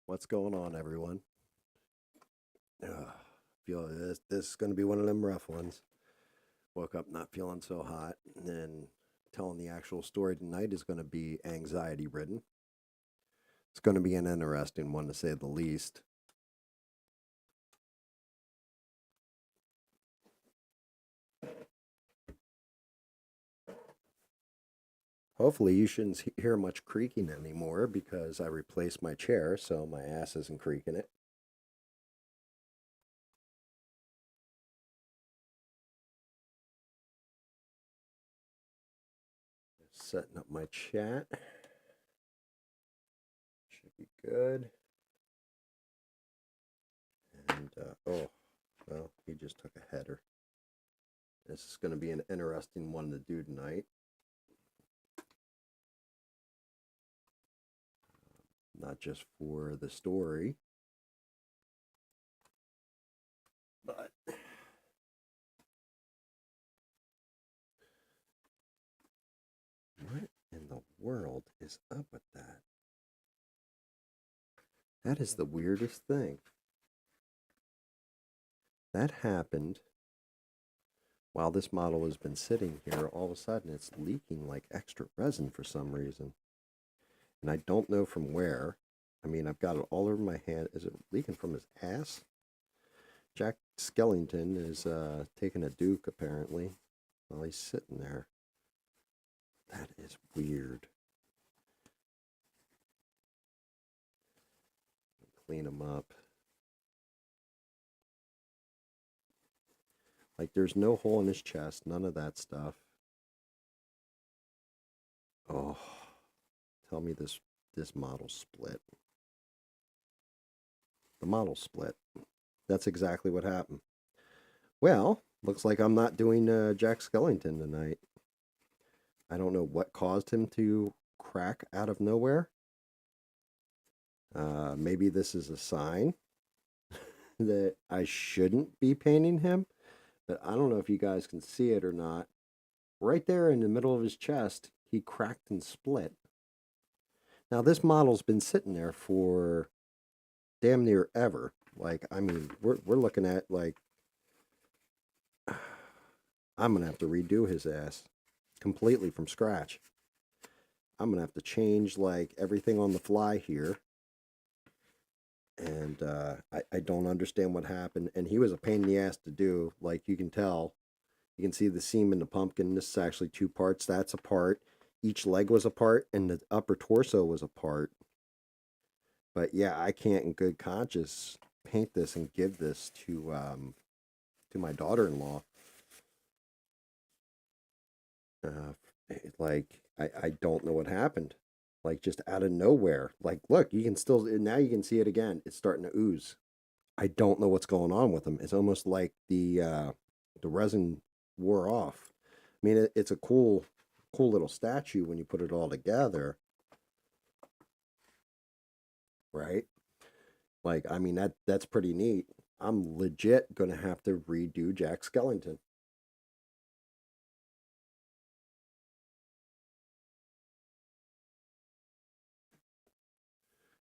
What's going on, everyone? Feel this is going to be one of them rough ones. Woke up not feeling so hot, and then telling the actual story tonight is going to be anxiety ridden. It's going to be an interesting one to say the least. Hopefully, you shouldn't hear much creaking anymore because I replaced my chair, so my ass isn't creaking it. Setting up my chat. Should be good. And, oh, well, he just took a header. This is going to be an interesting one to do tonight. Not just for the story, but what in the world is up with that? That is the weirdest thing. That happened while this model has been sitting here. All of a sudden, it's leaking like extra resin for some reason. And I don't know from where. I mean, I've got it all over my hand. Is it leaking from his ass? Jack Skellington is taking a Duke, apparently, while he's sitting there. That is weird. Clean him up. Like, there's no hole in his chest, none of that stuff. Oh, tell me this model split. The model split. That's exactly what happened. Well, looks like I'm not doing Jack Skellington tonight. I don't know what caused him to crack out of nowhere. Maybe this is a sign that I shouldn't be painting him, but I don't know if you guys can see it or not. Right there in the middle of his chest, he cracked and split. Now, this model's been sitting there for damn near ever. Like, I mean, we're looking at, like, I'm going to have to redo his ass completely from scratch. I'm going to have to change, like, everything on the fly here. And I don't understand what happened. And he was a pain in the ass to do. Like, you can tell. You can see the seam in the pumpkin. This is actually two parts. That's a part. Each leg was a part, and the upper torso was a part. But yeah, I can't in good conscience paint this and give this to my daughter-in-law. Like, I don't know what happened. Like, just out of nowhere. Like, look, you can still, now you can see it again. It's starting to ooze. I don't know what's going on with them. It's almost like the resin wore off. I mean, it's a cool little statue when you put it all together, right? Like, I mean, that's pretty neat. I'm legit gonna have to redo Jack Skellington.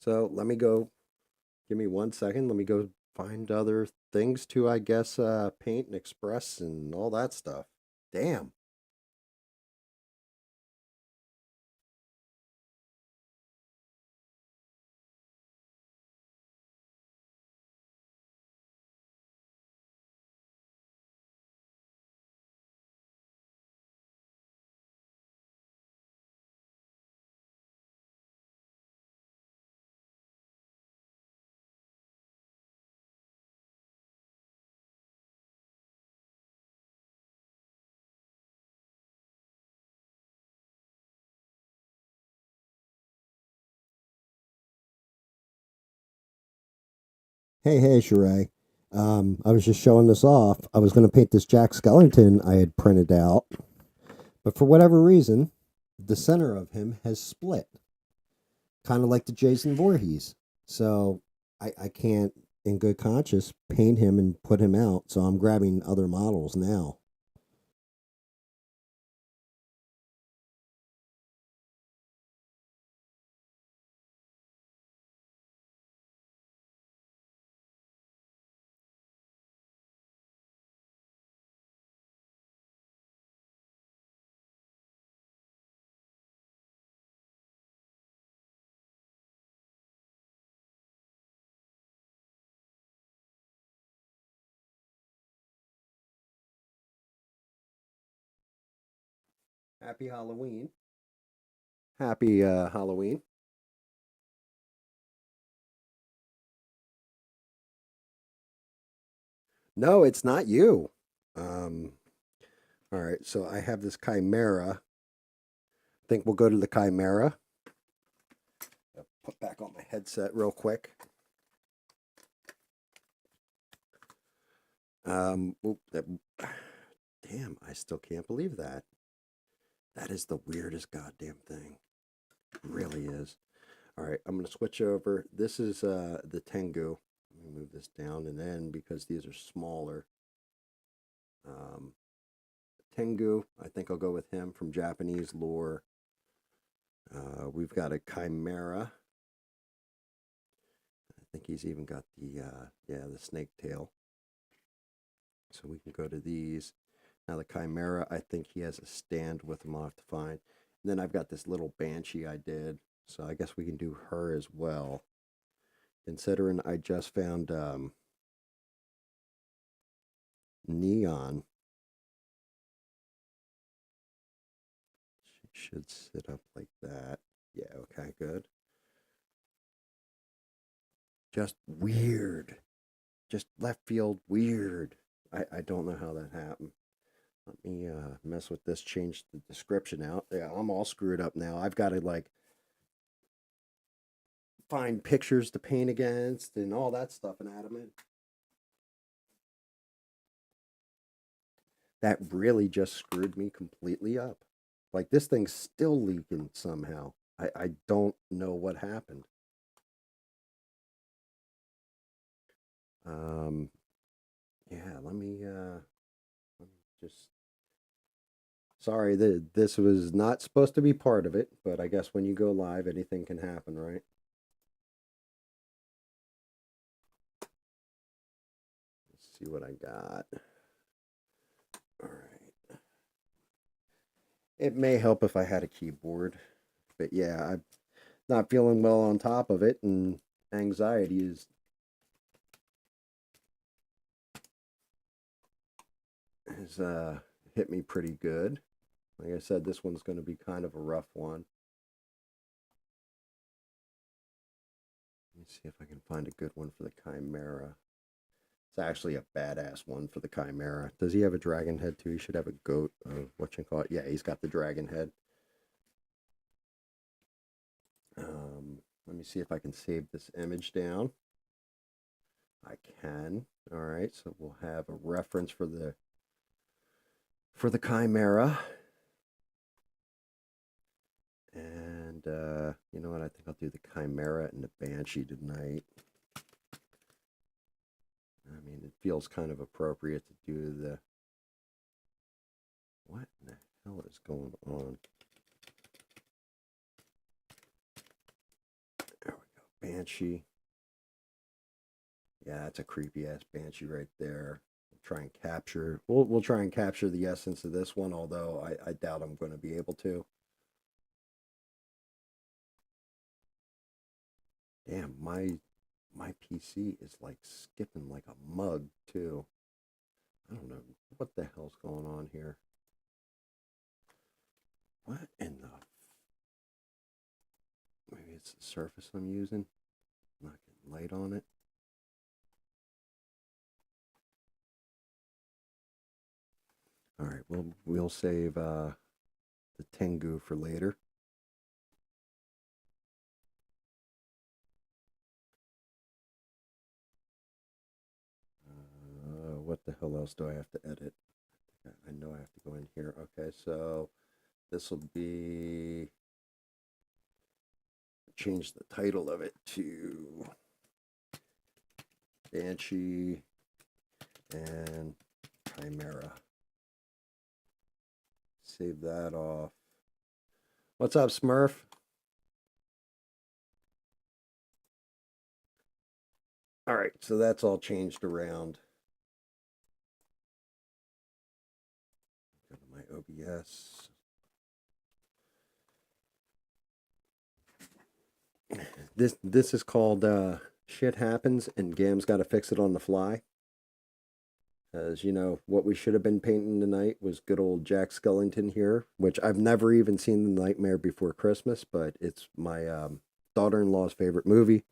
So let me go. Give me 1 second. Let me go find other things to, I guess, paint and express and all that stuff. Damn. Hey, Sheree. I was just showing this off. I was going to paint this Jack Skellington I had printed out, but for whatever reason, the center of him has split, kind of like the Jason Voorhees. So I can't, in good conscience, paint him and put him out. So I'm grabbing other models now. Happy Halloween. Happy Halloween. No, it's not you. Um, all right, so I have this Chimera. Think we'll go to the Chimera. I'll put back on my headset real quick. Damn, I still can't believe that. That is the weirdest goddamn thing. It really is. All right, I'm gonna switch over. This is the Tengu. Let me move this down, and then because these are smaller, um, Tengu. I think I'll go with him from Japanese lore. We've got a Chimera. I think he's even got the the snake tail. So we can go to these. Now the Chimera, I think he has a stand with him. I'll have to find. And then I've got this little Banshee I did. So I guess we can do her as well. Considering I just found Neon. She should sit up like that. Yeah, okay, good. Just weird. Just left field weird. I don't know how that happened. Let me mess with this, change the description out. Yeah, I'm all screwed up now. I've got to like find pictures to paint against and all that stuff and add them in. That really just screwed me completely up. Like this thing's still leaking somehow. I don't know what happened. Um, yeah, let me just. Sorry, this was not supposed to be part of it, but I guess when you go live, anything can happen, right? Let's see what I got. All right. It may help if I had a keyboard, but yeah, I'm not feeling well on top of it, and anxiety has hit me pretty good. Like I said, this one's going to be kind of a rough one. Let me see if I can find a good one for the Chimera. It's actually a badass one for the Chimera. Does he have a dragon head too? He should have a goat. What you call it? Yeah, he's got the dragon head. Let me see if I can save this image down. I can. All right, so we'll have a reference for the Chimera. And you know what? I think I'll do the Chimera and the Banshee tonight. I mean, it feels kind of appropriate to do the. What in the hell is going on? There we go. Banshee. Yeah, that's a creepy ass Banshee right there. We'll try and capture. We'll try and capture the essence of this one, although I doubt I'm going to be able to. Damn, my PC is like skipping like a mug too. I don't know what the hell's going on here. What in the? Maybe it's the surface I'm using. I'm not getting light on it. All right, we'll save the Tengu for later. What the hell else do I have to edit? I know I have to go in here. Okay, so this will be change the title of it to Banshee and Chimera. Save that off. What's up, Smurf? All right, so that's all changed around. Go to my OBS. This is called shit happens and GAM's got to fix it on the fly. As you know, what we should have been painting tonight was good old Jack Skellington here, which I've never even seen The Nightmare Before Christmas, but it's my daughter-in-law's favorite movie.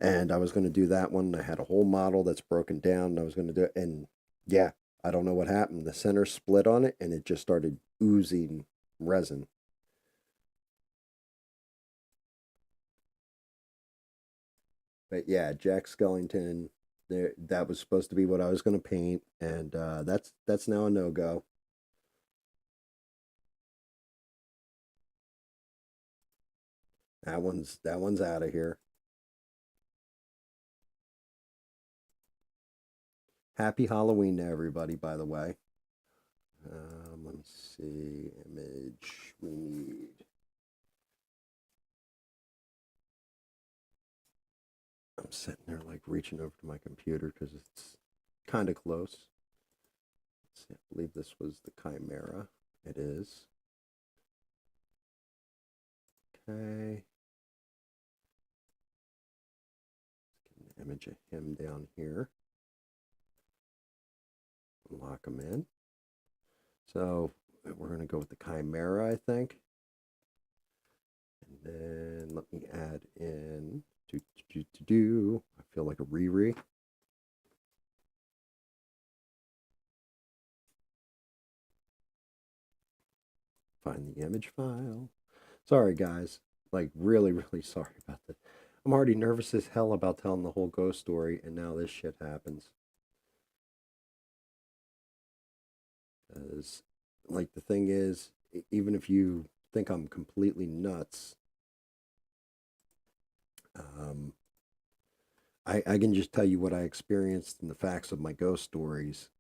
And I was going to do that one. I had a whole model that's broken down, and I was going to do it. And yeah, I don't know what happened. The center split on it, and it just started oozing resin. But yeah, Jack Skellington, there, that was supposed to be what I was going to paint, and that's now a no go. That one's out of here. Happy Halloween to everybody, by the way. Let me see. Image we need. I'm sitting there like reaching over to my computer because it's kind of close. Let's see, I believe this was the Chimera. It is. Okay. Let's get an image of him down here. Lock him in. So we're going to go with the Chimera, I think. And then let me add in I feel like a Riri. Find the image file. Sorry, guys. Like, really, really sorry about that. I'm already nervous as hell about telling the whole ghost story, and now this shit happens. Because, like, the thing is, even if you think I'm completely nuts, um, I can just tell you what I experienced and the facts of my ghost stories.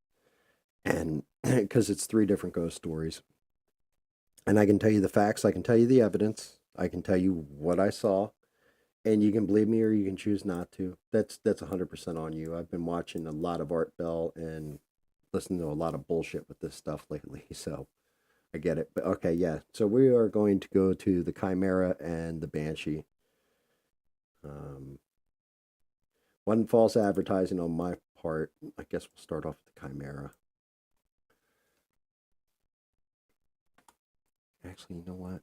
And because it's three different ghost stories. And I can tell you the facts, I can tell you the evidence, I can tell you what I saw, and you can believe me or you can choose not to. That's 100% on you. I've been watching a lot of Art Bell and listening to a lot of bullshit with this stuff lately, so I get it. But okay, yeah. So we are going to go to the Chimera and the Banshee. Um, One false advertising on my part. I guess we'll start off with the Chimera. Actually, you know what?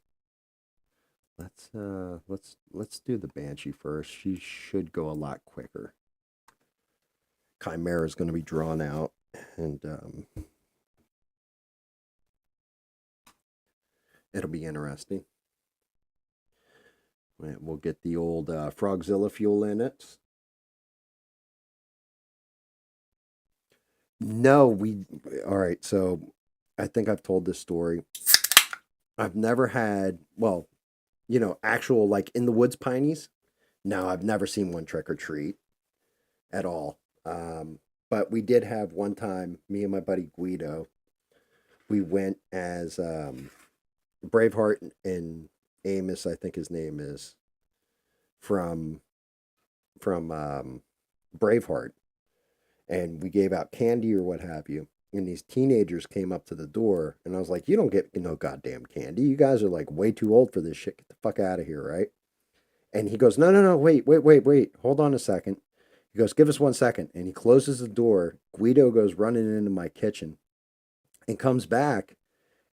Let's do the Banshee first. She should go a lot quicker. Chimera is going to be drawn out, and it'll be interesting. We'll get the old Frogzilla fuel in it. No, we. All right, so I think I've told this story. I've never had, well, actual like in the woods pineys. No, I've never seen one trick or treat at all. But we did have one time, me and my buddy Guido, we went as Braveheart and Amos, I think his name is, from Braveheart, and we gave out candy or what have you. And these teenagers came up to the door, and I was like, "You don't get no goddamn candy. You guys are like way too old for this shit. Get the fuck out of here, right?" And he goes, "No, no, no, wait, wait, wait, wait. Hold on a second." He goes, "Give us 1 second." And he closes the door. Guido goes running into my kitchen and comes back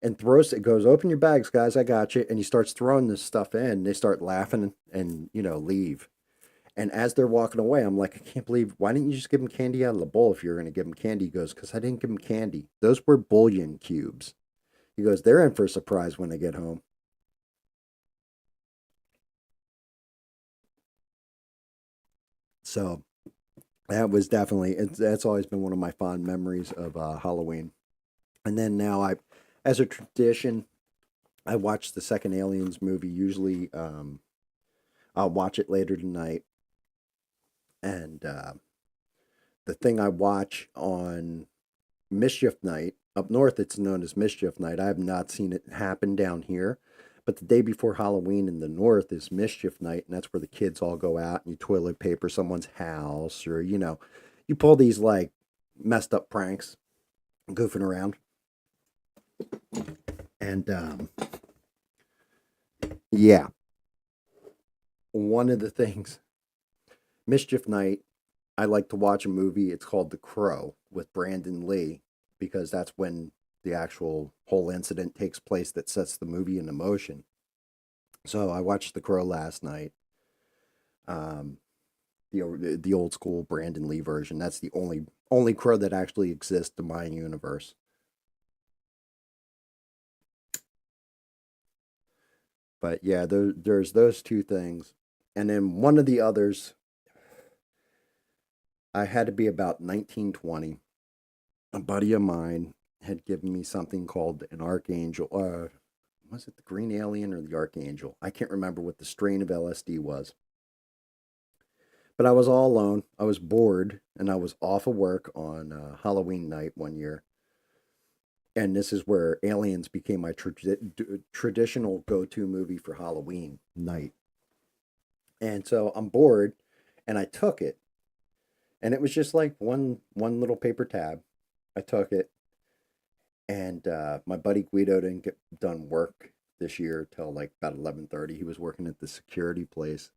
and throws it, goes, "Open your bags, guys. I got you." And he starts throwing this stuff in. They start laughing and leave. And as they're walking away, I'm like, "I can't believe, why didn't you just give him candy out of the bowl if you were going to give him candy?" He goes, "Because I didn't give him candy. Those were bullion cubes." He goes, "They're in for a surprise when they get home." So that was definitely, that's always been one of my fond memories of Halloween. And then now as a tradition, I watch the second Aliens movie. Usually, I'll watch it later tonight. And the thing I watch on Mischief Night, up north, it's known as Mischief Night. I have not seen it happen down here. But the day before Halloween in the north is Mischief Night, and that's where the kids all go out and you toilet paper someone's house, or, you pull these like messed up pranks, goofing around. And yeah, one of the things, Mischief Night, I like to watch a movie. It's called The Crow with Brandon Lee because that's when the actual whole incident takes place that sets the movie into motion. So I watched The Crow last night. Um, the old school Brandon Lee version. That's the only Crow that actually exists in my universe. But yeah, there's those two things, and then one of the others. I had to be about 1920. A buddy of mine had given me something called an archangel. Was it the green alien or the archangel? I can't remember what the strain of LSD was. But I was all alone. I was bored, and I was off of work on Halloween night one year. And this is where Aliens became my traditional go-to movie for Halloween night. And so I'm bored, and I took it, and it was just like one little paper tab. I took it, and my buddy Guido didn't get done work this year till like about 11:30. He was working at the security place,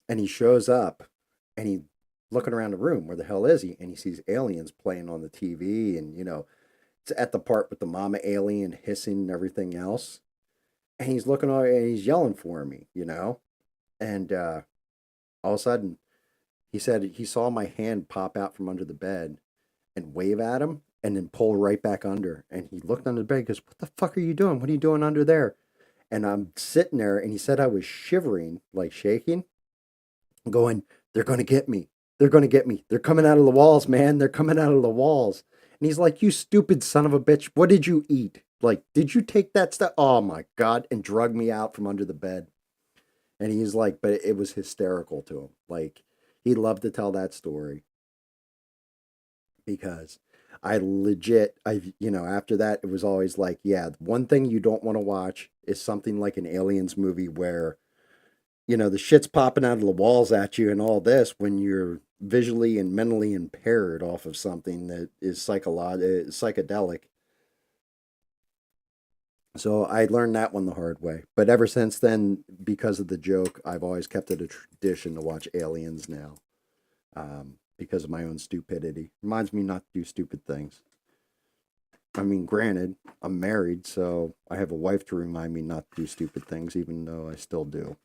and he shows up, and he looking around the room. Where the hell is he? And he sees aliens playing on the TV, and it's at the part with the mama alien hissing and everything else. And he's looking over and he's yelling for me. And all of a sudden, he said he saw my hand pop out from under the bed and wave at him and then pull right back under. And he looked under the bed and goes, "What the fuck are you doing? What are you doing under there?" And I'm sitting there and he said I was shivering, like shaking, going, "They're going to get me. They're going to get me. They're coming out of the walls, man. They're coming out of the walls." And he's like, "You stupid son of a bitch. What did you eat? Like, did you take that stuff? Oh my God." And drug me out from under the bed. And he's like, but it was hysterical to him. Like, he loved to tell that story because after that, it was always like, yeah, one thing you don't want to watch is something like an Aliens movie where, the shit's popping out of the walls at you and all this when you're visually and mentally impaired off of something that is psychedelic. So I learned that one the hard way. But ever since then, because of the joke, I've always kept it a tradition to watch Aliens now, because of my own stupidity. Reminds me not to do stupid things. I mean, granted, I'm married, so I have a wife to remind me not to do stupid things, even though I still do.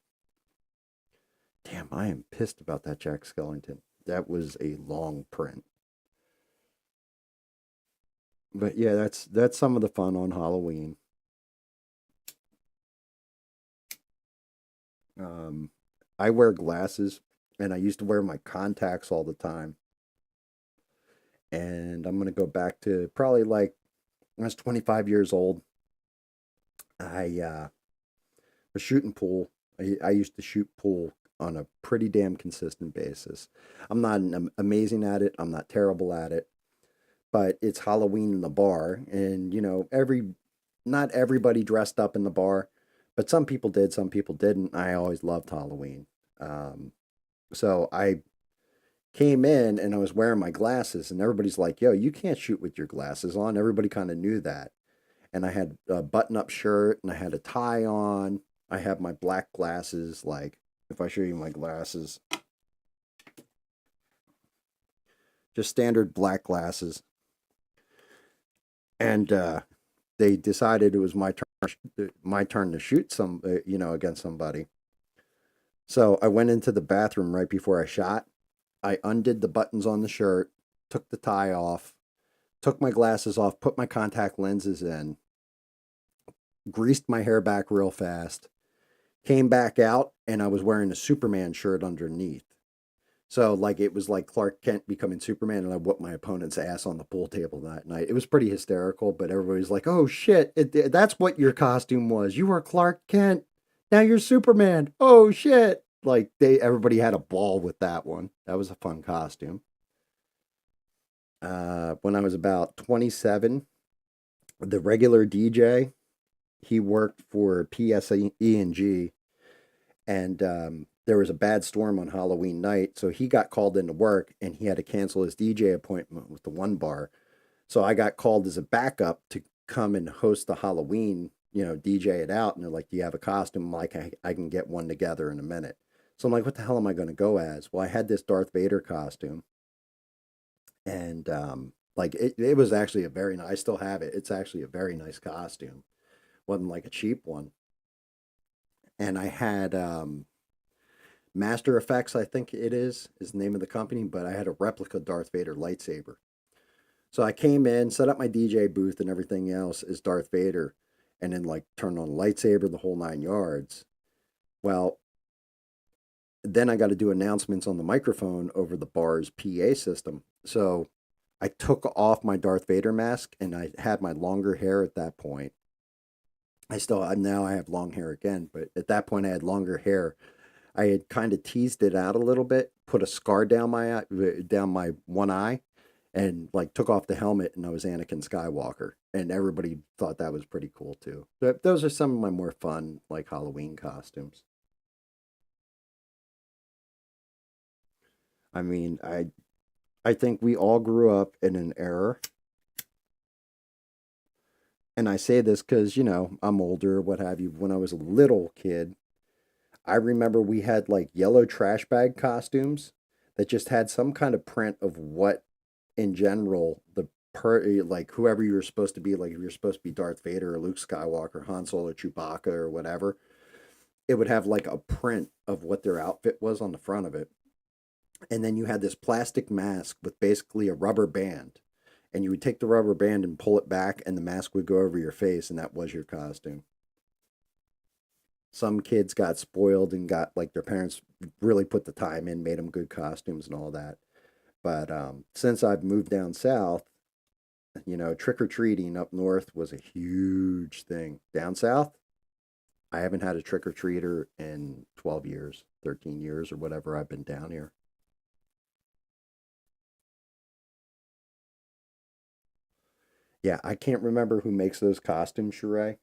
Damn, I am pissed about that Jack Skellington. That was a long print. But yeah, that's some of the fun on Halloween. Um, I wear glasses, and I used to wear my contacts all the time. And I'm gonna go back to probably like when I was 25 years old. I was shooting pool. I used to shoot pool on a pretty damn consistent basis. I'm not amazing at it. I'm not terrible at it. But it's Halloween in the bar, and not everybody dressed up in the bar, but some people did, some people didn't. I always loved Halloween. Um, so I came in and I was wearing my glasses, and everybody's like, "Yo, you can't shoot with your glasses on." Everybody kind of knew that. And I had a button-up shirt and I had a tie on. I have my black glasses. Like, if I show you my glasses, just standard black glasses. And they decided it was my turn to shoot against somebody. So I went into the bathroom right before I shot. I undid the buttons on the shirt, took the tie off, took my glasses off, put my contact lenses in, greased my hair back real fast, came back out, and I was wearing a Superman shirt underneath. So like it was like Clark Kent becoming Superman, and I whooped my opponent's ass on the pool table that night. It was pretty hysterical, but everybody's like, "Oh shit, that's what your costume was. You were Clark Kent. Now you're Superman. Oh shit!" Like everybody had a ball with that one. That was a fun costume. When I was about 27, the regular DJ, he worked for PSE&G, and there was a bad storm on Halloween night, so he got called into work and he had to cancel his DJ appointment with the one bar. So I got called as a backup to come and host the Halloween, DJ it out. And they're like, "Do you have a costume?" I'm like, I can get one together in a minute. So I'm like, what the hell am I going to go as? Well, I had this Darth Vader costume, and like it was actually a very nice. I still have it. It's actually a very nice costume. Wasn't like a cheap one. And I had Master Effects, I think is the name of the company, but I had a replica Darth Vader lightsaber. So I came in, set up my DJ booth and everything else as Darth Vader, and then like turned on the lightsaber, the whole 9 yards. Well, then I got to do announcements on the microphone over the bar's PA system. So I took off my Darth Vader mask and I had my longer hair at that point. Now I have long hair again, but at that point I had longer hair. I had kind of teased it out a little bit, put a scar down my one eye, and like took off the helmet, and I was Anakin Skywalker, and everybody thought that was pretty cool too. But those are some of my more fun like Halloween costumes. I mean, I think we all grew up in an era, and I say this because I'm older, what have you. When I was a little kid, I remember we had like yellow trash bag costumes that just had some kind of print of what, in general, like whoever you were supposed to be, like if you're supposed to be Darth Vader or Luke Skywalker, Han Solo, Chewbacca, or whatever, it would have like a print of what their outfit was on the front of it. And then you had this plastic mask with basically a rubber band. And you would take the rubber band and pull it back, and the mask would go over your face, and that was your costume. Some kids got spoiled and got like their parents really put the time in, made them good costumes and all that. But since I've moved down south, trick or treating up north was a huge thing. Down south, I haven't had a trick or treater in 12 years, 13 years, or whatever I've been down here. Yeah, I can't remember who makes those costumes, Sheree,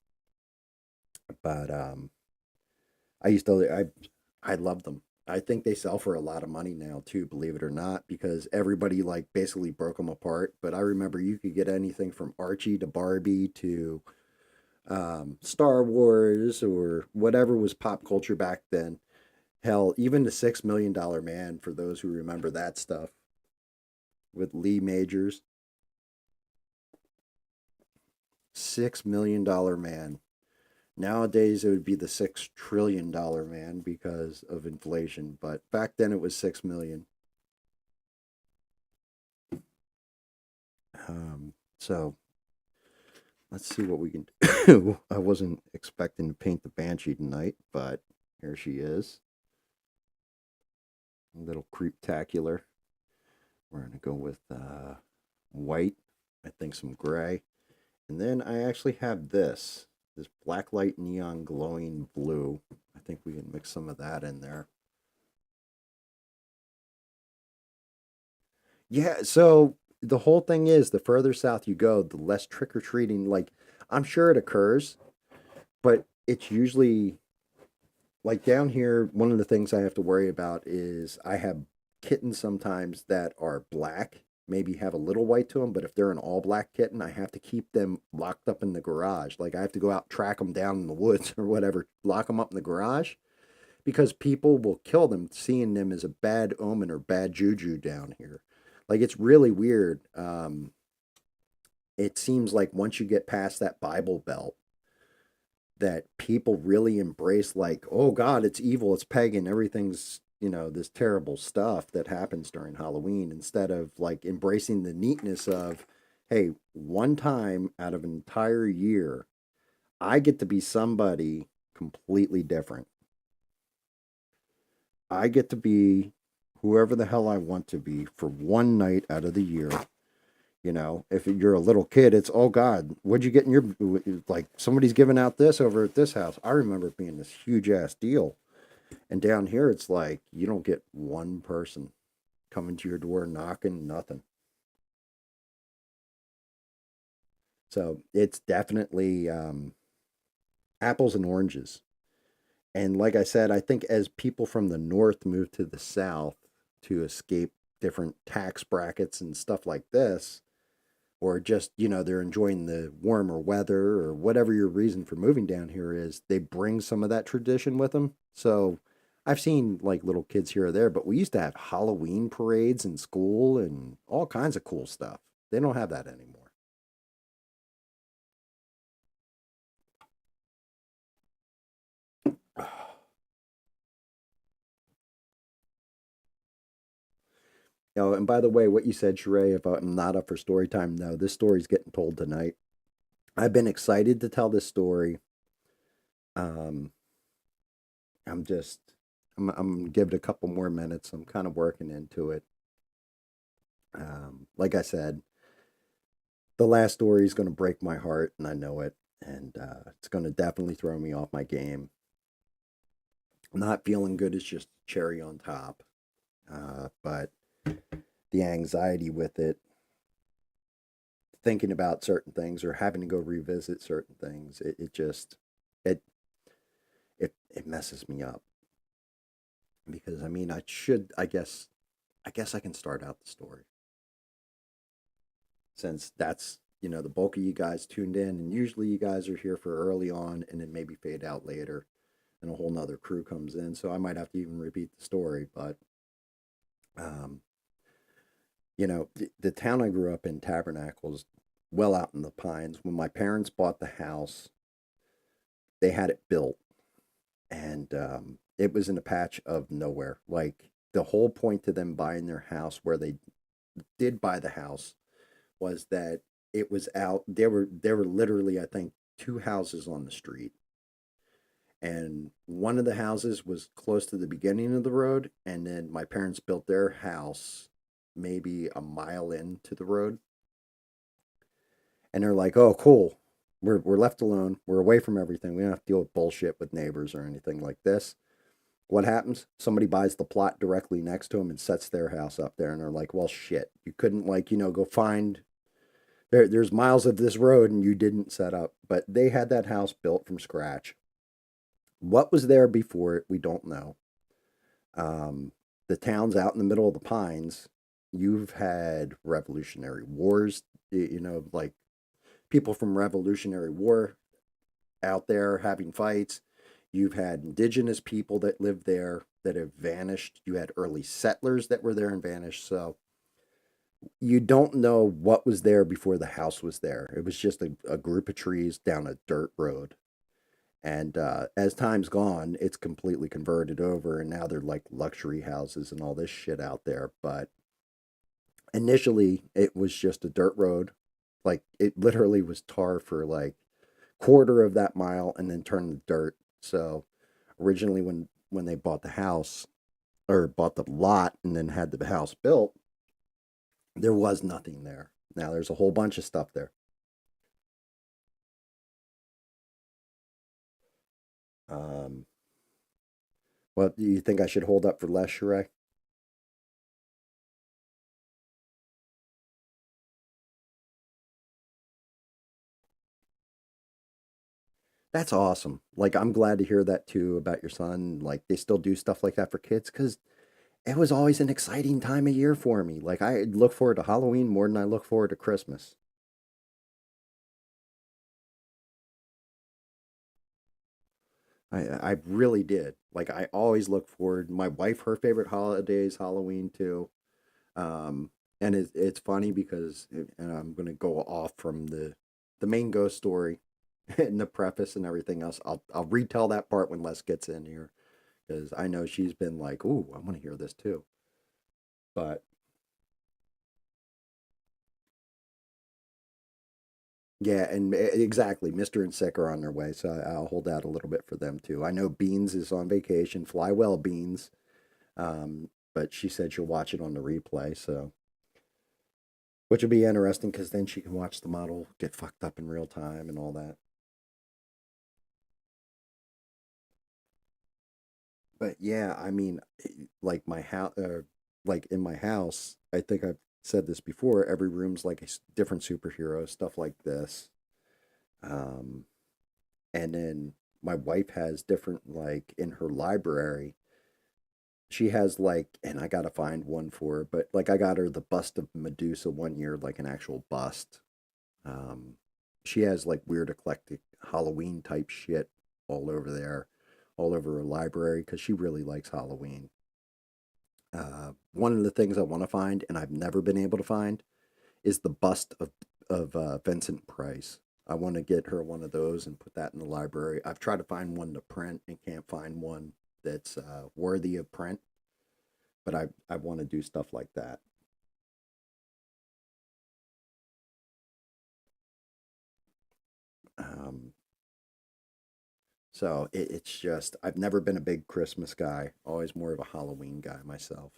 but I used to, I love them. I think they sell for a lot of money now too, believe it or not, because everybody like basically broke them apart. But I remember you could get anything from Archie to Barbie to Star Wars or whatever was pop culture back then. Hell, even the $6 Million Man, for those who remember that stuff with Lee Majors. $6 Million Man. Nowadays, it would be the $6 trillion man because of inflation, but back then it was 6 million. So let's see what we can do. I wasn't expecting to paint the Banshee tonight, but here she is. A little creeptacular. We're gonna go with white. I think some gray, and then I actually have this black light neon glowing blue. I think we can mix some of that in there. Yeah, so the whole thing is the further south you go, the less trick or treating. Like, I'm sure it occurs, but it's usually like down here. One of the things I have to worry about is I have kittens sometimes that are black, maybe have a little white to them, but if they're an all black kitten, I have to keep them locked up in the garage. Like, I have to go out, track them down in the woods or whatever, lock them up in the garage because people will kill them seeing them as a bad omen or bad juju down here. Like, it's really weird. It seems like once you get past that Bible Belt, that people really embrace, like, oh God, it's evil, it's pagan, everything's, this terrible stuff that happens during Halloween, instead of like embracing the neatness of, hey, one time out of an entire year, I get to be somebody completely different. I get to be whoever the hell I want to be for one night out of the year. If you're a little kid, it's, oh God, what'd you get in your, like, somebody's giving out this over at this house. I remember it being this huge ass deal. And down here, it's like, you don't get one person coming to your door, knocking, nothing. So it's definitely apples and oranges. And like I said, I think as people from the north move to the south to escape different tax brackets and stuff like this, or just, they're enjoying the warmer weather or whatever your reason for moving down here is, they bring some of that tradition with them. So I've seen like little kids here or there, but we used to have Halloween parades in school and all kinds of cool stuff. They don't have that anymore. Oh, and by the way, what you said, Sheree, if I'm not up for story time, no, this story's getting told tonight. I've been excited to tell this story. Um, I'm just, I'm gonna give it a couple more minutes. I'm kind of working into it. Like I said, the last story is going to break my heart, and I know it, and it's going to definitely throw me off my game. Not feeling good is just cherry on top, but the anxiety with it, thinking about certain things or having to go revisit certain things, it just it it messes me up because I mean I guess I can start out the story since that's the bulk of you guys tuned in, and usually you guys are here for early on and then maybe fade out later and a whole nother crew comes in, so I might have to even repeat the story. But um the town I grew up in, Tabernacles, well out in the pines. When my parents bought the house, they had it built, and it was in a patch of nowhere. Like the whole point to them buying their house, where they did buy the house, was that it was out. There were literally, I think, two houses on the street, and one of the houses was close to the beginning of the road, and then my parents built their house maybe a mile into the road, and they're like, "Oh, cool. We're left alone. We're away from everything. We don't have to deal with bullshit with neighbors or anything like this." What happens? Somebody buys the plot directly next to them and sets their house up there, and they're like, "Well, shit. You couldn't go find there's miles of this road and you didn't set up." But they had that house built from scratch. What was there before it, we don't know. Um, the town's out in the middle of the pines. You've had Revolutionary Wars, like people from Revolutionary War out there having fights. You've had indigenous people that lived there that have vanished. You had early settlers that were there and vanished. So you don't know what was there before the house was there. It was just a group of trees down a dirt road. And as time's gone, it's completely converted over, and now they're like luxury houses and all this shit out there. But initially, it was just a dirt road. Like it literally was tar for like quarter of that mile and then turned to dirt. So originally, when they bought the house or bought the lot and then had the house built, there was nothing there. Now there's a whole bunch of stuff there. Um, what do you think I should hold up for less, Sheree? That's awesome. Like I'm glad to hear that too about your son. Like they still do stuff like that for kids because it was always an exciting time of year for me. Like I look forward to Halloween more than I look forward to Christmas. I really did. Like I always look forward. My wife, her favorite holiday is Halloween too. And it's funny because, and I'm gonna go off from the main ghost story and the preface and everything else. I'll retell that part when Les gets in here because I know she's been like, "Ooh, I want to hear this too." But yeah, and exactly, Mister and Sick are on their way, so I'll hold out a little bit for them too. I know Beans is on vacation. Fly well, Beans. But she said she'll watch it on the replay, so which will be interesting because then she can watch the model get fucked up in real time and all that. But yeah, I mean, like my house, like in my house, I think I've said this before. Every room's like a different superhero, stuff like this. Um, and then my wife has different, like in her library. She has like, and I gotta find one for her, but like I got her the bust of Medusa one year, like an actual bust. Um, she has like weird eclectic Halloween type shit all over there. all over her library because she really likes Halloween. One of the things I want to find, and I've never been able to find, is the bust of Vincent Price. I want to get her one of those and put that in the library. I've tried to find one to print and can't find one that's worthy of print, but I want to do stuff like that. Um, so it's just I've never been a big Christmas guy. Always more of a Halloween guy myself.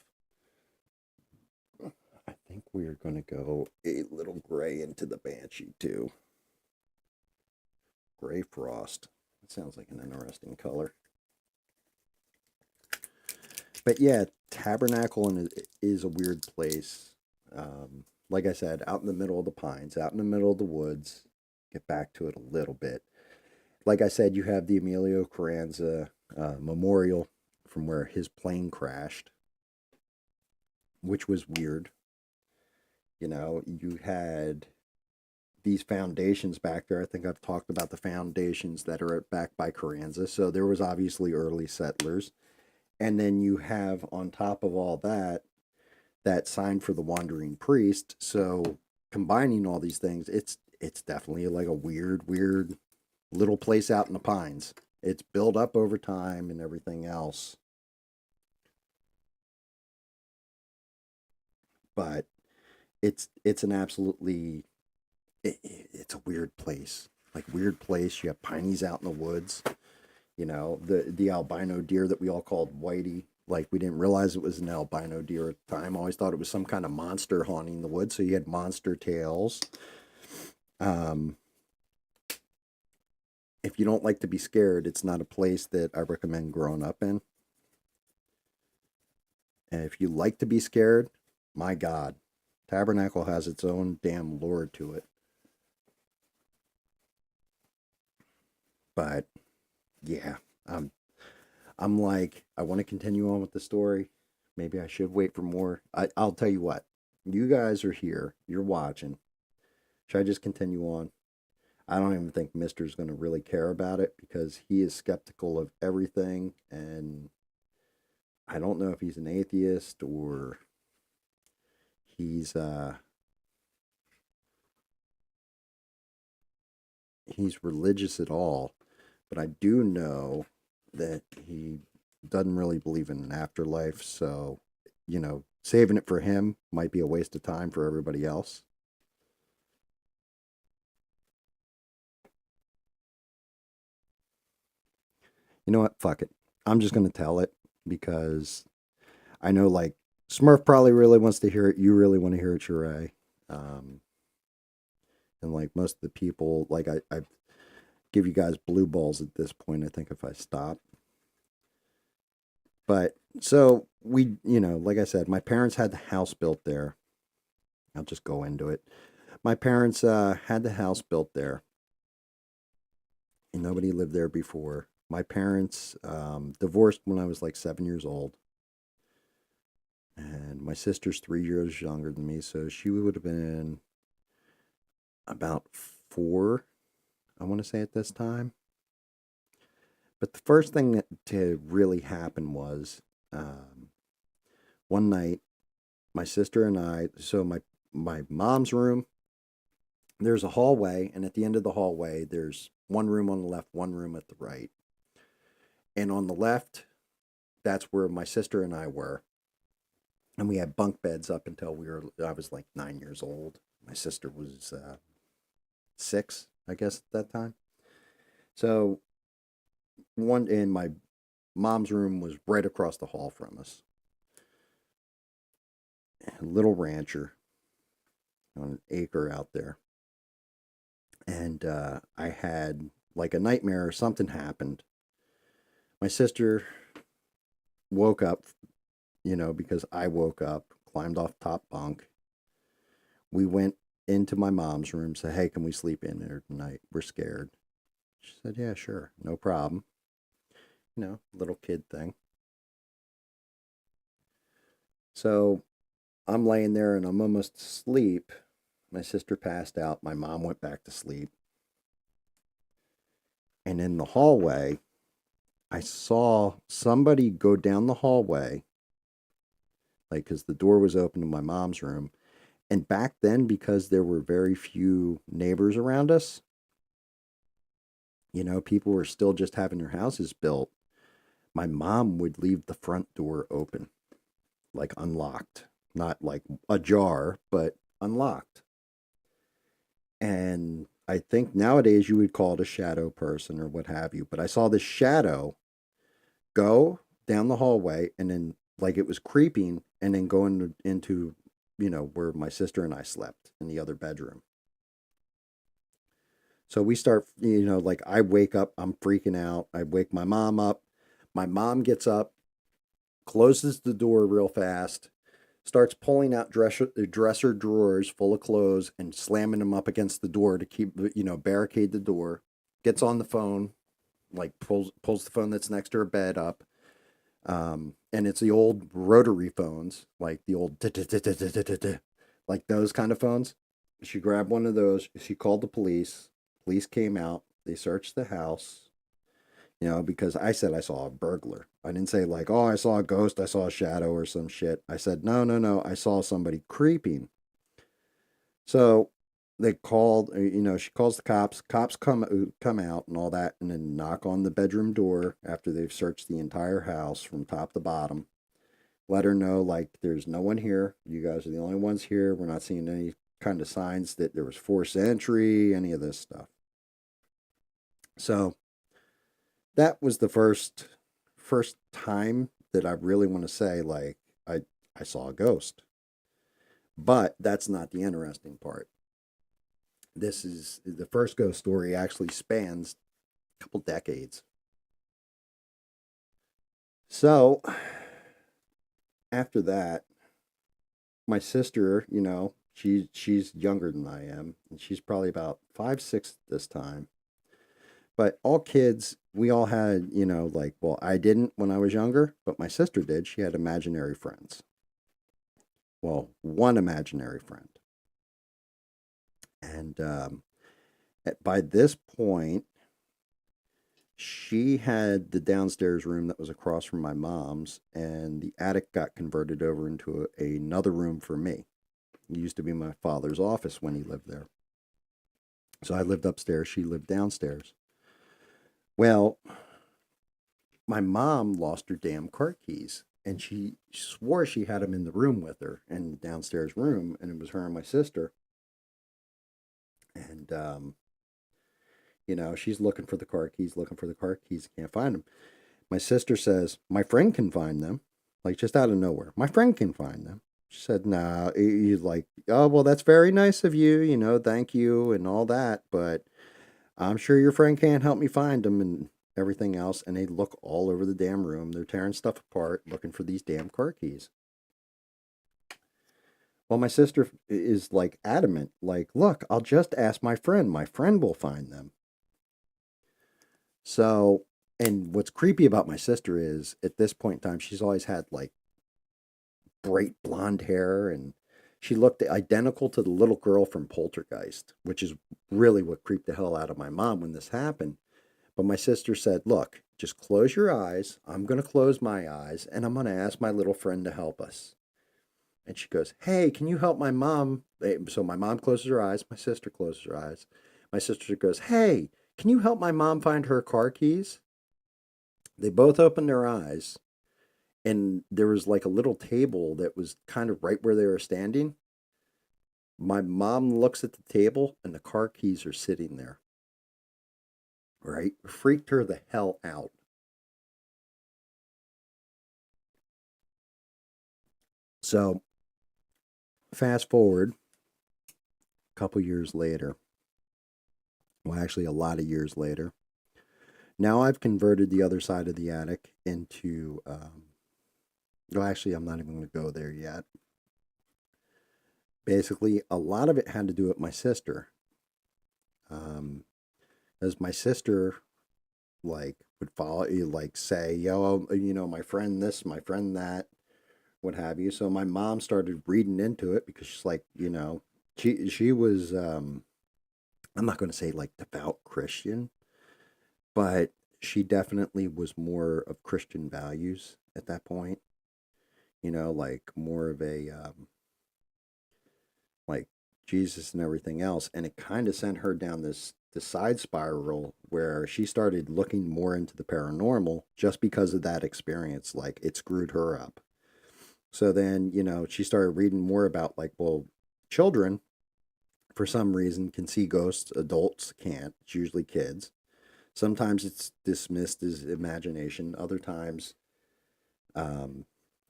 I think we are going to go a little gray into the Banshee too. Gray frost. That sounds like an interesting color. But yeah, Tabernacle is a weird place. Like I said, out in the middle of the pines, out in the middle of the woods. Get back to it a little bit. Like I said, you have the Emilio Carranza memorial from where his plane crashed, which was weird. You know, you had these foundations back there. I think I've talked about the foundations that are back by Carranza. So there was obviously early settlers. And then you have on top of all that, that sign for the wandering priest. So combining all these things, it's definitely like a weird little place out in the pines. It's built up over time and everything else. But it's an absolutely it's a weird place. Like weird place. You have pinies out in the woods. You know, the albino deer that we all called Whitey. Like we didn't realize it was an albino deer at the time. I always thought it was some kind of monster haunting the woods. So you had monster tails. Um, if you don't like to be scared, it's not a place that I recommend growing up in. And if you like to be scared, my God, Tabernacle has its own damn lore to it. But yeah, I'm like, I want to continue on with the story. Maybe I should wait for more. I'll tell you what, you guys are here, you're watching. Should I just continue on? I don't even think Mister's going to really care about it because he is skeptical of everything. And I don't know if he's an atheist or he's he's religious at all. But I do know that he doesn't really believe in an afterlife. So, you know, saving it for him might be a waste of time for everybody else. You know what? Fuck it. I'm just going to tell it because I know, like, Smurf probably really wants to hear it. You really want to hear it, Sheree. Um, and, like, most of the people, like, I give you guys blue balls at this point, I think, if I stop. But so we, you know, like I said, my parents had the house built there. I'll just go into it. My parents had the house built there, and nobody lived there before. My parents divorced when I was like 7 years old, and my sister's 3 years younger than me, so she would have been about four, I want to say, at this time. But the first thing that to really happen was one night, my sister and I. So my mom's room. There's a hallway, and at the end of the hallway, there's one room on the left, one room at the right. And on the left, that's where my sister and I were. And we had bunk beds up until I was like 9 years old. My sister was six, I guess, at that time. So one in my mom's room was right across the hall from us. A little rancher on an acre out there. And I had like a nightmare or something happened. My sister woke up, you know, because I woke up, climbed off top bunk. We went into my mom's room, said, "Hey, can we sleep in there tonight? We're scared." She said, "Yeah, sure, no problem." You know, little kid thing. So I'm laying there and I'm almost asleep. My sister passed out. My mom went back to sleep. And in the hallway, I saw somebody go down the hallway, like, because the door was open to my mom's room. And back then, because there were very few neighbors around us, people were still just having their houses built. My mom would leave the front door open, like unlocked, not like ajar, but unlocked. And I think nowadays you would call it a shadow person or what have you. But I saw this shadow go down the hallway and then, like, it was creeping and then go into where my sister and I slept in the other bedroom. So we start, like, I wake up, I'm freaking out. I wake my mom up. My mom gets up, closes the door real fast, starts pulling out dresser drawers full of clothes and slamming them up against the door to keep, barricade the door. Gets on the phone, like pulls the phone that's next to her bed up. And it's the old rotary phones, like the old like those kind of phones. She grabbed one of those. She called the police. Police came out. They searched the house, because I said I saw a burglar. I didn't say, like, oh, I saw a ghost, I saw a shadow or some shit. I said, no, no, no, I saw somebody creeping. So they called, she calls the cops. Cops come out and all that, and then knock on the bedroom door after they've searched the entire house from top to bottom. Let her know, like, there's no one here. You guys are the only ones here. We're not seeing any kind of signs that there was forced entry, any of this stuff. So that was the first time that I really want to say, like, I saw a ghost. But that's not the interesting part. This is the first ghost story actually spans a couple decades. So after that, my sister, she's younger than I am, and she's probably about 5, 6 this time. But all kids, we all had, like, well, I didn't when I was younger, but my sister did. She had imaginary friends. Well, one imaginary friend. And by this point, she had the downstairs room that was across from my mom's, and the attic got converted over into another room for me. It used to be my father's office when he lived there. So I lived upstairs, she lived downstairs. Well, my mom lost her damn car keys, and she swore she had them in the room with her, in the downstairs room, and it was her and my sister. And she's looking for the car keys, can't find them. My sister says, my friend can find them, like, just out of nowhere. My friend can find them. She said, nah, you, like, oh, well, that's very nice of you, thank you and all that, but I'm sure your friend can't help me find them and everything else. And they look all over the damn room. They're tearing stuff apart, looking for these damn car keys. Well, my sister is, like, adamant, like, look, I'll just ask my friend. My friend will find them. So, and what's creepy about my sister is, at this point in time, she's always had, like, bright blonde hair, and she looked identical to the little girl from Poltergeist, which is really what creeped the hell out of my mom when this happened. But my sister said, look, just close your eyes. I'm going to close my eyes, and I'm going to ask my little friend to help us. And she goes, hey, can you help my mom? So my mom closes her eyes. My sister closes her eyes. My sister goes, hey, can you help my mom find her car keys? They both opened their eyes, and there was, like, a little table that was kind of right where they were standing. My mom looks at the table, and the car keys are sitting there. Right? Freaked her the hell out. So, fast forward a couple years later. Well, actually, a lot of years later. Now I've converted the other side of the attic into. Well, actually, I'm not even going to go there yet. Basically, a lot of it had to do with my sister. As my sister, like, would follow you, like, say, yo, my friend this, my friend that, what have you. So my mom started reading into it because she's like, she was, I'm not going to say, like, devout Christian, but she definitely was more of Christian values at that point, like more of a like Jesus and everything else. And it kind of sent her down this side spiral where she started looking more into the paranormal just because of that experience. Like it screwed her up. So then, she started reading more about like, well, children for some reason can see ghosts, adults can't. It's usually kids. Sometimes it's dismissed as imagination. Other times, um,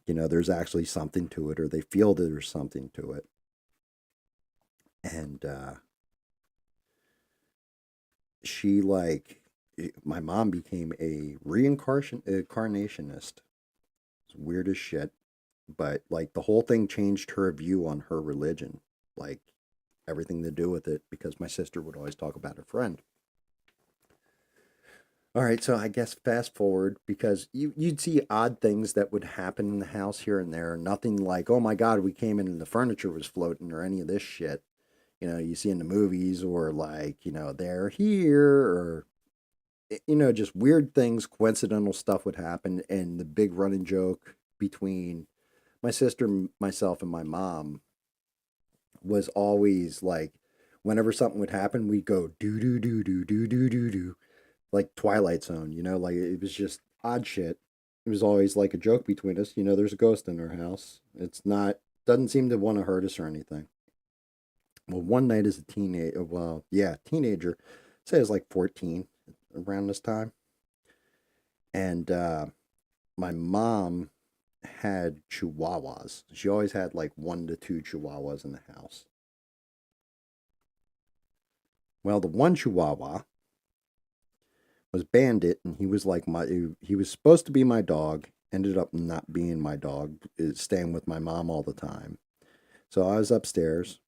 there's actually something to it, or they feel that there's something to it. And she like my mom became a reincarnationist. It's weird as shit, but like the whole thing changed her view on her religion, like everything to do with it, because my sister would always talk about her friend. All right, so I guess fast forward, because you'd see odd things that would happen in the house here and there. Nothing like, oh my God, we came in and the furniture was floating or any of this shit. You see in the movies, or like, they're here, or just weird things, coincidental stuff would happen. And the big running joke between my sister, myself, and my mom was always like, whenever something would happen, we'd go do do do do do do do do, like Twilight Zone. Like it was just odd shit. It was always like a joke between us. There's a ghost in our house. It's not doesn't seem to want to hurt us or anything. Well, one night as a teenager, well, yeah, teenager, say I was like 14 around this time, and my mom had chihuahuas. She always had like 1 to 2 chihuahuas in the house. Well, the one chihuahua was Bandit, and he was like he was supposed to be my dog. Ended up not being my dog, staying with my mom all the time. So I was upstairs,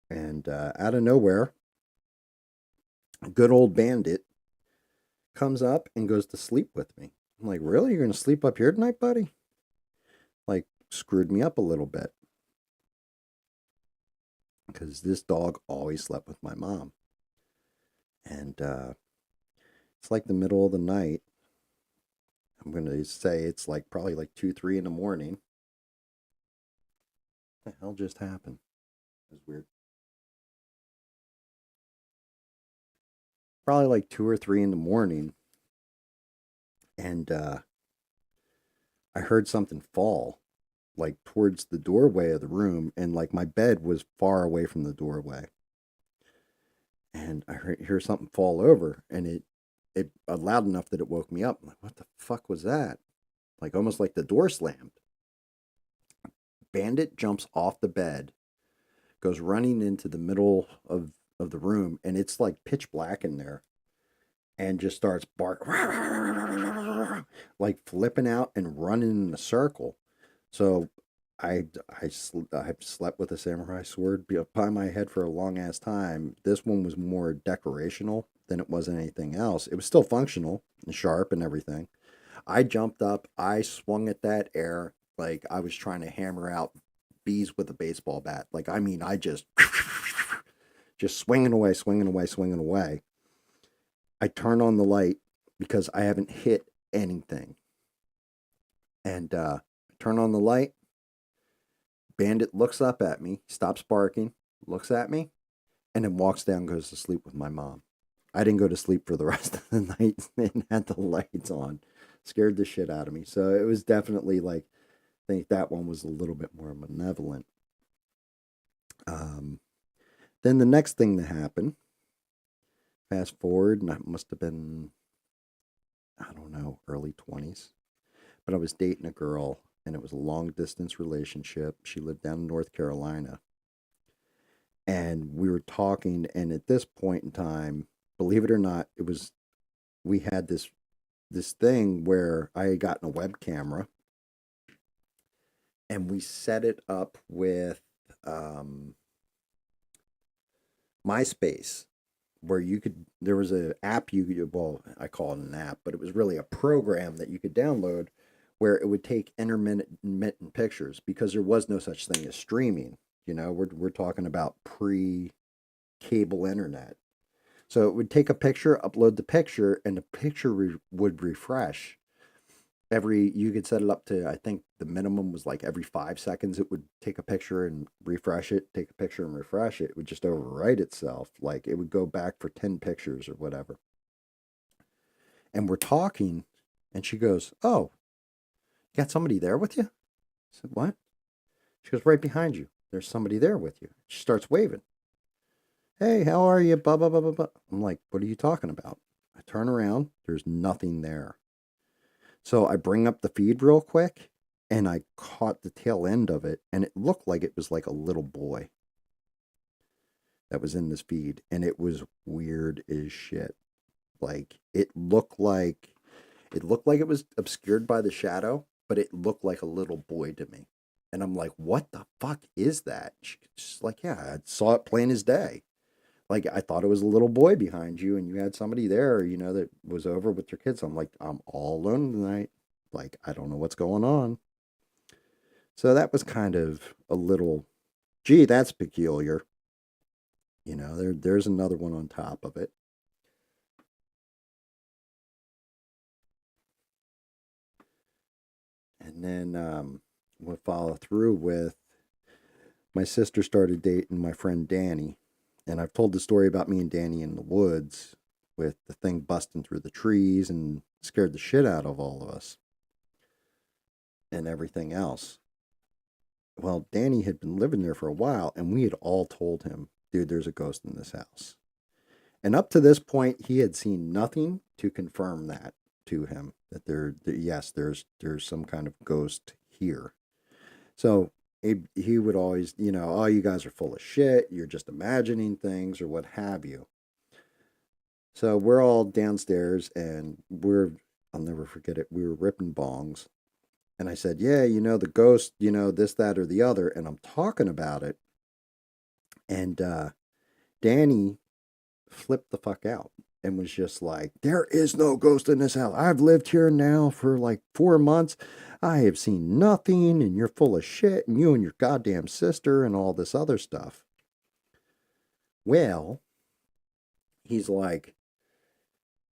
and out of nowhere, good old Bandit comes up and goes to sleep with me. I'm like, really? You're going to sleep up here tonight, buddy? Like, screwed me up a little bit. Because this dog always slept with my mom. And it's like the middle of the night. I'm going to say it's like probably like 2, 3 in the morning. What the hell just happened? It was weird. Probably like 2 or 3 in the morning. And I heard something fall like towards the doorway of the room, and like my bed was far away from the doorway, and I hear something fall over, and it loud enough that it woke me up. I'm like, what the fuck was that? Like almost like the door slammed. Bandit jumps off the bed, goes running into the middle of the room, and it's like pitch black in there, and just starts bark like flipping out and running in a circle. So I've slept with a samurai sword by my head for a long ass time. This one was more decorational than it was anything else. It was still functional and sharp and everything. I jumped up, I swung at that air like I was trying to hammer out bees with a baseball bat. Like I mean, I just swinging away, swinging away, swinging away. I turn on the light because I haven't hit anything, and turn on the light. Bandit looks up at me, stops barking, looks at me, and then walks down, goes to sleep with my mom. I didn't go to sleep for the rest of the night and had the lights on. Scared the shit out of me. So it was definitely like, I think that one was a little bit more malevolent. Um, then the next thing that happened, fast forward, and I must have been, I don't know, early 20s. But I was dating a girl, and it was a long distance relationship. She lived down in North Carolina. And we were talking, and at this point in time, believe it or not, we had this thing where I had gotten a web camera, and we set it up with MySpace, where there was an app well, I call it an app, but it was really a program that you could download where it would take intermittent pictures, because there was no such thing as streaming. We're talking about pre-cable internet. So it would take a picture, upload the picture, and the picture would refresh you could set it up to, I think the minimum was like every 5 seconds it would take a picture and refresh it, take a picture and refresh it. It would just overwrite itself. Like it would go back for 10 pictures or whatever. And we're talking, and she goes, "Oh, you got somebody there with you?" I said, "What?" She goes, "Right behind you. There's somebody there with you." She starts waving. "Hey, how are you? Blah, blah, blah, blah, blah." I'm like, "What are you talking about?" I turn around. There's nothing there. So I bring up the feed real quick, and I caught the tail end of it, and it looked like it was like a little boy that was in this feed, and it was weird as shit. Like it was obscured by the shadow, but it looked like a little boy to me. And I'm like, "What the fuck is that?" She's like, "Yeah, I saw it plain as day. Like I thought it was a little boy behind you, and you had somebody there, that was over with your kids." I'm like, "I'm all alone tonight. Like I don't know what's going on." So that was kind of a little, gee, that's peculiar. There's another one on top of it. And then we'll follow through with my sister started dating my friend Danny. And I've told the story about me and Danny in the woods with the thing busting through the trees and scared the shit out of all of us and everything else. Well, Danny had been living there for a while, and we had all told him, "Dude, there's a ghost in this house." And up to this point, he had seen nothing to confirm that to him that yes, there's some kind of ghost here. So he would always, "Oh, you guys are full of shit. You're just imagining things or what have you." So we're all downstairs, and I'll never forget it. We were ripping bongs, and I said, "Yeah, the ghost, this, that, or the other," and I'm talking about it, and Danny flipped the fuck out and was just like, "There is no ghost in this house. I've lived here now for like 4 months. I have seen nothing, and you're full of shit, and you and your goddamn sister, and all this other stuff." Well, he's like,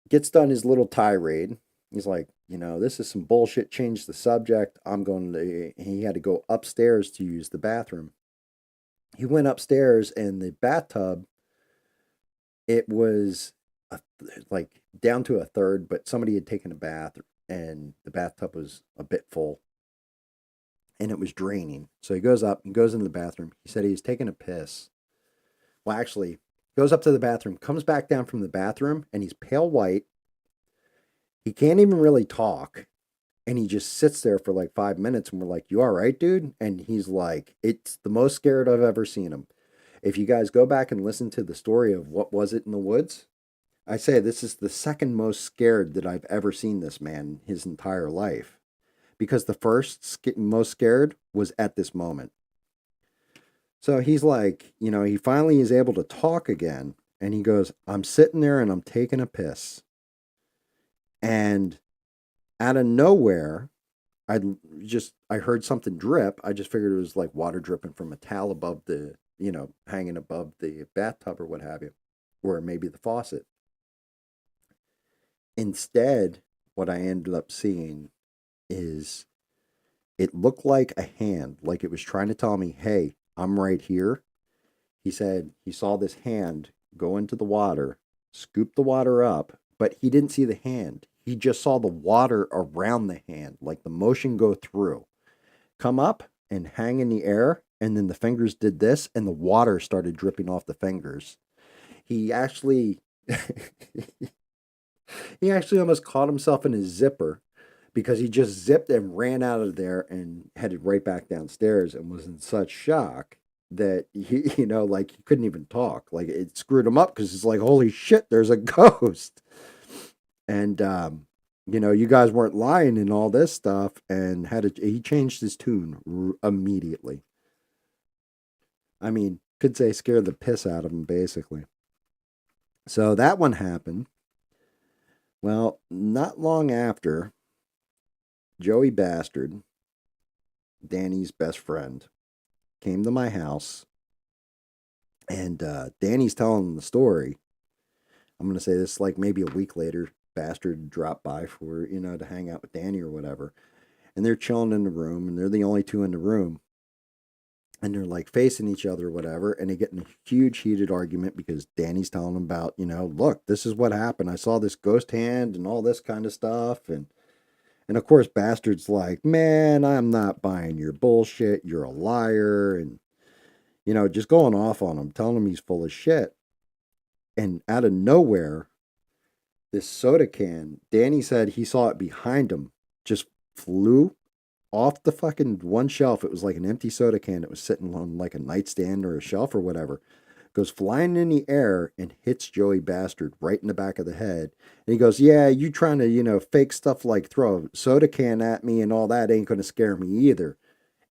gets done his little tirade. He's like, "This is some bullshit. Change the subject. He had to go upstairs to use the bathroom. He went upstairs, and the bathtub, it was like down to a third, but somebody had taken a bath, and the bathtub was a bit full, and it was draining. So he goes up and goes into the bathroom. He said he was taking a piss. Well, actually, goes up to the bathroom, comes back down from the bathroom, and he's pale white. He can't even really talk. And he just sits there for like 5 minutes, and we're like, "You all right, dude?" And he's like, "It's the most scared I've ever seen him." If you guys go back and listen to the story of What Was It in the Woods, I say this is the second most scared that I've ever seen this man his entire life. Because the first most scared was at this moment. So he's like, he finally is able to talk again. And he goes, "I'm sitting there and I'm taking a piss. And out of nowhere, I heard something drip. I just figured it was like water dripping from a towel above hanging above the bathtub or what have you, or maybe the faucet. Instead, what I ended up seeing is it looked like a hand, like it was trying to tell me, "Hey, I'm right here." He said he saw this hand go into the water, scoop the water up, but he didn't see the hand. He just saw the water around the hand, like the motion go through, come up and hang in the air, and then the fingers did this, and the water started dripping off the fingers. He actually he actually almost caught himself in his zipper because he just zipped and ran out of there and headed right back downstairs and was in such shock that like he couldn't even talk. Like it screwed him up because it's like, "Holy shit, there's a ghost." And you guys weren't lying and all this stuff, and he changed his tune immediately. I mean, could say scared the piss out of him basically. So that one happened. Well, not long after, Joey Bastard, Danny's best friend, came to my house, and Danny's telling him the story. I'm going to say this like maybe a week later, Bastard dropped by for, to hang out with Danny or whatever. And they're chilling in the room and they're the only two in the room. And they're like facing each other or whatever. And they get in a huge heated argument because Danny's telling them about, look, this is what happened. I saw this ghost hand and all this kind of stuff. And of course, Bastard's like, man, I'm not buying your bullshit. You're a liar. And, just going off on him, telling him he's full of shit. And out of nowhere, this soda can, Danny said he saw it behind him, just flew off the fucking one shelf. It was like an empty soda can that was sitting on like a nightstand or a shelf or whatever. Goes flying in the air and hits Joey Bastard right in the back of the head. And he goes, yeah, you trying to, fake stuff like throw a soda can at me and all that ain't going to scare me either.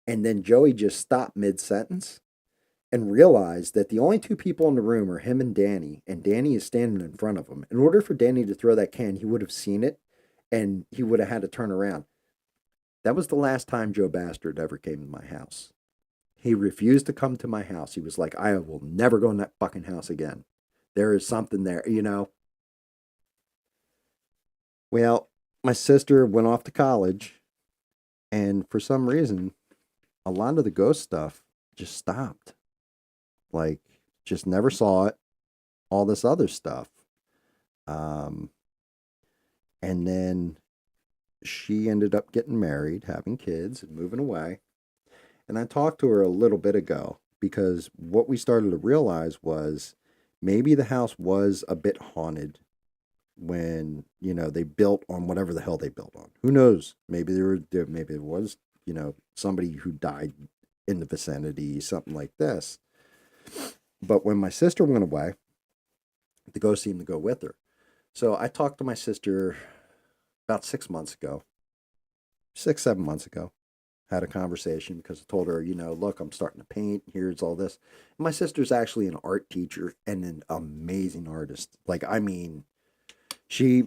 And then Joey just stopped mid-sentence and realized that the only two people in the room are him and Danny is standing in front of him. In order for Danny to throw that can, he would have seen it and he would have had to turn around. That was the last time Joe Bastard ever came to my house. He refused to come to my house. He was like, I will never go in that fucking house again. There is something there. Well, my sister went off to college, and for some reason, a lot of the ghost stuff just stopped. Like, just never saw it. All this other stuff. Um, and then she ended up getting married, having kids, and moving away. And I talked to her a little bit ago because what we started to realize was maybe the house was a bit haunted when, they built on whatever the hell they built on. Who knows? Maybe maybe it was, somebody who died in the vicinity, something like this. But when my sister went away, the ghost seemed to go with her. So I talked to my sister about 6 months ago, 7 months ago. Had a conversation because I told her, look, I'm starting to paint. Here's all this. And my sister's actually an art teacher and an amazing artist. Like, I mean, she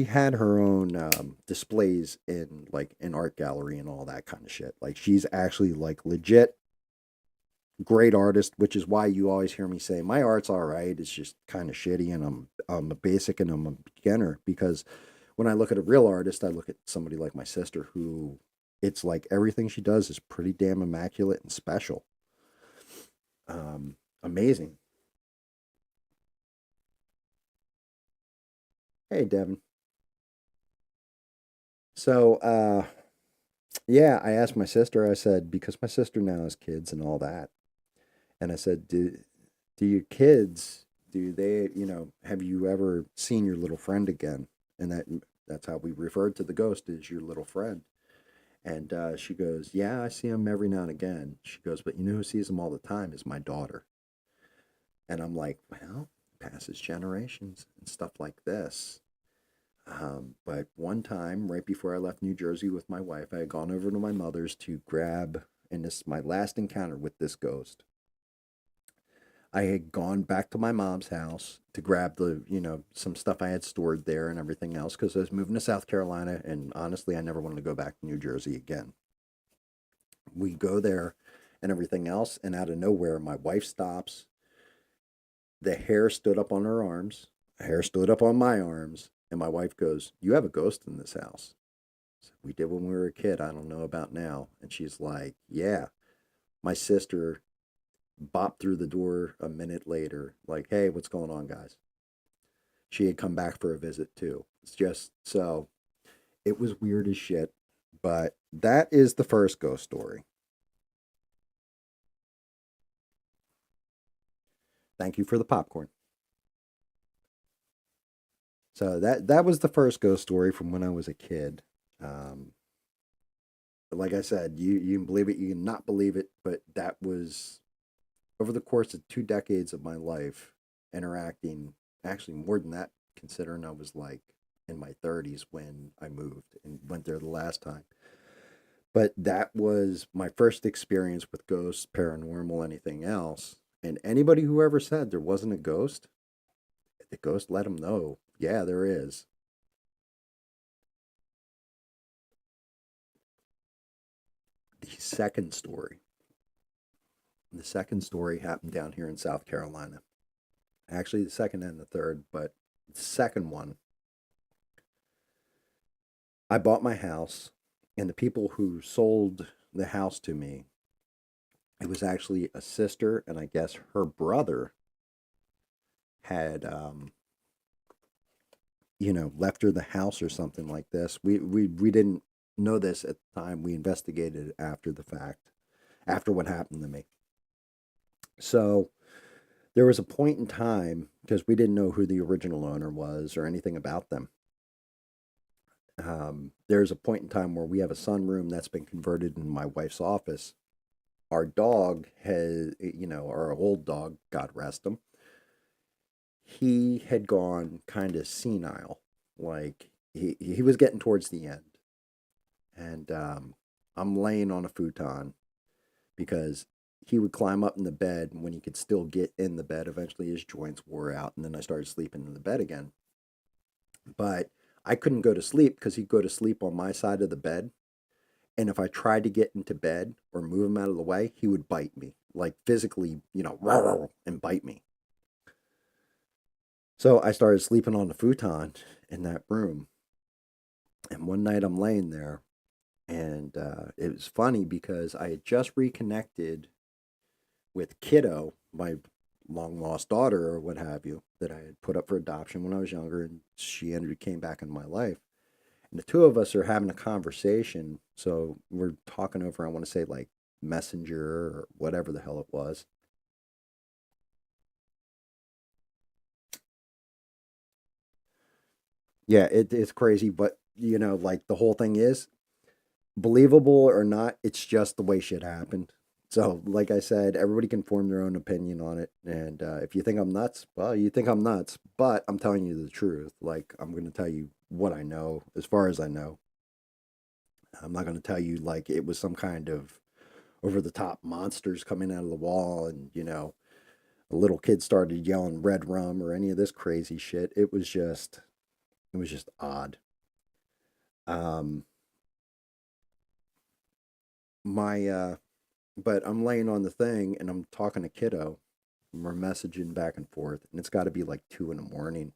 had her own displays in like an art gallery and all that kind of shit. Like, she's actually like legit great artist, which is why you always hear me say my art's all right. It's just kind of shitty, and I'm a basic and I'm a beginner because when I look at a real artist, I look at somebody like my sister who it's like everything she does is pretty damn immaculate and special. Amazing. Hey, Devin. So, yeah, I asked my sister, I said, because my sister now has kids and all that. And I said, do your kids, do they, have you ever seen your little friend again? And that's how we referred to the ghost, is your little friend. And she goes, yeah, I see him every now and again. She goes, but who sees him all the time is my daughter. And I'm like, well, passes generations and stuff like this. But one time, right before I left New Jersey with my wife, I had gone over to my mother's to grab, and this is my last encounter with this ghost. I had gone back to my mom's house to grab some stuff I had stored there and everything else because I was moving to South Carolina, and honestly, I never wanted to go back to New Jersey again. We go there and everything else, and out of nowhere, my wife stops. The hair stood up on her arms, the hair stood up on my arms, and my wife goes, "You have a ghost in this house." So we did when we were a kid. I don't know about now. And she's like, "Yeah." My sister bopped through the door a minute later, like, "Hey, what's going on, guys?" She had come back for a visit too. It's just so it was weird as shit. But that is the first ghost story. Thank you for the popcorn. So that was the first ghost story from when I was a kid. Um, like I said, you can believe it, you can not believe it, but that was over the course of 2 decades of my life interacting. Actually, more than that, considering I was like in my 30s when I moved and went there the last time. But that was my first experience with ghosts, paranormal, anything else. And anybody who ever said there wasn't a ghost, the ghost let them know, yeah, there is. The second story. The second story happened down here in South Carolina. Actually, the second and the third, but the second one, I bought my house, and the people who sold the house to me, it was actually a sister, and I guess her brother had, left her the house or something like this. We didn't know this at the time. We investigated after the fact, after what happened to me. So there was a point in time because we didn't know who the original owner was or anything about them. There's a point in time where we have a sunroom that's been converted into my wife's office. Our dog has, our old dog, God rest him, he had gone kind of senile. Like he was getting towards the end. And I'm laying on a futon because he would climb up in the bed when he could still get in the bed. Eventually his joints wore out, and then I started sleeping in the bed again. But I couldn't go to sleep because he'd go to sleep on my side of the bed. And if I tried to get into bed or move him out of the way, he would bite me, like physically, and bite me. So I started sleeping on the futon in that room. And one night I'm laying there, and it was funny because I had just reconnected with Kiddo, my long lost daughter or what have you, that I had put up for adoption when I was younger, and she came back in my life. And the two of us are having a conversation. So we're talking over, I want to say like Messenger or whatever the hell it was. Yeah, it's crazy, but like the whole thing is believable or not, it's just the way shit happened. So, like I said, everybody can form their own opinion on it. And if you think I'm nuts, well, you think I'm nuts, but I'm telling you the truth. Like, I'm going to tell you what I know as far as I know. I'm not going to tell you like it was some kind of over the top monsters coming out of the wall and, a little kid started yelling red rum or any of this crazy shit. It was just odd. Um, my, but I'm laying on the thing and I'm talking to Kiddo. And we're messaging back and forth, and it's got to be like 2 in the morning.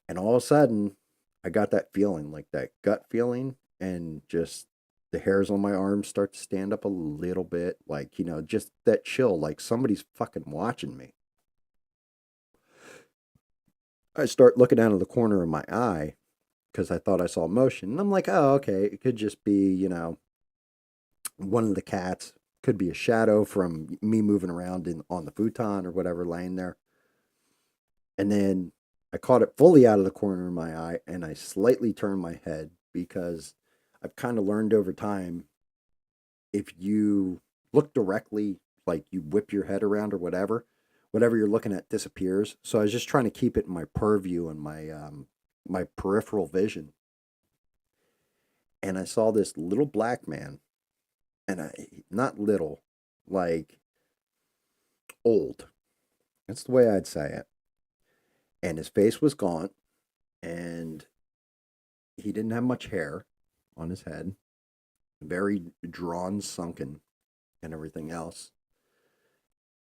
And all of a sudden, I got that feeling, like that gut feeling, and just the hairs on my arms start to stand up a little bit, like, just that chill, like somebody's fucking watching me. I start looking out of the corner of my eye because I thought I saw motion. And I'm like, oh, okay, it could just be, one of the cats. Could be a shadow from me moving around on the futon or whatever laying there. And then I caught it fully out of the corner of my eye and I slightly turned my head because I've kind of learned over time if you look directly, like you whip your head around or whatever you're looking at disappears. So I was just trying to keep it in my purview and my peripheral vision. And I saw this little black man, and not little, like old. That's the way I'd say it. And his face was gaunt, and he didn't have much hair on his head, very drawn, sunken, and everything else.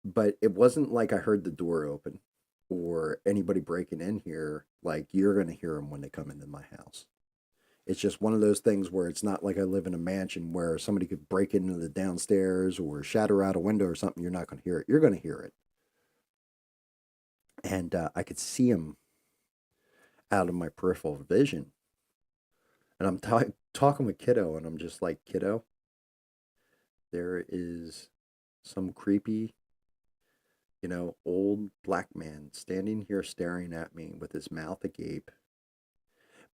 But it wasn't like I heard the door open or anybody breaking in here. Like you're going to hear them when they come into my house. It's just one of those things where it's not like I live in a mansion where somebody could break into the downstairs or shatter out a window or something. You're not going to hear it. You're going to hear it. And I could see him out of my peripheral vision. And I'm talking with Kiddo, and I'm just like, Kiddo, there is some creepy, old black man standing here staring at me with his mouth agape.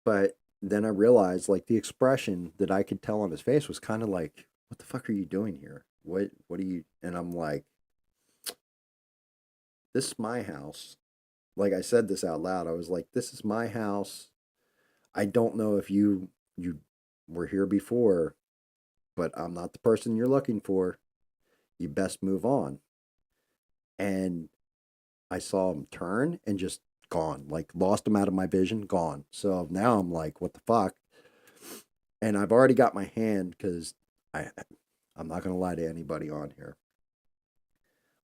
But then I realized, like, the expression that I could tell on his face was kind of like, what the fuck are you doing here? What are you? And I'm like, this is my house. Like, I said this out loud. I was like, this is my house. I don't know if you were here before, but I'm not the person you're looking for. You best move on. And I saw him turn and just gone, like lost him out of my vision, gone. So now I'm like, what the fuck? And I've already got my hand because I, I'm not gonna lie to anybody on here.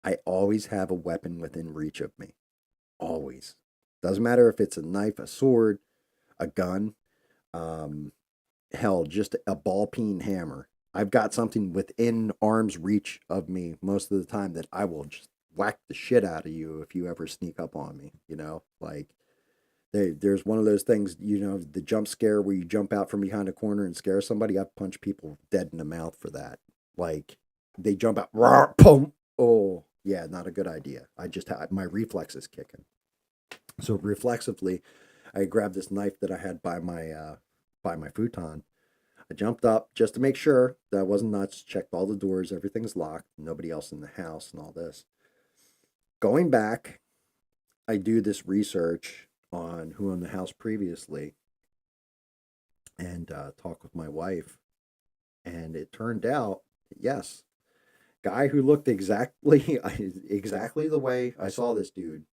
I always have a weapon within reach of me. Always. Doesn't matter if it's a knife, a sword, a gun, um, hell, just a ball peen hammer. I've got something within arm's reach of me most of the time that I will just whack the shit out of you if you ever sneak up on me, you know? Like, there's one of those things, you know, the jump scare where you jump out from behind a corner and scare somebody. I've punched people dead in the mouth for that. Like, they jump out, rawr, boom. Oh, yeah, not a good idea. I just had my reflexes kicking. So reflexively, I grabbed this knife that I had by my futon. I jumped up just to make sure that I wasn't nuts, checked all the doors, everything's locked, nobody else in the house, and all this. Going back, I do this research on who owned the house previously and talk with my wife. And it turned out, yes, guy who looked exactly exactly the way I saw this dude,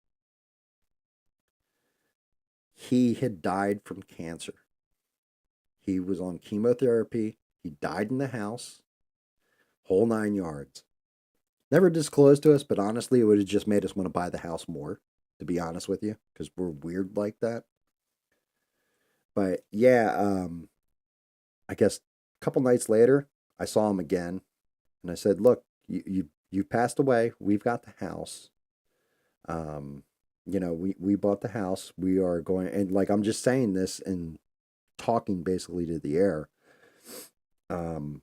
he had died from cancer. He was on chemotherapy. He died in the house, whole 9 yards. Never disclosed to us, but honestly, it would have just made us want to buy the house more, to be honest with you, because we're weird like that. But yeah, I guess a couple nights later, I saw him again, and I said, "Look, you passed away. We've got the house. Um, you know, we bought the house. We are going, and like I'm just saying this and talking basically to the air. Um,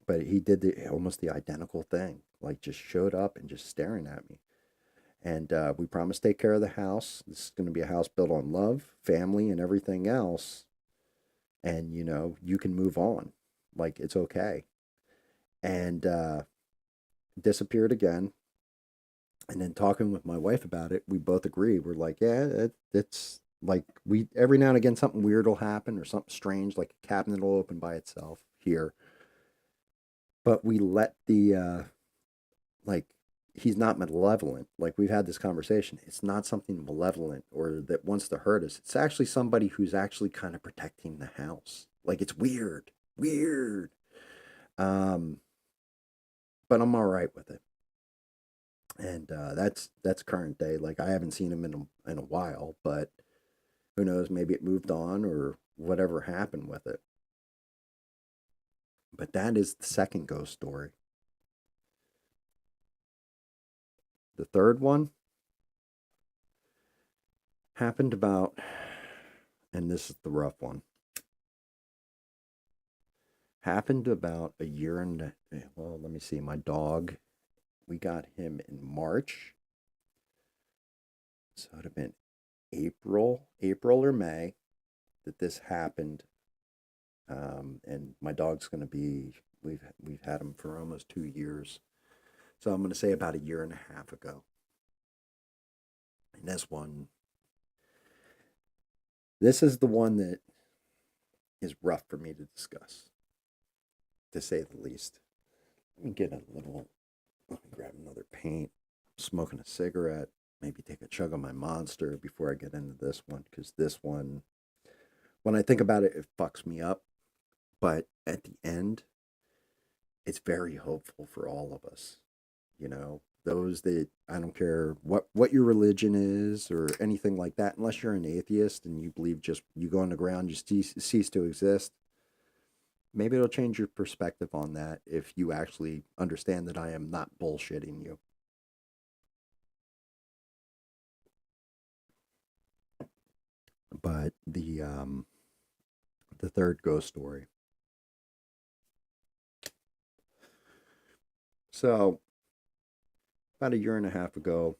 but he did the almost the identical thing. Like just showed up and just staring at me. And we promised to take care of the house. This is going to be a house built on love, family, and everything else. And you know, you can move on. Like it's okay." And disappeared again. And then talking with my wife about it, we both agree. We're like, yeah, it's like we every now and again something weird will happen or something strange, like a cabinet will open by itself here. But we let the like he's not malevolent. Like we've had this conversation. It's not something malevolent or that wants to hurt us. It's actually somebody who's actually kind of protecting the house. Like it's weird, weird. Um, but I'm all right with it. And that's current day. Like I haven't seen him in a while, but who knows? Maybe it moved on or whatever happened with it. But that is the second ghost story. The third one happened about, and this is the rough one, happened about a year and, well, let me see, my dog, we got him in March. So it would have been April or May that this happened. And my dog's going to be, we've had him for almost 2 years. So I'm going to say about a year and a half ago. And this is the one that is rough for me to discuss, to say the least. Let me get a little, let me grab another paint, smoking a cigarette, maybe take a chug of my monster before I get into this one, because this one, when I think about it, it fucks me up. But at the end, it's very hopeful for all of us. You know, those that I don't care what your religion is or anything like that, unless you're an atheist and you believe just you go on the ground, you cease to exist. Maybe it'll change your perspective on that if you actually understand that I am not bullshitting you. But the third ghost story. So about a year and a half ago,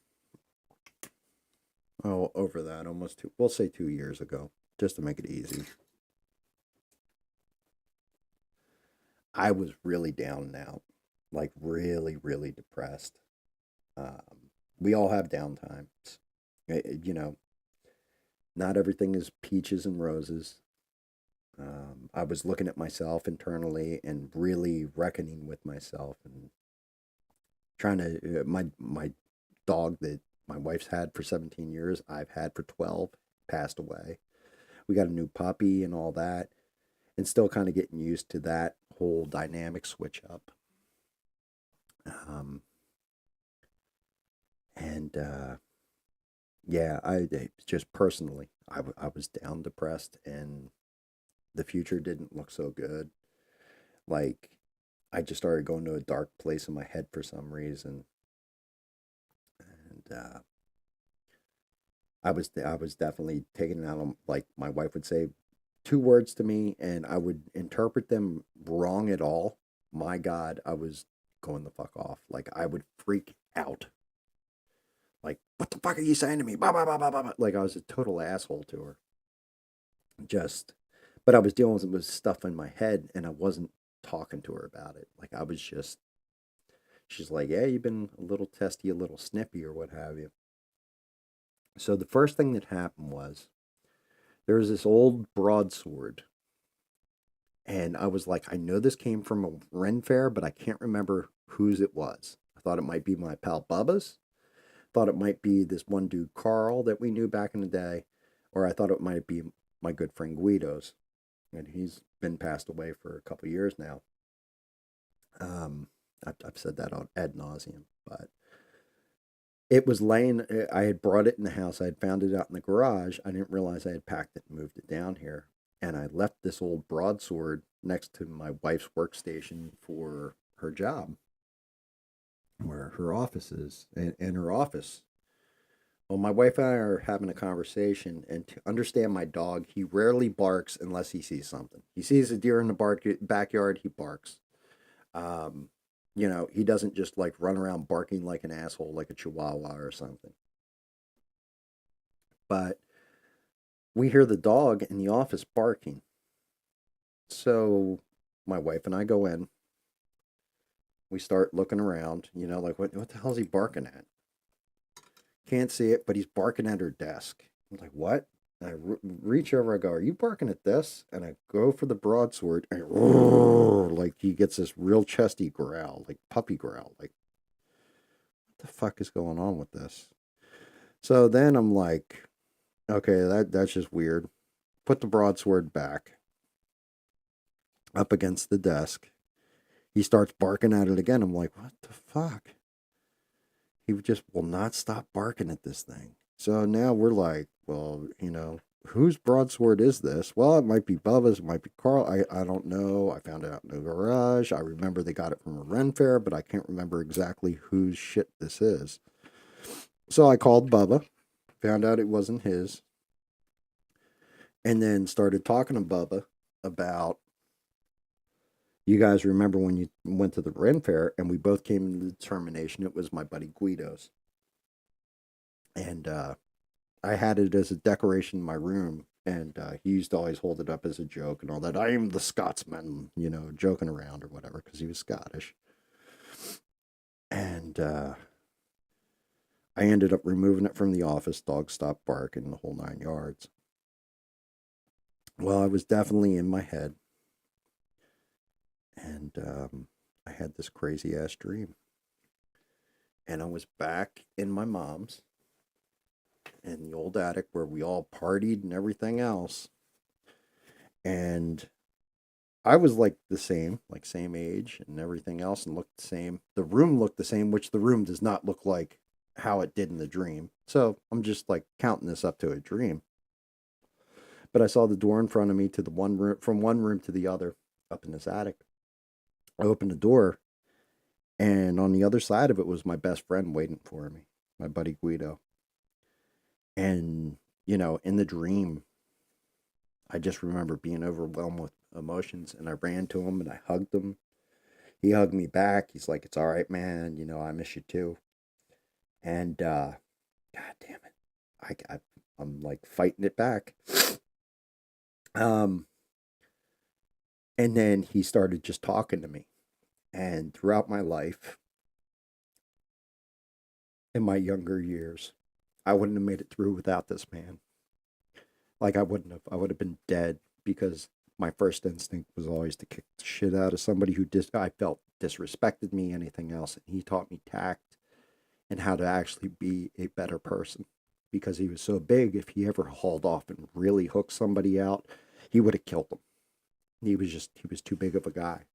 oh, over that, almost two, we'll say 2 years ago, just to make it easy. I was really down and out, like really, really depressed. We all have down times. You know, not everything is peaches and roses. I was looking at myself internally and really reckoning with myself and trying to, my dog that my wife's had for 17 years, I've had for 12, passed away. We got a new puppy and all that, and still kind of getting used to that whole dynamic switch up. Um, and Yeah, I just personally, I was down, depressed, and the future didn't look so good. Like, I just started going to a dark place in my head for some reason, and I was definitely taken out on, like, my wife would say two words to me, and I would interpret them wrong at all. My God, I was going the fuck off. Like, I would freak out. Like, what the fuck are you saying to me? Blah, blah, blah, blah, blah. Like, I was a total asshole to her. Just, but I was dealing with stuff in my head, and I wasn't talking to her about it. Like, I was just, she's like, yeah, you've been a little testy, a little snippy, or what have you. So the first thing that happened was there was this old broadsword, and I was like, I know this came from a Ren fair, but I can't remember whose it was. I thought it might be my pal Bubba's. Thought it might be this one dude Carl that we knew back in the day, or I thought it might be my good friend Guido's, and he's been passed away for a couple years now. Um, I've said that on ad nauseum, but it was laying. I had brought it in the house. I had found it out in the garage. I didn't realize I had packed it and moved it down here. And I left this old broadsword next to my wife's workstation for her job, where her office is, and her office. Well, my wife and I are having a conversation, and to understand my dog, he rarely barks unless he sees something. He sees a deer in the backyard, he barks. Um, he doesn't just like run around barking like an asshole, like a chihuahua or something. But we hear the dog in the office barking. So my wife and I go in. We start looking around, like what the hell is he barking at? Can't see it, but he's barking at her desk. I'm like, what? And I reach over, I go, are you barking at this? And I go for the broadsword, and like he gets this real chesty growl, like puppy growl. Like, what the fuck is going on with this? So then I'm like, okay, that's just weird. Put the broadsword back up against the desk. He starts barking at it again. I'm like, what the fuck? He just will not stop barking at this thing. So now we're like, well, whose broadsword is this? Well, it might be Bubba's, it might be Carl. I don't know. I found it out in the garage. I remember they got it from a Ren fair, but I can't remember exactly whose shit this is. So I called Bubba, found out it wasn't his, and then started talking to Bubba about, you guys remember when you went to the Ren fair, and we both came to the determination it was my buddy Guido's. And I had it as a decoration in my room, and he used to always hold it up as a joke and all that. I am the Scotsman, joking around or whatever, because he was Scottish. And I ended up removing it from the office. Dog stopped barking, the whole 9 yards. Well, I was definitely in my head, and I had this crazy ass dream. And I was back in my mom's in the old attic where we all partied and everything else. And I was like the same, like same age and everything else, and looked the same. The room looked the same, which the room does not look like how it did in the dream. So I'm just like counting this up to a dream. But I saw the door in front of me to the one room, from one room to the other, up in this attic. I opened the door, and on the other side of it was my best friend waiting for me, my buddy Guido. And in the dream, I just remember being overwhelmed with emotions, and I ran to him and I hugged him. He hugged me back. He's like, "It's all right, man. I miss you too." And God damn it, I'm like fighting it back. Um, and then he started just talking to me. And throughout my life, in my younger years, I wouldn't have made it through without this man. Like, I wouldn't have. I would have been dead, because my first instinct was always to kick the shit out of somebody who I felt disrespected me, anything else. And he taught me tact and how to actually be a better person, because he was so big. If he ever hauled off and really hooked somebody out, he would have killed them. He was too big of a guy.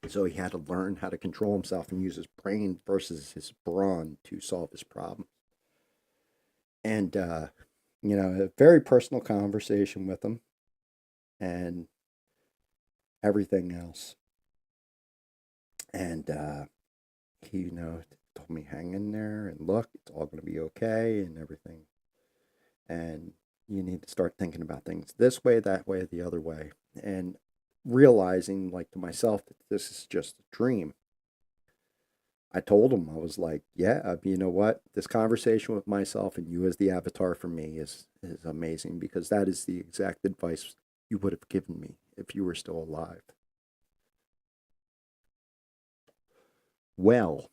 So he had to learn how to control himself and use his brain versus his brawn to solve his problem. And, a very personal conversation with him and everything else. And he, told me hang in there and look, it's all going to be okay and everything. And you need to start thinking about things this way, that way, the other way. And realizing, like, to myself that this is just a dream. I told him, I was like, yeah, you know what? This conversation with myself and you as the avatar for me is amazing, because that is the exact advice you would have given me if you were still alive. Well,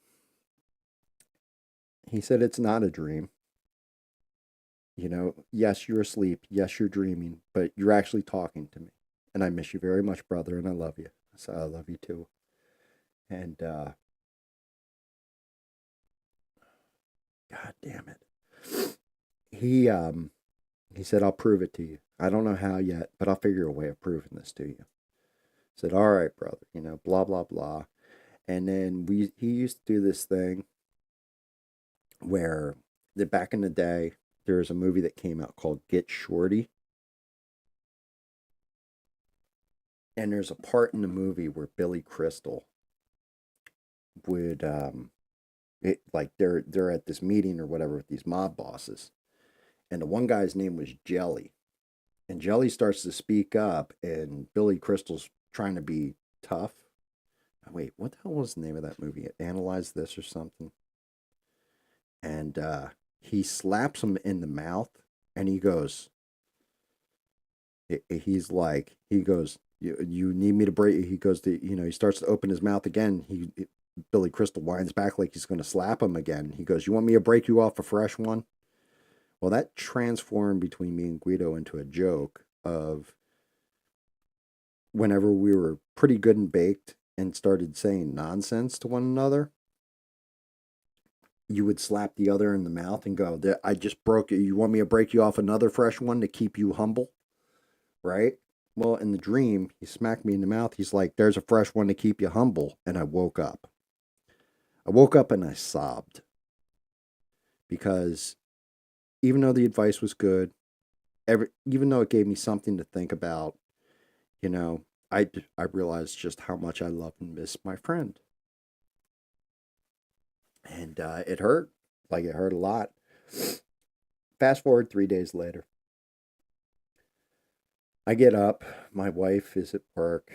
he said it's not a dream. Yes, you're asleep. Yes, you're dreaming, but you're actually talking to me. And I miss you very much, brother, and I love you. So I love you too. And God damn it. He said, I'll prove it to you. I don't know how yet, but I'll figure a way of proving this to you. I said, all right, brother, blah, blah, blah. And then he used to do this thing where back in the day, there was a movie that came out called Get Shorty. And there's a part in the movie where Billy Crystal would like they're at this meeting or whatever with these mob bosses. And the one guy's name was Jelly. And Jelly starts to speak up, and Billy Crystal's trying to be tough. Wait, what the hell was the name of that movie? Analyze This or something. And he slaps him in the mouth, and he goes, he goes, you need me to break. He goes to, he starts to open his mouth again. Billy Crystal winds back like he's going to slap him again. He goes, you want me to break you off a fresh one? Well, that transformed between me and Guido into a joke of whenever we were pretty good and baked and started saying nonsense to one another, you would slap the other in the mouth and go, I just broke you. You want me to break you off another fresh one to keep you humble? Right? Well, in the dream, he smacked me in the mouth. He's like, there's a fresh one to keep you humble. And I woke up. And I sobbed, because even though the advice was good, even though it gave me something to think about, you know, I realized just how much I love and miss my friend. And it hurt. Like, it hurt a lot. Fast forward 3 days later. I get up. My wife is at work,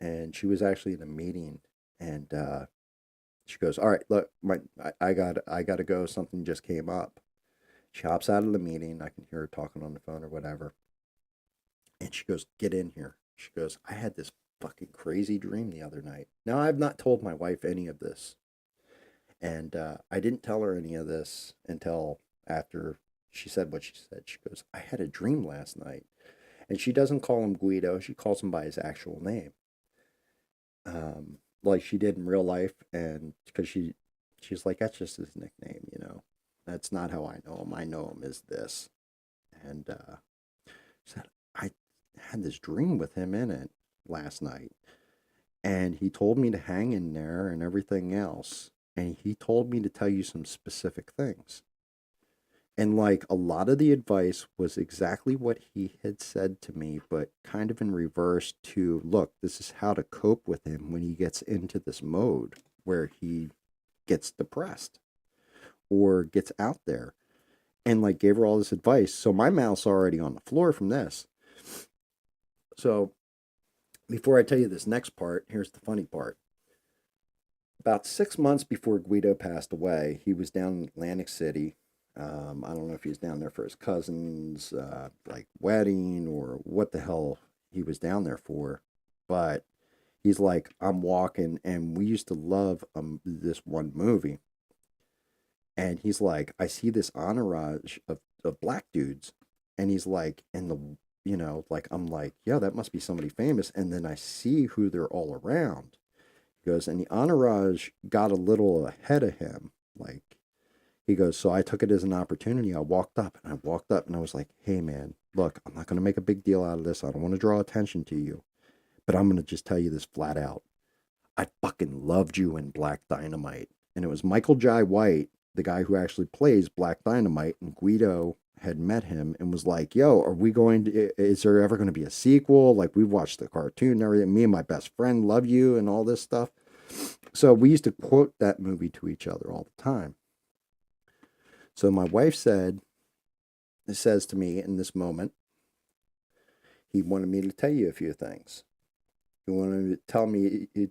and she was actually in a meeting. And she goes, "All right, look, I got to go. Something just came up." She hops out of the meeting. I can hear her talking on the phone or whatever. And she goes, "Get in here." She goes, "I had this fucking crazy dream the other night." Now, I've not told my wife any of this. And I didn't tell her any of this until after she said what she said. She goes, "I had a dream last night." And she doesn't call him Guido. She calls him by his actual name. Like she did in real life. And because she's like, that's just his nickname. That's not how I know him. I know him as this. And she said, I had this dream with him in it last night. And he told me to hang in there and everything else. And he told me to tell you some specific things. And like a lot of the advice was exactly what he had said to me, but kind of in reverse to, look, this is how to cope with him when he gets into this mode where he gets depressed or gets out there. And like gave her all this advice. So my mouth's already on the floor from this. So before I tell you this next part, here's the funny part. About 6 months before Guido passed away, he was down in Atlantic City. I don't know if he was down there for his cousin's like wedding or what the hell he was down there for, but he's like, I'm walking, and we used to love this one movie, and he's like, I see this entourage of black dudes, and he's like, and like I'm like, yeah, that must be somebody famous, and then I see who they're all around. He goes, and the entourage got a little ahead of him, like. He goes, so I took it as an opportunity. I walked up and I was like, hey, man, look, I'm not going to make a big deal out of this. I don't want to draw attention to you, but I'm going to just tell you this flat out. I fucking loved you in Black Dynamite. And it was Michael Jai White the guy who actually plays Black Dynamite, and Guido had met him and was like, "Yo, are we going to? Is there ever going to be a sequel? Like, we watched the cartoon and everything. Me and my best friend love you and all this stuff." So we used to quote that movie to each other all the time. So my wife says to me in this moment, he wanted me to tell you a few things. He wanted to tell me, he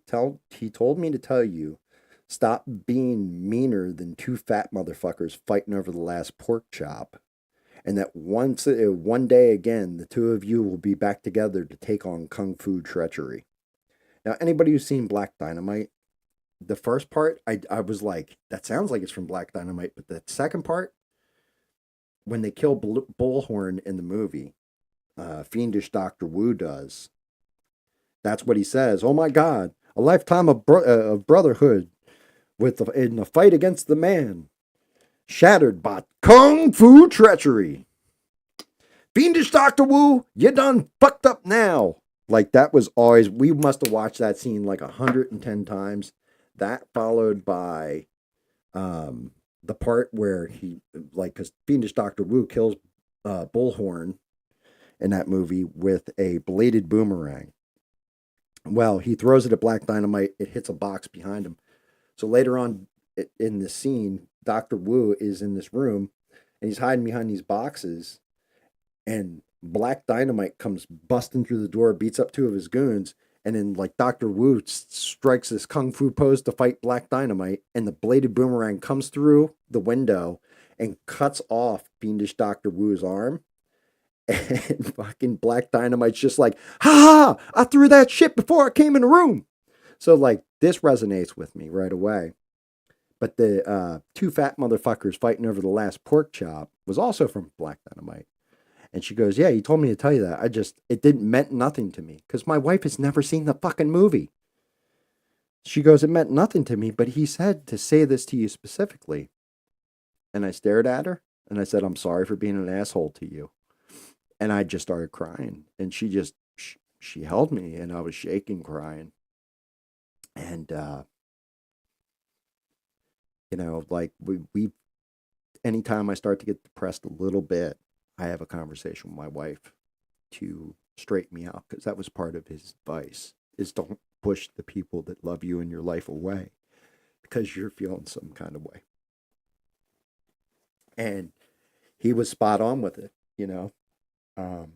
told me to tell you, stop being meaner than two fat motherfuckers fighting over the last pork chop. And that one day again, the two of you will be back together to take on Kung Fu treachery. Now, anybody who's seen Black Dynamite, the first part, I was like, that sounds like it's from Black Dynamite. But the second part, when they kill Bullhorn in the movie, Fiendish Dr. Wu does. That's what he says. Oh my God, a lifetime of brotherhood in a fight against the man, shattered by Kung Fu treachery. Fiendish Dr. Wu, you done fucked up now. Like, that was always, we must have watched that scene like 110 times. That followed by the part where he, like, because Fiendish Dr. Wu kills Bullhorn in that movie with a bladed boomerang. Well, he throws it at Black Dynamite. It hits a box behind him. So later on in the scene, Dr. Wu is in this room and he's hiding behind these boxes. And Black Dynamite comes busting through the door, beats up two of his goons. And then, like, Dr. Wu strikes this kung fu pose to fight Black Dynamite. And the bladed boomerang comes through the window and cuts off Fiendish Dr. Wu's arm. And fucking Black Dynamite's just like, ha ha, I threw that shit before I came in the room. So, like, this resonates with me right away. But the two fat motherfuckers fighting over the last pork chop was also from Black Dynamite. And she goes, yeah, he told me to tell you that. It didn't meant nothing to me because my wife has never seen the fucking movie. She goes, it meant nothing to me, but he said to say this to you specifically. And I stared at her and I said, I'm sorry for being an asshole to you. And I just started crying. And she held me and I was shaking, crying. And, like anytime I start to get depressed a little bit, I have a conversation with my wife to straighten me out, because that was part of his advice, is don't push the people that love you in your life away because you're feeling some kind of way. And he was spot on with it, Um,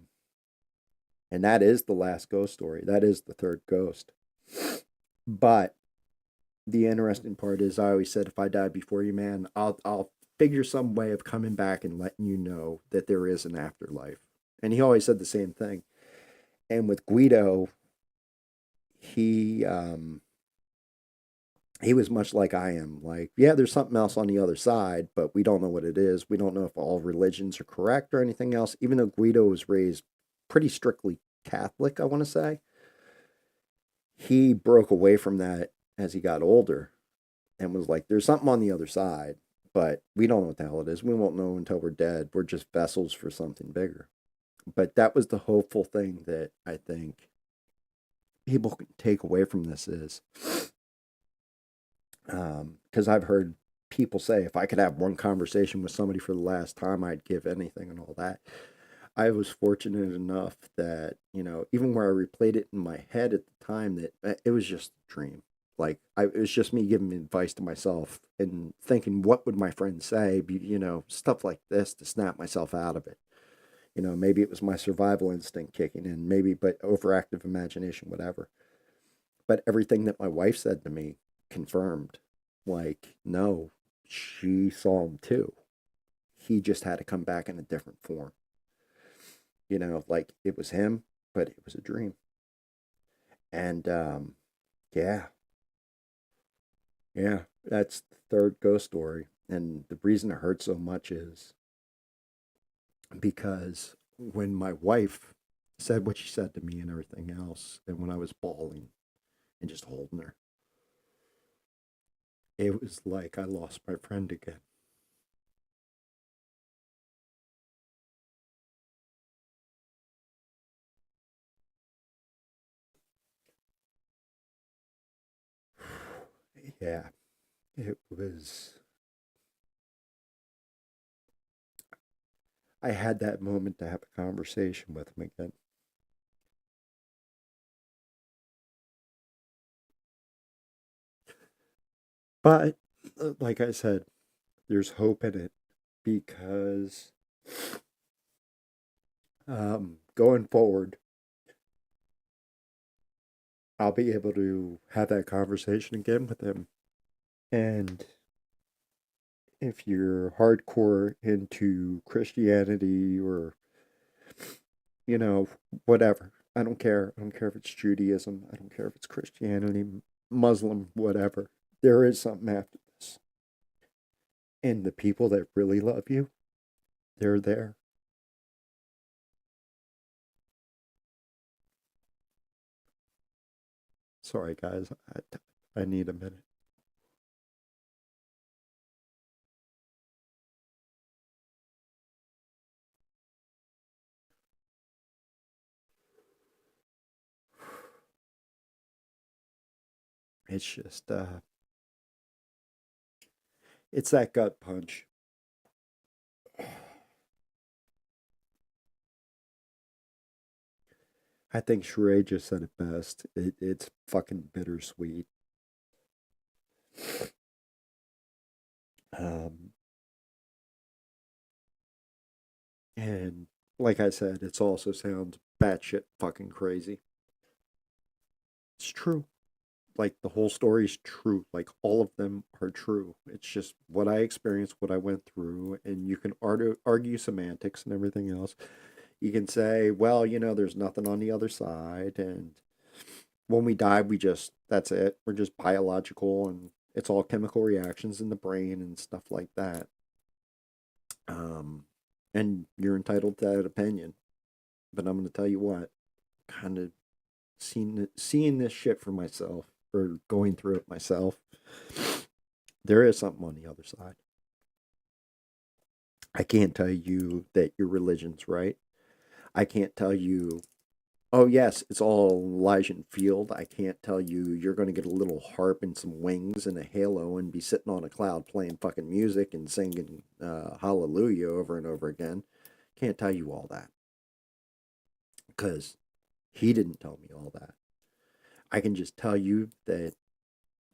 and that is the last ghost story. That is the third ghost. But the interesting part is, I always said, if I die before you, man, I'll figure some way of coming back and letting you know that there is an afterlife. And he always said the same thing. And with Guido, he was much like I am. Like, yeah, there's something else on the other side, but we don't know what it is. We don't know if all religions are correct or anything else. Even though Guido was raised pretty strictly Catholic, I want to say, he broke away from that as he got older and was like, there's something on the other side, but we don't know what the hell it is. We won't know until we're dead. We're just vessels for something bigger. But that was the hopeful thing that I think people can take away from this is, because I've heard people say, if I could have one conversation with somebody for the last time, I'd give anything and all that. I was fortunate enough that, even where I replayed it in my head at the time, that it was just a dream. Like, it was just me giving advice to myself and thinking, what would my friends say? Stuff like this to snap myself out of it. Maybe it was my survival instinct kicking in, but overactive imagination, whatever. But everything that my wife said to me confirmed, like, no, she saw him too. He just had to come back in a different form. Like, it was him, but it was a dream. And yeah, that's the third ghost story. And the reason it hurts so much is because when my wife said what she said to me and everything else, and when I was bawling and just holding her, it was like I lost my friend again. Yeah, it was I had that moment to have a conversation with him again. But like I said, there's hope in it because going forward, I'll be able to have that conversation again with him. And if you're hardcore into Christianity or, you know, whatever, I don't care. I don't care if it's Judaism. I don't care if it's Christianity, Muslim, whatever. There is something after this. And the people that really love you, they're there. Sorry, guys. I need a minute. It's just, it's that gut punch. I think Sheree just said it best. It's fucking bittersweet. Um, and like I said, it also sounds batshit fucking crazy. It's true. Like the whole story is true. Like all of them are true. It's just what I experienced, what I went through, and you can argue semantics and everything else. You can say, well, there's nothing on the other side, and when we die, that's it. We're just biological, and it's all chemical reactions in the brain and stuff like that. Um, and you're entitled to that opinion. But I'm going to tell you what, kind of seeing this shit for myself or going through it myself, there is something on the other side. I can't tell you that your religion's right. I can't tell you, oh yes, it's all Elysian Field. I can't tell you you're going to get a little harp and some wings and a halo and be sitting on a cloud playing fucking music and singing hallelujah over and over again. Can't tell you all that because he didn't tell me all that. I can just tell you that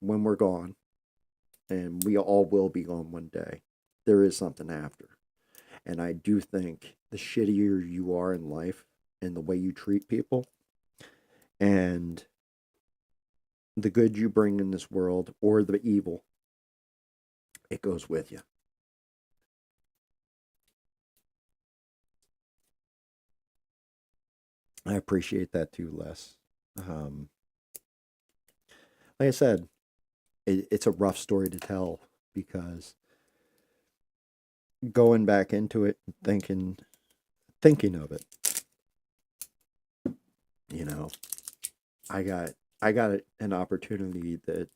when we're gone, and we all will be gone one day, there is something after. And I do think the shittier you are in life and the way you treat people and the good you bring in this world or the evil, it goes with you. I appreciate that too, Les. Um, like I said, it's a rough story to tell because going back into it, thinking of it, you know, I got I got an opportunity that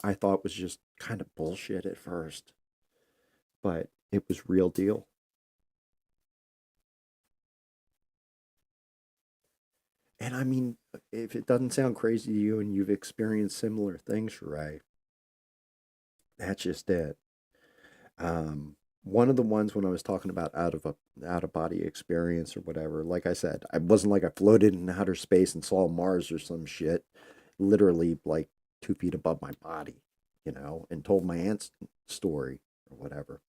I thought was just kind of bullshit at first, but it was real deal. And I mean, if it doesn't sound crazy to you and you've experienced similar things, Sheree, that's just it. One of the ones when I was talking about out of body experience or whatever, like I said, I wasn't like I floated in outer space and saw Mars or some shit, literally like 2 feet above my body, and told my aunt's story or whatever.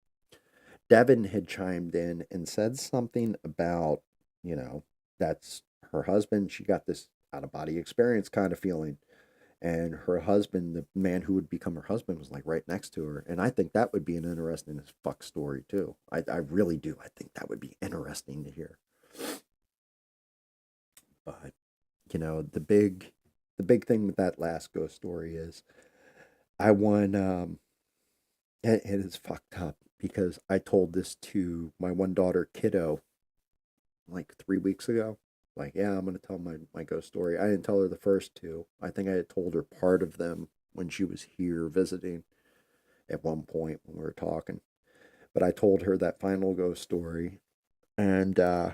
Devin had chimed in and said something about, you know, that's her husband. She got this out of body experience kind of feeling. And her husband, the man who would become her husband, was like right next to her. And I think that would be an interesting as fuck story too. I really do. I think that would be interesting to hear. But the big thing with that last ghost story is I won. It is fucked up because I told this to my one daughter, kiddo, like 3 weeks ago. Like, yeah, I'm gonna tell my ghost story. I didn't tell her the first two. I think I had told her part of them when she was here visiting at one point when we were talking. But I told her that final ghost story, and I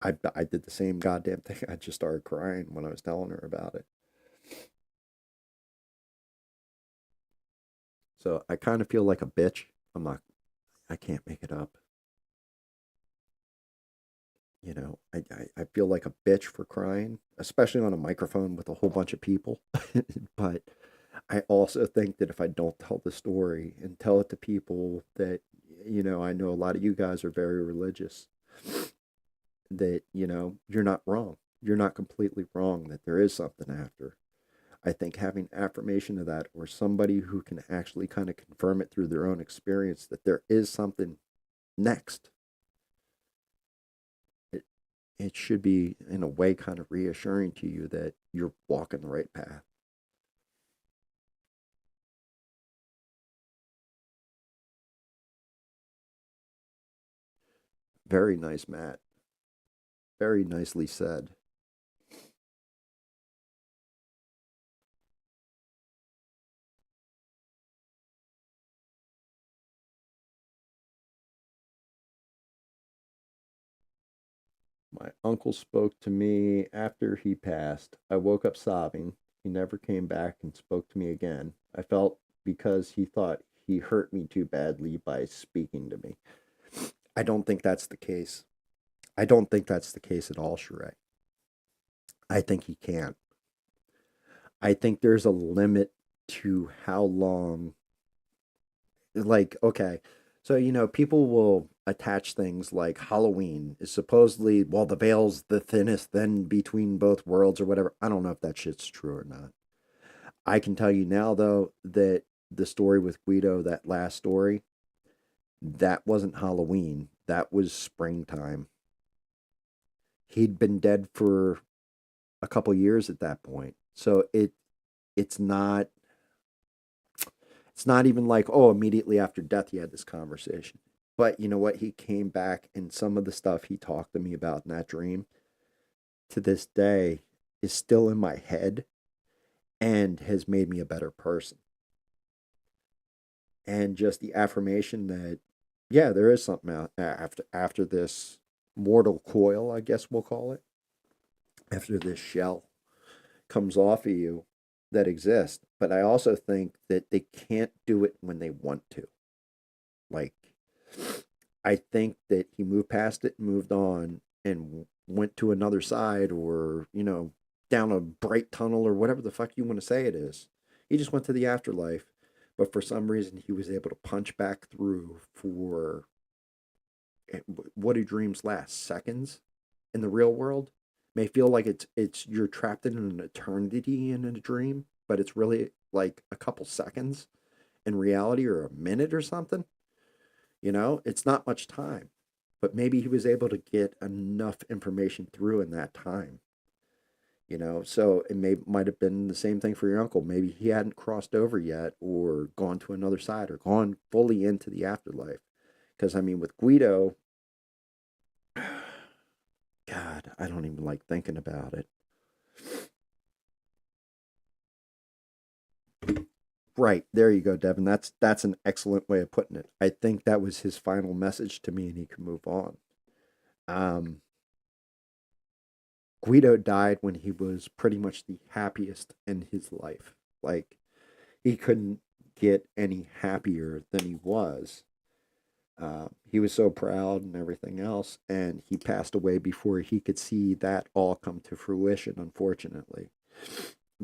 did the same goddamn thing. I just started crying when I was telling her about it. So I kind of feel like a bitch. I'm not. I can't make it up. I feel like a bitch for crying, especially on a microphone with a whole bunch of people. But I also think that if I don't tell the story and tell it to people that, I know a lot of you guys are very religious, that, you're not wrong. You're not completely wrong, that there is something after. I think having affirmation of that, or somebody who can actually kind of confirm it through their own experience that there is something next, it, it should be, in a way, kind of reassuring to you that you're walking the right path. Very nice, Matt. Very nicely said. My uncle spoke to me after he passed. I woke up sobbing. He never came back and spoke to me again. I felt because he thought he hurt me too badly by speaking to me. I don't think that's the case. I don't think that's the case at all, Sheree. I think he can't. I think there's a limit to how long, like, okay, so, people will attach things like Halloween is supposedly, well, the veil's the thinnest then between both worlds or whatever. I don't know if that shit's true or not. I can tell you now, though, that the story with Guido, that last story, that wasn't Halloween. That was springtime. He'd been dead for a couple years at that point. So it's not it's not even like, oh, immediately after death he had this conversation. But you know what? He came back, and some of the stuff he talked to me about in that dream to this day is still in my head and has made me a better person. And just the affirmation that, yeah, there is something out after this mortal coil, I guess we'll call it, after this shell comes off of you, that exists. But I also think that they can't do it when they want to. Like, I think that he moved past it, moved on, and went to another side, or, down a bright tunnel, or whatever the fuck you want to say it is. He just went to the afterlife, but for some reason he was able to punch back through for, what do dreams last? Seconds in the real world? May feel like it's you're trapped in an eternity in a dream, but it's really like a couple seconds in reality, or a minute or something. It's not much time, but maybe he was able to get enough information through in that time. So it might have been the same thing for your uncle. Maybe he hadn't crossed over yet, or gone to another side, or gone fully into the afterlife. Because I mean, with Guido, God, I don't even like thinking about it. Right, there you go, Devin. That's an excellent way of putting it. I think that was his final message to me, and he could move on. Um, Guido died when he was pretty much the happiest in his life. Like, he couldn't get any happier than he was. He was so proud and everything else, and he passed away before he could see that all come to fruition, unfortunately,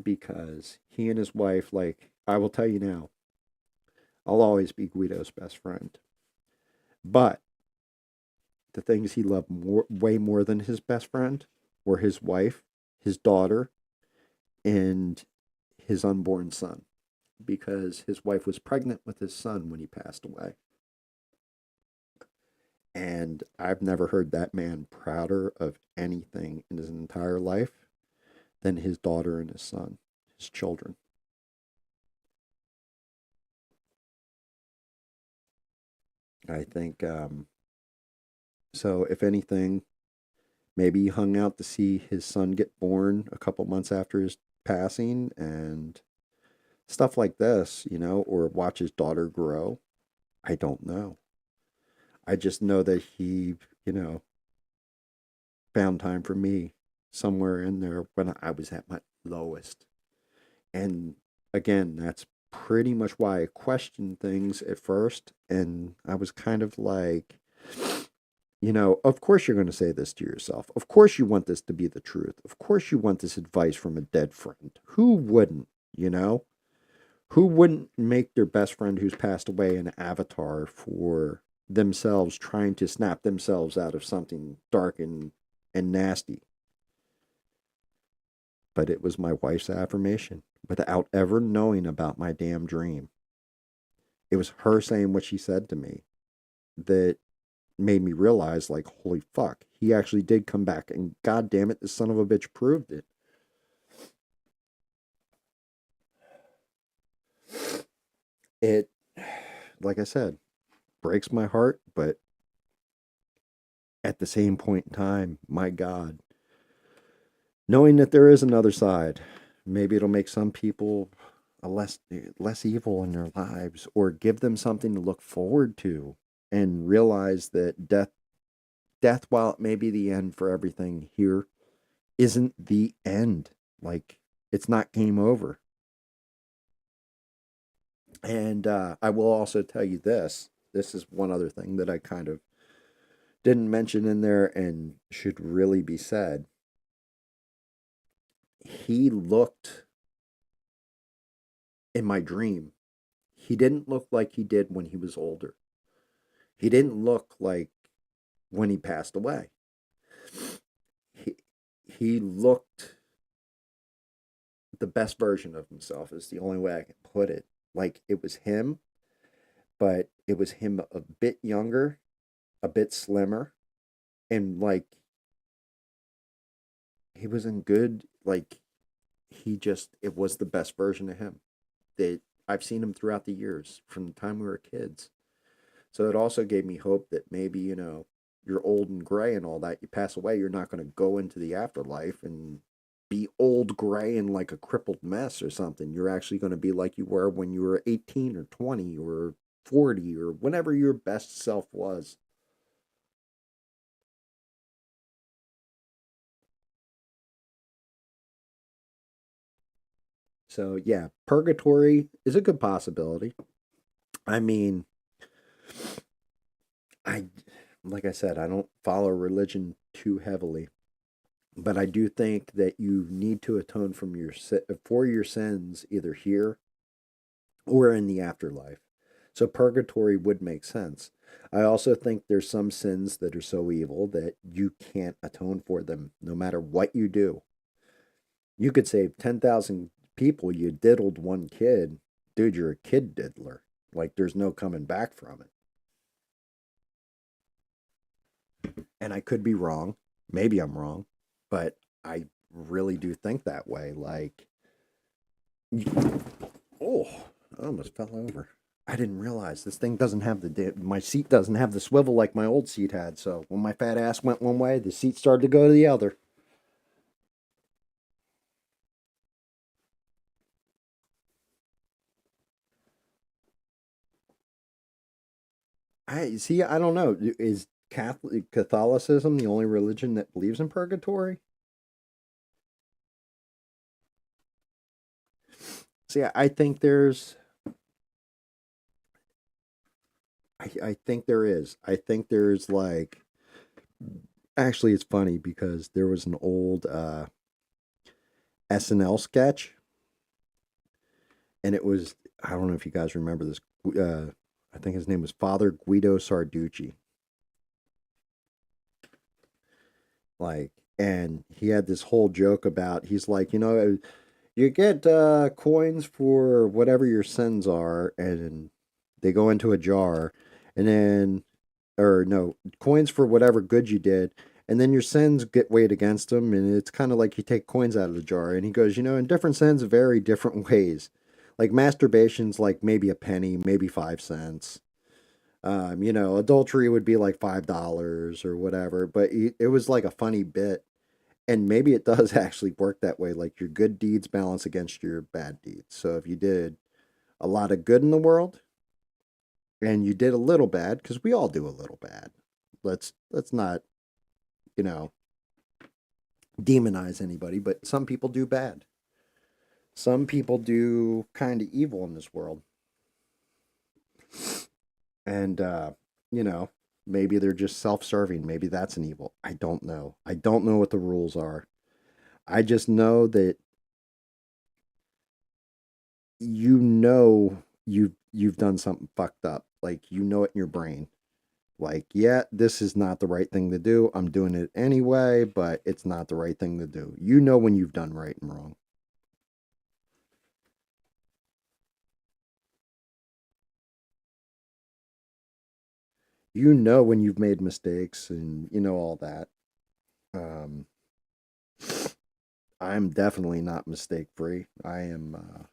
because he and his wife, like, I will tell you now, I'll always be Guido's best friend. But the things he loved way more than his best friend were his wife, his daughter, and his unborn son, because his wife was pregnant with his son when he passed away. And I've never heard that man prouder of anything in his entire life than his daughter and his son, his children. I think, so. If anything, maybe he hung out to see his son get born a couple months after his passing, and stuff like this, or watch his daughter grow. I don't know. I just know that he, you know, found time for me somewhere in there when I was at my lowest. And again, that's pretty much why I questioned things at first. And I was kind of like, of course you're going to say this to yourself. Of course you want this to be the truth. Of course you want this advice from a dead friend. Who wouldn't, you know? Who wouldn't make their best friend who's passed away an avatar for themselves trying to snap themselves out of something dark and nasty? But it was my wife's affirmation without ever knowing about my damn dream. It was her saying what she said to me that made me realize, like, holy fuck, he actually did come back, and god damn it, this son of a bitch proved it. It, like I said, breaks my heart, but at the same point in time, my God, knowing that there is another side, maybe it'll make some people a less evil in their lives, or give them something to look forward to, and realize that death, while it may be the end for everything here, isn't the end. Like, it's not game over. And I will also tell you this. This is one other thing that I kind of didn't mention in there and should really be said. He looked, in my dream, he didn't look like he did when he was older. He didn't look like when he passed away. He, he looked the best version of himself, is the only way I can put it. Like, it was him, but it was him a bit younger, a bit slimmer, and like he was in good, like, it was the best version of him that I've seen him throughout the years from the time we were kids. So it also gave me hope that maybe, you're old and gray and all that, you pass away, you're not going to go into the afterlife and be old, gray, and like a crippled mess or something. You're actually going to be like you were when you were 18 or 20 or 40 or whenever your best self was. So yeah, purgatory is a good possibility. I mean, I like I said, I don't follow religion too heavily, but I do think that you need to atone for your sins either here or in the afterlife. So purgatory would make sense. I also think there's some sins that are so evil that you can't atone for them no matter what you do. You could save 10,000 people, you diddled one kid. Dude, you're a kid diddler. Like, there's no coming back from it. And I could be wrong. Maybe I'm wrong, but I really do think that way. Like, oh, I almost fell over. I didn't realize this thing doesn't have my seat doesn't have the swivel like my old seat had. So when my fat ass went one way, the seat started to go to the other. I see. I don't know. Is Catholicism the only religion that believes in purgatory? See, I think I think there is. I think there's like, actually, it's funny because there was an old SNL sketch, and it was, I don't know if you guys remember this. I think his name was Father Guido Sarducci. Like, and he had this whole joke about, he's like, you get coins for whatever your sins are, and they go into a jar, and then, or no, coins for whatever good you did, and then your sins get weighed against them, and it's kind of like you take coins out of the jar. And he goes, and different sins vary different ways. Like masturbation's like maybe a penny, maybe 5 cents. Adultery would be like $5 or whatever. But it was like a funny bit, and maybe it does actually work that way. Like your good deeds balance against your bad deeds. So if you did a lot of good in the world and you did a little bad, because we all do a little bad. Let's not, you know, demonize anybody, but some people do bad. Some people do kind of evil in this world. And you know, Maybe they're just self-serving. Maybe that's an evil. I don't know. I don't know what the rules are. I just know that you've done something fucked up. Like you know it in your brain. Like, yeah, this is not the right thing to do. I'm doing it anyway, but it's not the right thing to do. You know when you've done right and wrong. You know when you've made mistakes and you know all that. Um, I'm definitely not mistake free. I am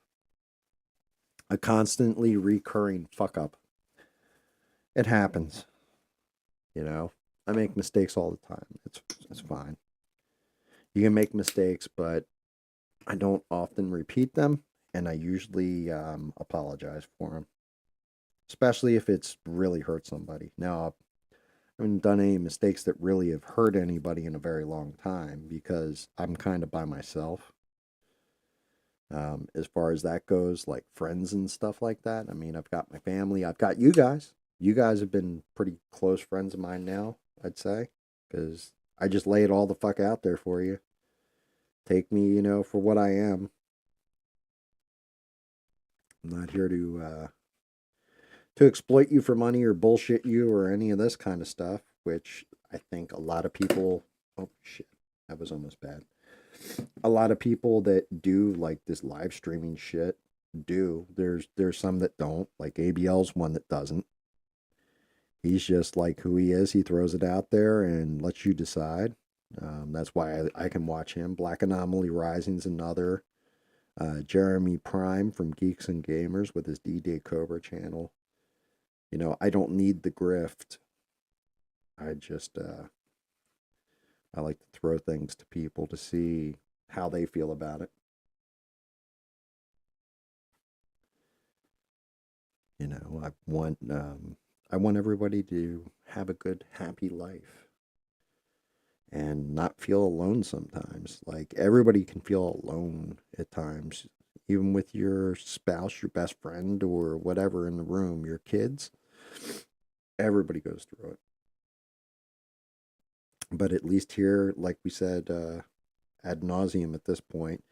a constantly recurring fuck up. It happens, you know. I make mistakes all the time. It's fine. You can make mistakes, but I don't often repeat them, and I usually apologize for them, especially if it's really hurt somebody. Now, I haven't done any mistakes that really have hurt anybody in a very long time because I'm kind of by myself. As far as that goes, like friends and stuff like that. I mean, I've got my family, I've got you guys. You guys have been pretty close friends of mine now, I'd say, because I just lay it all the fuck out there for you. Take me, for what I am. I'm not here to exploit you for money or bullshit you or any of this kind of stuff, which I think a lot of people. Oh shit, that was almost bad. A lot of people that do like this live streaming shit do. There's some that don't. Like ABL's one that doesn't. He's just like who he is. He throws it out there and lets you decide. That's why I can watch him. Black Anomaly Rising's another. Jeremy Prime from Geeks and Gamers with his D-Day Cobra channel. I don't need the grift. I just I like to throw things to people to see how they feel about it. I want everybody to have a good, happy life and not feel alone sometimes. Like everybody can feel alone at times, even with your spouse, your best friend, or whatever in the room, your kids. Everybody goes through it. But at least here, like we said, ad nauseum at this point,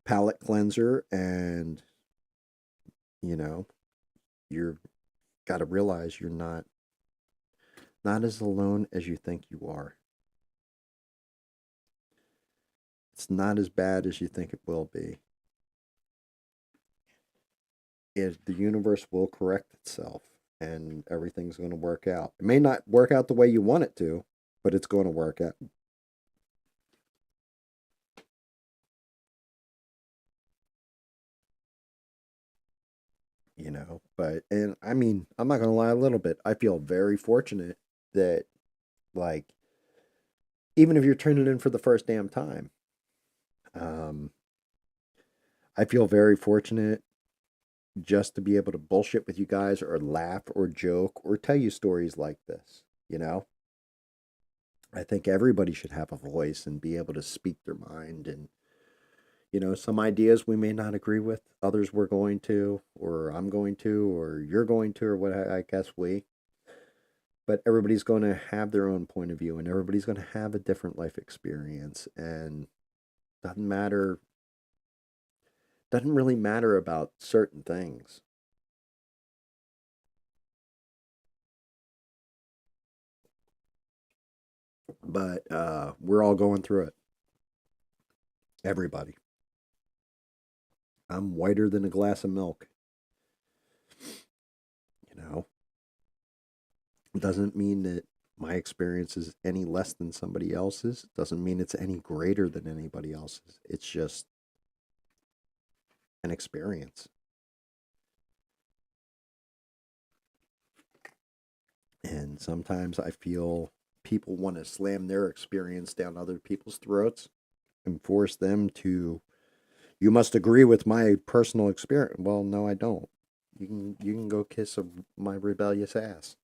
palate cleanser, and you know, you're got to realize you're not as alone as you think you are. It's not as bad as you think it will be. The universe will correct itself and everything's going to work out. It may not work out the way you want it to, but it's going to work out. But and I mean, I'm not going to lie a little bit. I feel very fortunate that like even if you're tuning in for the first damn time, um I feel very fortunate just to be able to bullshit with you guys or laugh or joke or tell you stories like this, you know? I think everybody should have a voice and be able to speak their mind. And, some ideas we may not agree with, others we're going to, or I'm going to, or you're going to, or what I guess we. But everybody's going to have their own point of view and everybody's going to have a different life experience. And doesn't matter, doesn't really matter about certain things. But we're all going through it. Everybody. I'm whiter than a glass of milk. You know, it doesn't mean that my experience is any less than somebody else's. It doesn't mean it's any greater than anybody else's. It's just an experience. And sometimes I feel people want to slam their experience down other people's throats and force them to, you must agree with my personal experience. Well, no, I don't. You can go kiss my rebellious ass.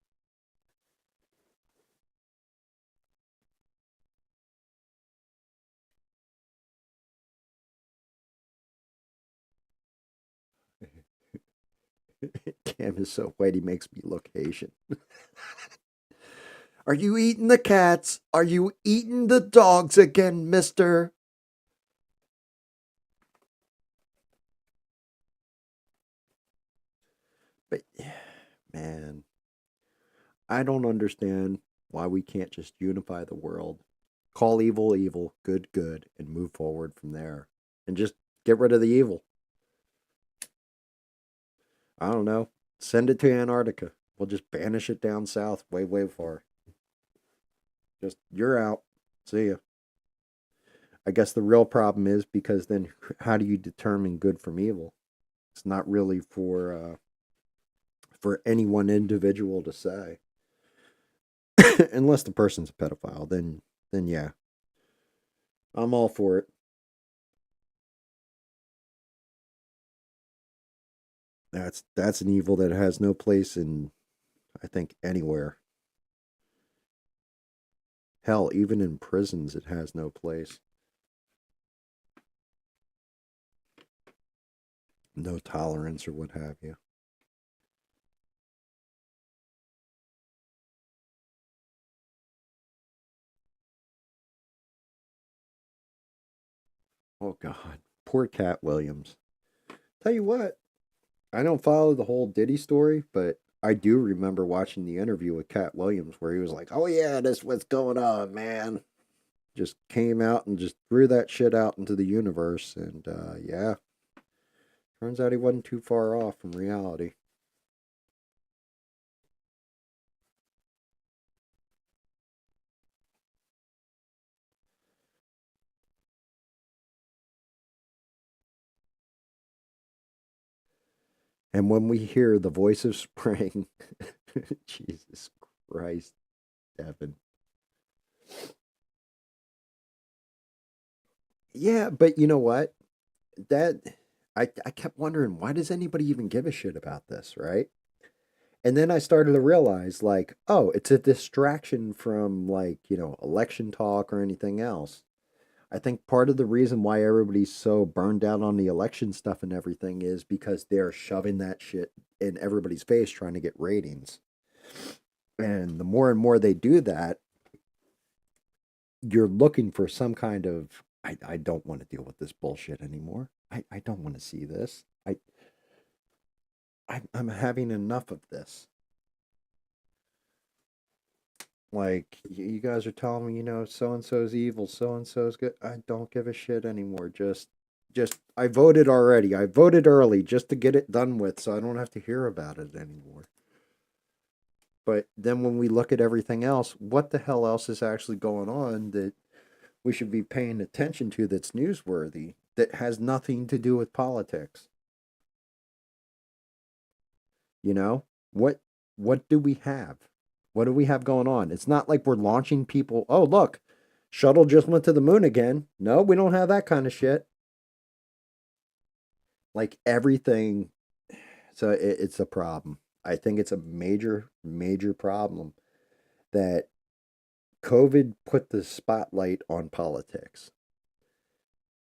Cam is so white he makes me look Asian. Are you eating the cats? Are you eating the dogs again, mister? But, man, I don't understand why we can't just unify the world, call evil evil, good good, and move forward from there. And just get rid of the evil. I don't know. Send it to Antarctica. We'll just banish it down south, way, way far. Just, you're out. See ya. I guess the real problem is because then how do you determine good from evil? It's not really for any one individual to say. Unless the person's a pedophile, then yeah, I'm all for it. That's an evil that has no place in, I think, anywhere. Hell, even in prisons it has no place. No tolerance or what have you. Oh God. Poor Cat Williams. Tell you what, I don't follow the whole Diddy story, but I do remember watching the interview with Cat Williams where he was like, "Oh yeah, that's what's going on, man." Just came out and just threw that shit out into the universe, and yeah, turns out he wasn't too far off from reality. And when we hear the voice of spring, Jesus Christ, Devin. Yeah, but you know what? That I kept wondering, why does anybody even give a shit about this, right? And then I started to realize, like, oh, it's a distraction from, like, election talk or anything else. I think part of the reason why everybody's so burned out on the election stuff and everything is because they're shoving that shit in everybody's face trying to get ratings. And the more and more they do that, you're looking for some kind of, I don't want to deal with this bullshit anymore. I don't want to see this. I'm having enough of this. Like, you guys are telling me, so and so's evil, so and so's good. I don't give a shit anymore. Just, I voted already. I voted early just to get it done with, so I don't have to hear about it anymore. But then when we look at everything else, what the hell else is actually going on that we should be paying attention to that's newsworthy that has nothing to do with politics? You know, what what do we have? What do we have going on? It's not like we're launching people. Oh, look, shuttle just went to the moon again. No, we don't have that kind of shit. Like everything. So it's a problem. I think it's a major, major problem that COVID put the spotlight on politics.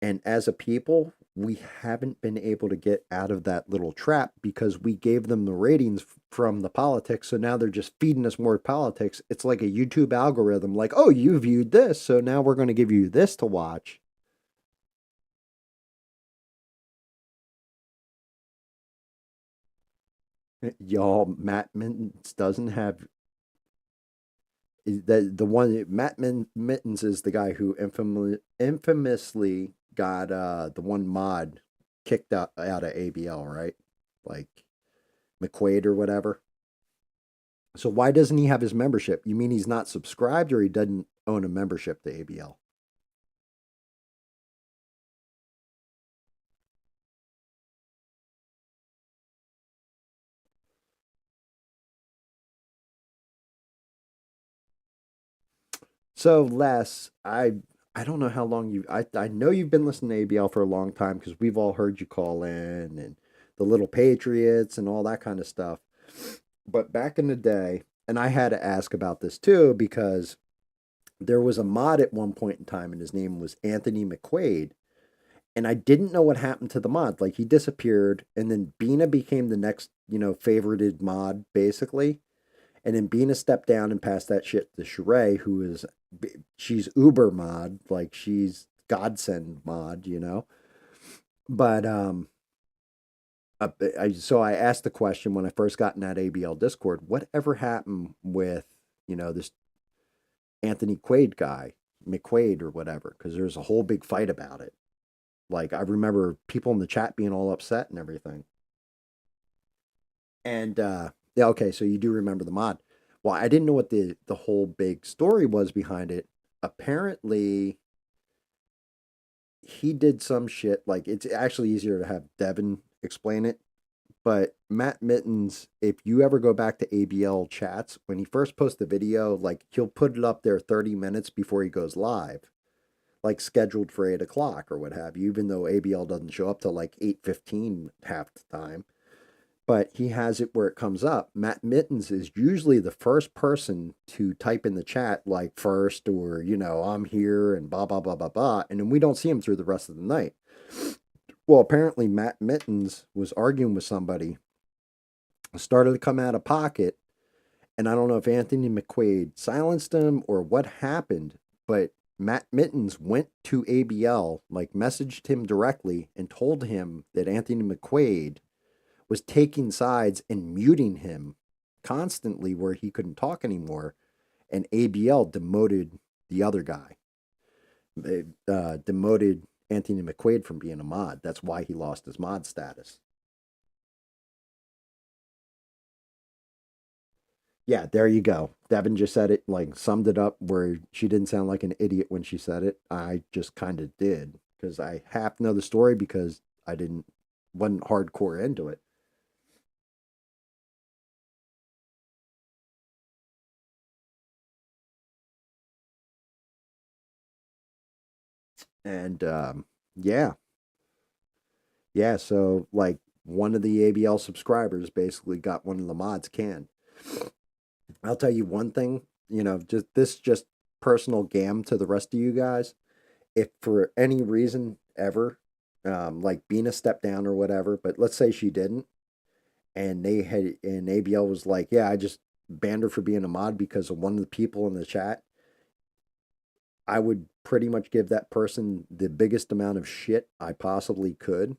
And as a people, we haven't been able to get out of that little trap because we gave them the ratings from the politics. So now they're just feeding us more politics. It's like a YouTube algorithm, like, oh, you viewed this. So now we're going to give you this to watch. Y'all, Matt Mittens doesn't have the one. Mittens is the guy who infamously got the one mod kicked out of ABL, right? Like McQuaid or whatever. So why doesn't he have his membership? You mean he's not subscribed or he doesn't own a membership to ABL? So Les, I don't know how long I know you've been listening to ABL for a long time because we've all heard you call in and the Little Patriots and all that kind of stuff. But back in the day, and I had to ask about this too because there was a mod at one point in time and his name was Anthony McQuaid. And I didn't know what happened to the mod. Like he disappeared, and then Bina became the next, favorited mod, basically. And then Bina stepped down and passed that shit to Sheree, who is, she's uber mod, like she's godsend mod, you know. But so I asked the question when I first got in that ABL Discord, whatever happened with, this Anthony Quaid guy, McQuaid or whatever, because there's a whole big fight about it. Like I remember people in the chat being all upset and everything. And yeah, okay, so you do remember the mod. Well, I didn't know what the whole big story was behind it. Apparently, he did some shit. Like it's actually easier to have Devin explain it. But Matt Mittens, if you ever go back to ABL chats, when he first posts the video, like he'll put it up there 30 minutes before he goes live, like scheduled for 8 o'clock or what have you, even though ABL doesn't show up till like 8:15 half the time. But he has it where it comes up. Matt Mittens is usually the first person to type in the chat, like first, or, I'm here and blah, blah, blah, blah, blah. And then we don't see him through the rest of the night. Well, apparently, Matt Mittens was arguing with somebody, started to come out of pocket. And I don't know if Anthony McQuaid silenced him or what happened, but Matt Mittens went to ABL, like messaged him directly and told him that Anthony McQuaid was taking sides and muting him constantly where he couldn't talk anymore. And ABL demoted the other guy. They demoted Anthony McQuaid from being a mod. That's why he lost his mod status. Yeah, there you go. Devin just said it, like summed it up where she didn't sound like an idiot when she said it. I just kind of did because I have to know the story because I wasn't hardcore into it. And yeah, yeah. So like one of the ABL subscribers basically got one of the mods canned. I'll tell you one thing, just personal GAM to the rest of you guys. If for any reason ever, like being a step down or whatever, but let's say she didn't, and ABL was like, yeah, I just banned her for being a mod because of one of the people in the chat, I would pretty much give that person the biggest amount of shit I possibly could,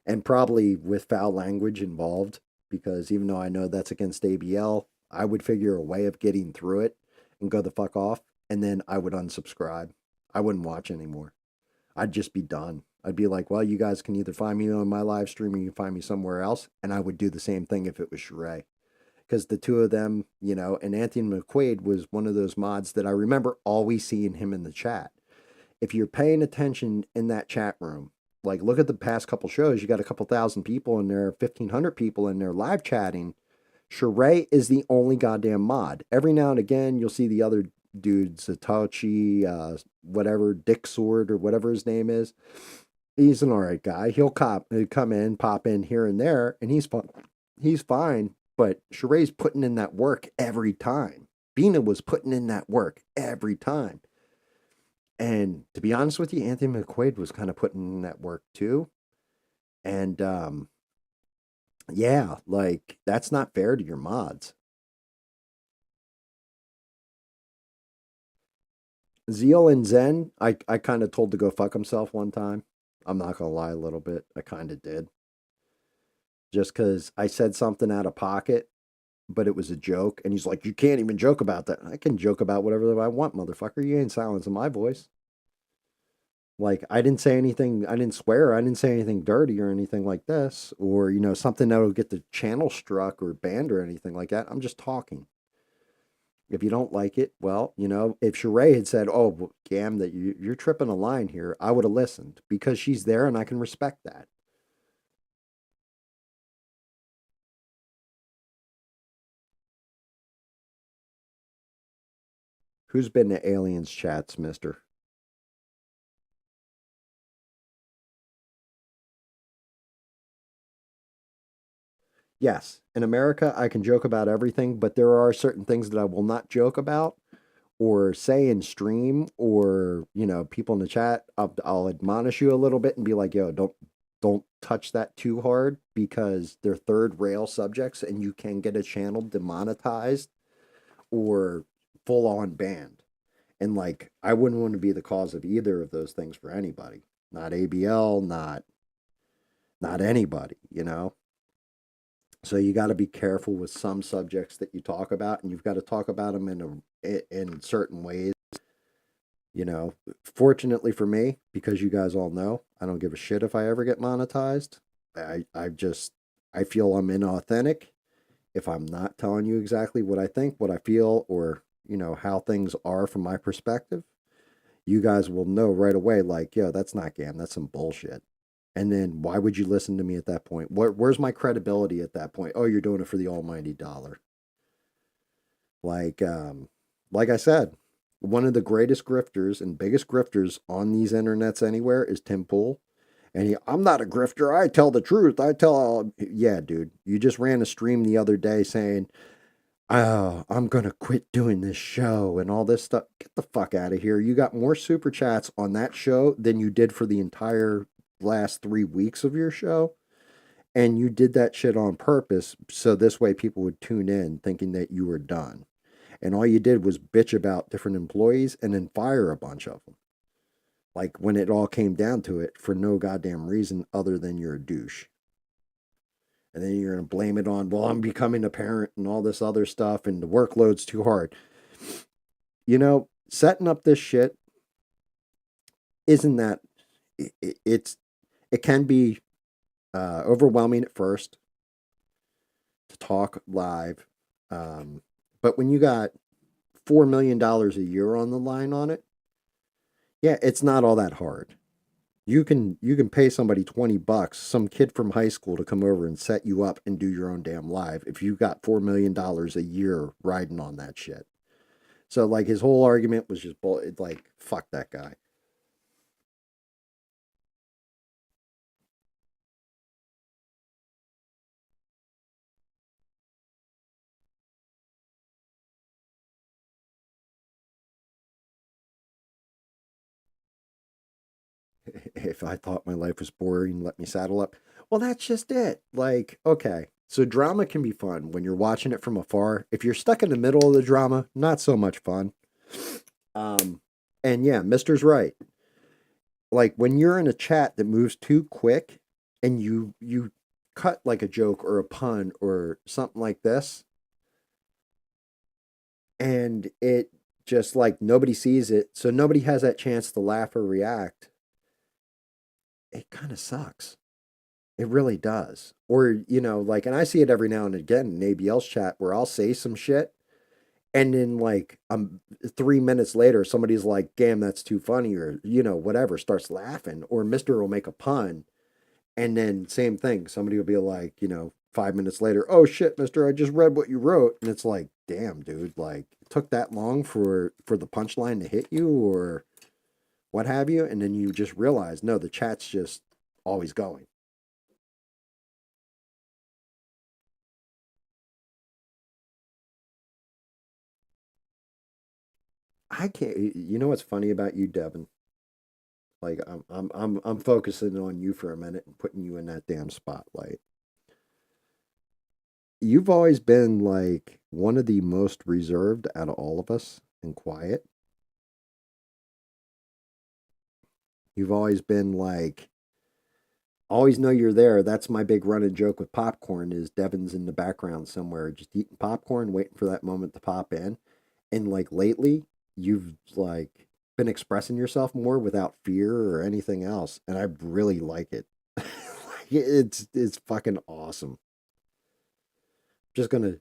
and probably with foul language involved, because even though I know that's against ABL, I would figure a way of getting through it and go the fuck off, and then I would unsubscribe. I wouldn't watch anymore. I'd just be done. I'd be like, well, you guys can either find me on my live stream or you can find me somewhere else. And I would do the same thing if it was Sheree. Because the two of them, and Anthony McQuaid was one of those mods that I remember always seeing him in the chat. If you're paying attention in that chat room, like look at the past couple shows, you got a couple thousand people in there, 1,500 people in there live chatting. Sheree is the only goddamn mod. Every now and again, you'll see the other dude, Satoshi, whatever, Dick Sword or whatever his name is. He's an all right guy. He'll come in, pop in here and there, and he's fun. He's fine. But Sheree's putting in that work every time. Bina was putting in that work every time. And to be honest with you, Anthony McQuaid was kind of putting in that work too. And yeah, like that's not fair to your mods. Zeal and Zen, I kind of told to go fuck himself one time. I'm not gonna lie a little bit. I kind of did. Just because I said something out of pocket, but it was a joke. And he's like, you can't even joke about that. I can joke about whatever I want, motherfucker. You ain't silencing my voice. Like, I didn't say anything, I didn't swear, I didn't say anything dirty or anything like this, or, something that'll get the channel struck or banned or anything like that. I'm just talking. If you don't like it, well, if Sheree had said, oh, well, Gam, that you're tripping a line here, I would have listened because she's there and I can respect that. Who's been to aliens chats, mister? Yes, in America, I can joke about everything, but there are certain things that I will not joke about or say in stream or, people in the chat. I'll admonish you a little bit and be like, yo, don't touch that too hard because they're third rail subjects and you can get a channel demonetized or full on banned. And like, I wouldn't want to be the cause of either of those things for anybody. Not ABL, not anybody, you know? So you got to be careful with some subjects that you talk about, and you've got to talk about them in certain ways. You know, fortunately for me, because you guys all know, I don't give a shit if I ever get monetized. I feel I'm inauthentic if I'm not telling you exactly what I think, what I feel, or, you know, how things are from my perspective. You guys will know right away, like, yo, that's not GAM, that's some bullshit. And then why would you listen to me at that point? Where's my credibility at that point? Oh, you're doing it for the almighty dollar. Like, like I said, one of the greatest grifters and biggest grifters on these internets anywhere is Tim Pool. And I'm not a grifter. I tell the truth. Yeah, dude. You just ran a stream the other day saying, oh, I'm going to quit doing this show and all this stuff. Get the fuck out of here. You got more super chats on that show than you did for the entire last 3 weeks of your show. And you did that shit on purpose so this way people would tune in thinking that you were done. And all you did was bitch about different employees and then fire a bunch of them. Like when it all came down to it for no goddamn reason other than you're a douche. And then you're going to blame it on, well, I'm becoming a parent and all this other stuff and the workload's too hard. You know, setting up this shit isn't that, it can be overwhelming at first to talk live. But when you got $4 million a year on the line on it, yeah, it's not all that hard. You can pay somebody $20, some kid from high school, to come over and set you up and do your own damn live if you got $4 million a year riding on that shit. So like his whole argument was just like, fuck that guy. If I thought my life was boring, let me saddle up. Well, that's just it. Like, okay. So drama can be fun when you're watching it from afar. If you're stuck in the middle of the drama, not so much fun. Um, and yeah, Mister's right. Like when you're in a chat that moves too quick and you cut like a joke or a pun or something like this, and it just like nobody sees it, so nobody has that chance to laugh or react. It kind of sucks. It really does. Or, you know, like, and I see it every now and again in ABL's chat where I'll say some shit and then like 3 minutes later somebody's like, damn, that's too funny, or, you know, whatever, starts laughing, or Mister will make a pun, and then same thing, somebody will be like, you know, 5 minutes later, oh shit, Mister, I just read what you wrote. And it's like, damn, dude, like it took that long for the punchline to hit you or what have you, and then you just realize, no, the chat's just always going. I can't. You know what's funny about you, Devin? Like I'm focusing on you for a minute and putting you in that damn spotlight. You've always been like one of the most reserved out of all of us and quiet. You've always been like, always know you're there. That's my big running joke with popcorn is Devin's in the background somewhere just eating popcorn, waiting for that moment to pop in. And like lately, you've like been expressing yourself more without fear or anything else, and I really like it. It's fucking awesome. Just gonna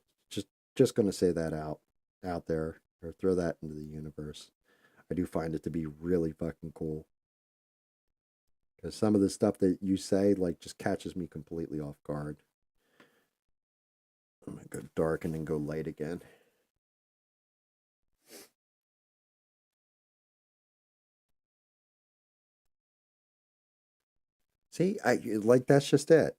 just gonna say that out there or throw that into the universe. I do find it to be really fucking cool because some of the stuff that you say like just catches me completely off guard. I'm gonna go dark and then go light again. See, I like that's just it.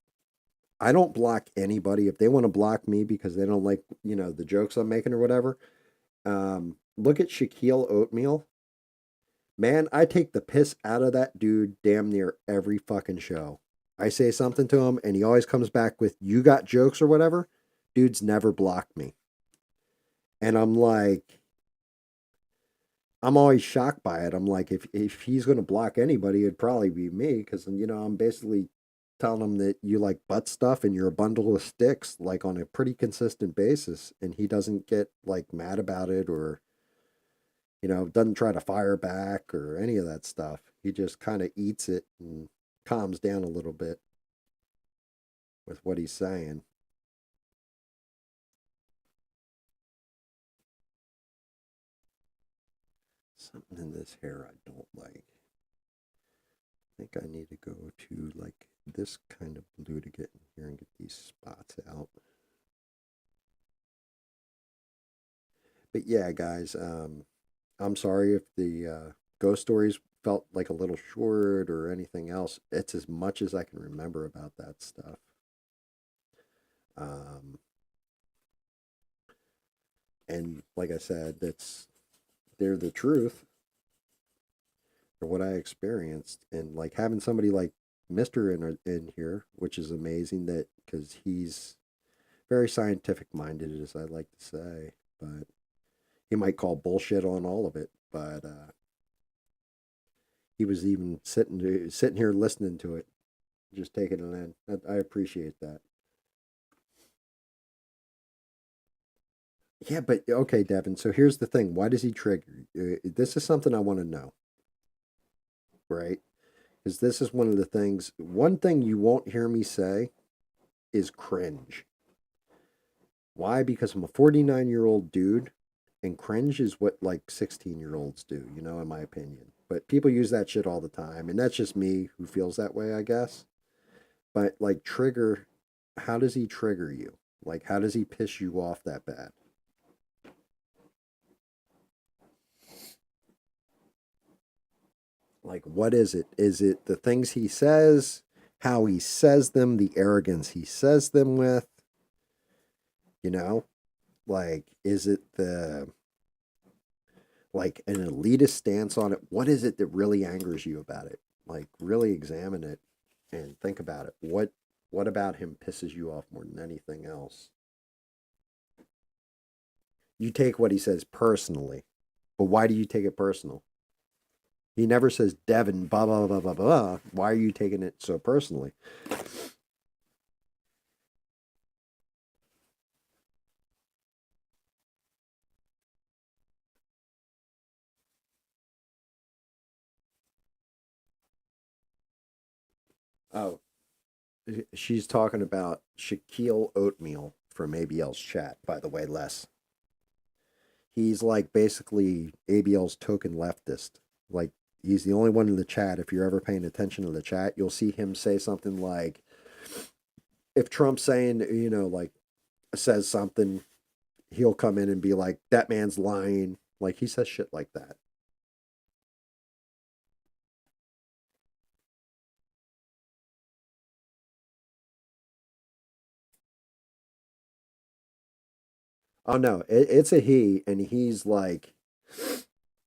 I don't block anybody if they want to block me because they don't like, you know, the jokes I'm making or whatever. Look at Shaquille Oatmeal. Man, I take the piss out of that dude damn near every fucking show. I say something to him and he always comes back with, you got jokes or whatever. Dude's never blocked me. And I'm like, I'm always shocked by it. I'm like, if he's going to block anybody, it'd probably be me because, I'm basically telling him that you like butt stuff and you're a bundle of sticks, like on a pretty consistent basis. And he doesn't get like mad about it or, doesn't try to fire back or any of that stuff. He just kind of eats it and calms down a little bit with what he's saying. Something in this hair I don't like. I think I need to go to like this kind of blue to get in here and get these spots out. But yeah, guys, I'm sorry if the ghost stories felt like a little short or anything else. It's as much as I can remember about that stuff. Um, and like I said, they're the truth for what I experienced, and like having somebody like Mister in here, which is amazing that because he's very scientific minded, as I like to say, but he might call bullshit on all of it, but he was even sitting here listening to it, just taking it in. I appreciate that. Yeah, but okay, Devin. So here's the thing: why does he trigger? This is something I want to know, right? Because this is one of the things. One thing you won't hear me say is cringe. Why? Because I'm a 49-year-old dude, and cringe is what like 16-year-olds do, in my opinion. But people use that shit all the time, and that's just me who feels that way, I guess. But like trigger, how does he trigger you? Like, how does he piss you off that bad? Like, what is it? Is it the things he says, how he says them, the arrogance he says them with? You know, like, is it the like an elitist stance on it? What is it that really angers you about it? Like, really examine it and think about it. What about him pisses you off more than anything else? You take what he says personally, but why do you take it personal? He never says Devin, blah blah blah blah blah. Why are you taking it so personally? Oh, she's talking about Shaquille Oatmeal from ABL's chat, by the way, Les. He's like basically ABL's token leftist. Like he's the only one in the chat. If you're ever paying attention to the chat, you'll see him say something like, if Trump's saying, like says something, he'll come in and be like, that man's lying. Like he says shit like that. Oh no, it's a he, and he's like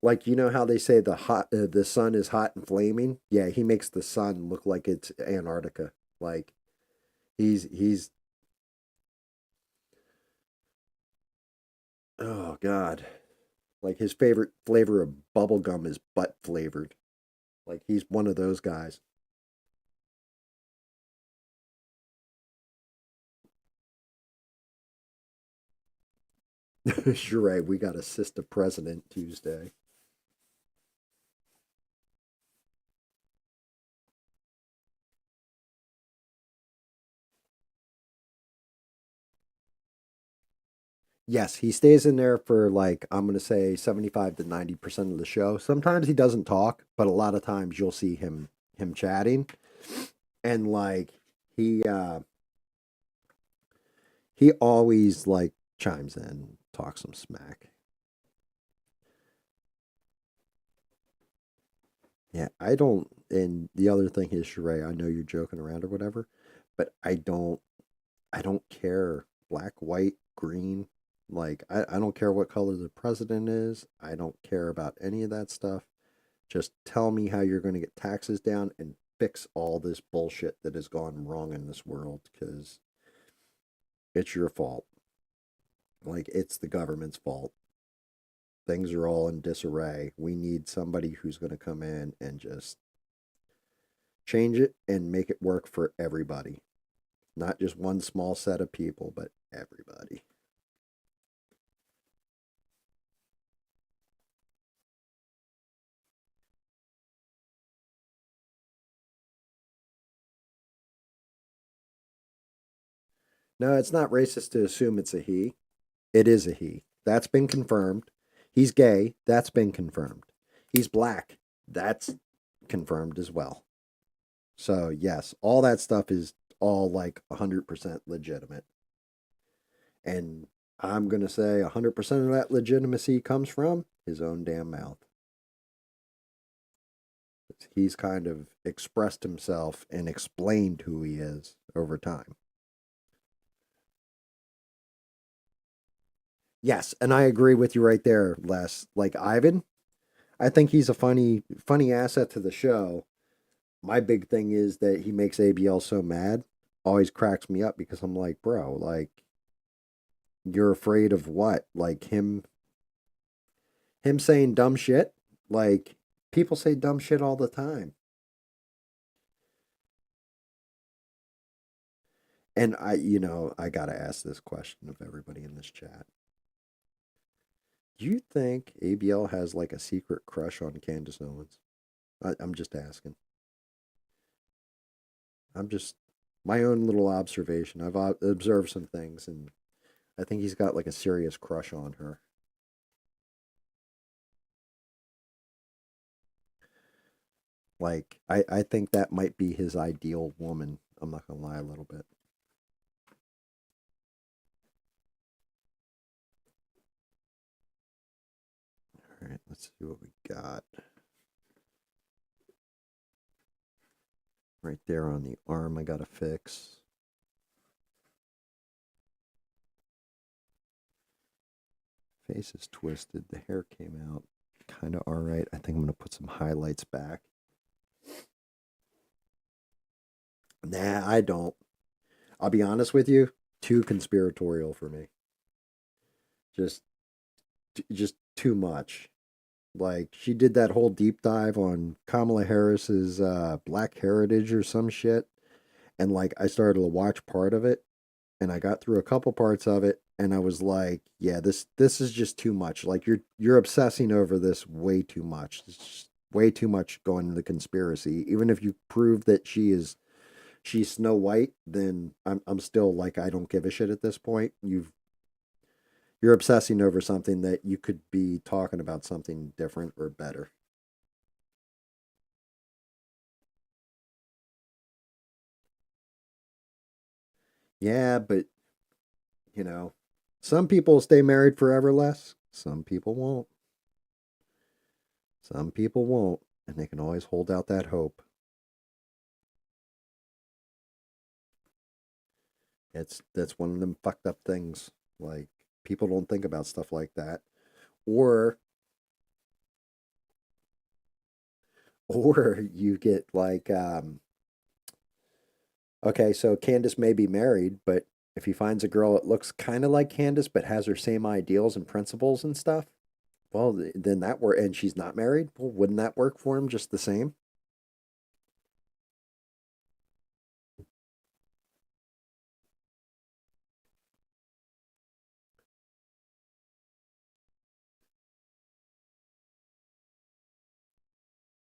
how they say the sun is hot and flaming. Yeah, he makes the sun look like it's Antarctica. Like he's oh god, like his favorite flavor of bubble gum is butt flavored. Like he's one of those guys. Sure, right. We got assist the president Tuesday. Yes, he stays in there for like I'm gonna say 75 to 90% of the show. Sometimes he doesn't talk, but a lot of times you'll see him chatting, and like he uh he always like chimes in, talks some smack. Yeah, I don't. And the other thing is, Sheree, I know you're joking around or whatever, but I don't. I don't care. Black, white, green. Like I don't care what color the president is. I don't care about any of that stuff. Just tell me how you're going to get taxes down and fix all this bullshit that has gone wrong in this world because it's your fault. Like, it's the government's fault. Things are all in disarray. We need somebody who's going to come in and just change it and make it work for everybody. Not just one small set of people, but everybody. No, it's not racist to assume it's a he. It is a he. That's been confirmed. He's gay. That's been confirmed. He's black. That's confirmed as well. So, yes, all that stuff is all like 100% legitimate. And I'm going to say 100% of that legitimacy comes from his own damn mouth. He's kind of expressed himself and explained who he is over time. Yes, and I agree with you right there, Les. Like Ivan, I think he's a funny asset to the show. My big thing is that he makes ABL so mad. Always cracks me up because I'm like, bro, like you're afraid of what? Like him saying dumb shit? Like people say dumb shit all the time. And I got to ask this question of everybody in this chat. Do you think ABL has like a secret crush on Candace Owens? I'm just asking. I'm just my own little observation. I've observed some things, and I think he's got like a serious crush on her. Like I think that might be his ideal woman. I'm not gonna lie a little bit. All right, let's see what we got. Right there on the arm, I gotta fix. Face is twisted. The hair came out kind of all right. I think I'm gonna put some highlights back. Nah, I don't. I'll be honest with you. Too conspiratorial for me. Just, just too much. Like she did that whole deep dive on Kamala Harris's Black Heritage or some shit, and like I started to watch part of it, and I got through a couple parts of it, and I was like, yeah, this is just too much. Like you're obsessing over this way too much. It's just way too much going into the conspiracy. Even if you prove that she's Snow White, then I'm still like I don't give a shit at this point. You're obsessing over something that you could be talking about something different or better. Yeah, but you know, some people stay married forever less. Some people won't. Some people won't, and they can always hold out that hope. That's one of them fucked up things. Like people don't think about stuff like that. Or or you get like okay, so Candace may be married, but if he finds a girl that looks kind of like Candace but has her same ideals and principles and stuff, well, then that work, and she's not married. Well, wouldn't that work for him just the same?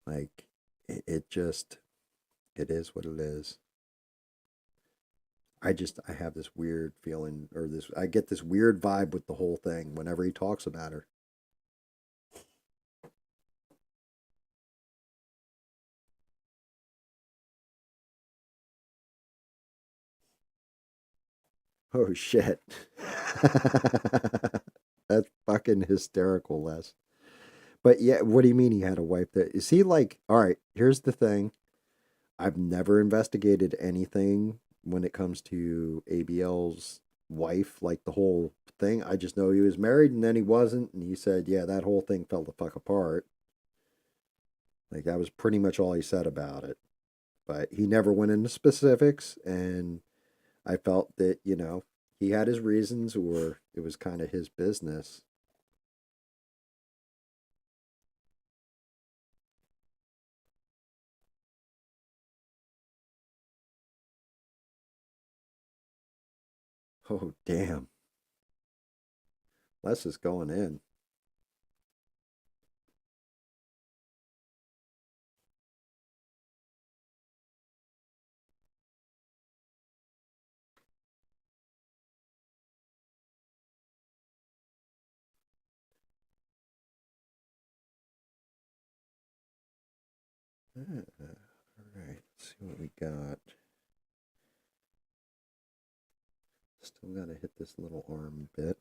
Like, it just, it is what it is. I have this weird feeling, or I get this weird vibe with the whole thing whenever he talks about her. Oh shit. That's fucking hysterical, Les. But yeah, what do you mean he had a wife that is he like, all right, here's the thing. I've never investigated anything when it comes to ABL's wife, like the whole thing. I just know he was married and then he wasn't, and he said, yeah, that whole thing fell the fuck apart. Like that was pretty much all he said about it. But he never went into specifics, and I felt that, he had his reasons, or it was kind of his business. Oh, damn. Les is going in. All right, let's see what we got. Still got to hit this little arm bit.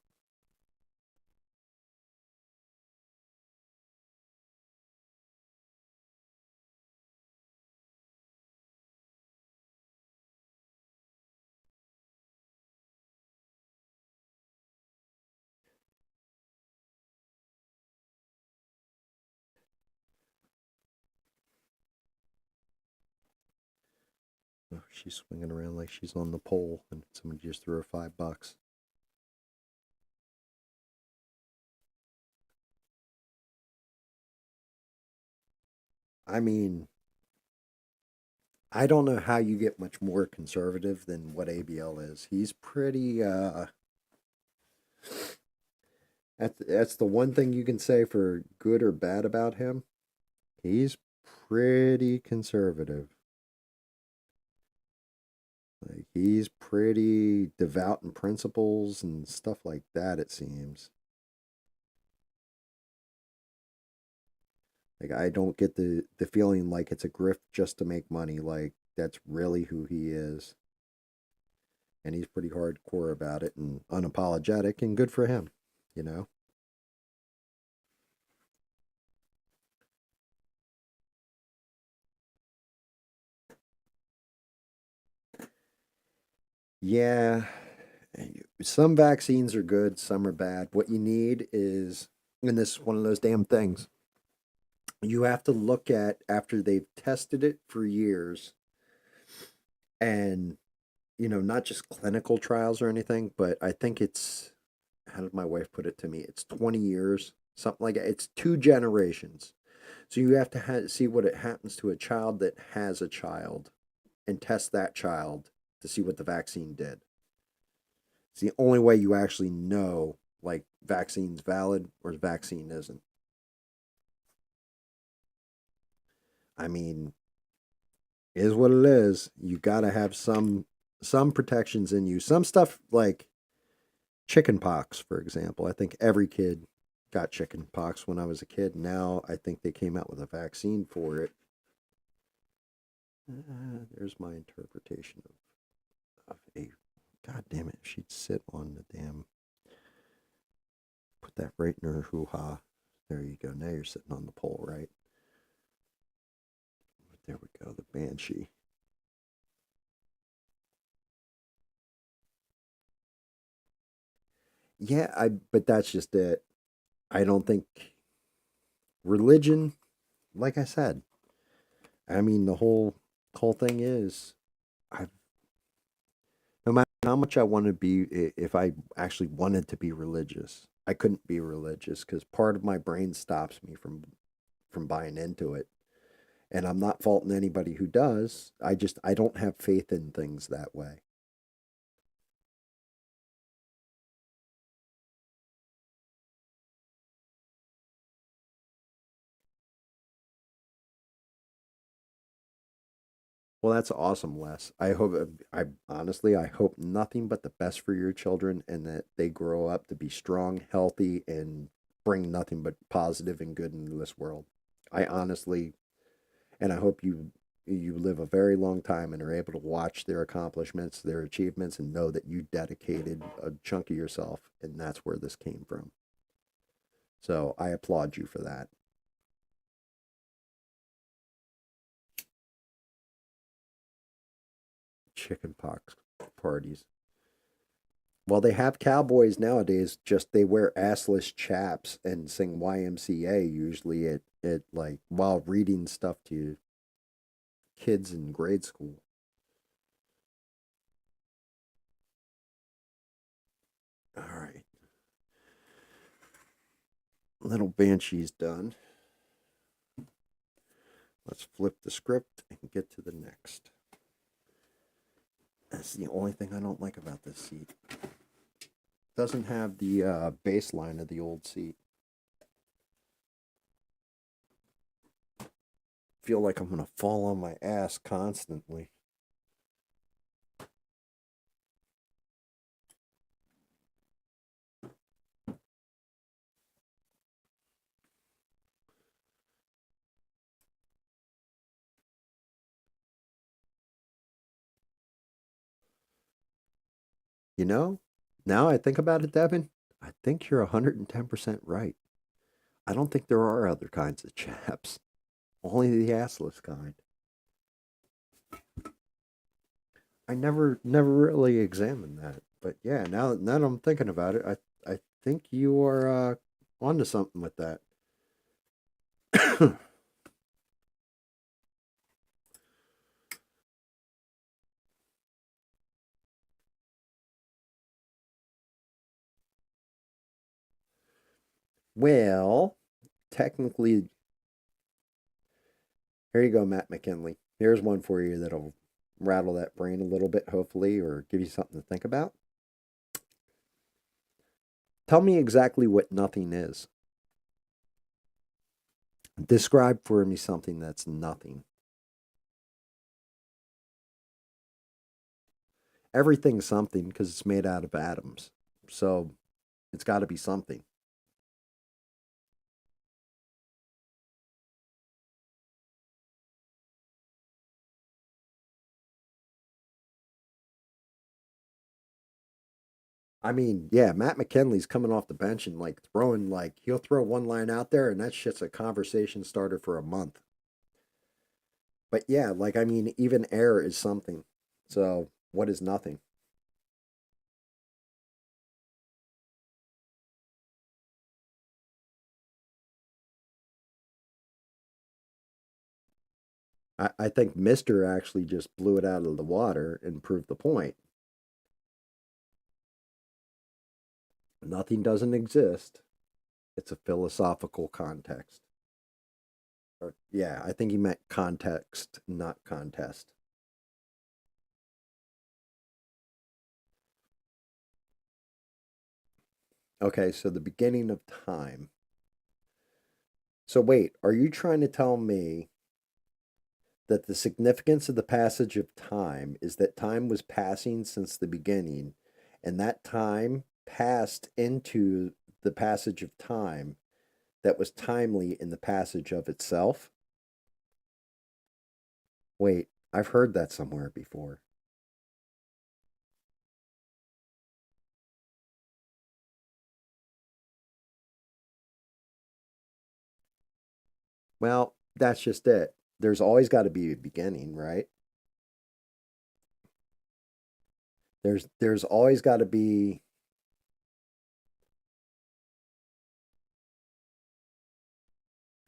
Oh, she's swinging around like she's on the pole, and someone just threw her $5. I mean, I don't know how you get much more conservative than what ABL is. He's pretty that's the one thing you can say for good or bad about him. He's pretty conservative. Like he's pretty devout in principles and stuff like that, it seems. Like I don't get the feeling like it's a grift just to make money. Like that's really who he is. And he's pretty hardcore about it and unapologetic, and good for him, you know. Yeah, some vaccines are good, some are bad. What you need is, and this is one of those damn things, you have to look at after they've tested it for years, and not just clinical trials or anything, but I think it's, how did my wife put it to me? It's 20 years, something like that. It's two generations. So you have to see what it happens to a child that has a child and test that child to see what the vaccine did. It's the only way you actually know, like, vaccine's valid or vaccine isn't. I mean, is what it is. You got to have some protections in you. Some stuff like chicken pox, for example. I think every kid got chicken pox when I was a kid. Now I think they came out with a vaccine for it. There's my interpretation of a. God damn it! She'd sit on the damn. Put that right in her hoo ha. There you go. Now you're sitting on the pole, right? There we go. The Banshee. Yeah, but that's just it. I don't think religion, like I said, I mean the whole thing is I no matter how much I want to be, if I actually wanted to be religious, I couldn't be religious because part of my brain stops me from buying into it. And I'm not faulting anybody who does. I don't have faith in things that way. Well, that's awesome, Les. I honestly, I hope nothing but the best for your children and that they grow up to be strong, healthy, and bring nothing but positive and good into this world. I honestly, and I hope you live a very long time and are able to watch their accomplishments, their achievements, and know that you dedicated a chunk of yourself, and that's where this came from. So I applaud you for that. Chicken pox parties. Well, they have cowboys nowadays. Just they wear assless chaps and sing YMCA usually at like while reading stuff to kids in grade school. Little Banshee's done. Let's flip the script and get to the next. That's the only thing I don't like about this seat. Doesn't have the baseline of the old seat. Feel like I'm gonna fall on my ass constantly. You know, now I think about it, Devin, I think you're 110% right. I don't think there are other kinds of chaps. Only the assless kind. I never really examined that. But yeah, now that I'm thinking about it, I think you are onto something with that. Well, technically, here you go, Matt McKinley. Here's one for you that'll rattle that brain a little bit, hopefully, or give you something to think about. Tell me exactly what nothing is. Describe for me something that's nothing. Everything's something because it's made out of atoms. So it's got to be something. I mean, yeah, Matt McKinley's coming off the bench and like throwing like he'll throw one line out there and that shit's a conversation starter for a month. But yeah, like I mean, even air is something. So what is nothing? I think Mister actually just blew it out of the water and proved the point. Nothing doesn't exist. It's a philosophical context. Or yeah, I think he meant context, not contest. Okay, so the beginning of time. So wait, are you trying to tell me that the significance of the passage of time is that time was passing since the beginning, and that time passed into the passage of time that was timely in the passage of itself? Wait, I've heard that somewhere before. Well, that's just it. There's always got to be a beginning, right? There's always got to be,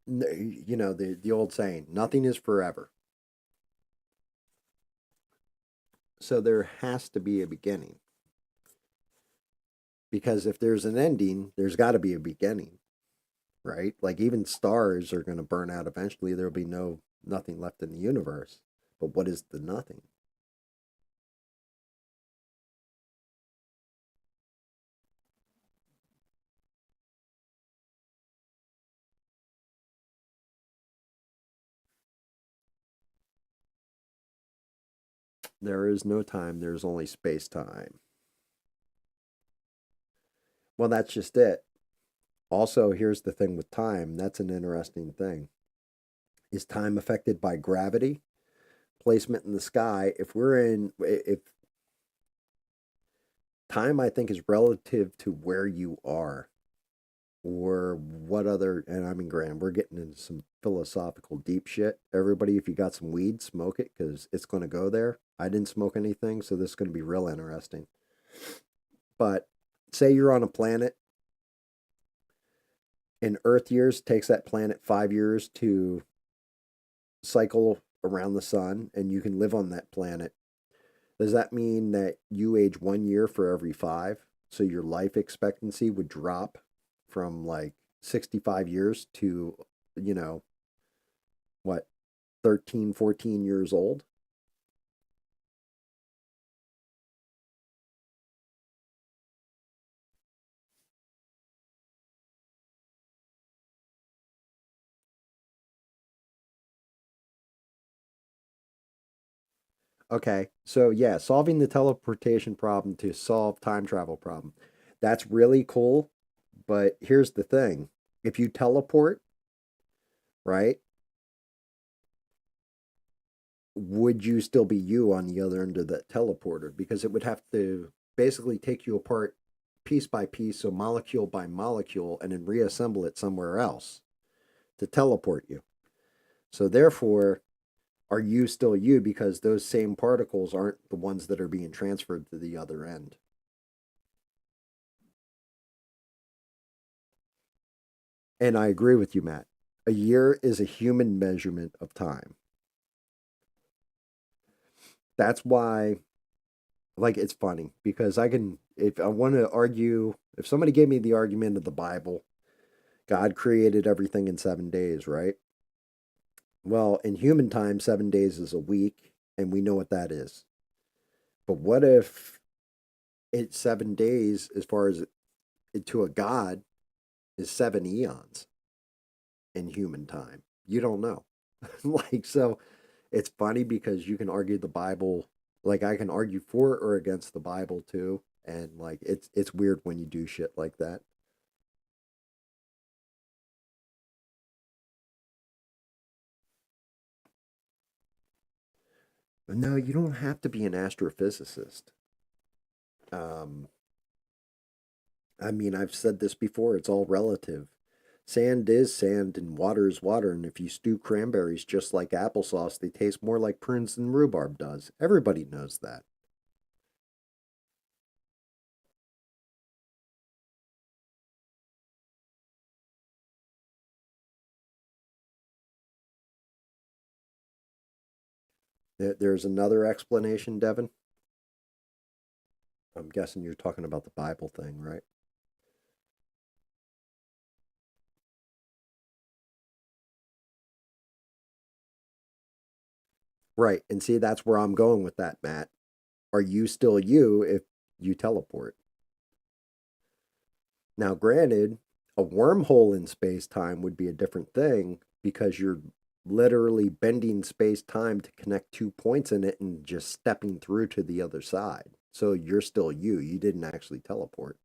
you know, the old saying, nothing is forever. So there has to be a beginning. Because if there's an ending, there's got to be a beginning, right? Like even stars are going to burn out eventually. There'll be nothing left in the universe. But what is the nothing? There is no time. There's only space time. Well, that's just it. Also, here's the thing with time. That's an interesting thing. Is time affected by gravity, placement in the sky? If time, I think, is relative to where you are or what other, and I mean, Graham, we're getting into some philosophical deep shit. Everybody, if you got some weed, smoke it because it's going to go there. I didn't smoke anything, so this is going to be real interesting. But say you're on a planet, and Earth years takes that planet 5 years to cycle around the sun, and you can live on that planet. Does that mean that you age 1 year for every five? So your life expectancy would drop from like 65 years to, you know, what, 13, 14 years old. Okay, so yeah, solving the teleportation problem to solve time travel problem. That's really cool, but here's the thing. If you teleport, right, would you still be you on the other end of that teleporter? Because it would have to basically take you apart piece by piece, so molecule by molecule, and then reassemble it somewhere else to teleport you. So therefore, are you still you because those same particles aren't the ones that are being transferred to the other end? And I agree with you, Matt. A year is a human measurement of time. That's why, like, it's funny because I can, if I want to argue, if somebody gave me the argument of the Bible, God created everything in 7 days, right? Well, in human time, 7 days is a week, and we know what that is. But what if it's 7 days, as far as it, to a God, is 7 eons in human time? You don't know. Like, so it's funny because you can argue the Bible, like I can argue for or against the Bible too, and like it's weird when you do shit like that. But no, you don't have to be an astrophysicist. Um, I mean, I've said this before, it's all relative. Sand is sand and water is water, and if you stew cranberries just like applesauce, they taste more like prunes than rhubarb does. Everybody knows that. There's another explanation, Devin. I'm guessing you're talking about the Bible thing, right? Right. And see, that's where I'm going with that, Matt. Are you still you if you teleport? Now, granted, a wormhole in space time would be a different thing because you're literally bending space time to connect 2 points in it and just stepping through to the other side. So you're still you. You didn't actually teleport.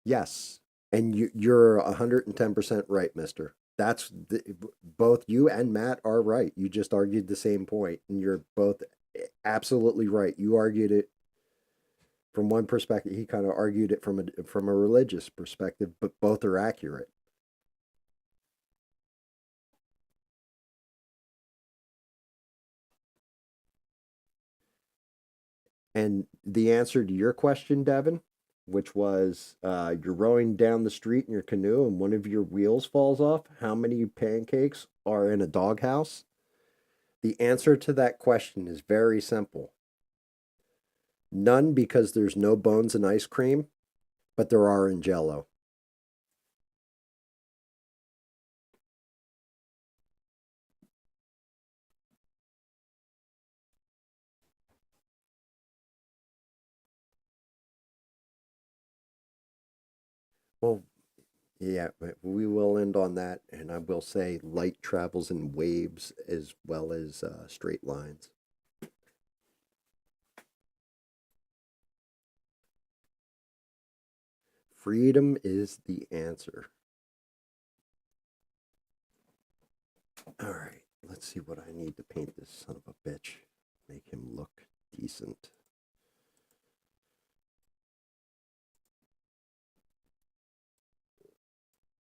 Yes. And you're 110% right, mister. Both you and Matt are right. You just argued the same point, and you're both absolutely right. You argued it from one perspective. He kind of argued it from a religious perspective, but both are accurate. And the answer to your question, Devin, which was you're rowing down the street in your canoe and one of your wheels falls off, how many pancakes are in a doghouse? The answer to that question is very simple. None, because there's no bones in ice cream, but there are in jello. Well, yeah, we will end on that. And I will say light travels in waves as well as straight lines. Freedom is the answer. All right, let's see what I need to paint this son of a bitch. Make him look decent.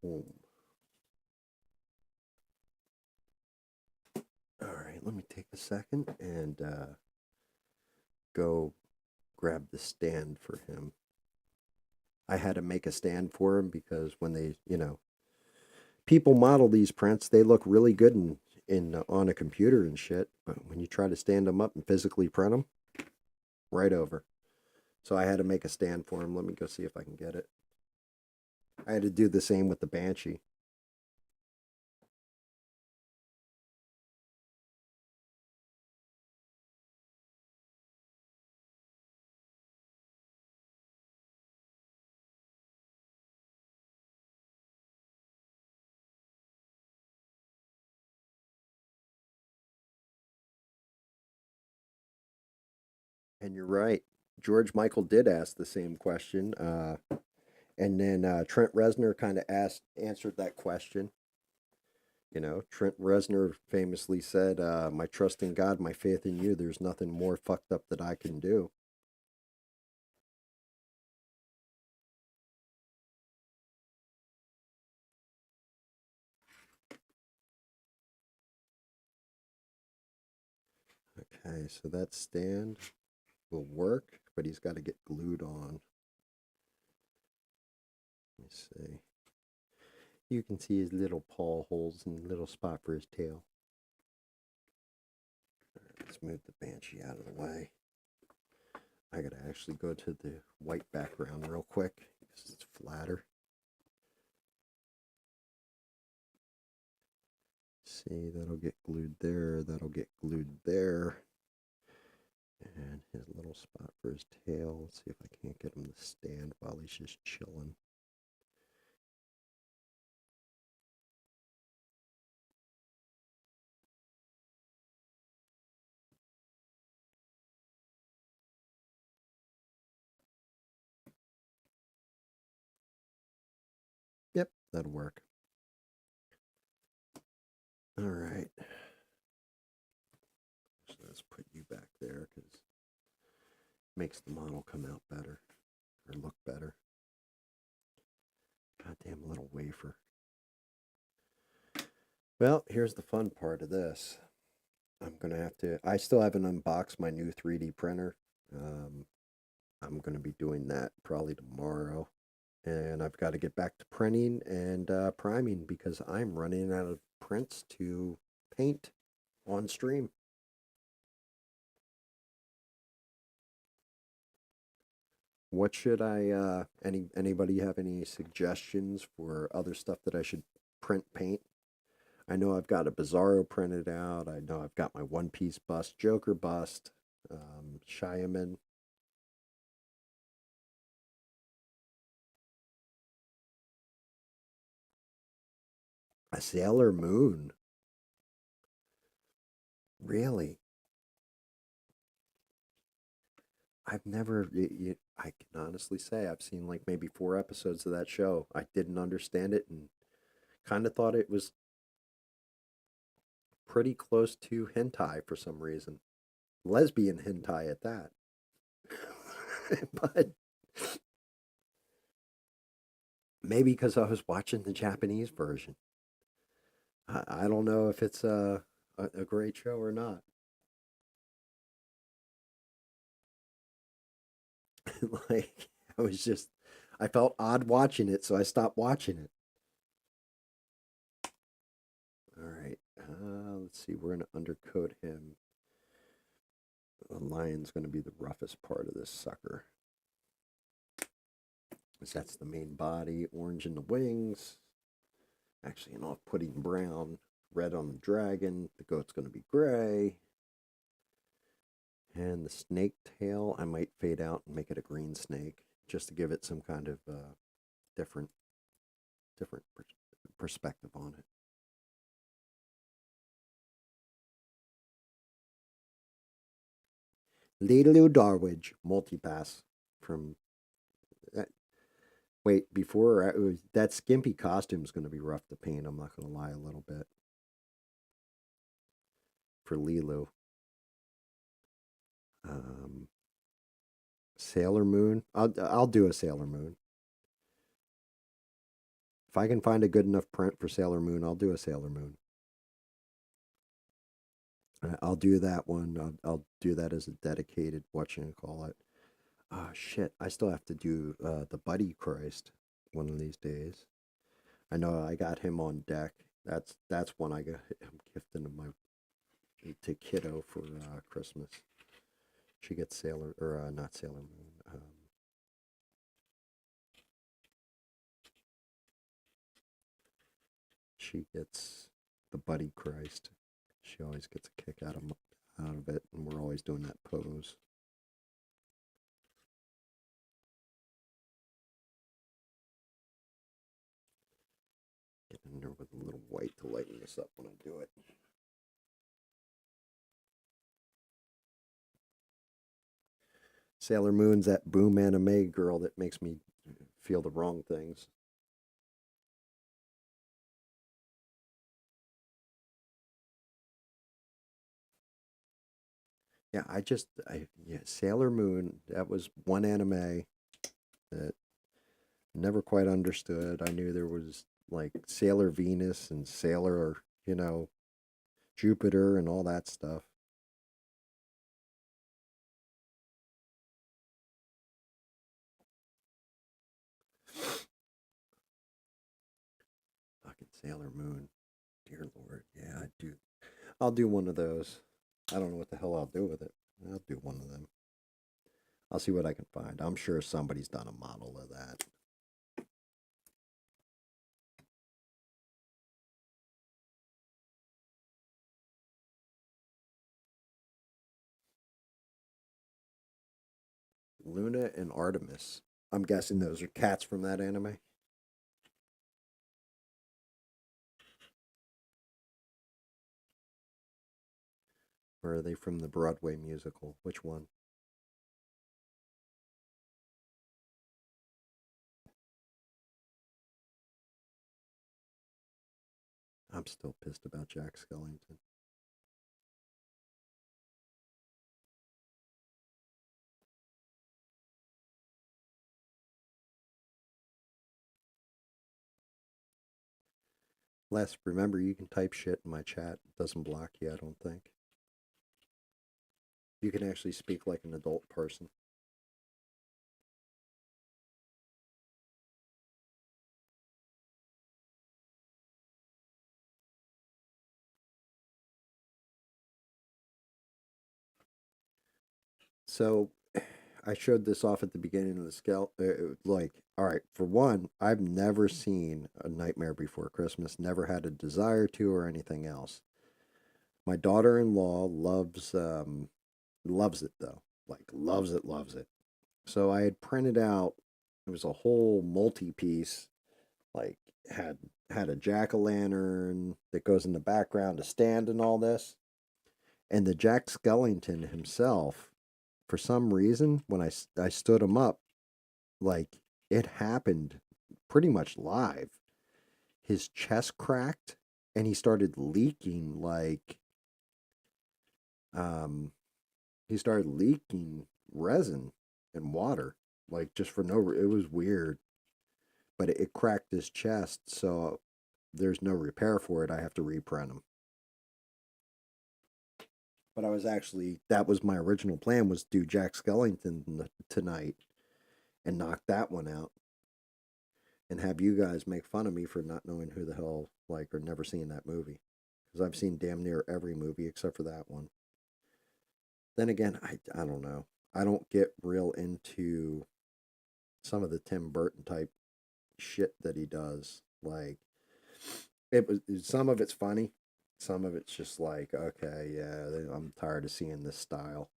Boom. All right, let me take a second and go grab the stand for him. I had to make a stand for him because when they, people model these prints, they look really good on a computer and shit, but when you try to stand them up and physically print them, right over. So I had to make a stand for him. Let me go see if I can get it. I had to do the same with the Banshee. And you're right. George Michael did ask the same question. And then Trent Reznor kind of answered that question. You know, Trent Reznor famously said, "My trust in God, my faith in you. There's nothing more fucked up that I can do." Okay, so that stand will work, but he's got to get glued on. Let me see. You can see his little paw holes and little spot for his tail. All right, let's move the Banshee out of the way. I gotta actually go to the white background real quick because it's flatter. See, that'll get glued there, that'll get glued there. And his little spot for his tail. Let's see if I can't get him to stand while he's just chilling. Yep, that'll work. All right. So let's put you back there because it makes the model come out better or look better. Goddamn little wafer. Well, here's the fun part of this. I'm going to have to, I still haven't unboxed my new 3D printer. I'm going to be doing that probably tomorrow. And I've got to get back to printing and priming because I'm running out of prints to paint on stream. What should I, anybody have any suggestions for other stuff that I should print paint? I know I've got a Bizarro printed out. I know I've got my One Piece bust, Joker bust, Shyamalan. A Sailor Moon. Really? I've never, I can honestly say I've seen like maybe 4 episodes of that show. I didn't understand it and kind of thought it was pretty close to hentai for some reason. Lesbian hentai at that. But maybe because I was watching the Japanese version. I don't know if it's a great show or not. Like, I was just, I felt odd watching it, so I stopped watching it. All right, let's see, we're going to undercoat him. The lion's going to be the roughest part of this sucker. Because that's the main body, orange in the wings. Actually, an off-putting brown, red on the dragon. The goat's going to be gray. And the snake tail, I might fade out and make it a green snake, just to give it some kind of different perspective on it. Lady Darwidge, multipass from that. Wait, before that skimpy costume is going to be rough to paint. I'm not going to lie a little bit for Lilu. Sailor Moon. I'll do a Sailor Moon. If I can find a good enough print for Sailor Moon, I'll do a Sailor Moon. I'll do that one. I'll do that as a dedicated, what you call it. Ah, shit. I still have to do the Buddy Christ one of these days. I know I got him on deck, That's one I'm gifting to kiddo for Christmas. She gets Sailor or not Sailor Moon. She gets the Buddy Christ. She always gets a kick out of it, and we're always doing that pose. Get in there with a little white to lighten this up when I do it. Sailor Moon's that boom anime girl that makes me feel the wrong things. Yeah, yeah, Sailor Moon, that was one anime that never quite understood. I knew there was like Sailor Venus and Sailor, Jupiter and all that stuff. Fucking Sailor Moon. Dear Lord. Yeah, I do. I'll do one of those. I don't know what the hell I'll do with it. I'll do one of them. I'll see what I can find. I'm sure somebody's done a model of that. Luna and Artemis. I'm guessing those are cats from that anime. Or are they from the Broadway musical? Which one? I'm still pissed about Jack Skellington. Les, remember you can type shit in my chat. It doesn't block you, I don't think. You can actually speak like an adult person. So I showed this off at the beginning of the scale. Like, all right, for one, I've never seen A Nightmare Before Christmas, never had a desire to or anything else. My daughter-in-law loves it though. Like loves it. So I had printed out it was a whole multi-piece, like had had a jack-o'-lantern that goes in the background, a stand and all this. And the Jack Skellington himself, for some reason, when I stood him up, like it happened pretty much live. His chest cracked and he started leaking um he started leaking resin and water, like just for no it was weird, but it cracked his chest, so there's no repair for it. I have to reprint him. But I was actually that was my original plan, was do Jack Skellington tonight and knock that one out and have you guys make fun of me for not knowing who the hell, like, or never seeing that movie, because I've seen damn near every movie except for that one. Then again, I don't know. I don't get real into some of the Tim Burton type shit that he does. Like it was some of it's funny, some of it's just like, okay, yeah, I'm tired of seeing this style.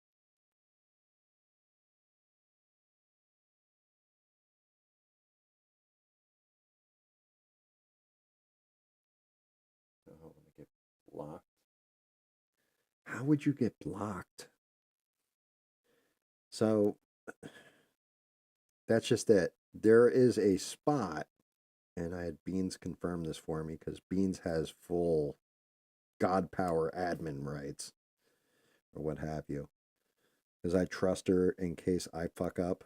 Oh, I want to get blocked. How would you get blocked? So that's just it. There is a spot, and I had Beans confirm this for me because Beans has full God power admin rights or what have you. Because I trust her in case I fuck up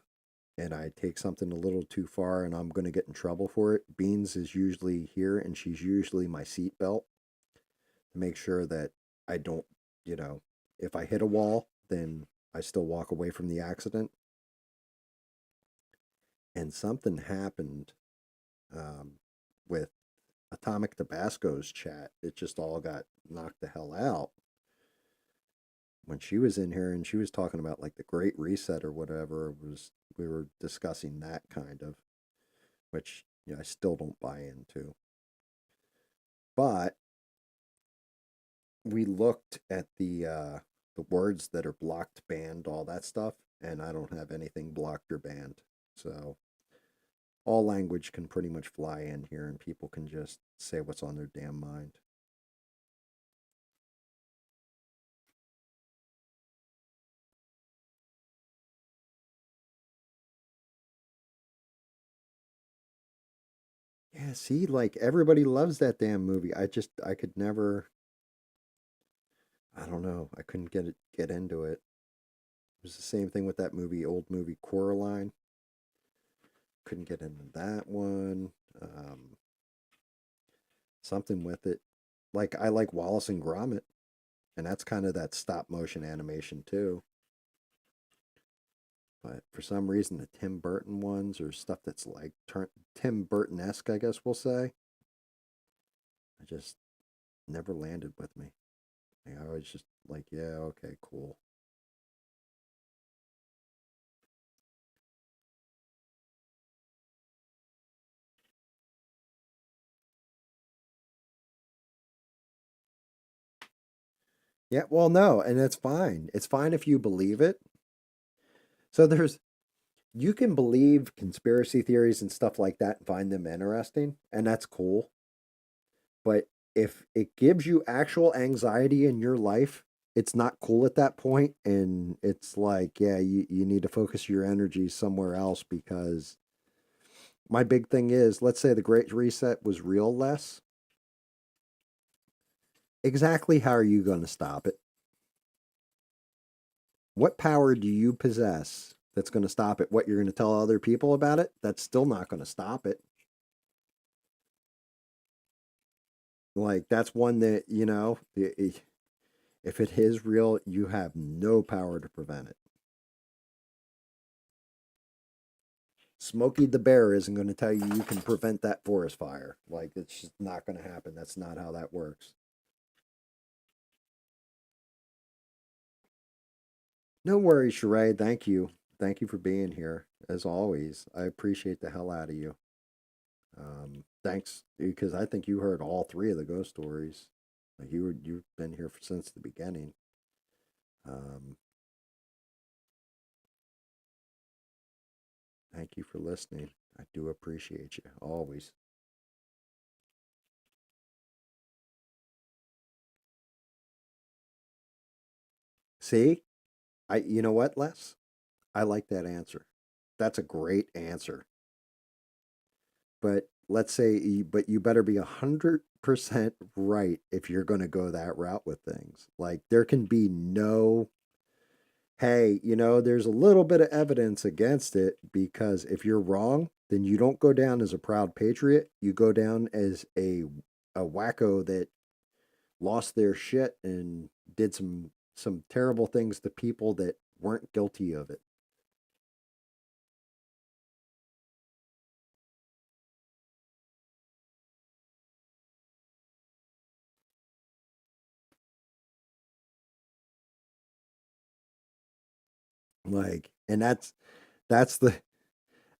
and I take something a little too far and I'm going to get in trouble for it. Beans is usually here and she's usually my seatbelt to make sure that I don't, you know, if I hit a wall, then I still walk away from the accident. And something happened um, with Atomic Tabasco's chat. It just all got knocked the hell out when she was in here, and she was talking about like the Great Reset or whatever. It was we were discussing that kind of, which I still don't buy into. But we looked at the words that are blocked, banned, all that stuff, and I don't have anything blocked or banned. So all language can pretty much fly in here, and people can just say what's on their damn mind. Yeah, see, like everybody loves that damn movie. I could never. I don't know. I couldn't get into it. It was the same thing with that old movie Coraline. Couldn't get into that one. Something with it. Like I like Wallace and Gromit, and that's kind of that stop motion animation too. But for some reason, the Tim Burton ones or stuff that's like Tim Burton esque, I guess we'll say, I just never landed with me. Like, I was just like, yeah, okay, cool. Yeah, well, no, and it's fine. It's fine if you believe it. So you can believe conspiracy theories and stuff like that and find them interesting, and that's cool. But if it gives you actual anxiety in your life, it's not cool at that point, and it's like, yeah, you need to focus your energy somewhere else because my big thing is, let's say the Great Reset was real, less. Exactly how are you going to stop it? What power do you possess that's going to stop it? What you're going to tell other people about it? That's still not going to stop it. Like, that's one that, if it is real, you have no power to prevent it. Smokey the Bear isn't going to tell you you can prevent that forest fire. Like, it's just not going to happen. That's not how that works. No worries, Sheree. Thank you. Thank you for being here. As always, I appreciate the hell out of you. Thanks, because I think you heard all three of the ghost stories. Like you've been here since the beginning. Um, Thank you for listening. I do appreciate you always. See, you know what, Les? I like that answer. That's a great answer. But let's say, but you better be 100% right if you're going to go that route with things. Like there can be no, hey, there's a little bit of evidence against it because if you're wrong, then you don't go down as a proud patriot. You go down as a wacko that lost their shit and did some terrible things to people that weren't guilty of it. Like, and that's the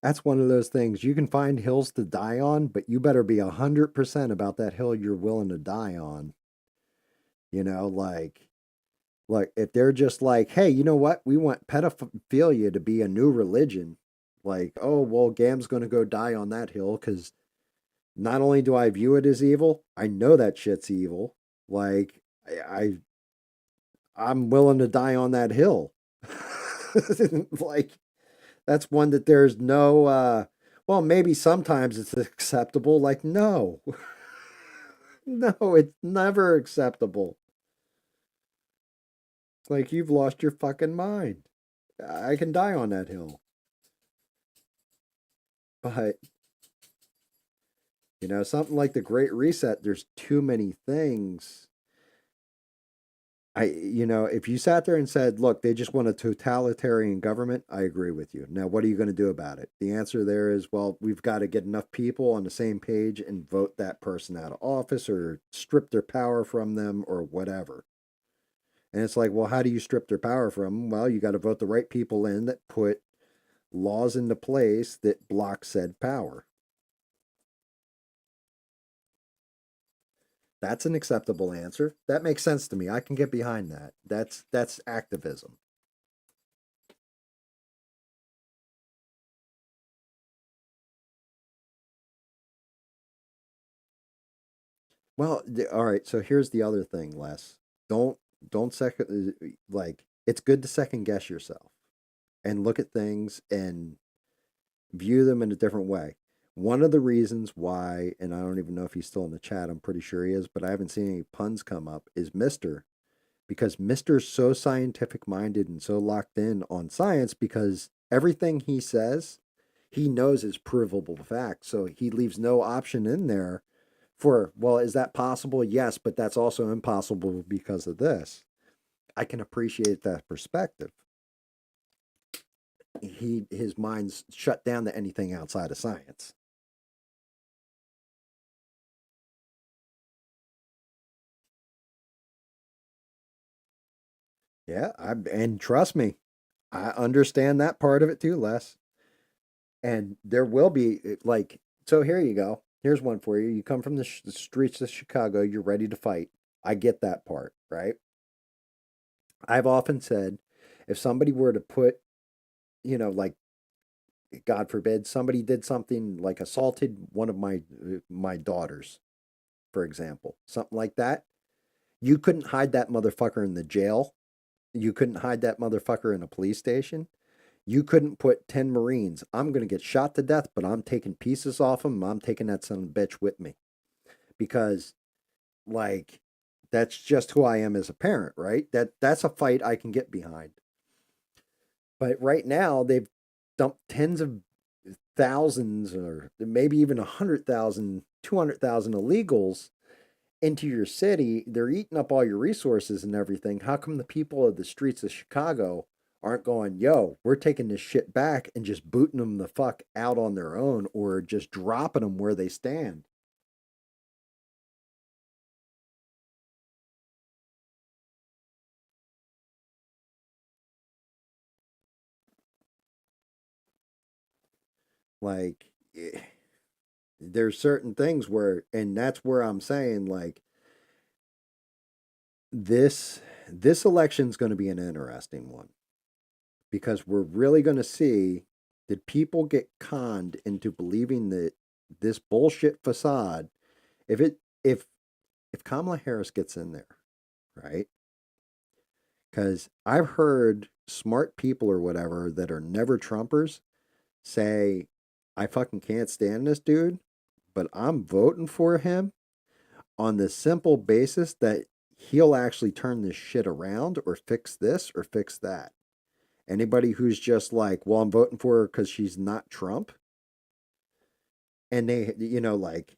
that's one of those things. You can find hills to die on, but you better be 100% about that hill you're willing to die on. Like if they're just like, hey, you know what? We want pedophilia to be a new religion. Like, oh well, Gam's gonna go die on that hill because not only do I view it as evil, I know that shit's evil. Like I'm willing to die on that hill. Like that's one that there's no well, maybe sometimes it's acceptable. Like, no. No, it's never acceptable. It's like you've lost your fucking mind. I can die on that hill. But, something like the Great Reset, there's too many things. If you sat there and said, look, they just want a totalitarian government, I agree with you. Now, what are you going to do about it? The answer there is, well, we've got to get enough people on the same page and vote that person out of office or strip their power from them or whatever. And it's like, well, how do you strip their power from them? Well, you got to vote the right people in that put laws into place that block said power. That's an acceptable answer. That makes sense to me. I can get behind that. That's activism. Well, all right. So here's the other thing, Les. Don't don't second like it's good to second guess yourself and look at things and view them in a different way. One of the reasons why, and I don't even know if he's still in the chat, I'm pretty sure he is, but I haven't seen any puns come up, is Mr. Because Mr's so scientific minded and so locked in on science because everything he says, he knows is provable fact. So he leaves no option in there for, well, is that possible? Yes, but that's also impossible because of this. I can appreciate that perspective. His mind's shut down to anything outside of science. Yeah, and trust me, I understand that part of it too, Les. And there will be like, so here you go. Here's one for you. You come from the streets of Chicago, you're ready to fight. I get that part, right? I've often said if somebody were to put, like God forbid, somebody did something like assaulted one of my daughters, for example, something like that, you couldn't hide that motherfucker in the jail. You couldn't hide that motherfucker in a police station. You couldn't put 10 Marines. I'm going to get shot to death, but I'm taking pieces off them. I'm taking that son of a bitch with me because, like, that's just who I am as a parent, right? That's a fight I can get behind. But right now, they've dumped tens of thousands or maybe even 100,000, 200,000 illegals into your city. They're eating up all your resources and everything. How come the people of the streets of Chicago aren't going, yo, we're taking this shit back and just booting them the fuck out on their own or just dropping them where they stand? Like, there's certain things where, and that's where I'm saying, like, this election's going to be an interesting one because we're really going to see, did people get conned into believing that this bullshit facade, if it if Kamala Harris gets in there, right? Because I've heard smart people or whatever that are never Trumpers say, I fucking can't stand this dude, but I'm voting for him on the simple basis that he'll actually turn this shit around or fix this or fix that. Anybody who's just like, well, I'm voting for her because she's not Trump, and they, like,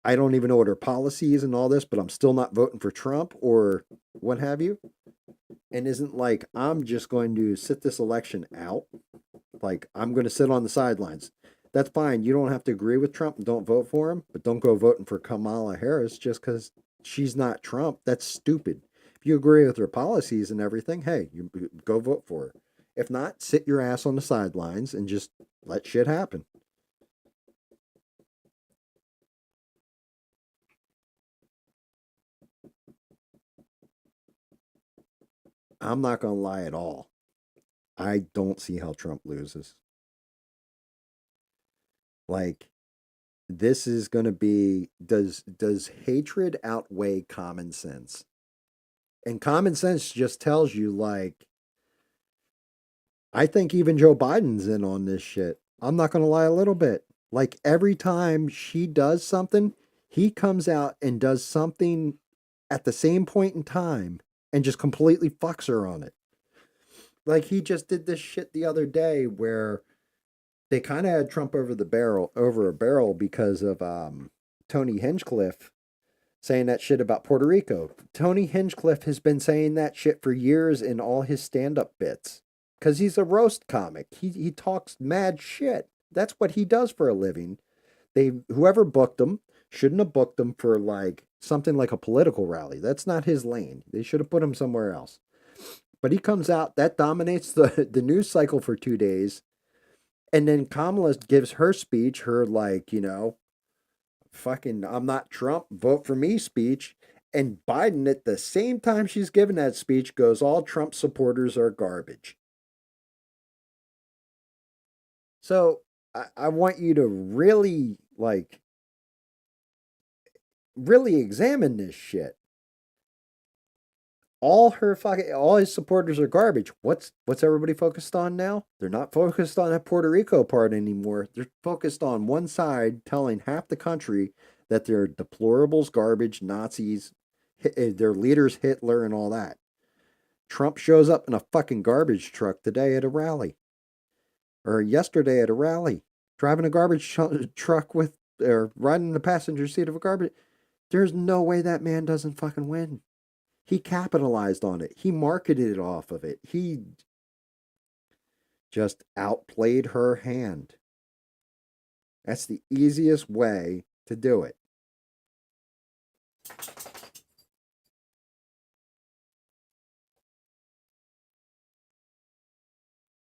I don't even know what her policies and all this, but I'm still not voting for Trump or what have you. And isn't like, I'm just going to sit this election out. Like, I'm going to sit on the sidelines. That's fine. You don't have to agree with Trump and don't vote for him, but don't go voting for Kamala Harris just because she's not Trump. That's stupid. If you agree with her policies and everything, hey, you go vote for her. If not, sit your ass on the sidelines and just let shit happen. I'm not going to lie at all. I don't see how Trump loses. Like, this is going to be, does hatred outweigh common sense? And common sense just tells you, like, I think even Joe Biden's in on this shit. I'm not going to lie a little bit. Like, every time she does something, he comes out and does something at the same point in time and just completely fucks her on it. Like, he just did this shit the other day where they kind of had Trump over a barrel because of Tony Hinchcliffe saying that shit about Puerto Rico. Tony Hinchcliffe has been saying that shit for years in all his stand-up bits because he's a roast comic. He talks mad shit. That's what he does for a living. They whoever booked him shouldn't have booked him for like something like a political rally. That's not his lane. They should have put him somewhere else. But he comes out that dominates the news cycle for 2 days, and then Kamala gives her speech, her like fucking I'm not Trump, vote for me speech. And Biden, at the same time she's giving that speech, goes, all Trump supporters are garbage. So I want you to really, really examine this shit. All his supporters are garbage. What's everybody focused on now? They're not focused on that Puerto Rico part anymore. They're focused on one side telling half the country that they're deplorables, garbage, Nazis, their leaders Hitler and all that. Trump shows up in a fucking garbage truck today at a rally, or yesterday at a rally, driving a truck with or riding in the passenger seat of a garbage. There's no way that man doesn't fucking win. He capitalized on it. He marketed off of it. He just outplayed her hand. That's the easiest way to do it.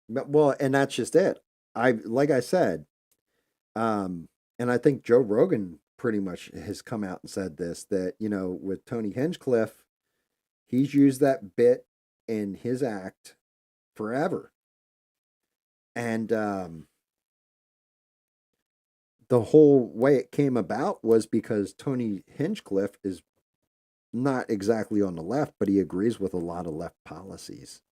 Well, and that's just it. Like I said, and I think Joe Rogan pretty much has come out and said this, that with Tony Hinchcliffe, he's used that bit in his act forever. And the whole way it came about was because Tony Hinchcliffe is not exactly on the left, but he agrees with a lot of left policies.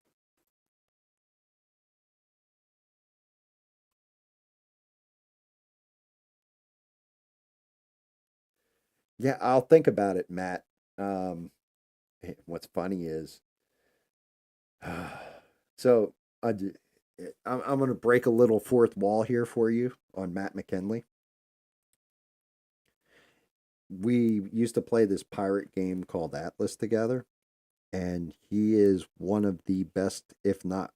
Yeah, I'll think about it, Matt. Um, what's funny is, so I, I'm going to break a little fourth wall here for you on Matt McKinley. We used to play this pirate game called Atlas together, and he is one of the best, if not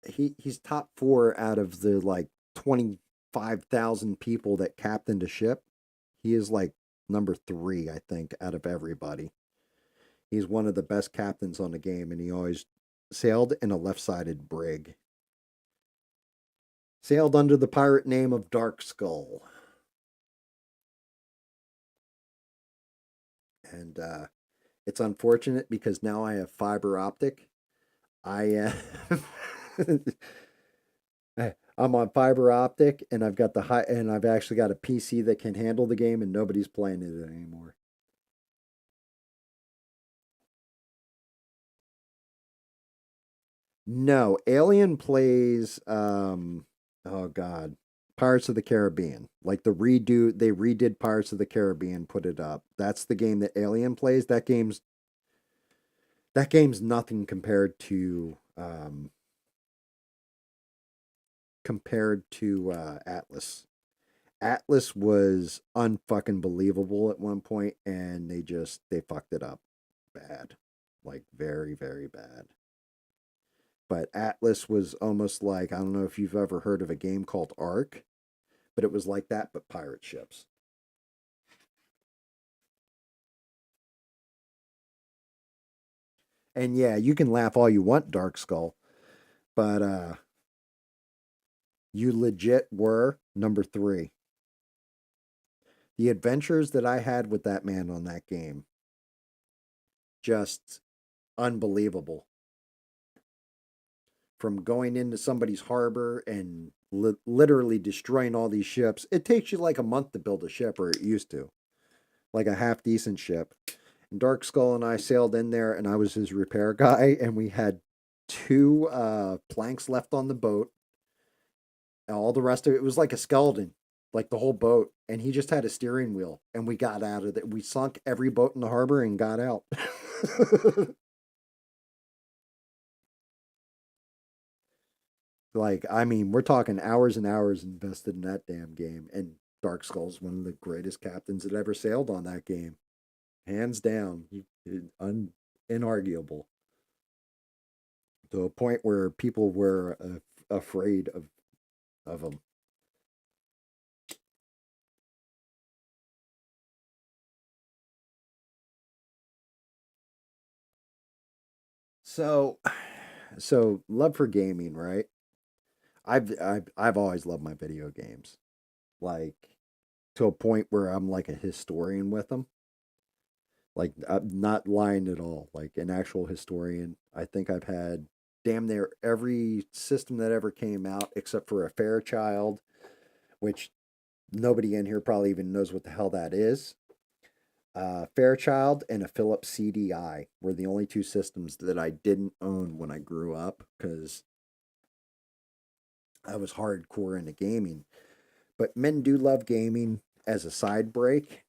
he's top four out of the like 25,000 people that captained a ship. He is like number three, I think, out of everybody. He's one of the best captains on the game, and he always sailed in a left-sided brig. Sailed under the pirate name of Dark Skull. And it's unfortunate because now I have fiber optic. I I'm on fiber optic, and I've got and I've actually got a PC that can handle the game, and nobody's playing it anymore. No, Alien plays oh god, Pirates of the Caribbean. Like they redid Pirates of the Caribbean, put it up. That's the game that Alien plays. That game's nothing compared to Atlas. Atlas was unfucking believable at one point, and they fucked it up bad, like very very bad. But Atlas was almost like, I don't know if you've ever heard of a game called Ark, but it was like that, but pirate ships. And yeah, you can laugh all you want, Dark Skull, but you legit were number three. The adventures that I had with that man on that game, just unbelievable. From going into somebody's harbor and literally destroying all these ships. It takes you like a month to build a ship, or it used to, like a half decent ship. And Dark Skull and I sailed in there, and I was his repair guy, and we had two planks left on the boat. And all the rest of it was like a skeleton, like the whole boat. And he just had a steering wheel, and we got out of it. We sunk every boat in the harbor and got out. Like, I mean, we're talking hours and hours invested in that damn game. And Dark Skull's one of the greatest captains that ever sailed on that game. hands down, inarguable, to a point where people were afraid of them. So, so love for gaming, right? I've always loved my video games, like to a point where I'm like a historian with them. Like I'm not lying at all. Like an actual historian. I think I've had damn near every system that ever came out except for a Fairchild, which nobody in here probably even knows what the hell that is. Fairchild and a Philips CDI were the only two systems that I didn't own when I grew up because I was hardcore into gaming. But men do love gaming as a side break,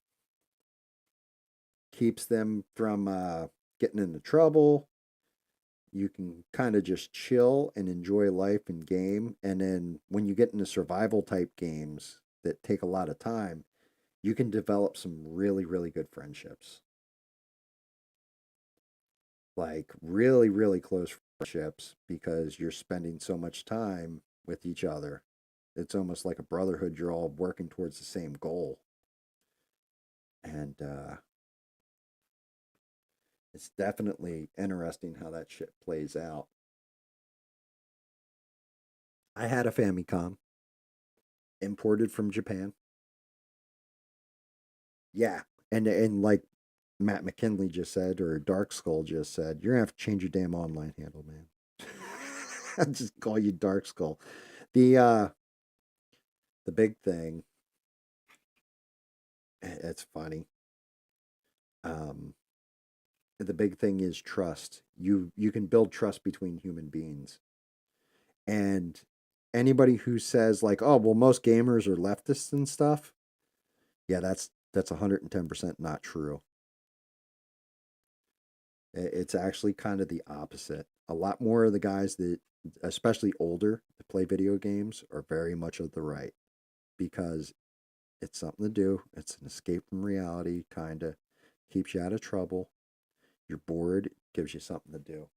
keeps them from getting into trouble. You can kind of just chill and enjoy life and game. And then when you get into survival type games that take a lot of time, you can develop some really, really good friendships. Like really, really close friendships because you're spending so much time with each other. It's almost like a brotherhood. You're all working towards the same goal. And it's definitely interesting how that shit plays out. I had a Famicom imported from Japan. Yeah. And like Matt McKinley just said, or Dark Skull just said, you're gonna have to change your damn online handle, man. I'll just call you Dark Skull. The uh the big thing, it's funny. Um the big thing is trust. You can build trust between human beings. And anybody who says like, "Oh, well most gamers are leftists and stuff." Yeah, that's 110% not true. It's actually kind of the opposite. A lot more of the guys that, especially older, that play video games are very much of the right because it's something to do. It's an escape from reality, kind of keeps you out of trouble. You're bored, gives you something to do.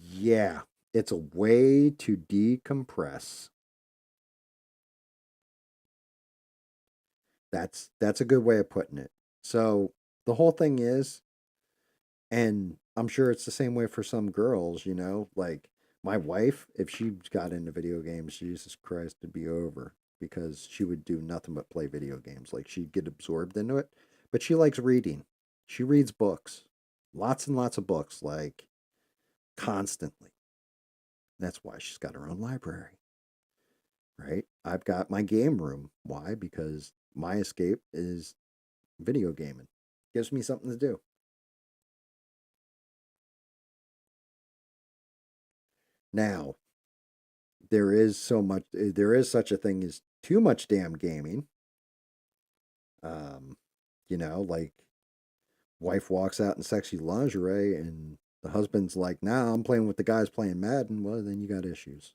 Yeah, it's a way to decompress. That's a good way of putting it. So the whole thing is, and I'm sure it's the same way for some girls, like my wife, if she got into video games, Jesus Christ, it'd be over because she would do nothing but play video games. Like she'd get absorbed into it. But she likes reading. She reads books, lots and lots of books, like constantly. That's why she's got her own library, right? I've got my game room. Why? Because my escape is video gaming. Gives me something to do. Now, there is such a thing as too much damn gaming. Um, like wife walks out in sexy lingerie and the husband's like, "Nah, I'm playing with the guys playing Madden." Well, then you got issues.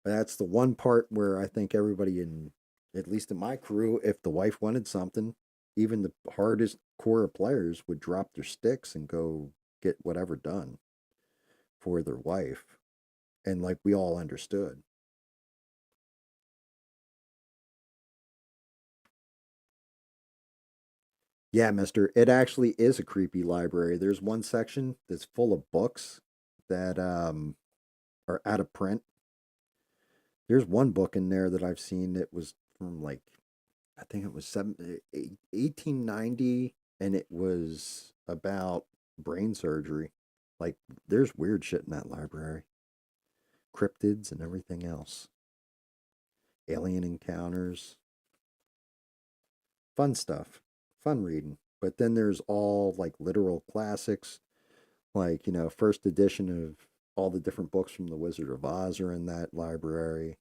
But that's the one part where I think everybody in, at least in my crew, if the wife wanted something, even the hardest core of players would drop their sticks and go get whatever done for their wife. And like we all understood. Yeah, mister. It actually is a creepy library. There's one section that's full of books that are out of print. There's one book in there that I've seen that was from like, I think it was 1890, and it was about brain surgery. Like, there's weird shit in that library, cryptids and everything else, alien encounters, fun stuff, fun reading. But then there's all like literal classics, like, first edition of all the different books from The Wizard of Oz are in that library.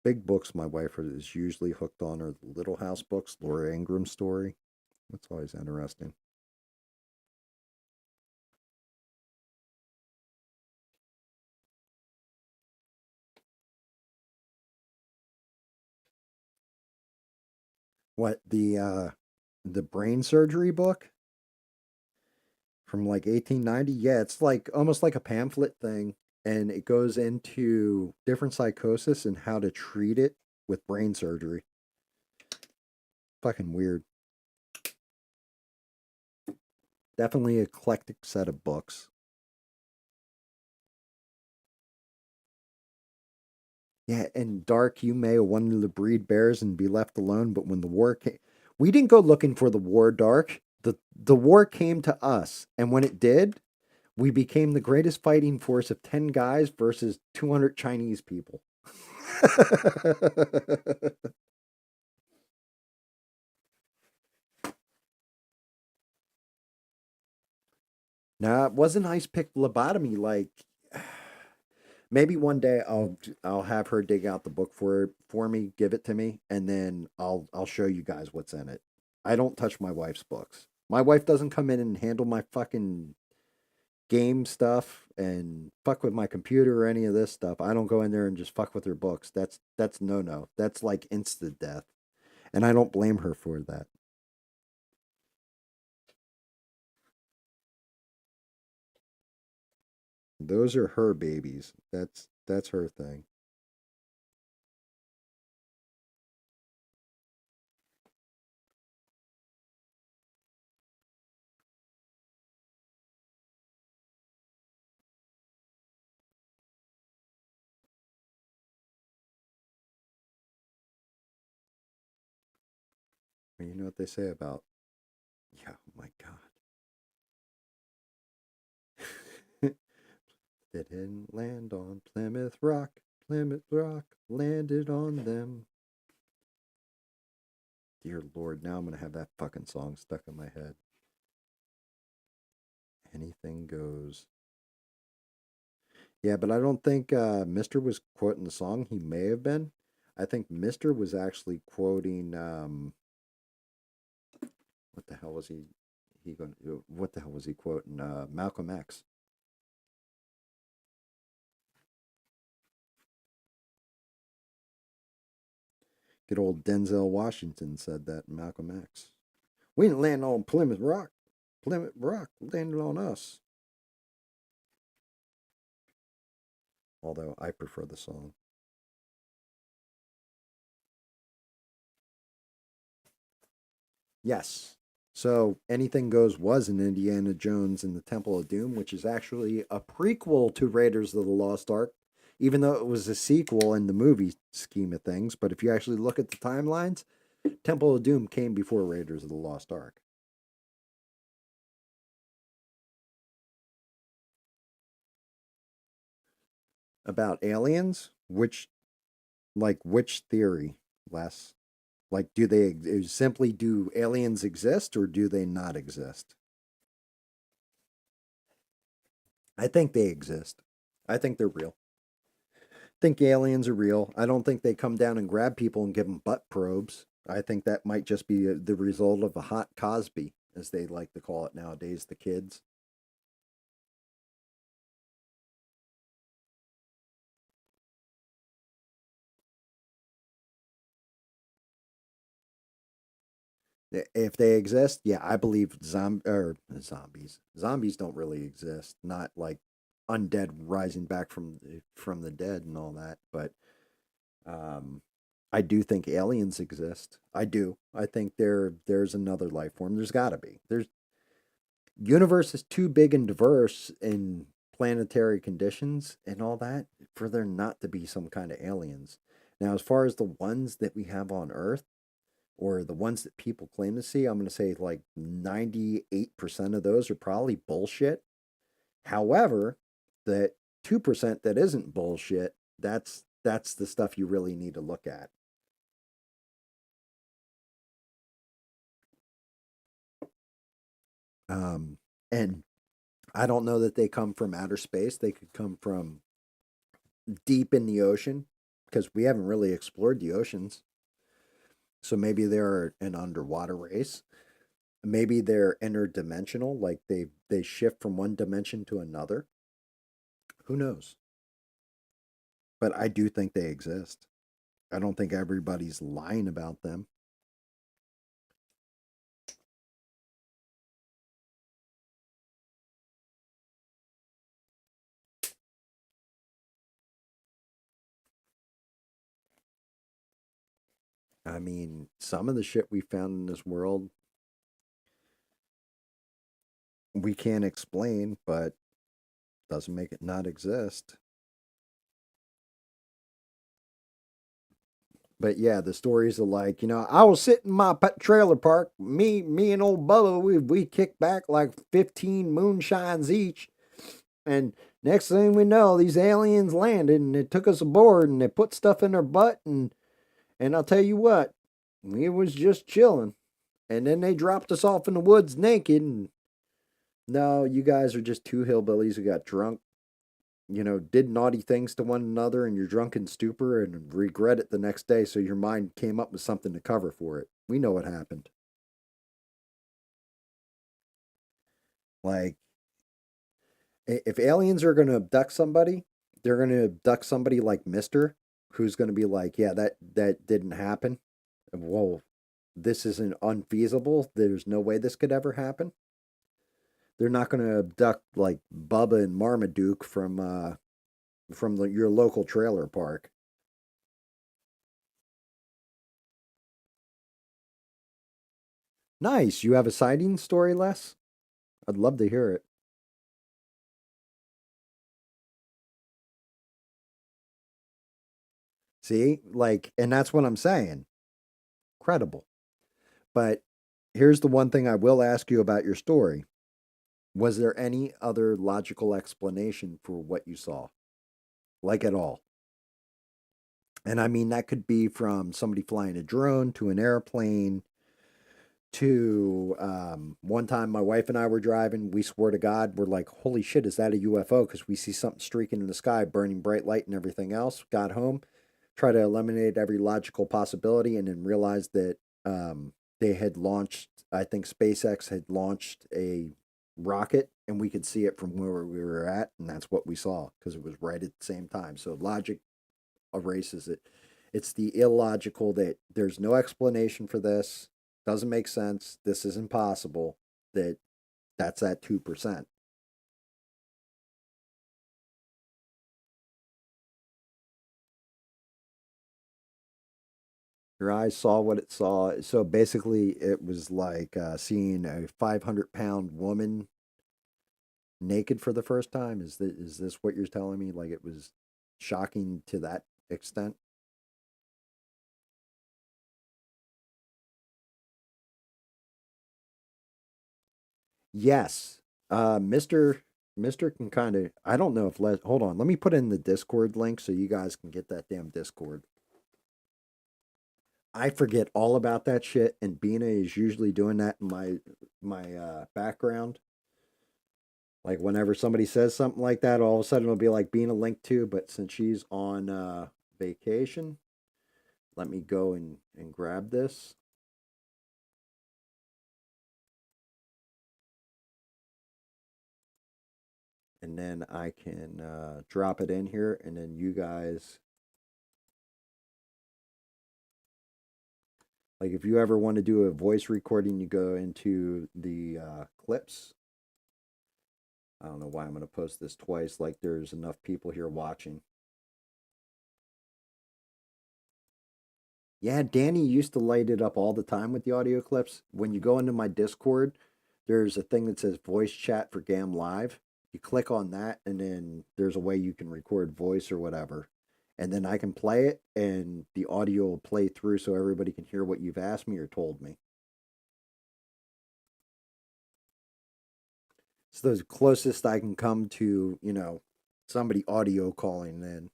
Big books my wife is usually hooked on are the Little House books, Laura Ingram story. That's always interesting. What the brain surgery book from like 1890? Yeah, it's like almost like a pamphlet thing, and it goes into different psychosis and how to treat it with brain surgery. Fucking weird. Definitely eclectic set of books. Yeah, and Dark, you may have wanted to breed bears and be left alone, but when the war came, we didn't go looking for the war, Dark. The war came to us, and when it did, we became the greatest fighting force of 10 guys versus 200 Chinese people. Nah, it wasn't ice pick lobotomy. Like maybe one day I'll have her dig out the book for me, give it to me, and then I'll show you guys what's in it. I don't touch my wife's books. My wife doesn't come in and handle my fucking game stuff and fuck with my computer or any of this stuff. I don't go in there and just fuck with her books. That's no. That's like instant death. And I don't blame her for that. Those are her babies. That's her thing. And you know what they say about yeah, oh my god. They didn't land on Plymouth Rock. Plymouth Rock landed on them. Dear Lord, now I'm gonna have that fucking song stuck in my head. Anything goes. Yeah, but I don't think Mister was quoting the song. He may have been. I think Mister was actually quoting what the hell was he going what the hell was he quoting? Malcolm X. Good old Denzel Washington said that in Malcolm X. We didn't land on Plymouth Rock. Plymouth Rock landed on us. Although I prefer the song. Yes. So Anything Goes was in Indiana Jones and the Temple of Doom, which is actually a prequel to Raiders of the Lost Ark, even though it was a sequel in the movie scheme of things. But if you actually look at the timelines, Temple of Doom came before Raiders of the Lost Ark. About aliens, which theory, less like do they simply do aliens exist or do they not exist? I think they exist. I think they're real. Think aliens are real. I don't think they come down and grab people and give them butt probes. I think that might just be the result of a hot Cosby, as they like to call it nowadays, the kids. If they exist, yeah, I believe zombies. Zombies don't really exist. Not like undead rising back from the dead and all that, but um, I do think aliens exist. I do. I think there's another life form. There's got to be. There's universe is too big and diverse in planetary conditions and all that for there not to be some kind of aliens. Now, as far as the ones that we have on Earth or the ones that people claim to see, I'm going to say like 98% of those are probably bullshit. However, that 2% that isn't bullshit, that's the stuff you really need to look at. Um, and I don't know that they come from outer space. They could come from deep in the ocean because we haven't really explored the oceans. So maybe they're an underwater race. Maybe they're interdimensional, like they shift from one dimension to another. Who knows? But I do think they exist. I don't think everybody's lying about them. I mean, some of the shit we found in this world we can't explain, but doesn't make it not exist. But yeah, the stories are like, I was sitting in my trailer park. Me and old Bubba, we kicked back like 15 moonshines each, and next thing we know, these aliens landed and they took us aboard and they put stuff in our butt and I'll tell you what, we was just chilling, and then they dropped us off in the woods naked. And no, you guys are just two hillbillies who got drunk, did naughty things to one another in your drunken stupor and regret it the next day, so your mind came up with something to cover for it. We know what happened. Like, if aliens are going to abduct somebody, they're going to abduct somebody like Mister, who's going to be like, yeah, that didn't happen. Whoa, this isn't unfeasible. There's no way this could ever happen. They're not going to abduct like Bubba and Marmaduke from your local trailer park. Nice. You have a sighting story, Les? I'd love to hear it. See, like, and that's what I'm saying. Credible. But here's the one thing I will ask you about your story. Was there any other logical explanation for what you saw? Like at all? And I mean, that could be from somebody flying a drone to an airplane to one time my wife and I were driving. We swore to God, we're like, holy shit, is that a UFO? Because we see something streaking in the sky, burning bright light and everything else. Got home, try to eliminate every logical possibility, and then realized that they had launched, I think SpaceX had launched a rocket and we could see it from where we were at. And that's what we saw because it was right at the same time. So logic erases it. It's the illogical that there's no explanation for this, doesn't make sense, this is impossible, that's at 2%. Your eyes saw what it saw. So basically, it was like seeing a 500-pound woman naked for the first time. Is this what you're telling me? Like it was shocking to that extent? Yes. Mister can kind of. I don't know if hold on. Let me put in the Discord link so you guys can get that damn Discord. I forget all about that shit, and Bina is usually doing that in my background. Like whenever somebody says something like that, all of a sudden it'll be like Bina link to. But since she's on vacation, let me go and grab this, and then I can drop it in here, and then you guys, like if you ever want to do a voice recording, you go into the clips. I don't know why I'm going to post this twice. Like there's enough people here watching. Yeah, Danny used to light it up all the time with the audio clips. When you go into my Discord, there's a thing that says voice chat for GAM Live. You click on that, and then there's a way you can record voice or whatever. And then I can play it, and the audio will play through so everybody can hear what you've asked me or told me. It's the closest I can come to, somebody audio calling in.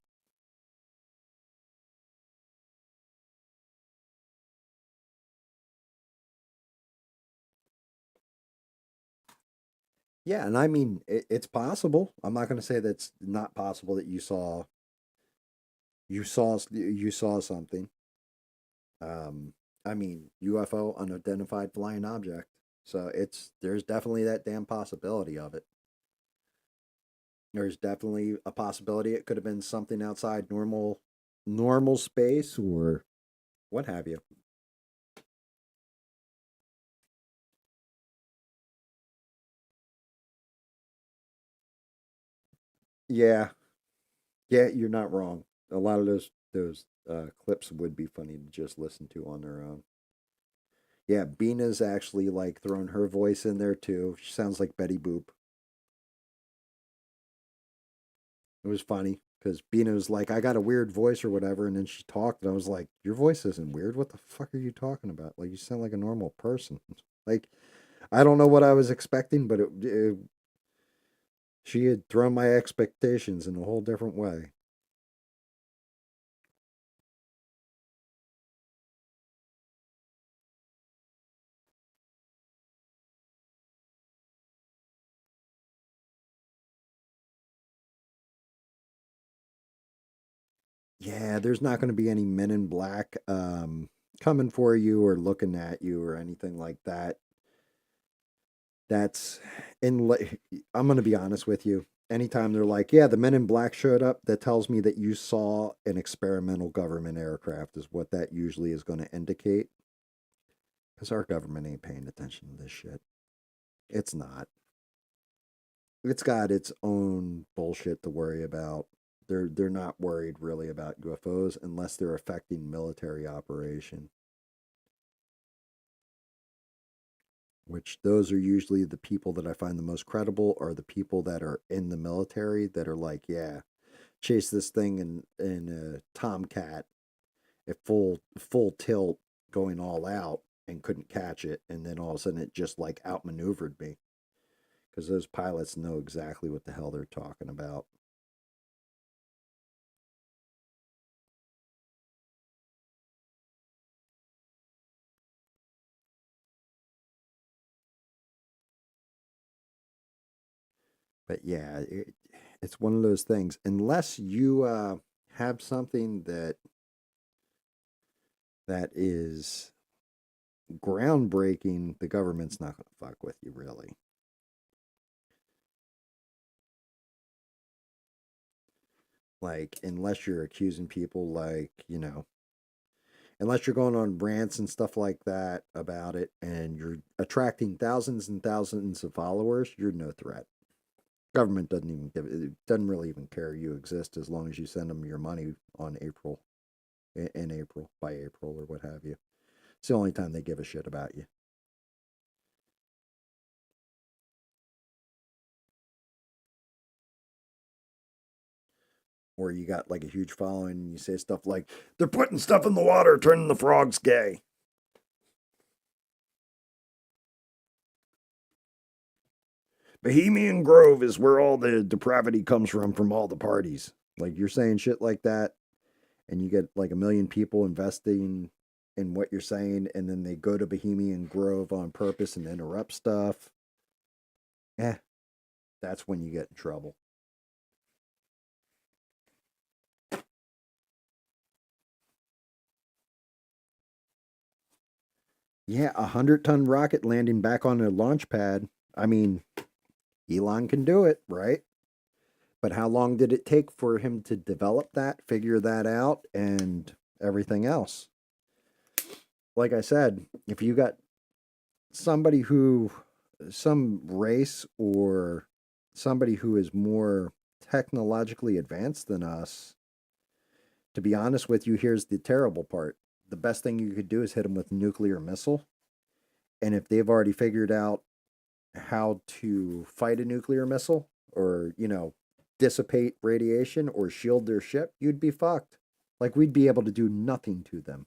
Yeah, and I mean, it's possible. I'm not going to say that's not possible that you saw something. I mean, UFO, unidentified flying object. So there's definitely that damn possibility of it. There's definitely a possibility it could have been something outside normal space or what have you. Yeah, yeah, you're not wrong. A lot of those clips would be funny to just listen to on their own. Yeah, Bina's actually like thrown her voice in there too. She sounds like Betty Boop. It was funny because Bina was like, I got a weird voice or whatever. And then she talked, and I was like, your voice isn't weird. What the fuck are you talking about? Like, you sound like a normal person. Like, I don't know what I was expecting, but she had thrown my expectations in a whole different way. Yeah, there's not going to be any men in black coming for you or looking at you or anything like that. That's I'm going to be honest with you. Anytime they're like, yeah, the men in black showed up, that tells me that you saw an experimental government aircraft, is what that usually is going to indicate. Because our government ain't paying attention to this shit. It's not. It's got its own bullshit to worry about. They're not worried really about UFOs unless they're affecting military operation, which those are usually the people that I find the most credible, are the people that are in the military that are like, yeah, chase this thing in a Tomcat at full tilt, going all out, and couldn't catch it, and then all of a sudden it just like outmaneuvered me, because those pilots know exactly what the hell they're talking about. But yeah, it's one of those things. Unless you have something that is groundbreaking, the government's not going to fuck with you, really. Like, unless you're accusing people, like, unless you're going on rants and stuff like that about it, and you're attracting thousands and thousands of followers, you're no threat. Government doesn't even give it doesn't really even care you exist, as long as you send them your money on April, in April, by April, or what have you. It's the only time they give a shit about you. Or you got like a huge following and you say stuff like, they're putting stuff in the water, turning the frogs gay. Bohemian Grove is where all the depravity comes from all the parties. Like, you're saying shit like that, and you get like a million people investing in what you're saying, and then they go to Bohemian Grove on purpose and interrupt stuff. Eh, that's when you get in trouble. Yeah, 100-ton rocket landing back on a launch pad. I mean, Elon can do it, right? But how long did it take for him to develop that, figure that out, and everything else? Like I said, if you got somebody who, some race or somebody who is more technologically advanced than us, to be honest with you, here's the terrible part. The best thing you could do is hit them with a nuclear missile. And if they've already figured out how to fight a nuclear missile, or, dissipate radiation or shield their ship, you'd be fucked. Like, we'd be able to do nothing to them.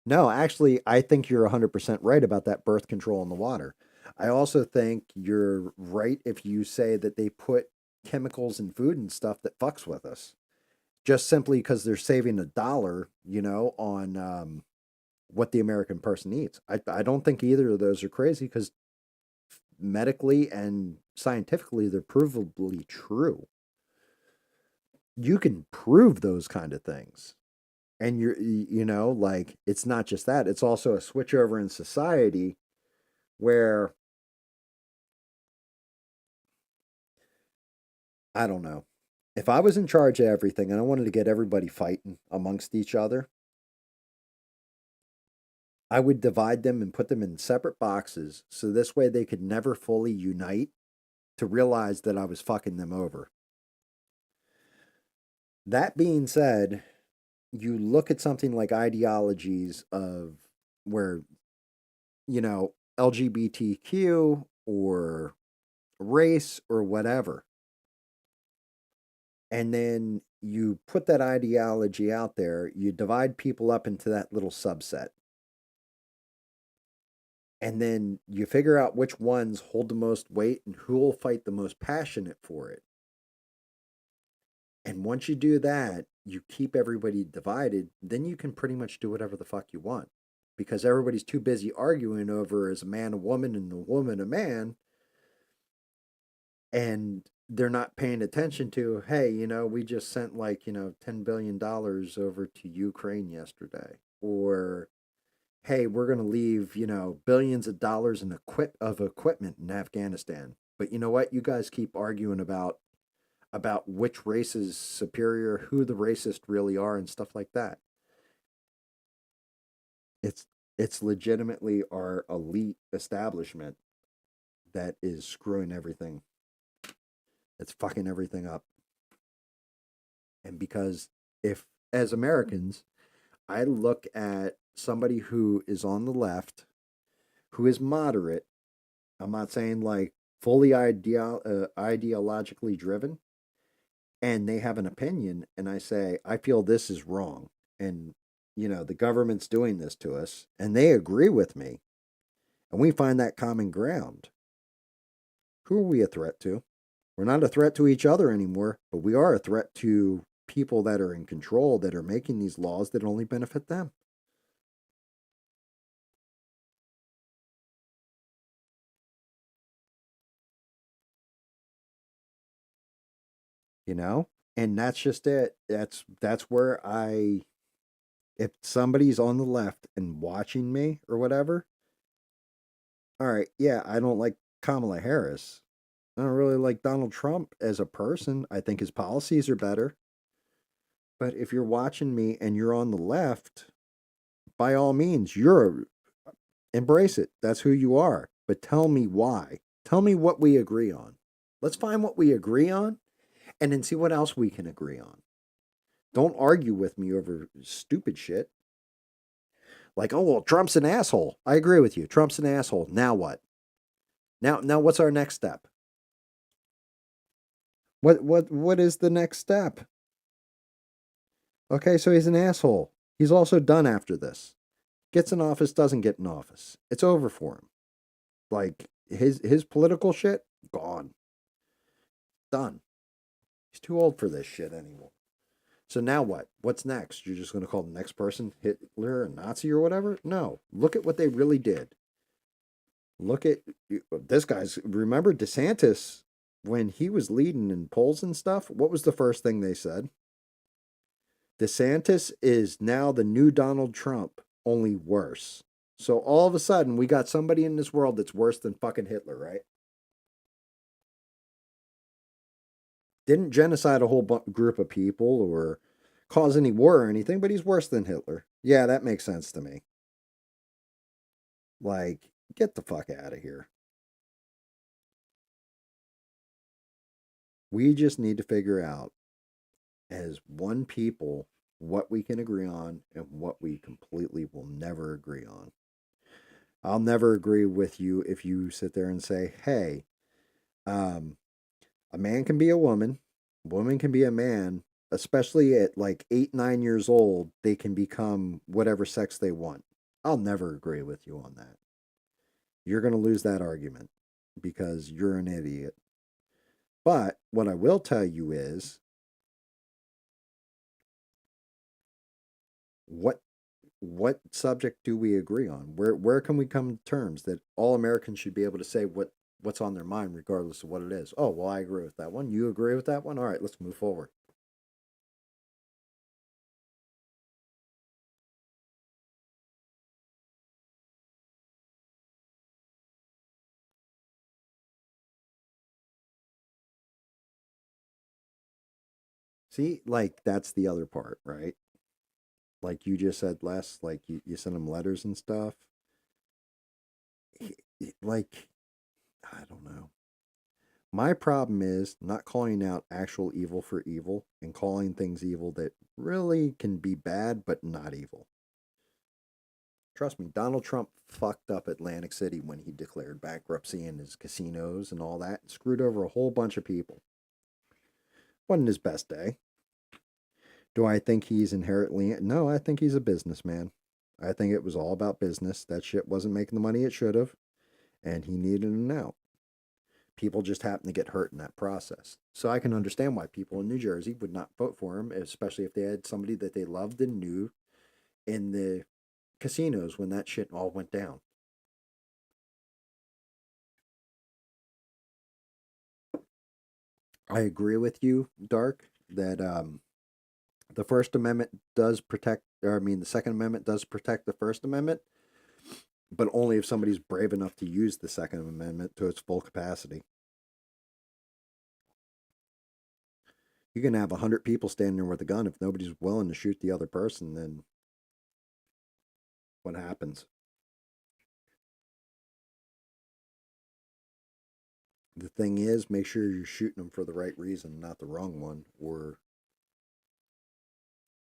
No, actually, I think you're 100% right about that birth control in the water. I also think you're right if you say that they put chemicals in food and stuff that fucks with us, just simply because they're saving a dollar, on what the American person eats. I don't think either of those are crazy, because medically and scientifically, they're provably true. You can prove those kind of things. And like, it's not just that, it's also a switchover in society where, I don't know, if I was in charge of everything and I wanted to get everybody fighting amongst each other, I would divide them and put them in separate boxes, so this way they could never fully unite to realize that I was fucking them over. That being said, you look at something like ideologies of where, LGBTQ or race or whatever, and then you put that ideology out there, you divide people up into that little subset. And then you figure out which ones hold the most weight and who will fight the most passionate for it. And once you do that, you keep everybody divided, then you can pretty much do whatever the fuck you want. Because everybody's too busy arguing over is a man a woman and a woman a man. And they're not paying attention to, hey, we just sent like, $10 billion over to Ukraine yesterday. Or, hey, we're going to leave, billions of dollars of equipment in Afghanistan. But you know what? You guys keep arguing about which race is superior, who the racists really are, and stuff like that. It's legitimately our elite establishment that is screwing everything. It's fucking everything up. And because if, as Americans, I look at somebody who is on the left, who is moderate, I'm not saying like fully ideologically driven, and they have an opinion, and I say, I feel this is wrong, and, the government's doing this to us, and they agree with me, and we find that common ground, who are we a threat to? We're not a threat to each other anymore, but we are a threat to people that are in control, that are making these laws that only benefit them. And that's just it. That's where if somebody's on the left and watching me or whatever, all right, yeah, I don't like Kamala Harris. I don't really like Donald Trump as a person. I think his policies are better. But if you're watching me and you're on the left, by all means, embrace it. That's who you are. But tell me why. Tell me what we agree on. Let's find what we agree on and then see what else we can agree on. Don't argue with me over stupid shit. Like, oh, well, Trump's an asshole. I agree with you. Trump's an asshole. Now what? Now what's our next step? What is the next step? Okay, so he's an asshole. He's also done after this. Gets in office, doesn't get in office. It's over for him. Like his political shit, gone. Done. He's too old for this shit anymore. So now what? What's next? You're just going to call the next person Hitler a Nazi or whatever? No. Look at what they really did. Look at this guy's. Remember DeSantis, when he was leading in polls and stuff? What was the first thing they said? DeSantis is now the new Donald Trump, only worse. So all of a sudden, we got somebody in this world that's worse than fucking Hitler, right? Didn't genocide a whole group of people or cause any war or anything, but he's worse than Hitler. Yeah, that makes sense to me. Like, get the fuck out of here. We just need to figure out as one people what we can agree on and what we completely will never agree on. I'll never agree with you if you sit there and say, hey, a man can be a woman can be a man, especially at like 8, 9 years old, they can become whatever sex they want. I'll never agree with you on that. You're going to lose that argument because you're an idiot. But what I will tell you is what subject do we agree on? Where can we come to terms that all Americans should be able to say what's on their mind regardless of what it is? Oh, well, I agree with that one. You agree with that one? All right, let's move forward. See, like that's the other part, right? Like you just said last, like you send them letters and stuff. Like, I don't know. My problem is not calling out actual evil for evil and calling things evil that really can be bad but not evil. Trust me, Donald Trump fucked up Atlantic City when he declared bankruptcy in his casinos and all that, and screwed over a whole bunch of people. Wasn't his best day. Do I think he's inherently? No, I think he's a businessman. I think it was all about business. That shit wasn't making the money it should have, and he needed an out. People just happened to get hurt in that process. So I can understand why people in New Jersey would not vote for him, especially if they had somebody that they loved and knew in the casinos when that shit all went down. I agree with you, Dark, that the First Amendment does protect, or I mean, the Second Amendment does protect the First Amendment, but only if somebody's brave enough to use the Second Amendment to its full capacity. You can have 100 people standing there with a gun. If nobody's willing to shoot the other person, then what happens? The thing is, make sure you're shooting them for the right reason, not the wrong one, or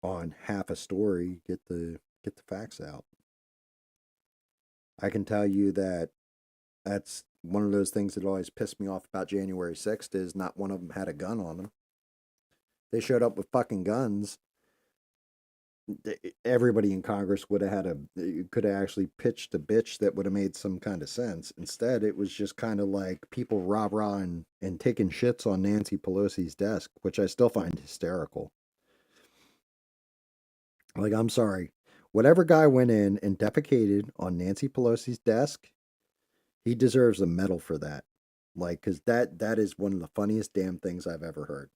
on half a story, get the facts out. I can tell you that that's one of those things that always pissed me off about January 6th is not one of them had a gun on them. They showed up with fucking guns. Everybody in Congress would have had could have actually pitched a bitch that would have made some kind of sense. Instead, it was just kind of like people rah-rah and taking shits on Nancy Pelosi's desk, which I still find hysterical. Like, I'm sorry. Whatever guy went in and defecated on Nancy Pelosi's desk, he deserves a medal for that. Like, because that is one of the funniest damn things I've ever heard.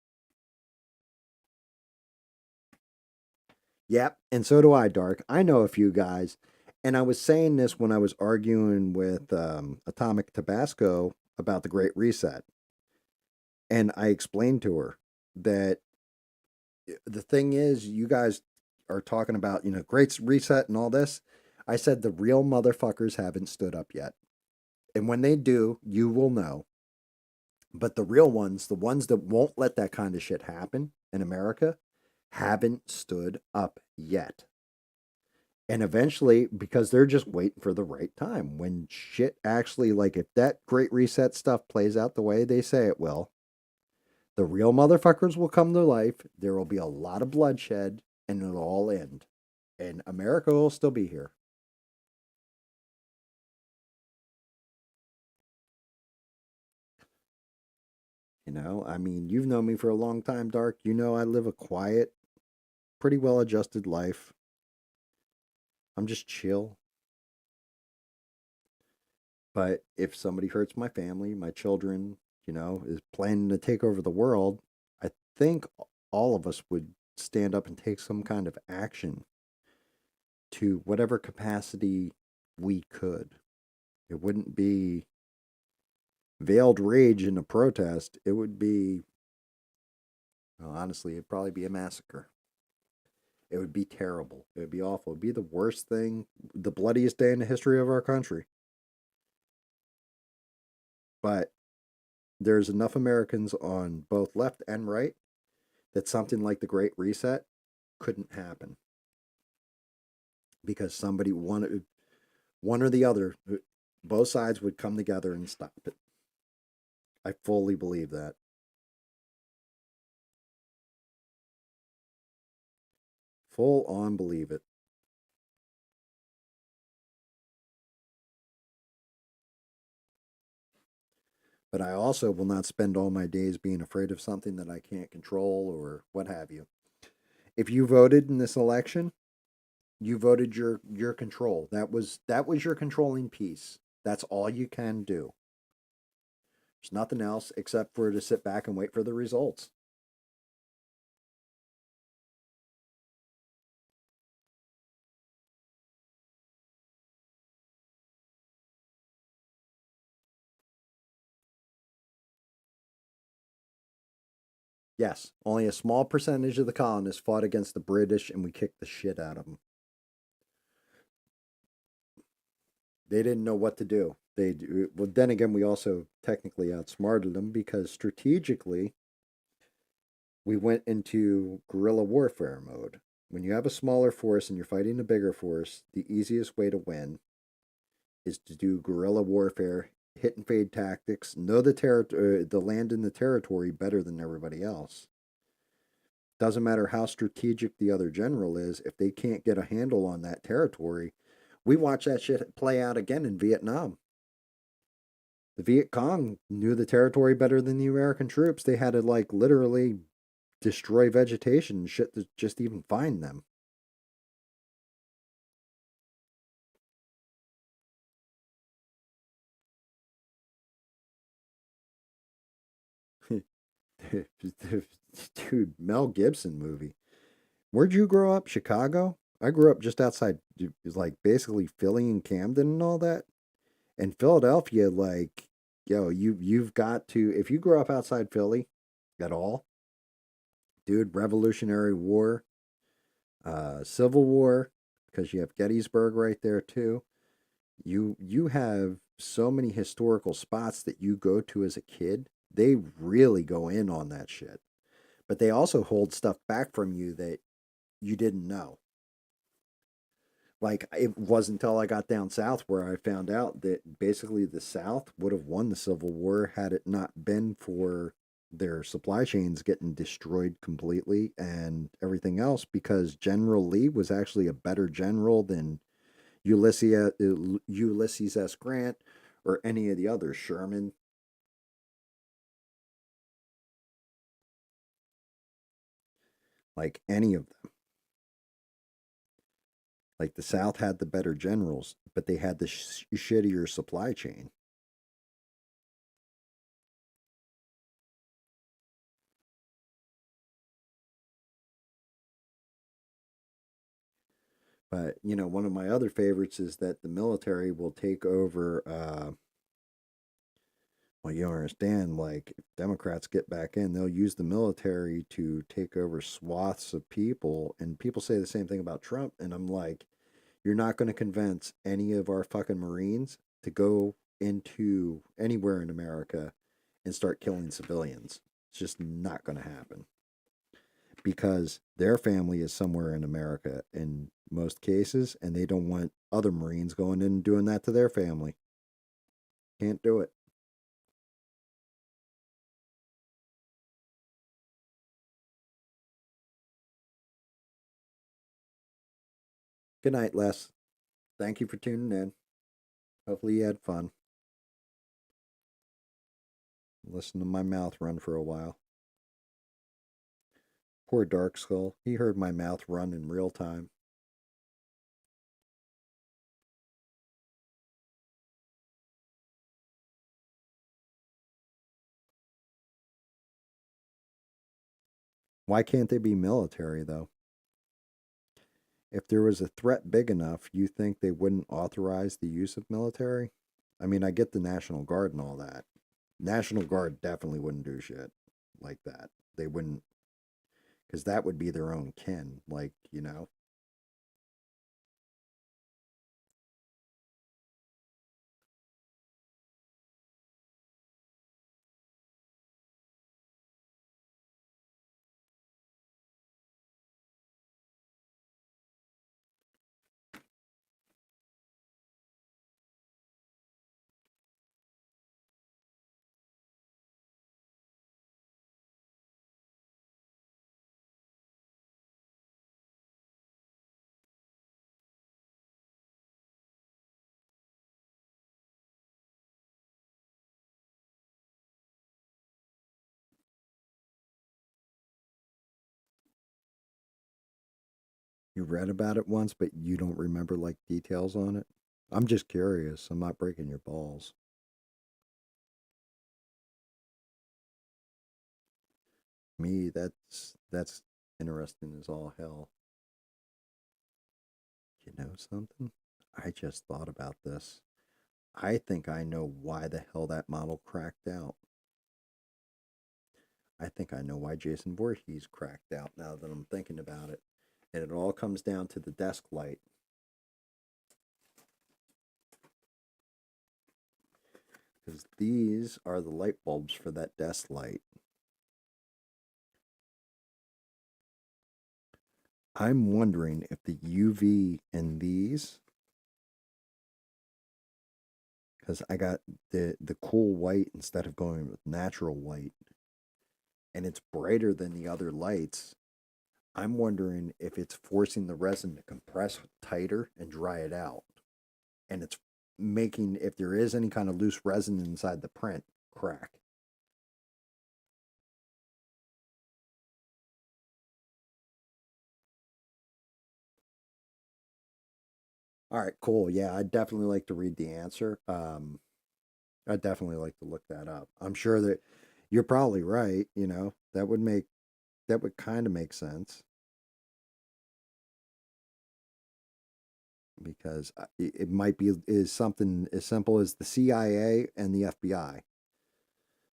Yep, and so do I, Dark. I know a few guys, and I was saying this when I was arguing with Atomic Tabasco about the Great Reset, and I explained to her that the thing is, you guys are talking about Great Reset and all this. I said the real motherfuckers haven't stood up yet, and when they do, you will know. But the real ones, the ones that won't let that kind of shit happen in America, haven't stood up yet. And eventually, because they're just waiting for the right time, when shit actually, like if that Great Reset stuff plays out the way they say it will, the real motherfuckers will come to life. There will be a lot of bloodshed and it'll all end. And America will still be here. I mean, you've known me for a long time, Dark. You know I live a quiet, pretty well adjusted life. I'm just chill. But if somebody hurts my family, my children, is planning to take over the world, I think all of us would stand up and take some kind of action to whatever capacity we could. It wouldn't be veiled rage in a protest. It would be, well, honestly, it'd probably be a massacre. It would be terrible. It would be awful. It would be the worst thing, the bloodiest day in the history of our country. But there's enough Americans on both left and right that something like the Great Reset couldn't happen because somebody wanted one or the other, both sides would come together and stop it. I fully believe that. Full on believe it. But I also will not spend all my days being afraid of something that I can't control or what have you. If you voted in this election, you voted your control. That was your controlling piece. That's all you can do. There's nothing else except for to sit back and wait for the results. Yes, only a small percentage of the colonists fought against the British and we kicked the shit out of them. They didn't know what to do. They do. Well, then again, we also technically outsmarted them because strategically we went into guerrilla warfare mode. When you have a smaller force and you're fighting a bigger force, the easiest way to win is to do guerrilla warfare, hit and fade tactics, know the land and the territory better than everybody else. Doesn't matter how strategic the other general is, if they can't get a handle on that territory. We watch that shit play out again in Vietnam. The Viet Cong knew the territory better than the American troops. They had to like literally destroy vegetation and shit to just even find them. Dude, Mel Gibson movie. Where'd you grow up? Chicago? I grew up just outside, like basically Philly and Camden and all that. And Philadelphia, like, yo, you've got to if you grow up outside Philly at all, dude, Revolutionary War, Civil War, because you have Gettysburg right there too. You have so many historical spots that you go to as a kid. They really go in on that shit. But they also hold stuff back from you that you didn't know. Like it wasn't until I got down south where I found out that basically the South would have won the Civil War had it not been for their supply chains getting destroyed completely and everything else because General Lee was actually a better general than Ulysses S. Grant or any of the others, Sherman, like any of them. Like the South had the better generals, but they had the shittier supply chain. But one of my other favorites is that the military will take over. Well, you don't understand. Like, if Democrats get back in, they'll use the military to take over swaths of people. And people say the same thing about Trump. And I'm like, you're not going to convince any of our fucking Marines to go into anywhere in America and start killing civilians. It's just not going to happen because their family is somewhere in America in most cases, and they don't want other Marines going in and doing that to their family. Can't do it. Good night, Les. Thank you for tuning in. Hopefully, you had fun. Listen to my mouth run for a while. Poor Dark Skull. He heard my mouth run in real time. Why can't they be military, though? If there was a threat big enough, you think they wouldn't authorize the use of military? I mean, I get the National Guard and all that. National Guard definitely wouldn't do shit like that. They wouldn't, because that would be their own kin. Like. You read about it once, but you don't remember like details on it. I'm just curious. I'm not breaking your balls. Me, that's interesting as all hell. You know something? I just thought about this. I think I know why the hell that model cracked out. I think I know why Jason Voorhees cracked out now that I'm thinking about it. And it all comes down to the desk light. because these are the light bulbs for that desk light. I'm wondering if the UV in these, because I got the cool white instead of going with natural white, and it's brighter than the other lights. I'm wondering if it's forcing the resin to compress tighter and dry it out. And it's making, if there is any kind of loose resin inside the print, crack. All right, cool. Yeah, I'd definitely like to read the answer. I'd definitely like to look that up. I'm sure that you're probably right. That would kind of make sense because it might be is something as simple as the CIA and the FBI.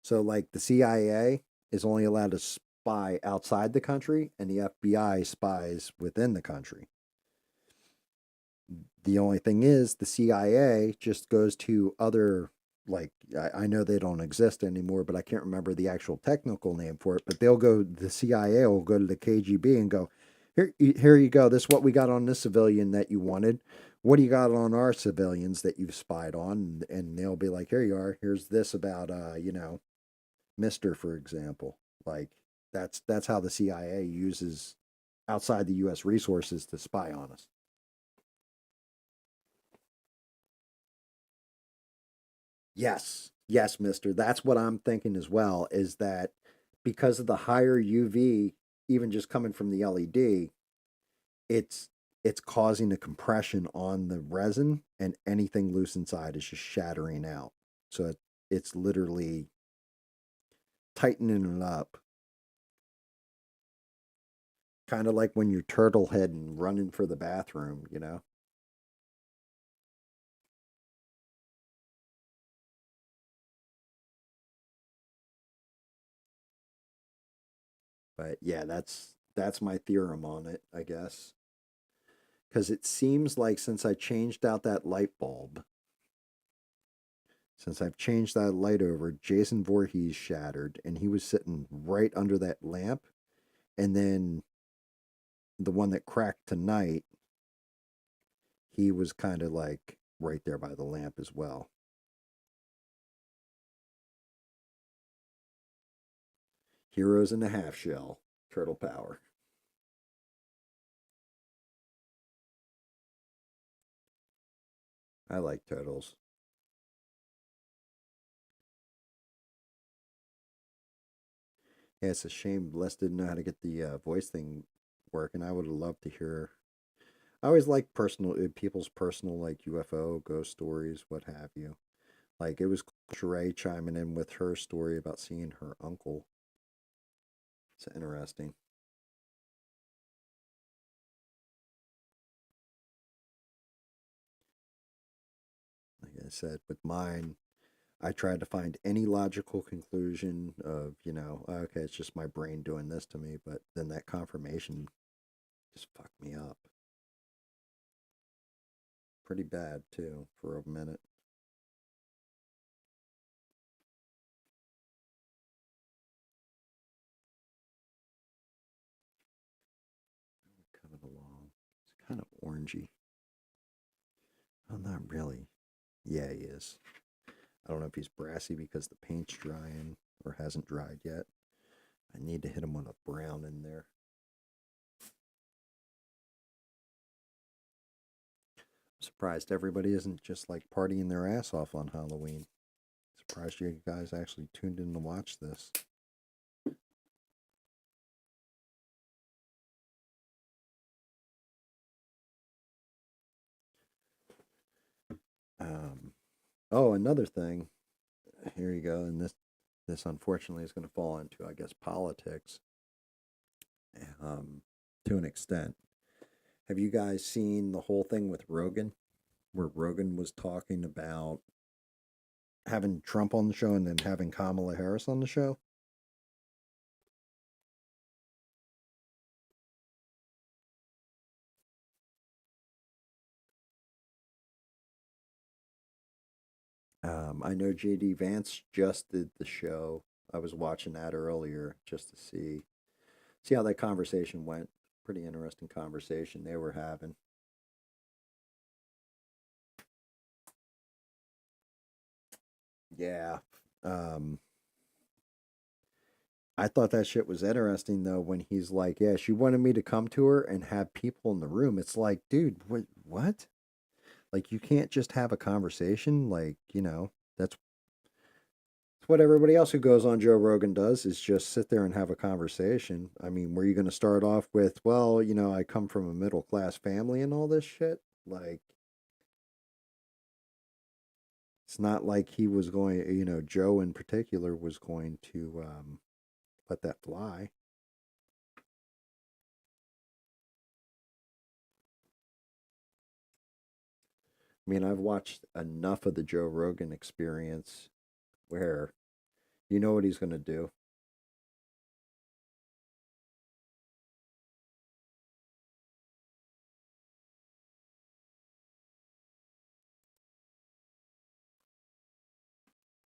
So, like, the CIA is only allowed to spy outside the country, and the FBI spies within the country. The only thing is, the CIA just goes to other, like, I know they don't exist anymore, but I can't remember the actual technical name for it. But the CIA will go to the KGB and go, here you go. This is what we got on this civilian that you wanted. What do you got on our civilians that you've spied on? And they'll be like, here you are. Here's this about, Mister, for example. Like, that's how the CIA uses outside the U.S. resources to spy on us. Yes, yes, Mister. That's what I'm thinking as well. Is that because of the higher UV, even just coming from the LED, it's it's causing a compression on the resin, and anything loose inside is just shattering out. So it's literally tightening it up, kind of like when you're turtle heading running for the bathroom. But yeah, that's my theorem on it, I guess. Because it seems like since I changed out that light bulb, since I've changed that light over, Jason Voorhees shattered, and he was sitting right under that lamp. And then the one that cracked tonight, he was kind of like right there by the lamp as well. Heroes in the half shell, turtle power. I like turtles. Yeah, it's a shame Les didn't know how to get the voice thing working. I would have loved to hear. I always like people's personal like UFO ghost stories, what have you. Like it was Sheree chiming in with her story about seeing her uncle. It's interesting. Like I said, with mine, I tried to find any logical conclusion of, okay, it's just my brain doing this to me, but then that confirmation just fucked me up. Pretty bad, too, for a minute. Coming along. It's kind of orangey. Oh, not really. Yeah, he is. I don't know if he's brassy because the paint's drying or hasn't dried yet. I need to hit him with a brown in there. I'm surprised everybody isn't just like partying their ass off on Halloween. Surprised you guys actually tuned in to watch this. Um, oh, another thing. Here you go, and this unfortunately is going to fall into, I guess, politics, um, to an extent. Have you guys seen the whole thing with Rogan, where Rogan was talking about having Trump on the show and then having Kamala Harris on the show? I know JD Vance just did the show. I was watching that earlier just to see how that conversation went. Pretty interesting conversation they were having. Yeah. Um, I thought that shit was interesting though when he's like, "Yeah, she wanted me to come to her and have people in the room." It's like, dude, what? Like, you can't just have a conversation. Like, that's what everybody else who goes on Joe Rogan does is just sit there and have a conversation. I mean, were you going to start off with, well, I come from a middle class family and all this shit? Like, it's not like he was going, Joe in particular was going to let that fly. I mean, I've watched enough of the Joe Rogan experience where you know what he's going to do.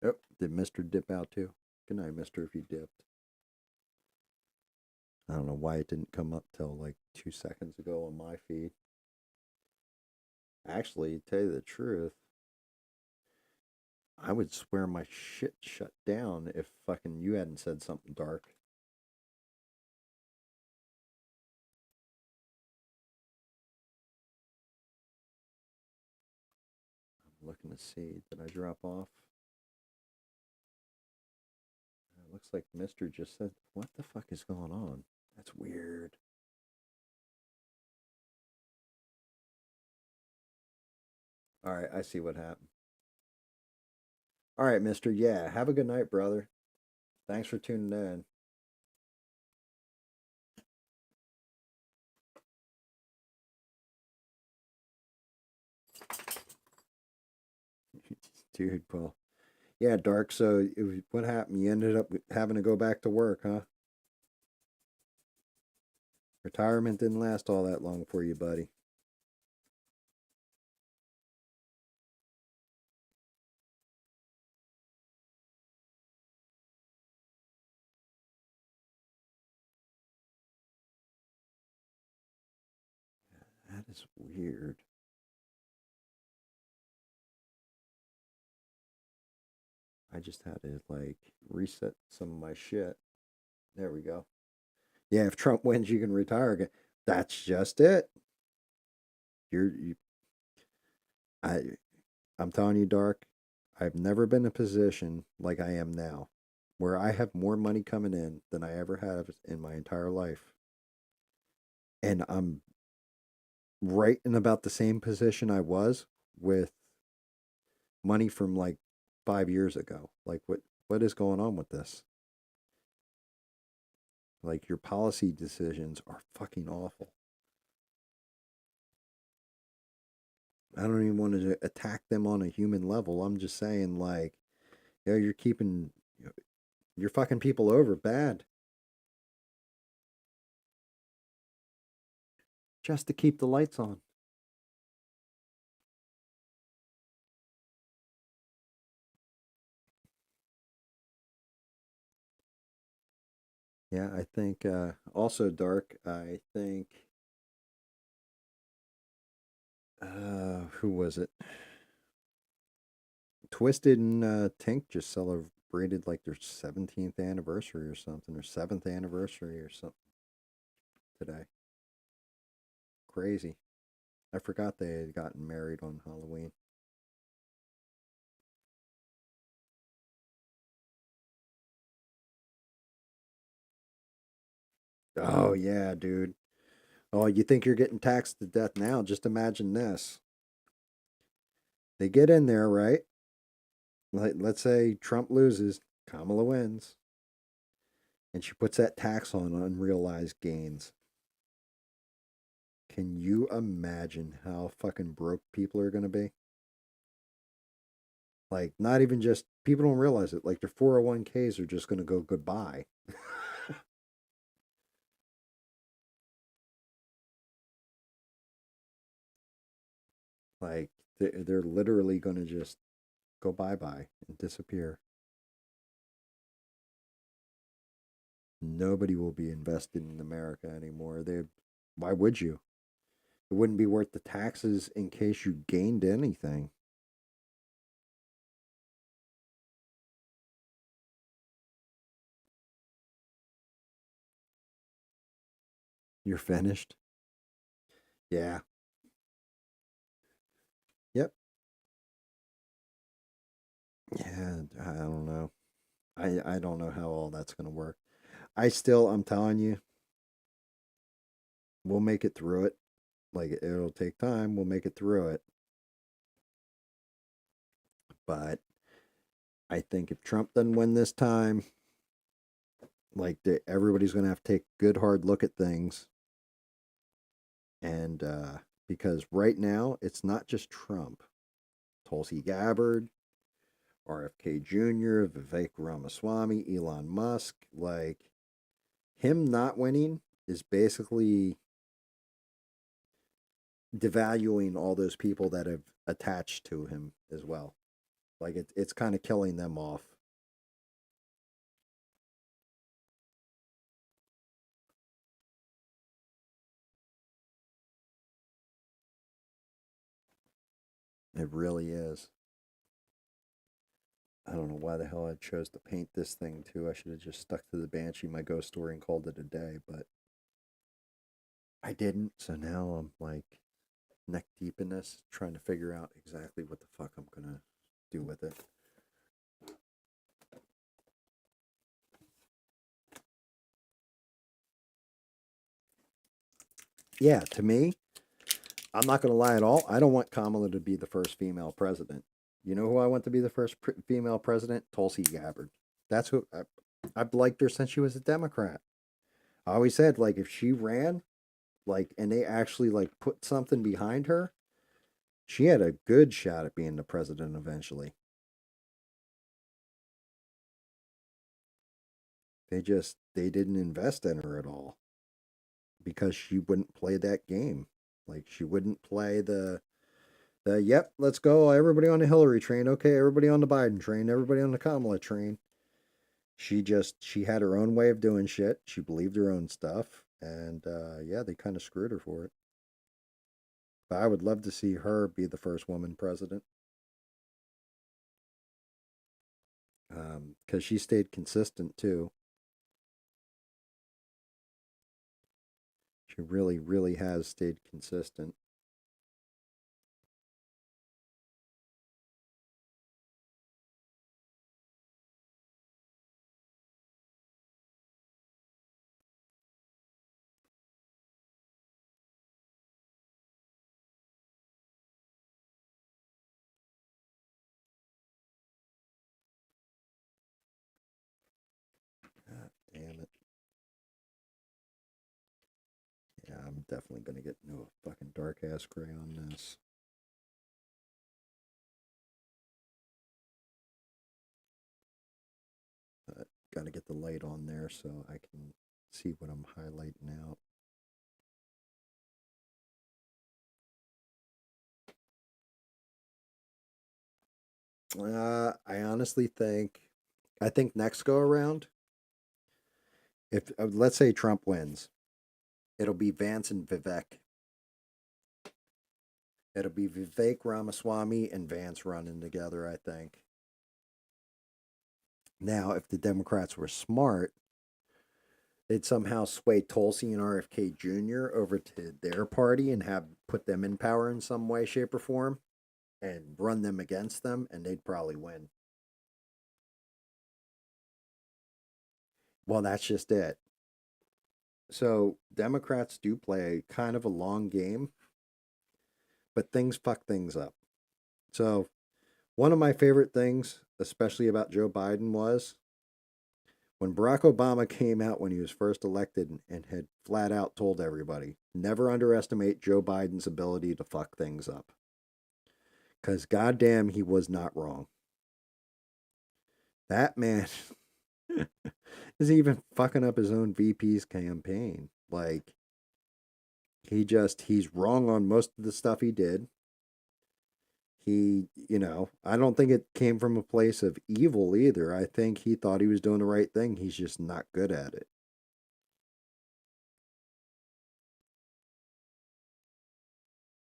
Oh, did Mr. dip out too? Good night, Mr. If you dipped. I don't know why it didn't come up till like 2 seconds ago on my feed. Actually, to tell you the truth, I would swear my shit shut down if fucking you hadn't said something dark. I'm looking to see. Did I drop off? It looks like Mr. just said, what the fuck is going on? That's weird. All right, I see what happened. All right, Mr. Yeah, have a good night, brother. Thanks for tuning in. Dude, well, yeah, Dark. So, what happened? You ended up having to go back to work, huh? Retirement didn't last all that long for you, buddy. That is weird. I just had to like reset some of my shit. There we go. Yeah, if Trump wins, you can retire again. That's just it. You, I, I'm telling you, Dark. I've never been in a position like I am now, where I have more money coming in than I ever have in my entire life, and I'm right in about the same position I was with money from like 5 years ago. Like, what is going on with this? Like, your policy decisions are fucking awful. I don't even want to attack them on a human level. I'm just saying, like, you're keeping, you're fucking people over bad just to keep the lights on. Yeah, I think also Dark. I think who was it? Twisted and Tink just celebrated like their 17th anniversary or something, or seventh anniversary or something today. Crazy. I forgot they had gotten married on Halloween. Oh yeah, dude. Oh, you think you're getting taxed to death now? Just imagine this. They get in there, right? Let's say Trump loses, Kamala wins, and she puts that tax on unrealized gains. Can you imagine how fucking broke people are going to be? Like, not even just people don't realize it. Like, their 401ks are just going to go goodbye. Like, they're literally going to just go bye-bye and disappear. Nobody will be invested in America anymore. Why would you? It wouldn't be worth the taxes in case you gained anything. You're finished? Yeah. Yep. Yeah, I don't know. I don't know how all that's going to work. I'm telling you, we'll make it through it. Like, it'll take time. We'll make it through it. But I think if Trump doesn't win this time, like, everybody's going to have to take a good hard look at things. And because right now, it's not just Trump. Tulsi Gabbard, RFK Jr., Vivek Ramaswamy, Elon Musk, like, him not winning is basically devaluing all those people that have attached to him as well. Like, it's kind of killing them off. It really is. I don't know why the hell I chose to paint this thing too. I should have just stuck to the Banshee, my ghost story, and called it a day, but I didn't. So now I'm like neck deep in this, trying to figure out exactly what the fuck I'm gonna do with it. Yeah, to me, I'm not gonna lie at all. I don't want Kamala to be the first female president. You know who I want to be the first female president? Tulsi Gabbard. That's who I've liked her since she was a Democrat. I always said, like, if she ran, like, and they actually like put something behind her, she had a good shot at being the president eventually. They didn't invest in her at all because she wouldn't play that game. Like, she wouldn't play the yep, let's go, everybody on the Hillary train. Okay, everybody on the Biden train, everybody on the Kamala train. She had her own way of doing shit. She believed her own stuff, and yeah, they kind of screwed her for it. But I would love to see her be the first woman president, because she stayed consistent too. She really, really has stayed consistent. God damn it. Yeah, I'm definitely gonna get no fucking dark ass gray on this. But gotta get the light on there so I can see what I'm highlighting out. I honestly think, I think next go around, if let's say Trump wins, it'll be Vance and Vivek. It'll be Vivek Ramaswamy and Vance running together, I think. Now, if the Democrats were smart, they'd somehow sway Tulsi and RFK Jr. over to their party and have put them in power in some way, shape, or form and run them against them, and they'd probably win. Well, that's just it. So Democrats do play kind of a long game, but things fuck things up. So one of my favorite things, especially about Joe Biden, was when Barack Obama came out when he was first elected and had flat out told everybody, never underestimate Joe Biden's ability to fuck things up. Because goddamn, he was not wrong. That man is even fucking up his own VP's campaign. Like, he's wrong on most of the stuff he did. I don't think it came from a place of evil either. I think he thought he was doing the right thing. He's just not good at it.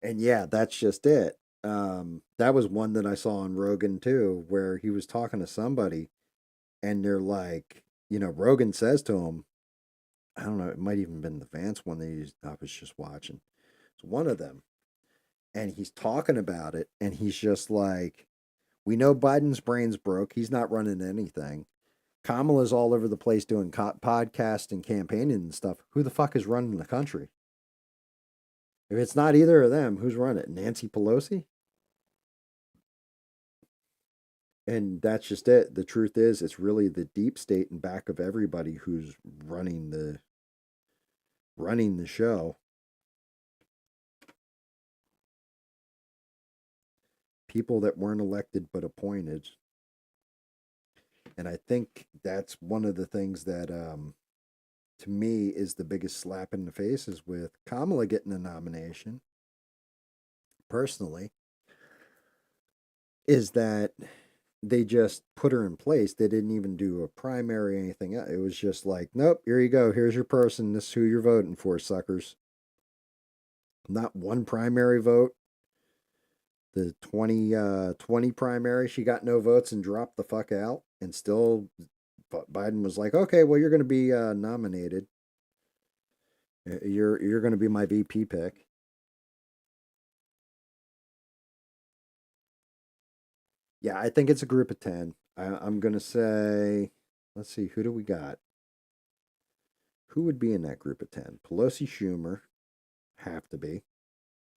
And yeah, that's just it. That was one that I saw on Rogan too, where he was talking to somebody and they're like, Rogan says to him, I don't know, it might even been the Vance one I was just watching. It's one of them. And he's talking about it and he's just like, we know Biden's brain's broke. He's not running anything. Kamala's all over the place doing podcast and campaigning and stuff. Who the fuck is running the country? If it's not either of them, who's running it? Nancy Pelosi? And that's just it. The truth is, it's really the deep state in back of everybody who's running the show. People that weren't elected but appointed. And I think that's one of the things that, to me, is the biggest slap in the face is with Kamala getting a nomination. Personally, is that they just put her in place. They didn't even do a primary or anything else. It was just like, nope, here you go. Here's your person. This is who you're voting for, suckers. Not one primary vote. The 2020 primary, she got no votes and dropped the fuck out. And still, Biden was like, okay, well, you're going to be nominated. You're going to be my VP pick. Yeah, I think it's a group of 10. I'm going to say, let's see, who do we got? Who would be in that group of 10? Pelosi, Schumer, have to be.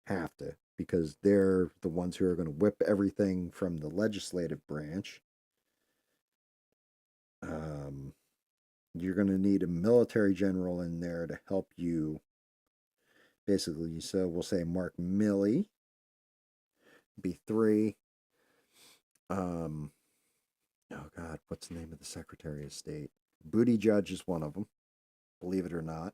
Have to, because they're the ones who are going to whip everything from the legislative branch. You're going to need a military general in there to help you. Basically, so we'll say Mark Milley be 3. Oh God, what's the name of the Secretary of State? Buttigieg is one of them, believe it or not.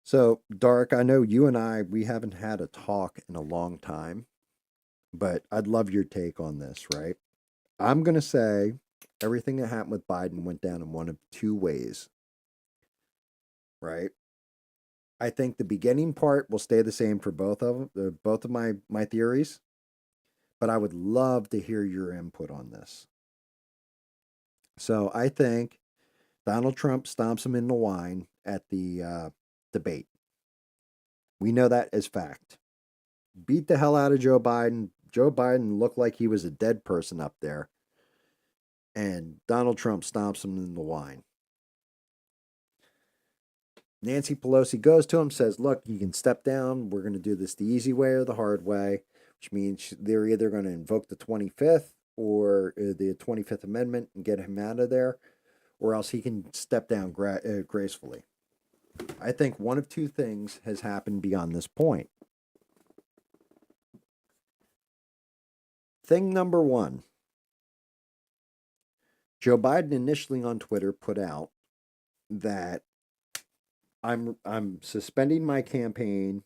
So, Dark, I know you and we haven't had a talk in a long time, but I'd love your take on this, right? I'm going to say everything that happened with Biden went down in one of two ways, right? I think the beginning part will stay the same for both of them, both of my theories, but I would love to hear your input on this. So I think Donald Trump stomps him in the wine at the debate. We know that as fact. Beat the hell out of Joe Biden. Joe Biden looked like he was a dead person up there. And Donald Trump stomps him in the wine. Nancy Pelosi goes to him, says, look, you can step down. We're going to do this the easy way or the hard way, which means they're either going to invoke the 25th or the 25th Amendment and get him out of there, or else he can step down gracefully. I think one of two things has happened beyond this point. Thing number one, Joe Biden initially on Twitter put out that I'm suspending my campaign.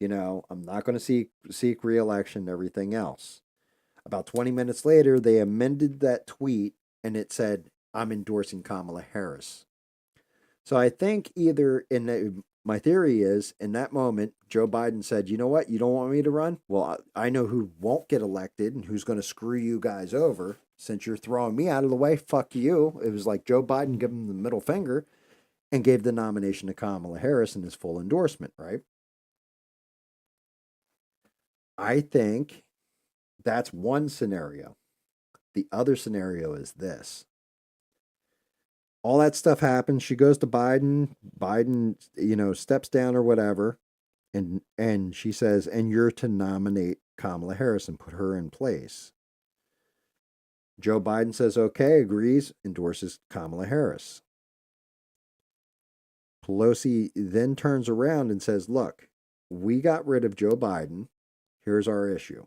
I'm not going to seek re-election and everything else. About 20 minutes later, they amended that tweet and it said, I'm endorsing Kamala Harris. So I think my theory is in that moment, Joe Biden said, you know what? You don't want me to run? Well, I know who won't get elected and who's going to screw you guys over. Since you're throwing me out of the way, fuck you. It was like Joe Biden gave him the middle finger and gave the nomination to Kamala Harris and his full endorsement, right? I think that's one scenario. The other scenario is this. All that stuff happens. She goes to Biden. Biden, steps down or whatever. And she says, and you're to nominate Kamala Harris and put her in place. Joe Biden says, okay, agrees, endorses Kamala Harris. Pelosi then turns around and says, look, we got rid of Joe Biden. Here's our issue.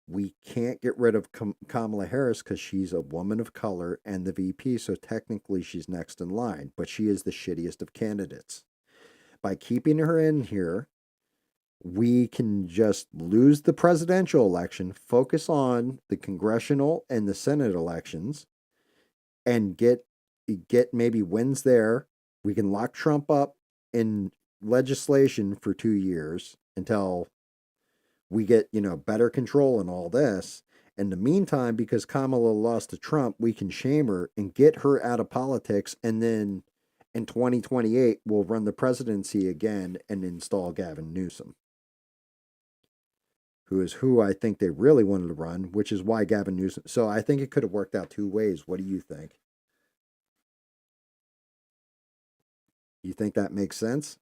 We can't get rid of Kamala Harris because she's a woman of color and the VP, so technically she's next in line, but she is the shittiest of candidates. by keeping her in here, we can just lose the presidential election, focus on the congressional and the Senate elections, and get maybe wins there. We can lock Trump up in legislation for 2 years until we get, better control and all this. In the meantime, because Kamala lost to Trump, we can shame her and get her out of politics. And then in 2028, we'll run the presidency again and install Gavin Newsom, who is who I think they really wanted to run, which is why Gavin Newsom. So I think it could have worked out two ways. What do you think? You think that makes sense?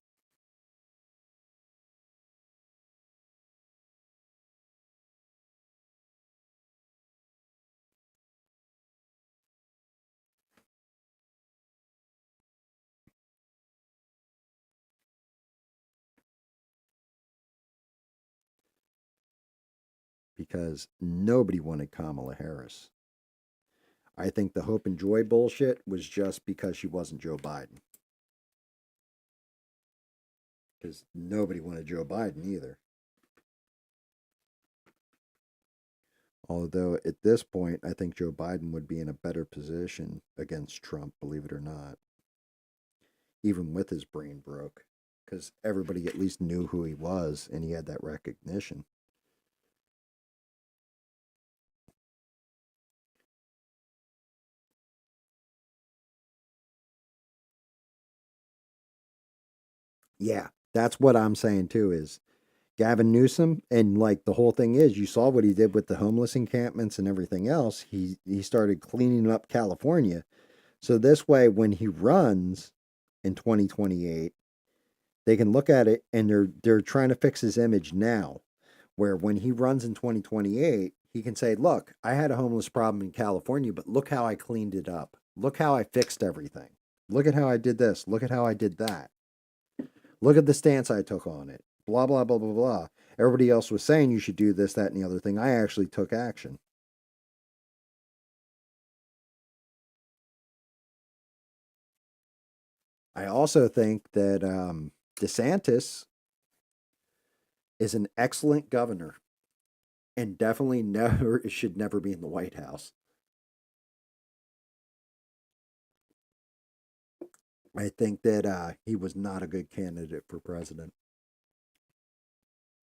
Because nobody wanted Kamala Harris. I think the hope and joy bullshit was just because she wasn't Joe Biden. Because nobody wanted Joe Biden either. Although at this point, I think Joe Biden would be in a better position against Trump, believe it or not, even with his brain broke, because everybody at least knew who he was and he had that recognition. Yeah, that's what I'm saying too is Gavin Newsom, and like the whole thing is, you saw what he did with the homeless encampments and everything else. He started cleaning up California. So this way, when he runs in 2028, they can look at it and they're trying to fix his image now. Where when he runs in 2028, he can say, "Look, I had a homeless problem in California, but look how I cleaned it up. Look how I fixed everything. Look at how I did this. Look at how I did that." Look at the stance I took on it. Blah, blah, blah, blah, blah. Everybody else was saying you should do this, that, and the other thing. I actually took action. I also think that DeSantis is an excellent governor and definitely never should never be in the White House. I think that he was not a good candidate for president.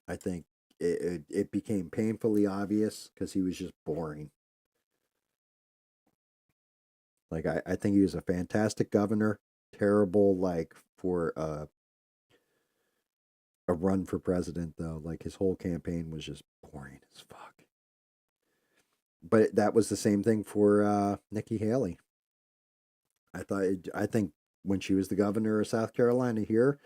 I think it became painfully obvious because he was just boring. Like I think he was a fantastic governor, terrible like for a run for president though. Like his whole campaign was just boring as fuck. But that was the same thing for Nikki Haley. I think when she was the governor of South Carolina here,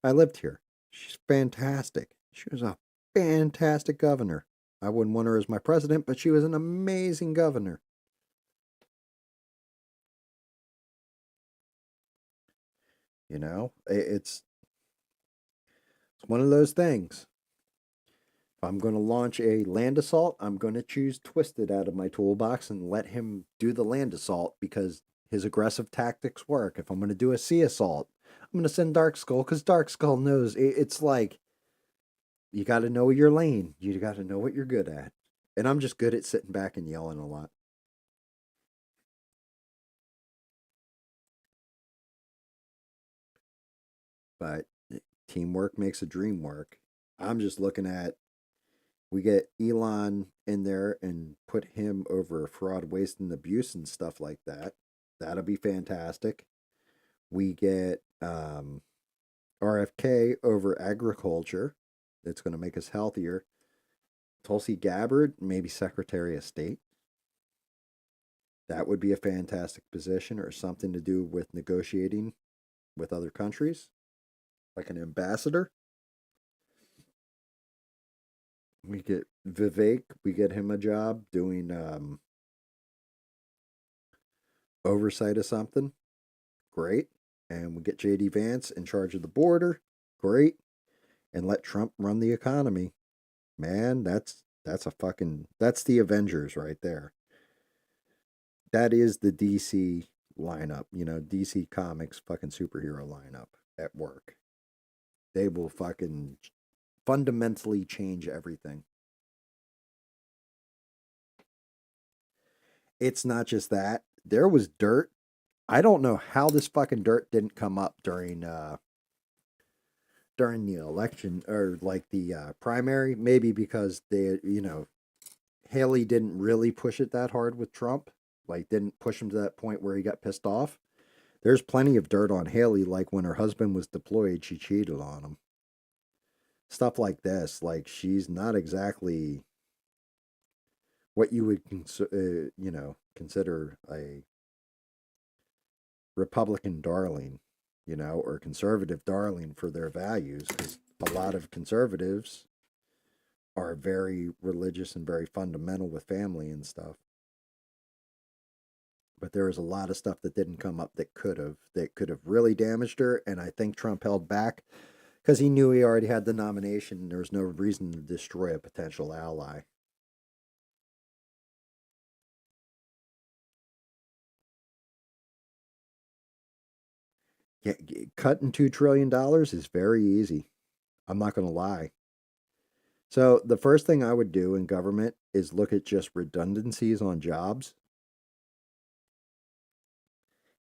I lived here. She's fantastic. She was a fantastic governor. I wouldn't want her as my president, but she was an amazing governor. It's one of those things. If I'm going to launch a land assault, I'm going to choose Twisted out of my toolbox and let him do the land assault because his aggressive tactics work. If I'm going to do a sea assault, I'm going to send Dark Skull because Dark Skull knows it's like you got to know your lane. You got to know what you're good at. And I'm just good at sitting back and yelling a lot. But teamwork makes a dream work. I'm just looking at we get Elon in there and put him over fraud, waste, and abuse and stuff like that. That'll be fantastic. We get RFK over agriculture. That's going to make us healthier. Tulsi Gabbard, maybe Secretary of State. That would be a fantastic position or something to do with negotiating with other countries, like an ambassador. We get Vivek, we get him a job doing oversight of something. Great. And we get JD Vance in charge of the border. Great. And let Trump run the economy. Man, that's the Avengers right there. That is the DC lineup, DC Comics fucking superhero lineup at work. They will fucking fundamentally change everything. It's not just that. There was dirt. I don't know how this fucking dirt didn't come up during the election or like the primary. Maybe because Haley didn't really push it that hard with Trump. Like didn't push him to that point where he got pissed off. There's plenty of dirt on Haley, like when her husband was deployed, she cheated on him. Stuff like this, like she's not exactly what you would consider a Republican darling, or conservative darling for their values. Because a lot of conservatives are very religious and very fundamental with family and stuff. But there was a lot of stuff that didn't come up that could have really damaged her, and I think Trump held back because he knew he already had the nomination and there was no reason to destroy a potential ally. Yeah, cutting $2 trillion is very easy. I'm not going to lie. So the first thing I would do in government is look at just redundancies on jobs,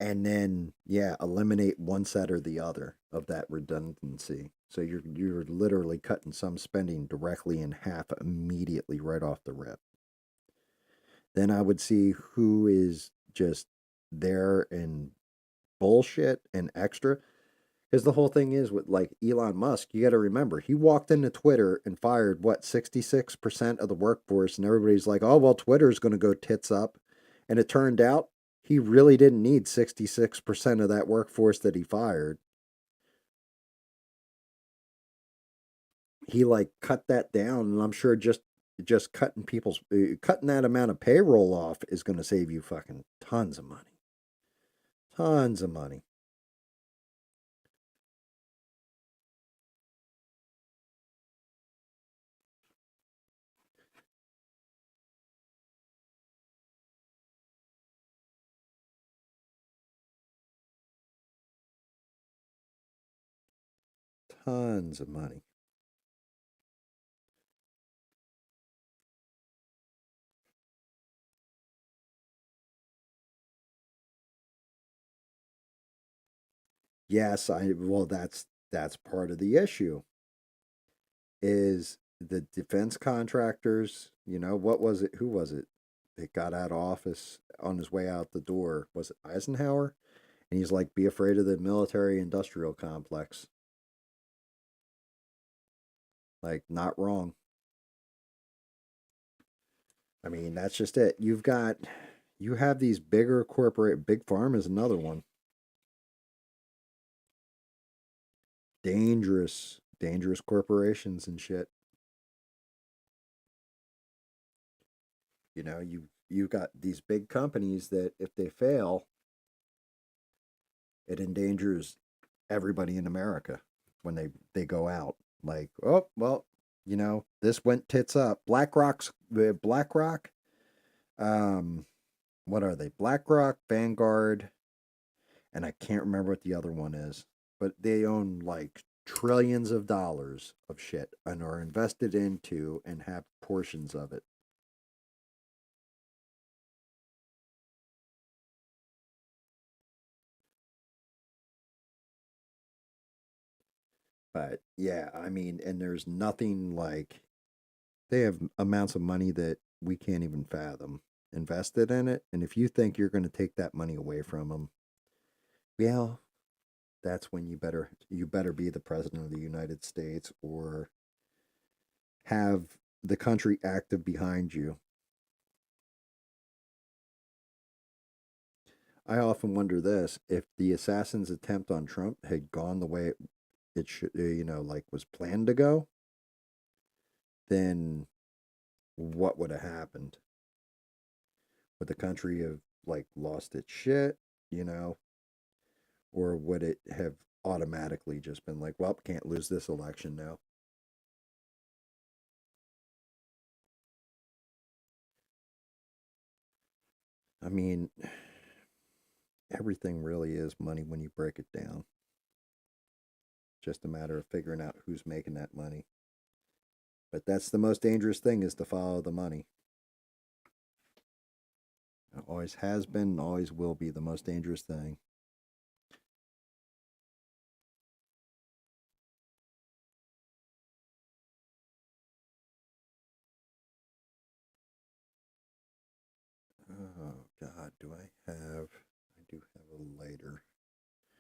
and then eliminate one set or the other of that redundancy. So you're literally cutting some spending directly in half immediately right off the rip. Then I would see who is just there and bullshit and extra. Because the whole thing is with like Elon Musk, you got to remember, he walked into Twitter and fired what, 66% of the workforce, and everybody's like, oh, well, Twitter's going to go tits up. And it turned out he really didn't need 66% of that workforce that he fired. He like cut that down, and I'm sure just cutting that amount of payroll off is going to save you fucking tons of money. Tons of money. Tons of money. Yes, I well that's part of the issue is the defense contractors, what was it? Who was it that got out of office on his way out the door? Was it Eisenhower? And he's like, be afraid of the military industrial complex. Like, not wrong. I mean, that's just it. You have these bigger corporate, big farm is another one. Dangerous corporations and shit. You've got these big companies that if they fail, it endangers everybody in America when they go out. Like, oh well, this went tits up. BlackRock. Um, what are they? BlackRock, Vanguard, and I can't remember what the other one is, but they own like trillions of dollars of shit and are invested into and have portions of it. But yeah, I mean, and there's nothing like they have amounts of money that we can't even fathom invested in it. And if you think you're going to take that money away from them, well, that's when you better be the president of the United States or have the country active behind you. I often wonder this: if the assassin's attempt on Trump had gone the way it should, like was planned to go, then what would have happened? Would the country have like lost its shit, you know, or would it have automatically just been like, well, can't lose this election now? I mean, everything really is money when you break it down. just a matter of figuring out who's making that money. But that's the most dangerous thing, is to follow the money. It always has been, always will be the most dangerous thing. Oh God, do I have? I do have a lighter.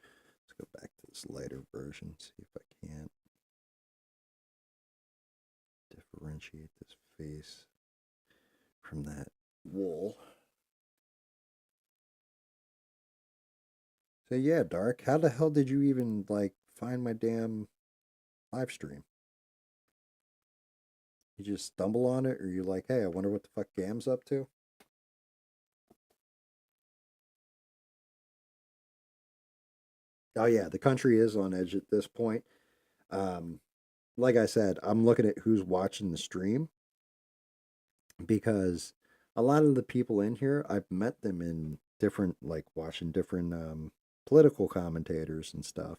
Let's go back to this lighter version, see if I can't differentiate this face from that wool. So yeah, Dark, how the hell did you even like find my damn live stream? You just stumble on it, or you like, hey, I wonder what the fuck GAM's up to? Oh yeah, the country is on edge at this point. Um, like I said, I'm looking at who's watching the stream, because a lot of the people in here, I've met them in different, like watching different political commentators and stuff,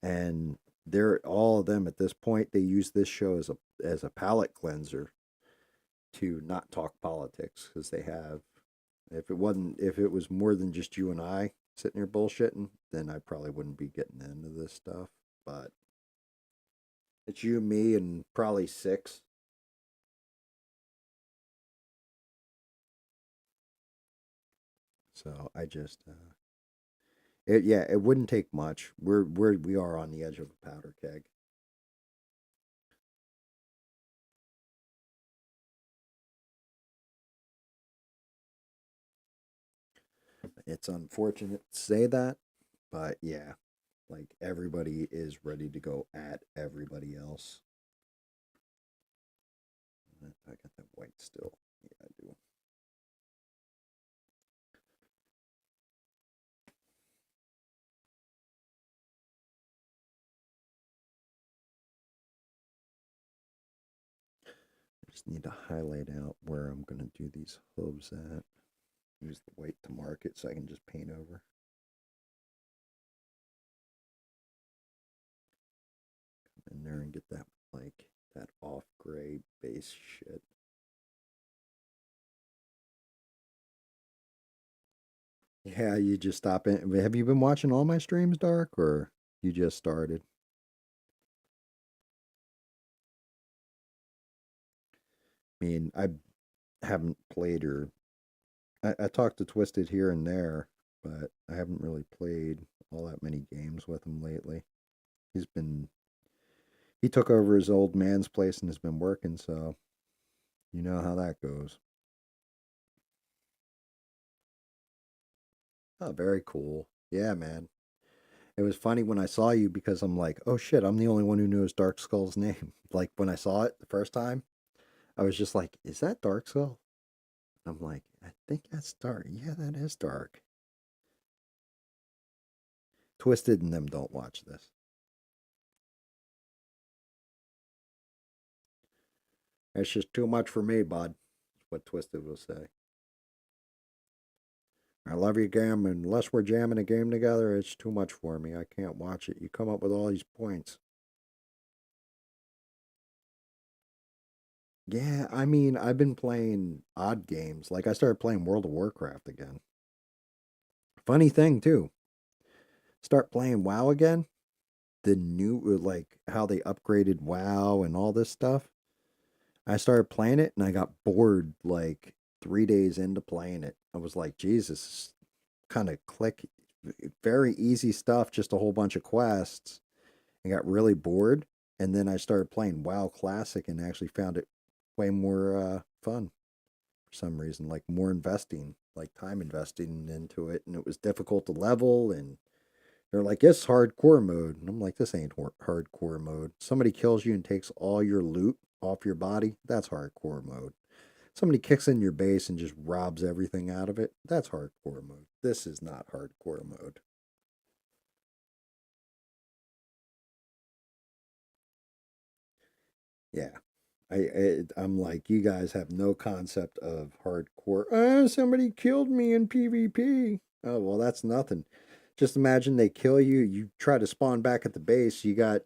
and they're all of them at this point. They use this show as a palate cleanser to not talk politics, because they have. If it was more than just you and I sitting here bullshitting, then I probably wouldn't be getting into this stuff. But it's you, me, and probably six. So I just, yeah, it wouldn't take much. We are on the edge of a powder keg. It's unfortunate to say that, but yeah, like everybody is ready to go at everybody else. I got that white still. Yeah, I do. I just need to highlight out where I'm going to do these hooves at. Use the white to mark it so I can just paint over. Come in there and get that, like, that off gray base shit. Yeah, you just stop in. Have you been watching all my streams, Dark, or you just started? I mean, I haven't played, or I talked to Twisted here and there, but I haven't really played all that many games with him lately. He's been he took over his old man's place and has been working, so you know how that goes. Oh, very cool. Yeah, man. It was funny when I saw you, because I'm like, oh shit, I'm the only one who knows Dark Skull's name. Like when I saw it the first time, I was just like, is that Dark Skull? I'm like, I think that's Dark. Yeah, that is Dark. Twisted and them don't watch this. It's just too much for me, bud. That's what Twisted will say. I love you, Gam, and unless we're jamming a game together, it's too much for me. I can't watch it. You come up with all these points. Yeah, I mean, I've been playing odd games. Like I started playing World of Warcraft again. Funny thing too. Start playing WoW again. The new, like how they upgraded WoW and all this stuff. I started playing it and I got bored like 3 days into playing it. I was like, Jesus, kind of click, very easy stuff, just a whole bunch of quests. I got really bored. And then I started playing WoW Classic and actually found it way more fun for some reason, like more investing, like time investing into it. And it was difficult to level. And they're like, it's hardcore mode. And I'm like, this ain't hardcore mode. Somebody kills you and takes all your loot off your body. That's hardcore mode. Somebody kicks in your base and just robs everything out of it. That's hardcore mode. This is not hardcore mode. Yeah. I'm like, you guys have no concept of hardcore. Somebody killed me in PvP. Oh, well, that's nothing. Just imagine they kill you. You try to spawn back at the base. You got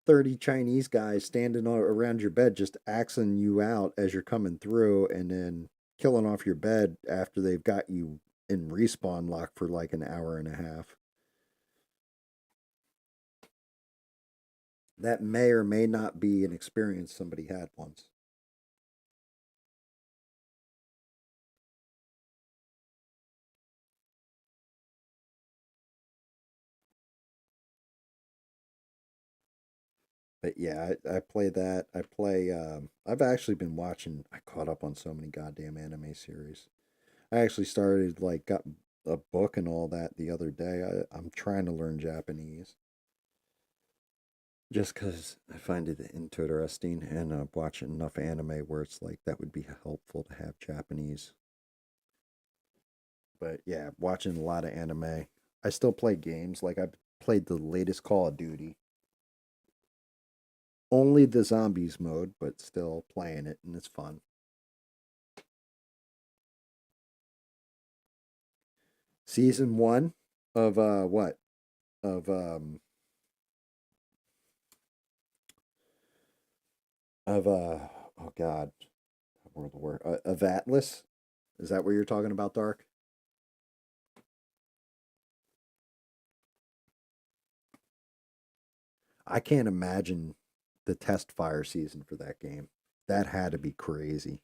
30 Chinese guys standing around your bed, just axing you out as you're coming through, and then killing off your bed after they've got you in respawn lock for like an hour and a half. That may or may not be an experience somebody had once. But yeah, I play that. I play. I've actually been watching. I caught up on so many goddamn anime series. I actually started like got a book and all that the other day. I'm trying to learn Japanese just because I find it interesting, and watching enough anime where it's like that would be helpful to have Japanese. But yeah, watching a lot of anime. I still play games. Like I played the latest Call of Duty. Only the zombies mode, but still playing it, and it's fun. Season one of what? Of of oh god, what the word? Of Atlas. Is that what you're talking about, Dark? I can't imagine the test fire season for that game. That had to be crazy.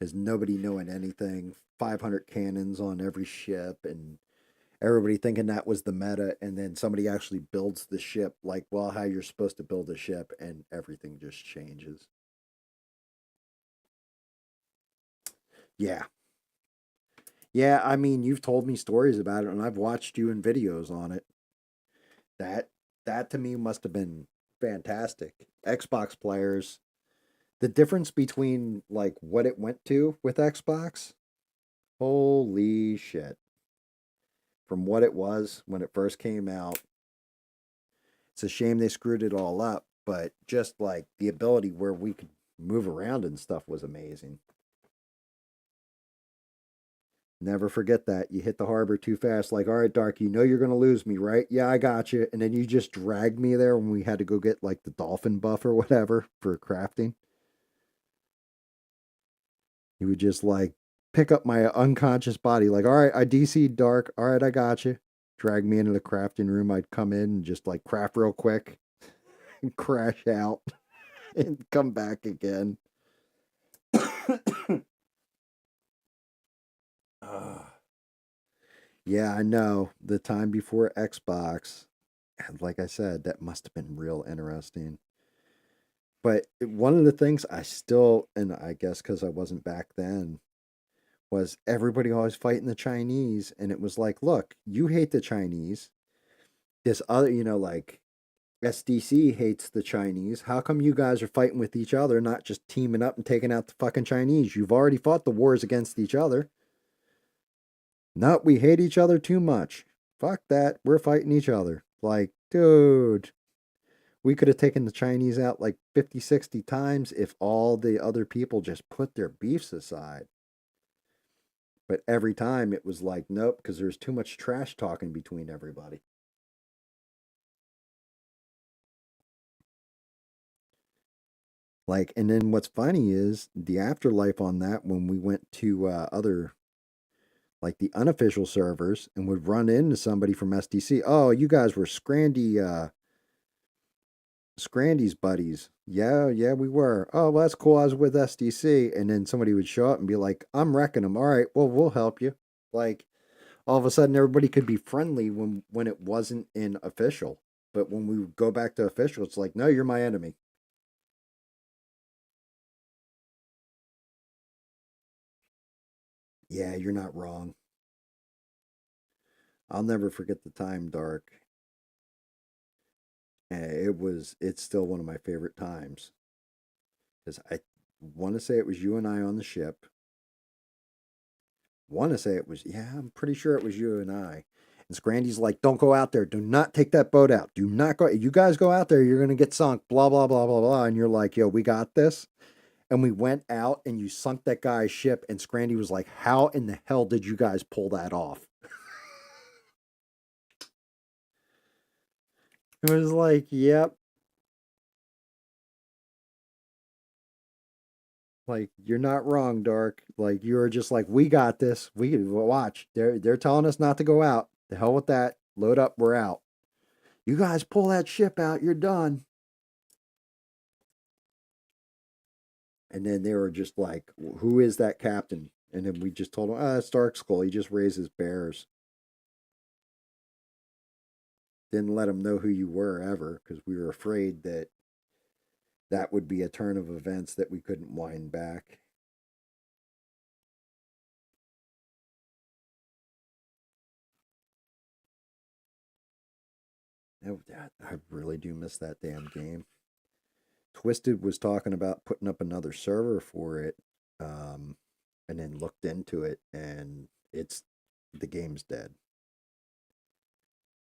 Because nobody knowing anything, 500 cannons on every ship, and everybody thinking that was the meta, and then somebody actually builds the ship like, well, how you're supposed to build a ship, and everything just changes. Yeah. Yeah, I mean, you've told me stories about it, and I've watched you in videos on it. That that to me must have been fantastic. Xbox players, the difference between like what it went to with Xbox, holy shit. From what it was when it first came out, it's a shame they screwed it all up, but just like the ability where we could move around and stuff was amazing. Never forget that. You hit the harbor too fast, like, all right, Dark, you know you're going to lose me, right? Yeah, I got you. And then you just dragged me there when we had to go get like the dolphin buff or whatever for crafting. You would just like pick up my unconscious body, like, all right, I DC'd Dark. All right, I got you. Drag me into the crafting room. I'd come in and just like craft real quick and crash out and come back again. Yeah, I know. The time before Xbox, and like I said, that must have been real interesting. But one of the things I still, and I guess because I wasn't back then, was everybody always fighting the Chinese. And it was like, look, you hate the Chinese. This other, like SDC hates the Chinese. How come you guys are fighting with each other, not just teaming up and taking out the fucking Chinese? You've already fought the wars against each other. No, we hate each other too much. Fuck that. We're fighting each other. Like, dude, we could have taken the Chinese out like 50, 60 times if all the other people just put their beefs aside. But every time it was like, nope, because there's too much trash talking between everybody. Like, and then what's funny is the afterlife on that when we went to other, like the unofficial servers and would run into somebody from SDC. Oh, you guys were Scrandy's buddies. Yeah, yeah, we were. Oh, well, that's cool. I was with SDC. And then somebody would show up and be like, I'm wrecking them. All right, well, we'll help you. Like, all of a sudden, everybody could be friendly when it wasn't in official. But when we go back to official, it's like, no, you're my enemy. Yeah, you're not wrong. I'll never forget the time, Dark. It's still one of my favorite times. Because I want to say it was you and I on the ship. Want to say it was, yeah, I'm pretty sure it was you and I. And Scrandy's like, don't go out there. Do not take that boat out. Do not go. You guys go out there, you're going to get sunk. Blah, blah, blah, blah, blah. And you're like, yo, we got this. And we went out and you sunk that guy's ship, and Scrandy was like, "How in the hell did you guys pull that off?" It was like, "Yep." Like, you're not wrong, Dark. Like, you're just like, "We got this. We watch. They're telling us not to go out. The hell with that. Load up. We're out. You guys pull that ship out. You're done." And then they were just like, "Who is that captain?" And then we just told them, "Ah, it's Dark Skull. He just raises bears." Didn't let them know who you were ever because we were afraid that that would be a turn of events that we couldn't wind back. I really do miss that damn game. Twisted was talking about putting up another server for it, um, and then looked into it, and the game's dead.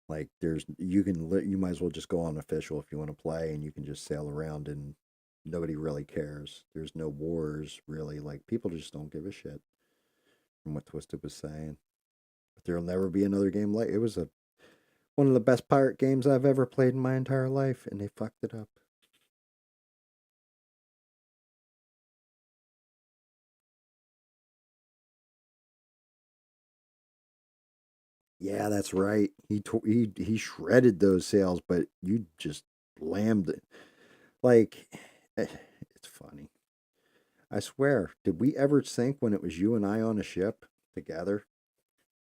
Like, you might as well just go on official if you want to play, and you can just sail around, and nobody really cares. There's no wars really. Like, people just don't give a shit from what Twisted was saying. But there'll never be another game like it was a one of the best pirate games I've ever played in my entire life, and they fucked it up. Yeah, that's right. He shredded those sails, but you just lammed it. Like, it's funny. I swear, did we ever sink when it was you and I on a ship together?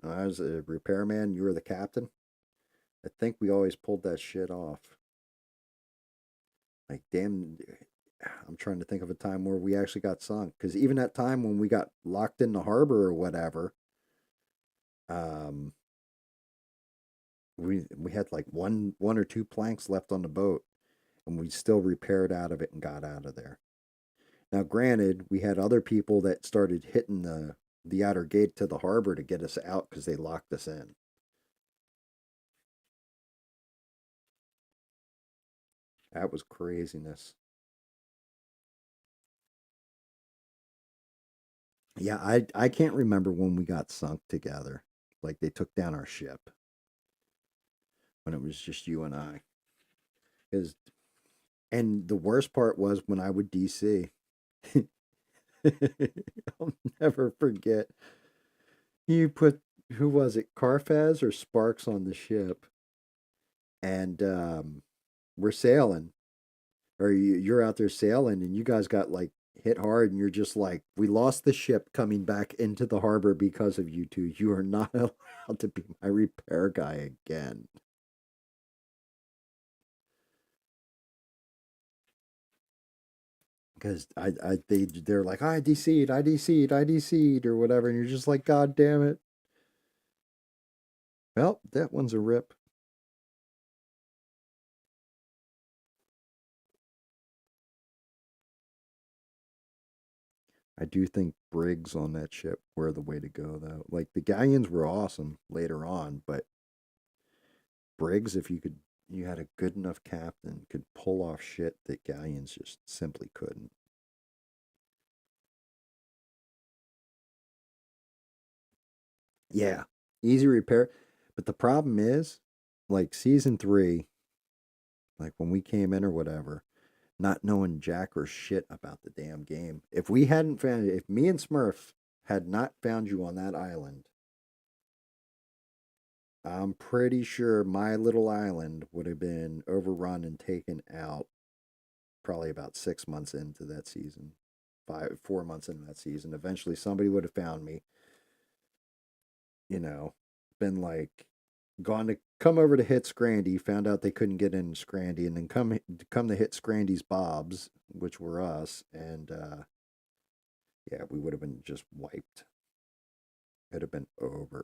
I was a repairman, you were the captain. I think we always pulled that shit off. Like, damn, I'm trying to think of a time where we actually got sunk. Because even that time when we got locked in the harbor or whatever, um, we had like one or two planks left on the boat, and we still repaired out of it and got out of there. Now, granted, we had other people that started hitting the outer gate to the harbor to get us out because they locked us in. That was craziness. Yeah, I can't remember when we got sunk together. Like, they took down our ship when it was just you and I. 'Cause, and the worst part was when I would DC. I'll never forget. You put, who was it, Carfaz or Sparks on the ship, and we're sailing, or you're out there sailing, and you guys got like hit hard, and you're just like, "We lost the ship coming back into the harbor because of you two. You are not allowed to be my repair guy again." Because they're like, "I DC'd, I DC'd, I DC'd," or whatever, and you're just like, "God damn it." Well, that one's a rip. I do think Briggs on that ship were the way to go, though. Like, the galleons were awesome later on, but Briggs, if you had a good enough captain, could pull off shit that galleons just simply couldn't. Yeah, easy repair. But the problem is, like, season three, like when we came in or whatever, not knowing jack or shit about the damn game. If me and Smurf had not found you on that island, I'm pretty sure my little island would have been overrun and taken out probably about 6 months into that season, 4 months into that season. Eventually, somebody would have found me, you know, been like, gone to come over to hit Scrandy, found out they couldn't get in Scrandy, and then come to hit Scrandy's Bobs, which were us, and yeah, we would have been just wiped. It'd have been over.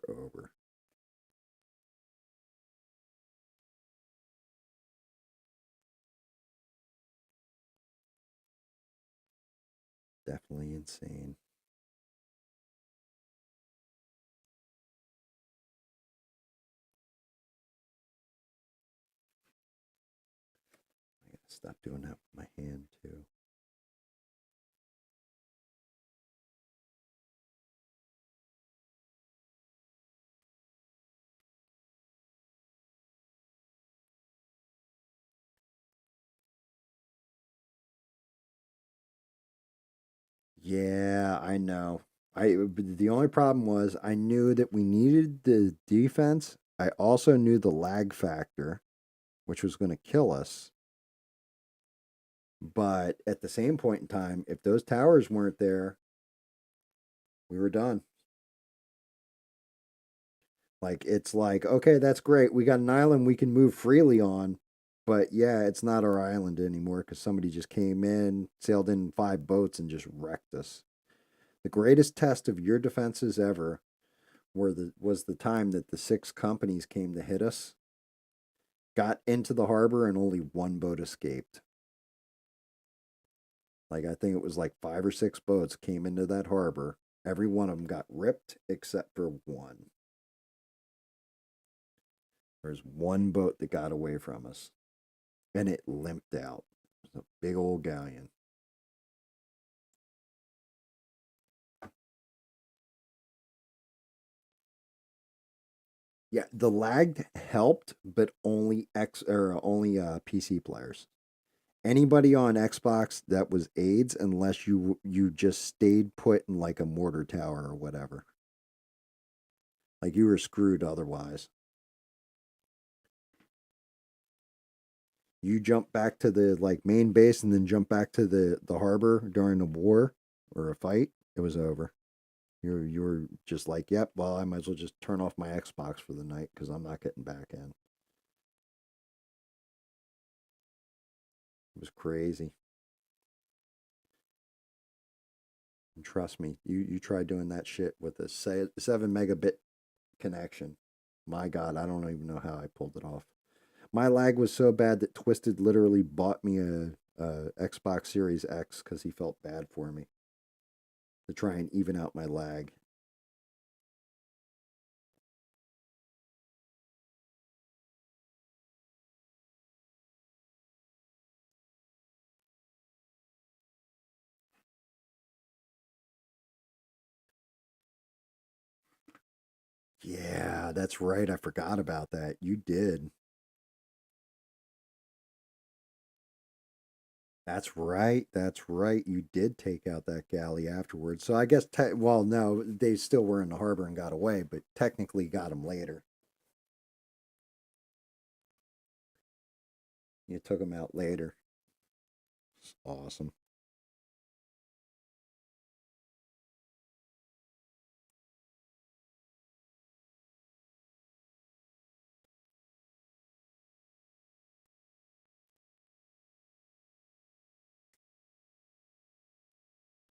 Definitely insane. I gotta stop doing that with my hand too. Yeah, I know. But the only problem was I knew that we needed the defense. I also knew the lag factor, which was going to kill us. But at the same point in time, if those towers weren't there, we were done. Like it's like, okay, that's great. We got an island we can move freely on, but yeah, it's not our island anymore because somebody just came in, sailed in 5 boats, and just wrecked us. The greatest test of your defenses ever was the time that the 6 companies came to hit us, got into the harbor, and only 1 boat escaped. Like I think it was like 5 or 6 boats came into that harbor. Every one of them got ripped except for one. There's 1 boat that got away from us, and it limped out. It was a big old galleon. Yeah, the lag helped, but only only PC players. Anybody on Xbox that was AIDS, unless you just stayed put in like a mortar tower or whatever. Like you were screwed otherwise. You jump back to the like main base and then jump back to the harbor during a war or a fight, it was over. You were just like, yep, well, I might as well just turn off my Xbox for the night because I'm not getting back in. It was crazy. And trust me, you try doing that shit with a 7 megabit connection. My God, I don't even know how I pulled it off. My lag was so bad that Twisted literally bought me a Xbox Series X because he felt bad for me to try and even out my lag. Yeah, that's right. I forgot about that. You did. That's right. That's right. You did take out that galley afterwards. So I guess, well, no, they still were in the harbor and got away, but technically got them later. You took them out later. It's awesome.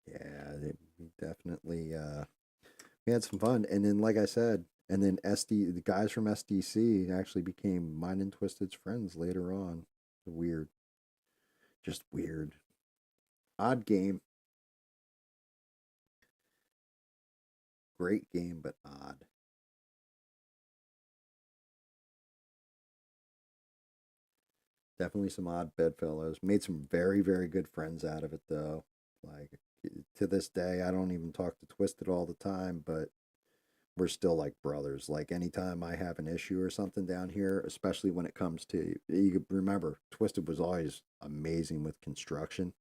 Yeah, we definitely we had some fun. And then, like I said, and then the guys from SDC actually became mine and Twisted's friends later on. Weird, just weird. Odd game, great game, but odd. Definitely some odd bedfellows. Made some very, very good friends out of it, though. Like, to this day, I don't even talk to Twisted all the time, but we're still like brothers. Like, anytime I have an issue or something down here, especially when it comes to, you remember, Twisted was always amazing with construction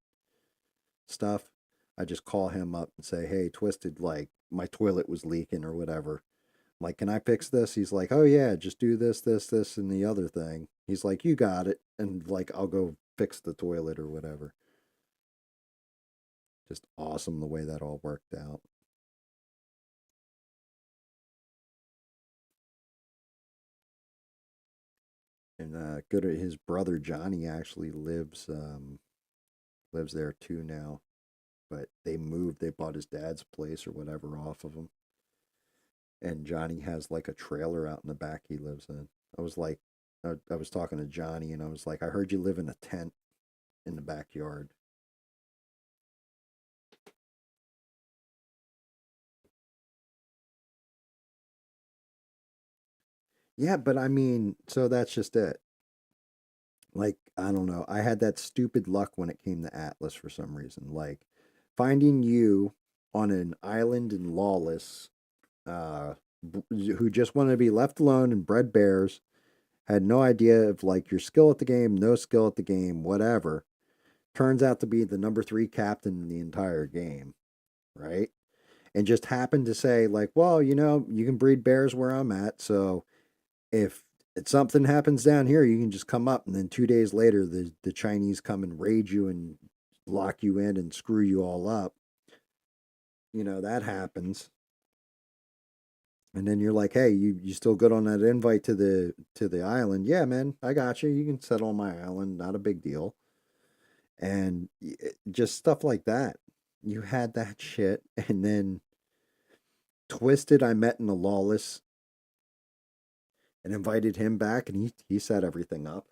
stuff. I just call him up and say, hey, Twisted, like, my toilet was leaking or whatever. Like, can I fix this? He's like, oh yeah, just do this, this, this, and the other thing. He's like, you got it. And like, I'll go fix the toilet or whatever. Just awesome the way that all worked out. And good, his brother Johnny actually lives there too now. But they moved. They bought his dad's place or whatever off of him. And Johnny has like a trailer out in the back he lives in. I was like, I was talking to Johnny and I was like, I heard you live in a tent in the backyard. Yeah, but I mean, so that's just it. Like, I don't know. I had that stupid luck when it came to Atlas for some reason. Like, finding you on an island in Lawless, uh, who just wanted to be left alone and bred bears, had no idea of like your skill at the game, no skill at the game, whatever. Turns out to be the number 3 captain in the entire game. right? And just happened to say, like, well, you can breed bears where I'm at. So if something happens down here, you can just come up. And then 2 days later, the Chinese come and raid you and lock you in and screw you all up. That happens. And then you're like, hey, you still good on that invite to the island? Yeah, man, I got you. You can settle on my island, not a big deal. And just stuff like that. You had that shit, and then Twisted, I met in the Lawless and invited him back, and he set everything up.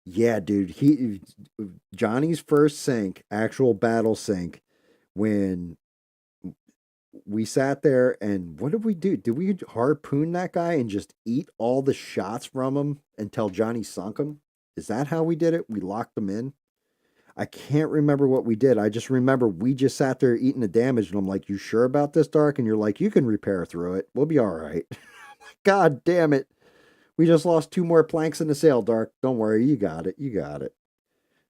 Yeah, dude. Johnny's first sync, actual battle sync, when we sat there and what did we do? Did we harpoon that guy and just eat all the shots from him until Johnny sunk him? Is that how we did it? We locked him in? I can't remember what we did. I just remember we just sat there eating the damage, and I'm like, "You sure about this, Dark?" And you're like, "You can repair through it. We'll be all right." God damn it! We just lost two more planks in the sail, Dark. Don't worry, you got it. You got it.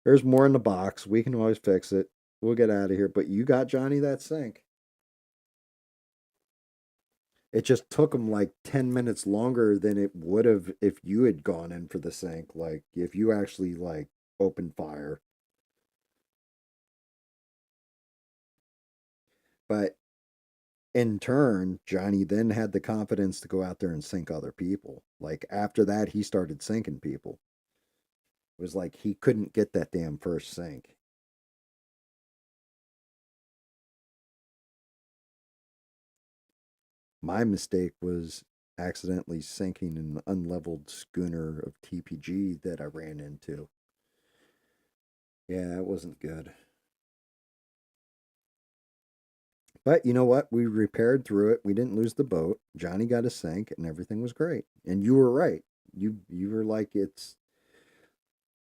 There's more in the box. We can always fix it. We'll get out of here. But you got Johnny that sink. It just took him like 10 minutes longer than it would have if you had gone in for the sink. Like, if you actually, like, opened fire. But in turn, Johnny then had the confidence to go out there and sink other people. Like, after that, he started sinking people. It was like he couldn't get that damn first sink. My mistake was accidentally sinking an unleveled schooner of TPG that I ran into. Yeah, it wasn't good. But you know what? We repaired through it. We didn't lose the boat. Johnny got a sink and everything was great. And you were right. You were like, it's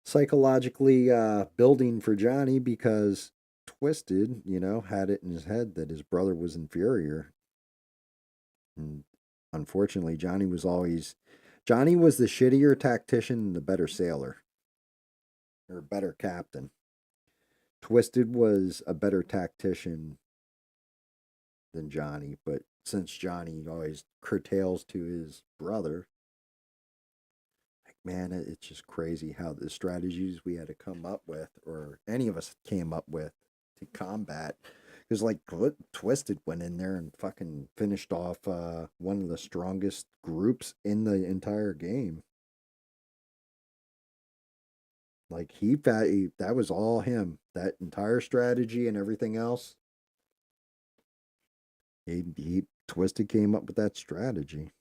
psychologically building for Johnny because Twisted, had it in his head that his brother was inferior. And unfortunately, Johnny was the shittier tactician and the better sailor or better captain. Twisted was a better tactician than Johnny, but since Johnny always curtails to his brother, like, man, it's just crazy how the strategies we had to come up with, or any of us came up with, to combat. Because like Twisted went in there and fucking finished off one of the strongest groups in the entire game. Like that was all him. That entire strategy and everything else. He Twisted came up with that strategy.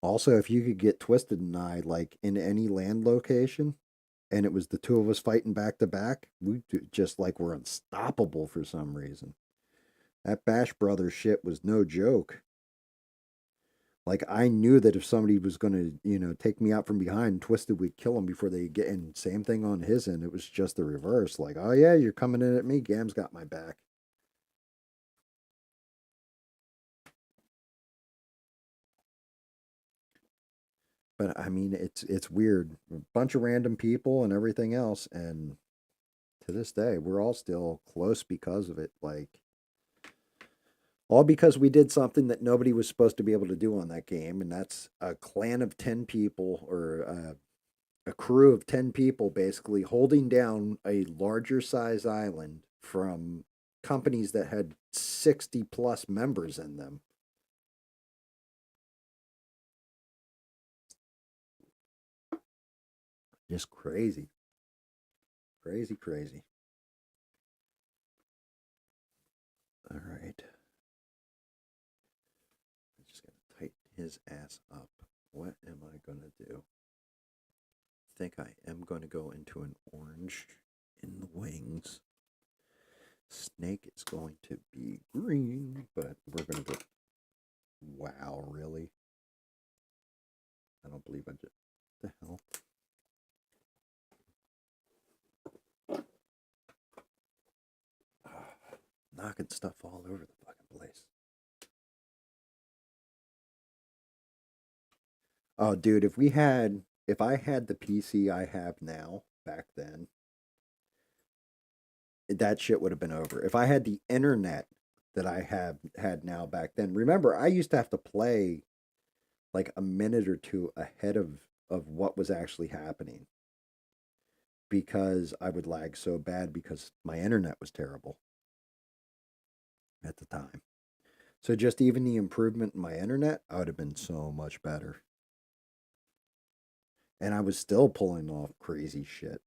Also, if you could get Twisted and I like in any land location, and it was the two of us fighting back to back, we just like were unstoppable for some reason. That Bash Brothers shit was no joke. Like I knew that if somebody was going to, take me out from behind, Twisted would kill him before they get in. Same thing on his end. It was just the reverse. Like, oh yeah, you're coming in at me. Gam's got my back. But I mean, it's weird. A bunch of random people and everything else, and to this day, we're all still close because of it. Like, all because we did something that nobody was supposed to be able to do on that game, and that's a clan of 10 people or a crew of 10 people basically holding down a larger size island from companies that had 60 plus members in them. Just crazy. Crazy, crazy. All right. I'm just going to tighten his ass up. What am I going to do? I think I am going to go into an orange in the wings. Snake is going to be green, but we're going to go. Wow, really? I don't believe I did. What the hell? Knocking stuff all over the fucking place. Oh, dude, if we had if I had the PC I have now back then, that shit would have been over. If I had the internet that I have had now back then, remember I used to have to play like a minute or two ahead of what was actually happening because I would lag so bad because my internet was terrible at the time. So just even the improvement in my internet, I would have been so much better. And I was still pulling off crazy shit.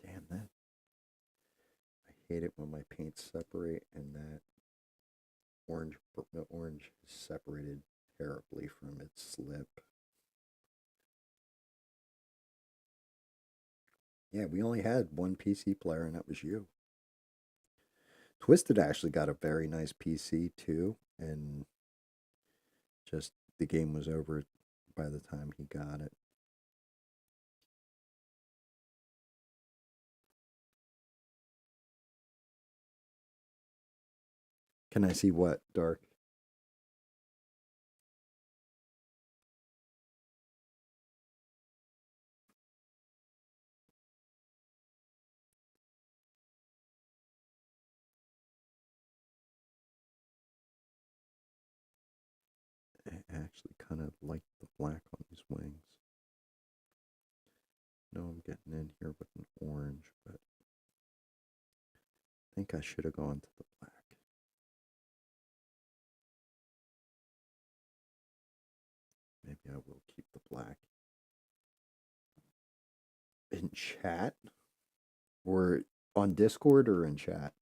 Damn that. I hate it when my paints separate and that the orange is separated terribly from its slip. Yeah, we only had one PC player and that was you. Twisted actually got a very nice PC too, and just the game was over by the time he got it. Can I see what, Dark? I actually kind of like the black on these wings. No, I'm getting in here with an orange, but I think I should have gone to the black. Maybe I will keep the black. In chat? Or on Discord or in chat?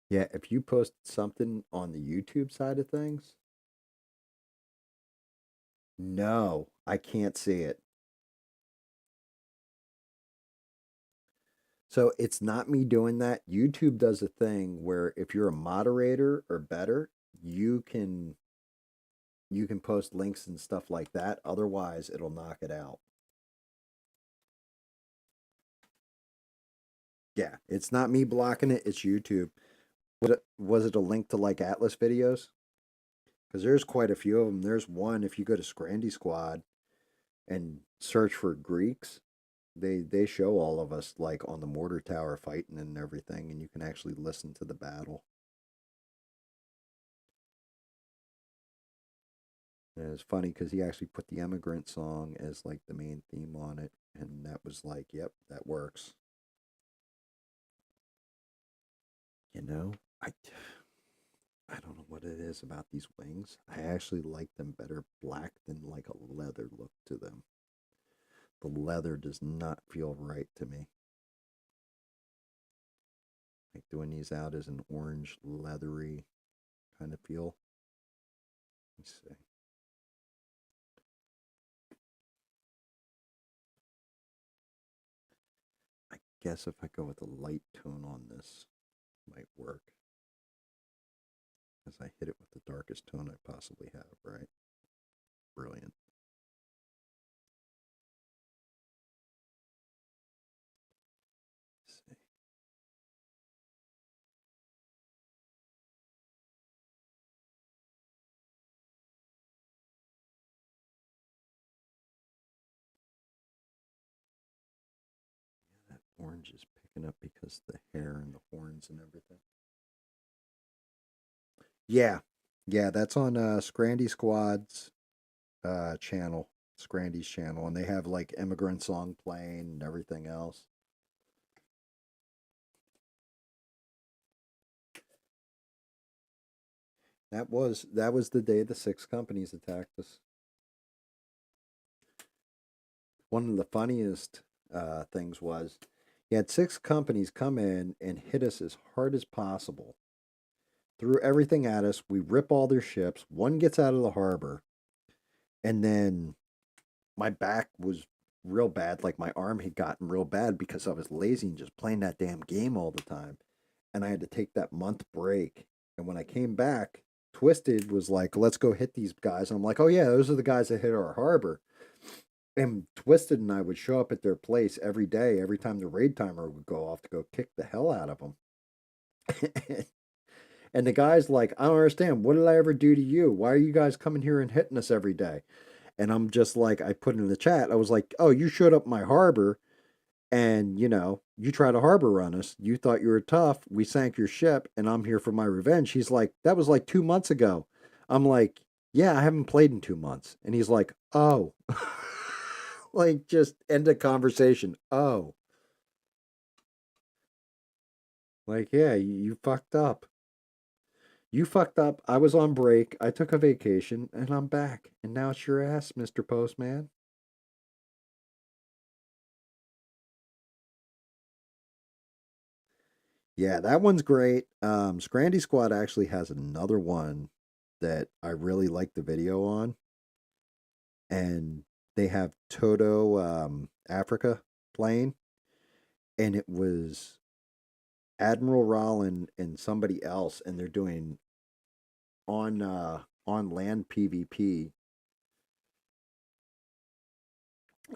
Yeah, if you post something on the YouTube side of things, no, I can't see it. So it's not me doing that. YouTube does a thing where if you're a moderator or better, you can you can post links and stuff like that. Otherwise, it'll knock it out. Yeah, it's not me blocking it, it's YouTube. Was it a link to like Atlas videos? Because there's quite a few of them. There's one if you go to Scrandy Squad and search for Greeks, they show all of us like on the mortar tower fighting and everything, and you can actually listen to the battle. And it's funny because he actually put the Immigrant song as like the main theme on it, and that was like, yep, that works. You know, I don't know what it is about these wings. I actually like them better black than like a leather look to them. The leather does not feel right to me. Like doing these out as an orange leathery kind of feel. Let's see. I guess if I go with a light tone on this, might work. As I hit it with the darkest tone I possibly have, right? Brilliant. Let's see. That orange is picking up because the hair and the horns and everything. Yeah. Yeah, that's on Scrandy Squad's channel, Scrandy's channel, and they have like immigrant song playing and everything else. That was the day the 6 companies attacked us. One of the funniest things was you had 6 companies come in and hit us as hard as possible, threw everything at us. We rip all their ships. One gets out of the harbor, and then my back was real bad. Like my arm had gotten real bad because I was lazy and just playing that damn game all the time. And I had to take that month break. And when I came back, Twisted was like, let's go hit these guys. I'm like, oh yeah, those are the guys that hit our harbor. And Twisted and I would show up at their place every day, every time the raid timer would go off to go kick the hell out of them. And the guy's like, I don't understand. What did I ever do to you? Why are you guys coming here and hitting us every day? And I'm just like, I put in the chat, I was like, oh, you showed up my harbor and, you tried to harbor run us. You thought you were tough. We sank your ship and I'm here for my revenge. He's like, that was like 2 months ago. I'm like, yeah, I haven't played in 2 months. And he's like, oh, like just end the conversation. Oh, like, yeah, you fucked up. You fucked up. I was on break. I took a vacation and I'm back. And now it's your ass, Mr. Postman. Yeah, that one's great. Scrandy Squad actually has another one that I really like the video on. And they have Toto Africa playing. And it was Admiral Rollin and somebody else. And they're doing on land PvP.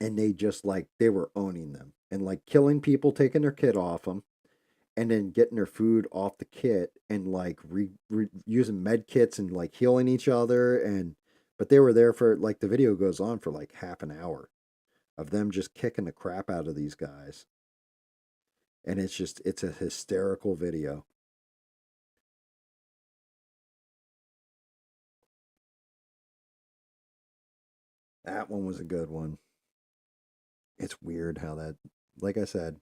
And they just like, they were owning them. And like killing people, taking their kit off them and then getting their food off the kit and like using med kits and like healing each other. And but they were there for like, the video goes on for like half an hour of them just kicking the crap out of these guys, and it's a hysterical video. That one was a good one. It's weird how that, like I said,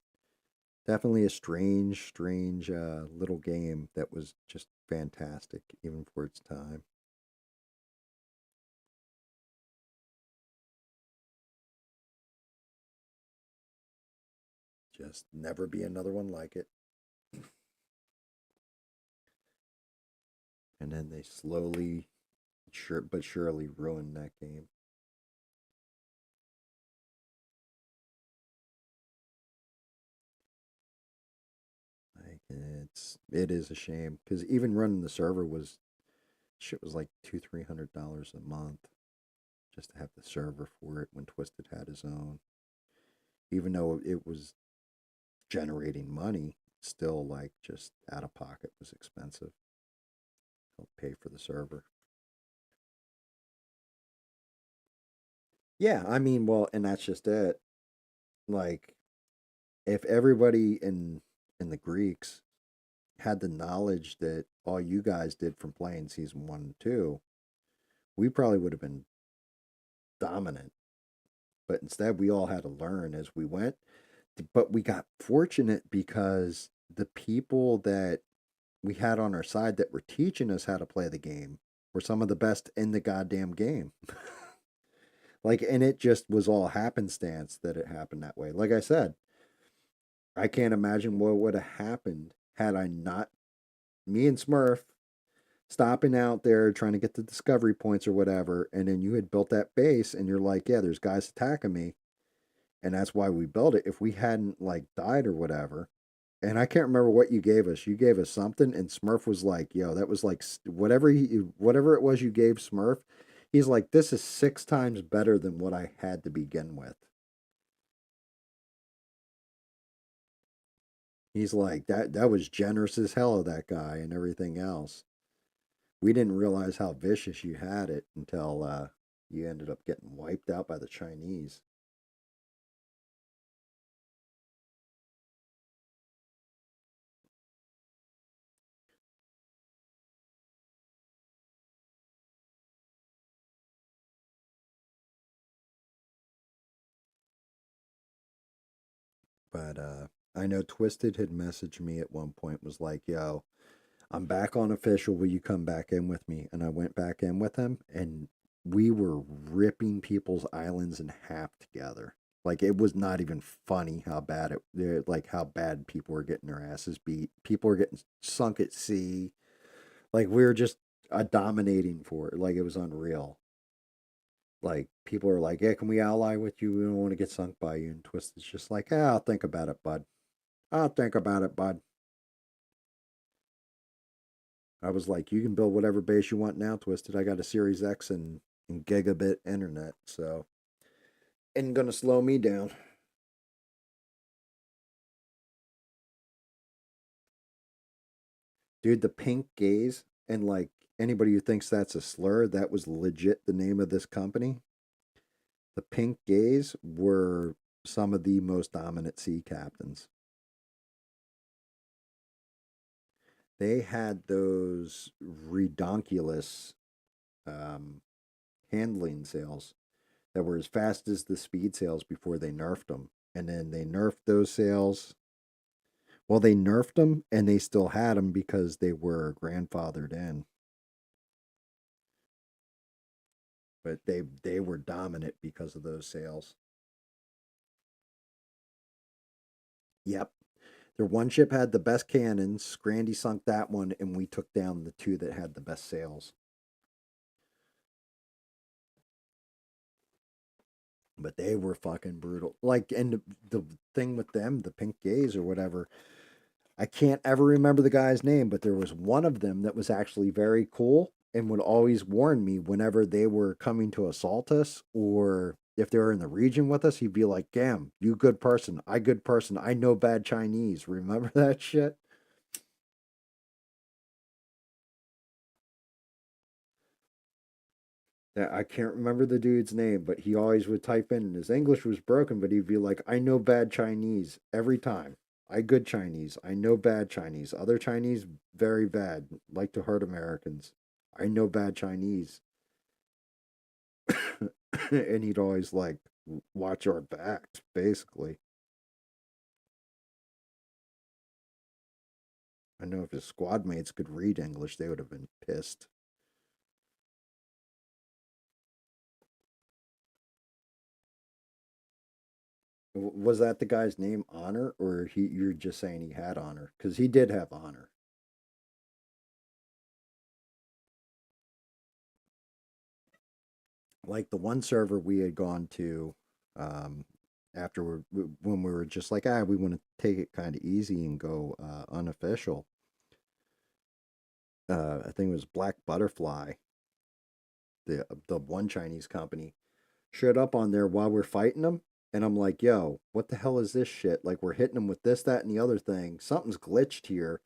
definitely a strange little game that was just fantastic even for its time. Just never be another one like it. And then they slowly, sure but surely, ruined that game. Like, it is a shame because even running the server was, shit was like $200-300 a month just to have the server for it when Twisted had his own. Even though it was generating money, still like just out of pocket was expensive. I'll pay for the server. Yeah, I mean, well, and that's just it. Like, if everybody in the Greeks had the knowledge that all you guys did from playing season 1 and 2, we probably would have been dominant. But instead, we all had to learn as we went. But we got fortunate because the people that we had on our side that were teaching us how to play the game were some of the best in the goddamn game. Like, and it just was all happenstance that it happened that way. Like I said, I can't imagine what would have happened had I not, me and Smurf stopping out there trying to get the discovery points or whatever, and then you had built that base and you're like, yeah, there's guys attacking me, and that's why we built it. If we hadn't like died or whatever, and I can't remember what you gave us. You gave us something, and Smurf was like, "Yo, that was like whatever it was you gave Smurf." He's like, "This is 6 times better than what I had to begin with." He's like, "That was generous as hell of that guy and everything else." We didn't realize how vicious you had it until you ended up getting wiped out by the Chinese. But I know Twisted had messaged me at one point, was like, "Yo, I'm back on official. Will you come back in with me?" And I went back in with him, and we were ripping people's islands in half together. Like, it was not even funny how bad like how bad people were getting their asses beat. People were getting sunk at sea. Like, we were just dominating for it. Like, it was unreal. Like, people are like, "Yeah, can we ally with you? We don't want to get sunk by you." And Twisted's just like, "Yeah, I'll think about it, bud. I'll think about it, bud." I was like, you can build whatever base you want now, Twisted. I got a Series X and gigabit internet, so ain't gonna slow me down. Dude, the pink gaze, and like anybody who thinks that's a slur, that was legit the name of this company. The pink gaze were some of the most dominant sea captains. They had those redonkulous um, handling sails that were as fast as the speed sails before they nerfed them. And then they nerfed those sails. Well, they nerfed them and they still had them because they were grandfathered in. But they were dominant because of those sails. Yep. Their one ship had the best cannons. Scrandy sunk that one, and we took down the two that had the best sails. But they were fucking brutal. Like, and the thing with them, the pink gaze or whatever, I can't ever remember the guy's name, but there was one of them that was actually very cool and would always warn me whenever they were coming to assault us or if they were in the region with us. He'd be like, "Gam, you good person. I good person. I know bad Chinese." Remember that shit? That I can't remember the dude's name, but he always would type in, and his English was broken, but he'd be like, "I know bad Chinese every time. I good Chinese. I know bad Chinese. Other Chinese, very bad. Like to hurt Americans. I know bad Chinese." And he'd always like watch our backs, basically. I know if his squad mates could read English, they would have been pissed. Was that the guy's name, Honor, or you're just saying he had honor? Because he did have honor. Like the one server we had gone to, um, after when we were just like, we want to take it kind of easy and go unofficial. I think it was Black Butterfly, the one Chinese company, showed up on there while we're fighting them. And I'm like, yo, what the hell is this shit? Like, we're hitting them with this, that, and the other thing. Something's glitched here.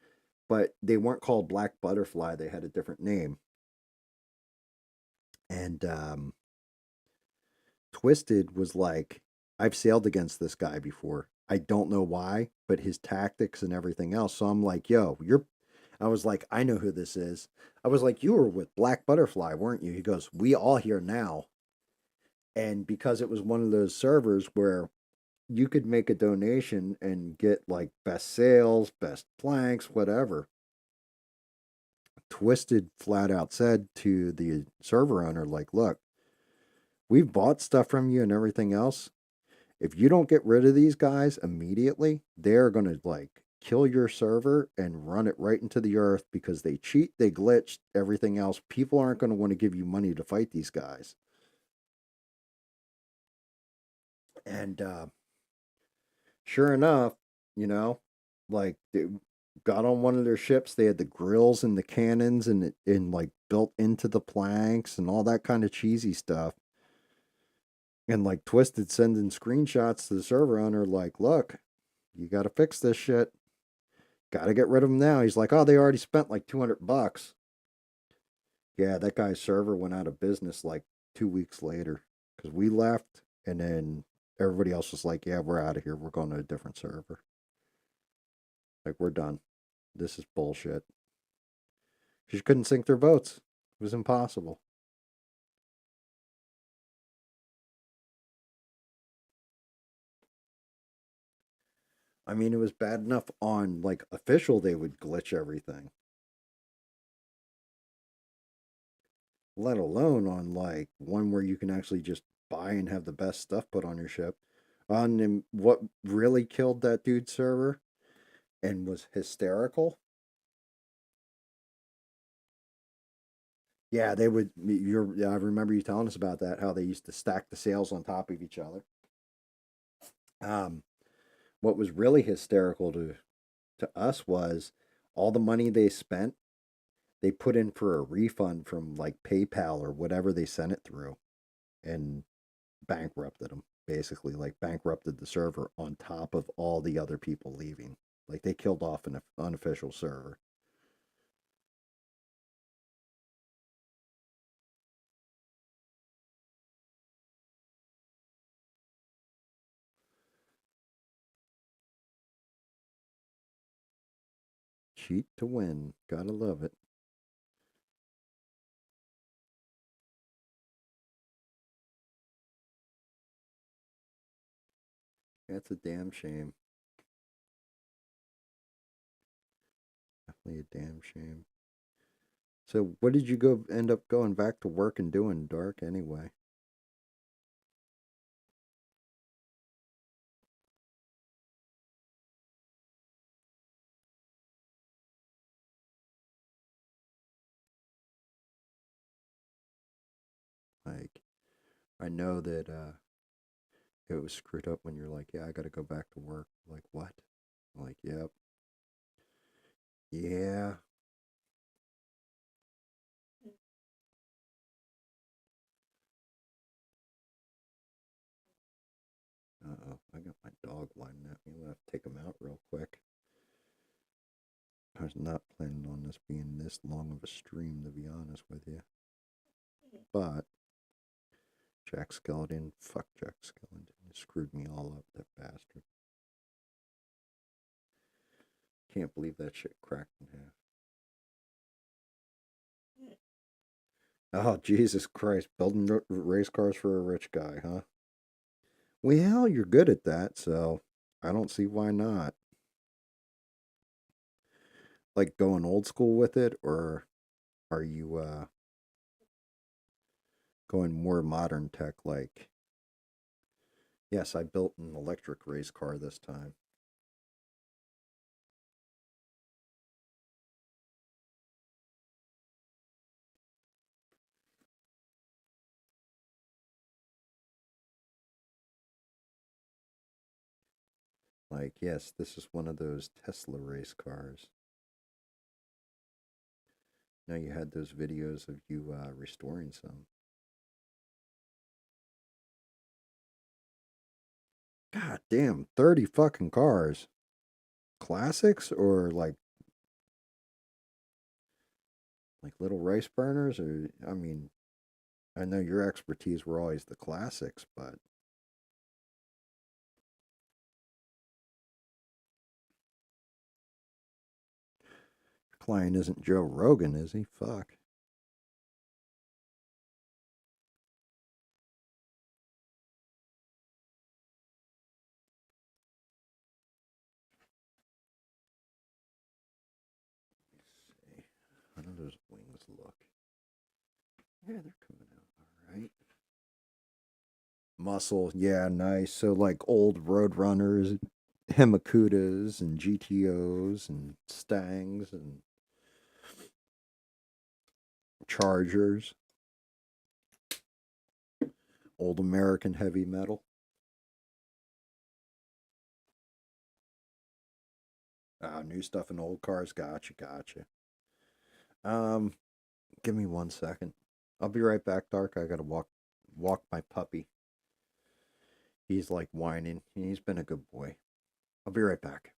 But they weren't called Black Butterfly, they had a different name. And Twisted was like, I've sailed against this guy before. I don't know why, but his tactics and everything else. So I'm like, yo, I was like, I know who this is. I was like, you were with Black Butterfly, weren't you? He goes, we all here now. And because it was one of those servers where you could make a donation and get like best sales, best planks, whatever. Twisted flat out said to the server owner, like, look, we've bought stuff from you and everything else. If you don't get rid of these guys immediately, they're going to like kill your server and run it right into the earth because they cheat, they glitch, everything else. People aren't going to want to give you money to fight these guys. And sure enough, you know, like they got on one of their ships. They had the grills and the cannons and like built into the planks and all that kind of cheesy stuff. And like Twisted sending screenshots to the server owner, like, look, you got to fix this shit. Got to get rid of them now. He's like, oh, they already spent like $200. Yeah, that guy's server went out of business like 2 weeks later because we left, and then everybody else was like, yeah, we're out of here. We're going to a different server. Like, we're done. This is bullshit. She couldn't sink their boats. It was impossible. I mean, it was bad enough on like official, they would glitch everything, let alone on like one where you can actually just buy and have the best stuff put on your ship. On what really killed that dude's server and was hysterical. Yeah, they would. Yeah, I remember you telling us about that. How they used to stack the sails on top of each other. Um, what was really hysterical to us was all the money they spent. they put in for a refund from like PayPal or whatever they sent it through and bankrupted them. Basically, like bankrupted the server on top of all the other people leaving. Like they killed off an unofficial server. Cheat to win. Gotta love it. That's a damn shame. Definitely a damn shame. So, what did you go end up going back to work and doing, Dark? Anyway, like I know that it was screwed up when you're like, yeah, I got to go back to work. Like what? Like, yep, yeah. Uh oh, I got my dog whining at me. I'm gonna have to take him out real quick. I was not planning on this being this long of a stream, to be honest with you. But Jack Skellington, fuck Jack Skellington, he screwed me all up, that bastard. Can't believe that shit cracked in half. Oh, Jesus Christ. Building race cars for a rich guy, huh? Well, you're good at that, so I don't see why not. Like going old school with it, or are you going more modern tech like, yes, I built an electric race car this time. Like, yes, this is one of those Tesla race cars. Now you had those videos of you restoring some. God damn, 30 fucking cars. Classics or like little rice burners, or I mean, I know your expertise were always the classics, but your client isn't Joe Rogan, is he? Fuck. Let's see. How do those wings look? Yeah, they're coming out all right. Muscle, yeah, nice. So like old Roadrunners, Hemakutas, and GTOs, and Stangs, and Chargers, old American heavy metal. New stuff in old cars. Gotcha, gotcha. Um, Give me 1 second. I'll be right back, Dark. I gotta walk my puppy. He's like whining. He's been a good boy. I'll be right back.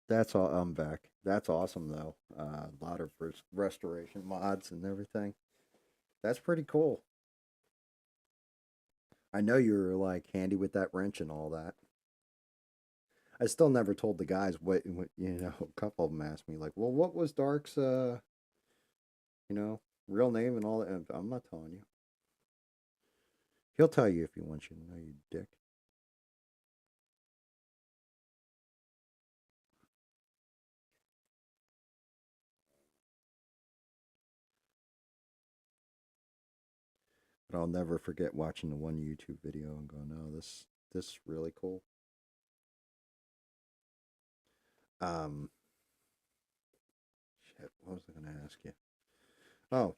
That's all. I'm back. That's awesome though. A lot of restoration mods and everything. That's pretty cool. I know you're like handy with that wrench and all that. I still never told the guys what you know. A couple of them asked me like, "Well, what was Dark's you know, real name and all that?" And I'm not telling you. He'll tell you if he wants you to know, you dick. But I'll never forget watching the one YouTube video and going, "No, this is really cool." Um, shit. What was I going to ask you? Oh,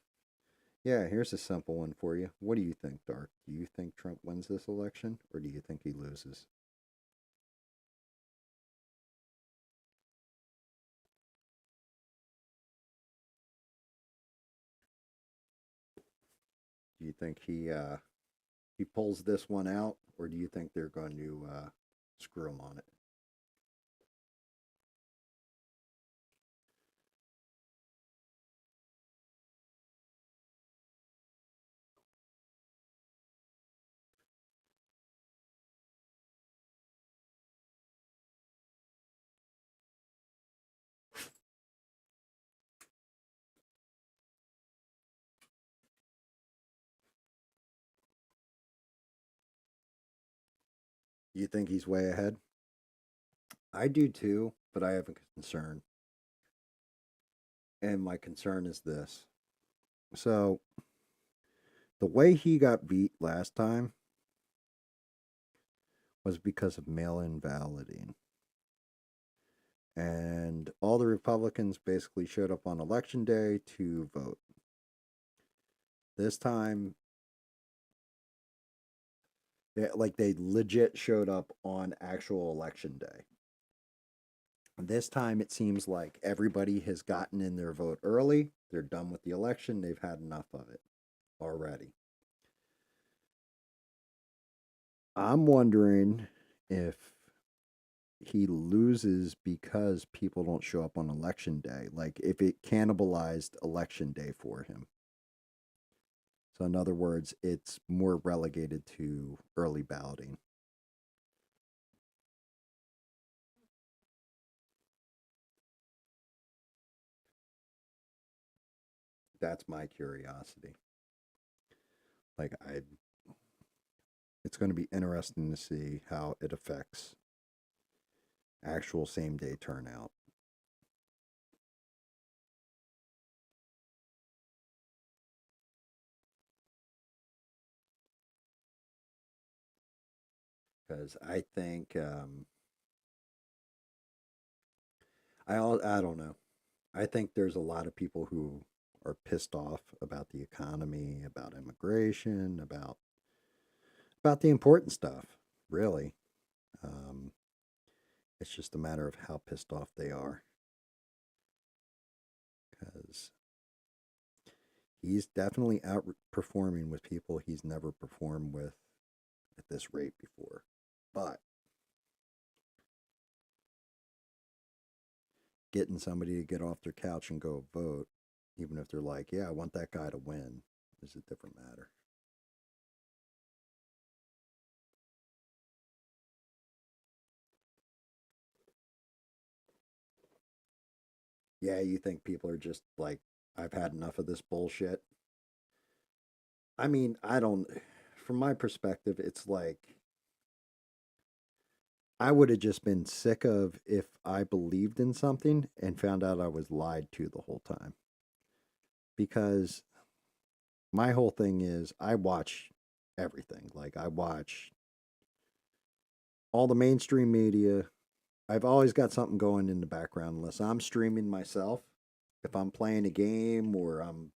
yeah. Here's a simple one for you. What do you think, Dark? Do you think Trump wins this election, or do you think he loses? Do you think he pulls this one out, or do you think they're going to screw him on it? You think he's way ahead? I do too, but I have a concern. And my concern is this. So, the way he got beat last time was because of mail in balloting. And all the Republicans basically showed up on election day to vote. This time, like they legit showed up on actual election day. This time, it seems like everybody has gotten in their vote early. They're done with the election. They've had enough of it already. I'm wondering if he loses because people don't show up on election day. Like if it cannibalized election day for him. So, in other words, it's more relegated to early balloting. That's my curiosity. Like, it's going to be interesting to see how it affects actual same day turnout. Because I think, I don't know. I think there's a lot of people who are pissed off about the economy, about immigration, about the important stuff, really. Um, it's just a matter of how pissed off they are because he's definitely outperforming with people he's never performed with at this rate before. But getting somebody to get off their couch and go vote, even if they're like, yeah, I want that guy to win, is a different matter. Yeah, you think people are just like, I've had enough of this bullshit. I mean, I don't, from my perspective, it's like, I would have just been sick of if I believed in something and found out I was lied to the whole time. Because my whole thing is I watch everything. Like I watch all the mainstream media. I've always got something going in the background unless I'm streaming myself. If I'm playing a game or I'm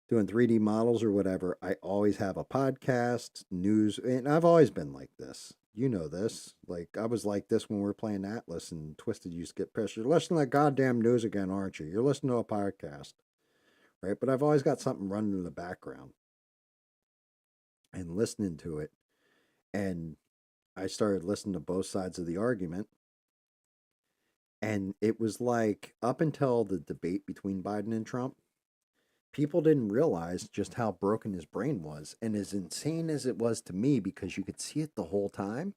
doing 3D models or whatever, I always have a podcast, news, and I've always been like this. You know this. Like I was like this when we were playing Atlas and Twisted used to get pissed. You're listening to that goddamn news again, aren't you? You're listening to a podcast, right? But I've always got something running in the background and listening to it. And I started listening to both sides of the argument. And it was like up until the debate between Biden and Trump, people didn't realize just how broken his brain was. And as insane as it was to me, because you could see it the whole time,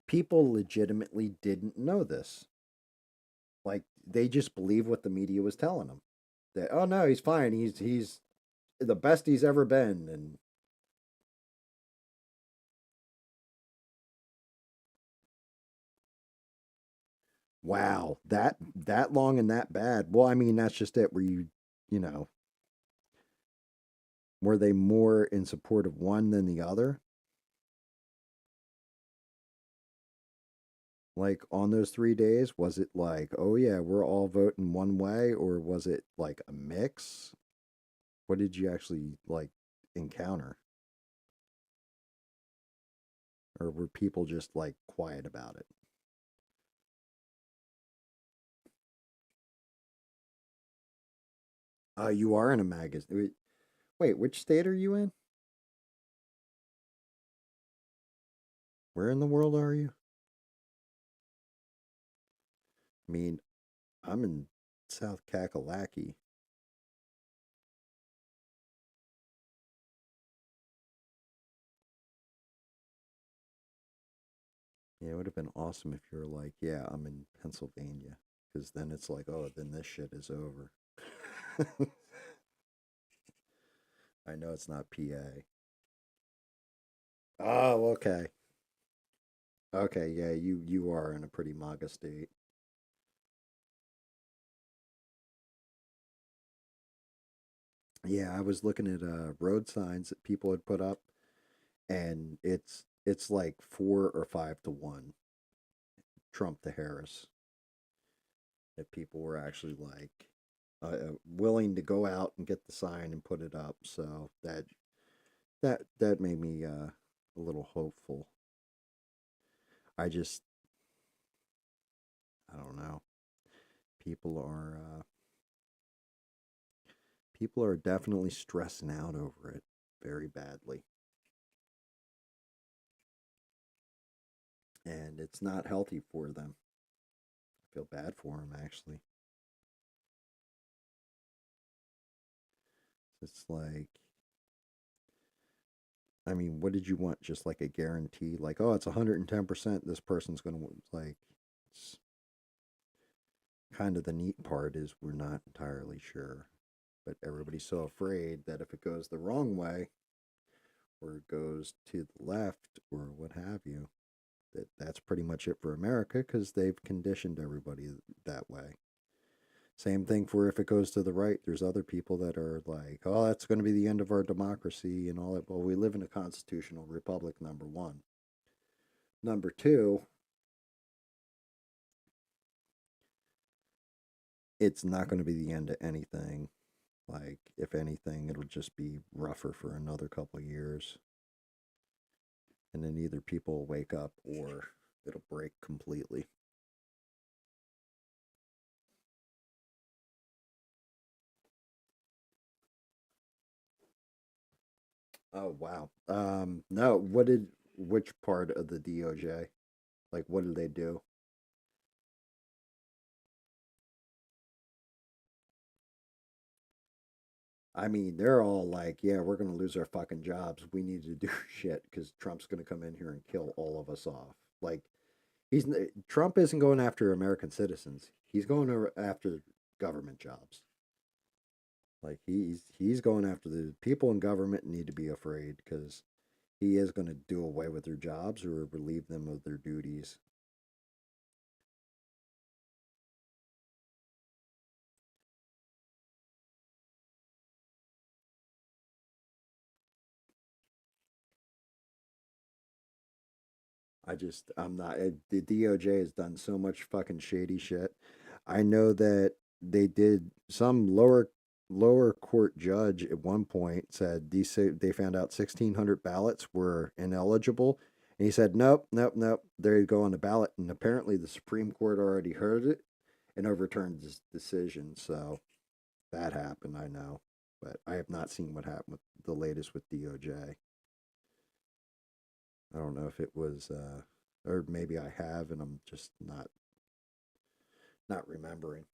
people legitimately didn't know this. Like they just believed what the media was telling them. That oh no, he's fine. He's the best he's ever been. And wow, that long and that bad. Well, I mean, that's just it. Where you know, were they more in support of one than the other? Like on those 3 days, was it like, oh yeah, we're all voting one way, or was it like a mix? What did you actually like encounter? Or were people just like quiet about it? You are in a magazine. Wait, which state are you in? Where in the world are you? I mean, I'm in South Kakalaki. Yeah, it would have been awesome if you're like, yeah, I'm in Pennsylvania. Because then it's like, oh, then this shit is over. I know it's not PA. Oh, okay. Okay, yeah, you are in a pretty MAGA state. Yeah, I was looking at road signs that people had put up, and it's like 4 or 5 to 1 Trump to Harris. That people were actually like willing to go out and get the sign and put it up. So that made me a little hopeful. I just I don't know. People are people are definitely stressing out over it very badly, and it's not healthy for them. I feel bad for them actually. It's like, I mean, what did you want? Just like a guarantee, like, oh, it's 110%. This person's going to like. It's kind of the neat part is we're not entirely sure, but everybody's so afraid that if it goes the wrong way or it goes to the left or what have you, that's pretty much it for America because they've conditioned everybody that way. Same thing for if it goes to the right. There's other people that are like, oh, that's going to be the end of our democracy and all that. Well, we live in a constitutional republic, number one. Number two, it's not going to be the end of anything. Like, if anything, it'll just be rougher for another couple of years. And then either people will wake up or it'll break completely. Oh, wow. No, which part of the DOJ? Like, what did they do? I mean, they're all like, yeah, we're going to lose our fucking jobs. We need to do shit because Trump's going to come in here and kill all of us off. Like, Trump isn't going after American citizens. He's going after government jobs. Like he's going after the people in government need to be afraid because he is going to do away with their jobs or relieve them of their duties. I'm not. The DOJ has done so much fucking shady shit. I know that they did some lower court judge at one point said they found out 1,600 ballots were ineligible, and he said nope, nope, nope. There you go on the ballot, and apparently the Supreme Court already heard it and overturned this decision. So that happened, I know, but I have not seen what happened with the latest with DOJ. I don't know if it was, or maybe I have, and I'm just not not remembering.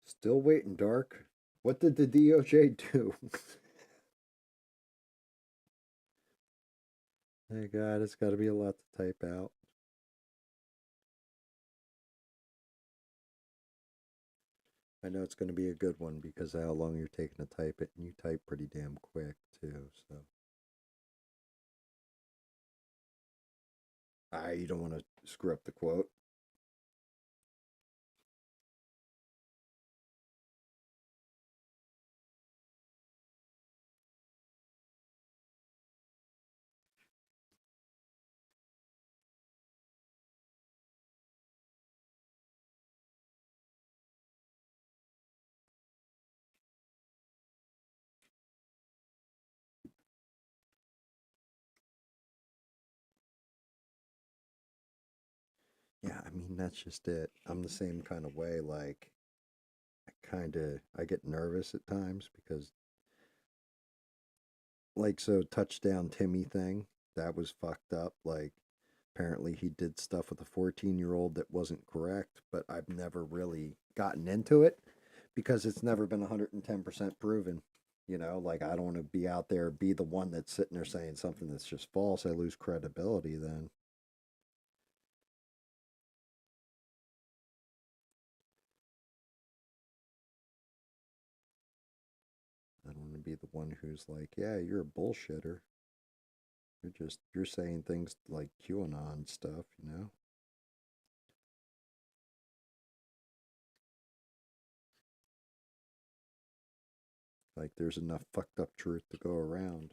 Still waiting, Dark. What did the DOJ do? My God, it's got to be a lot to type out. I know it's going to be a good one because of how long you're taking to type it, and you type pretty damn quick too. So, you don't want to screw up the quote. Yeah, I mean that's just it. I'm the same kind of way. Like, I get nervous at times because, like, so touchdown Timmy thing that was fucked up. Like, apparently he did stuff with a 14-year-old that wasn't correct, but I've never really gotten into it because it's never been 110% proven. You know, like I don't want to be out there, be the one that's sitting there saying something that's just false. I lose credibility then. I don't want to be the one who's like, yeah, you're a bullshitter. You're saying things like QAnon stuff, you know? Like there's enough fucked up truth to go around.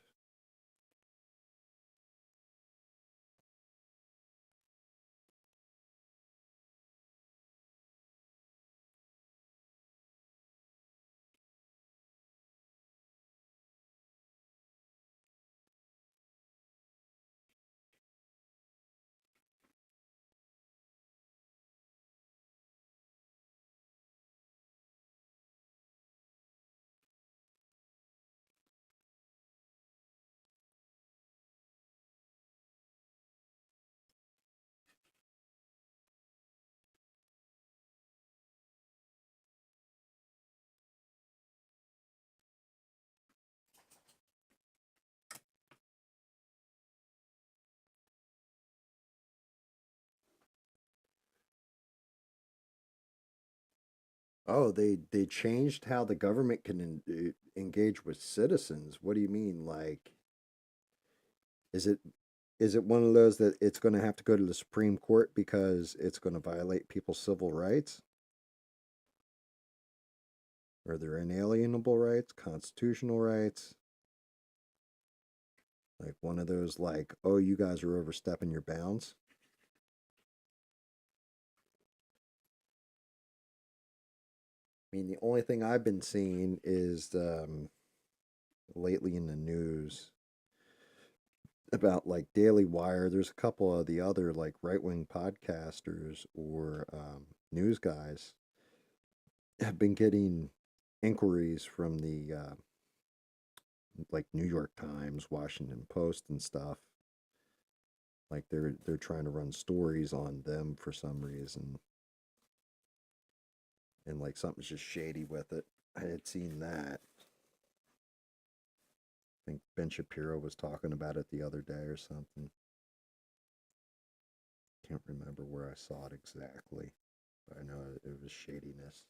Oh, they changed how the government can engage with citizens. What do you mean? Like, is it is it one of those that it's going to have to go to the Supreme Court because it's going to violate people's civil rights? Are there inalienable rights, constitutional rights? Like one of those, like, oh, you guys are overstepping your bounds. I mean, the only thing I've been seeing is lately in the news about like Daily Wire. There's a couple of the other like right wing podcasters or news guys have been getting inquiries from the like New York Times, Washington Post, and stuff. Like they're trying to run stories on them for some reason, and like something's just shady with it. I had seen that. I think Ben Shapiro was talking about it the other day or something. Can't remember where I saw it exactly, but I know it was shadiness.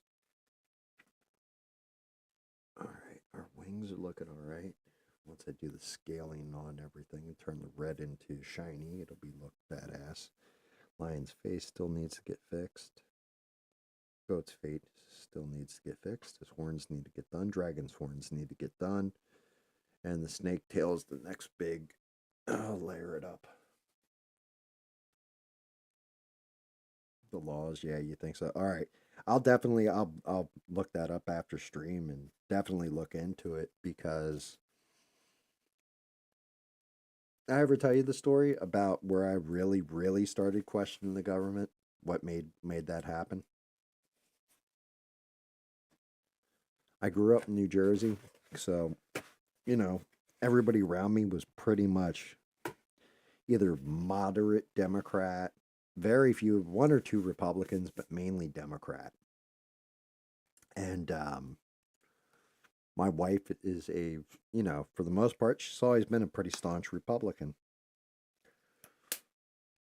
All right, our wings are looking all right. Once I do the scaling on everything and turn the red into shiny, it'll be look badass. Lion's face still needs to get fixed. Goat's face still needs to get fixed. His horns need to get done. Dragon's horns need to get done. And the snake tail is the next big layer it up. The laws, yeah, you think so? All right. I'll look that up after stream and definitely look into it because I ever tell you the story about where I really started questioning the government? What made that happen? I grew up in New Jersey, so you know, everybody around me was pretty much either moderate Democrat, very few, one or two Republicans, but mainly Democrat. And my wife is for the most part, she's always been a pretty staunch Republican.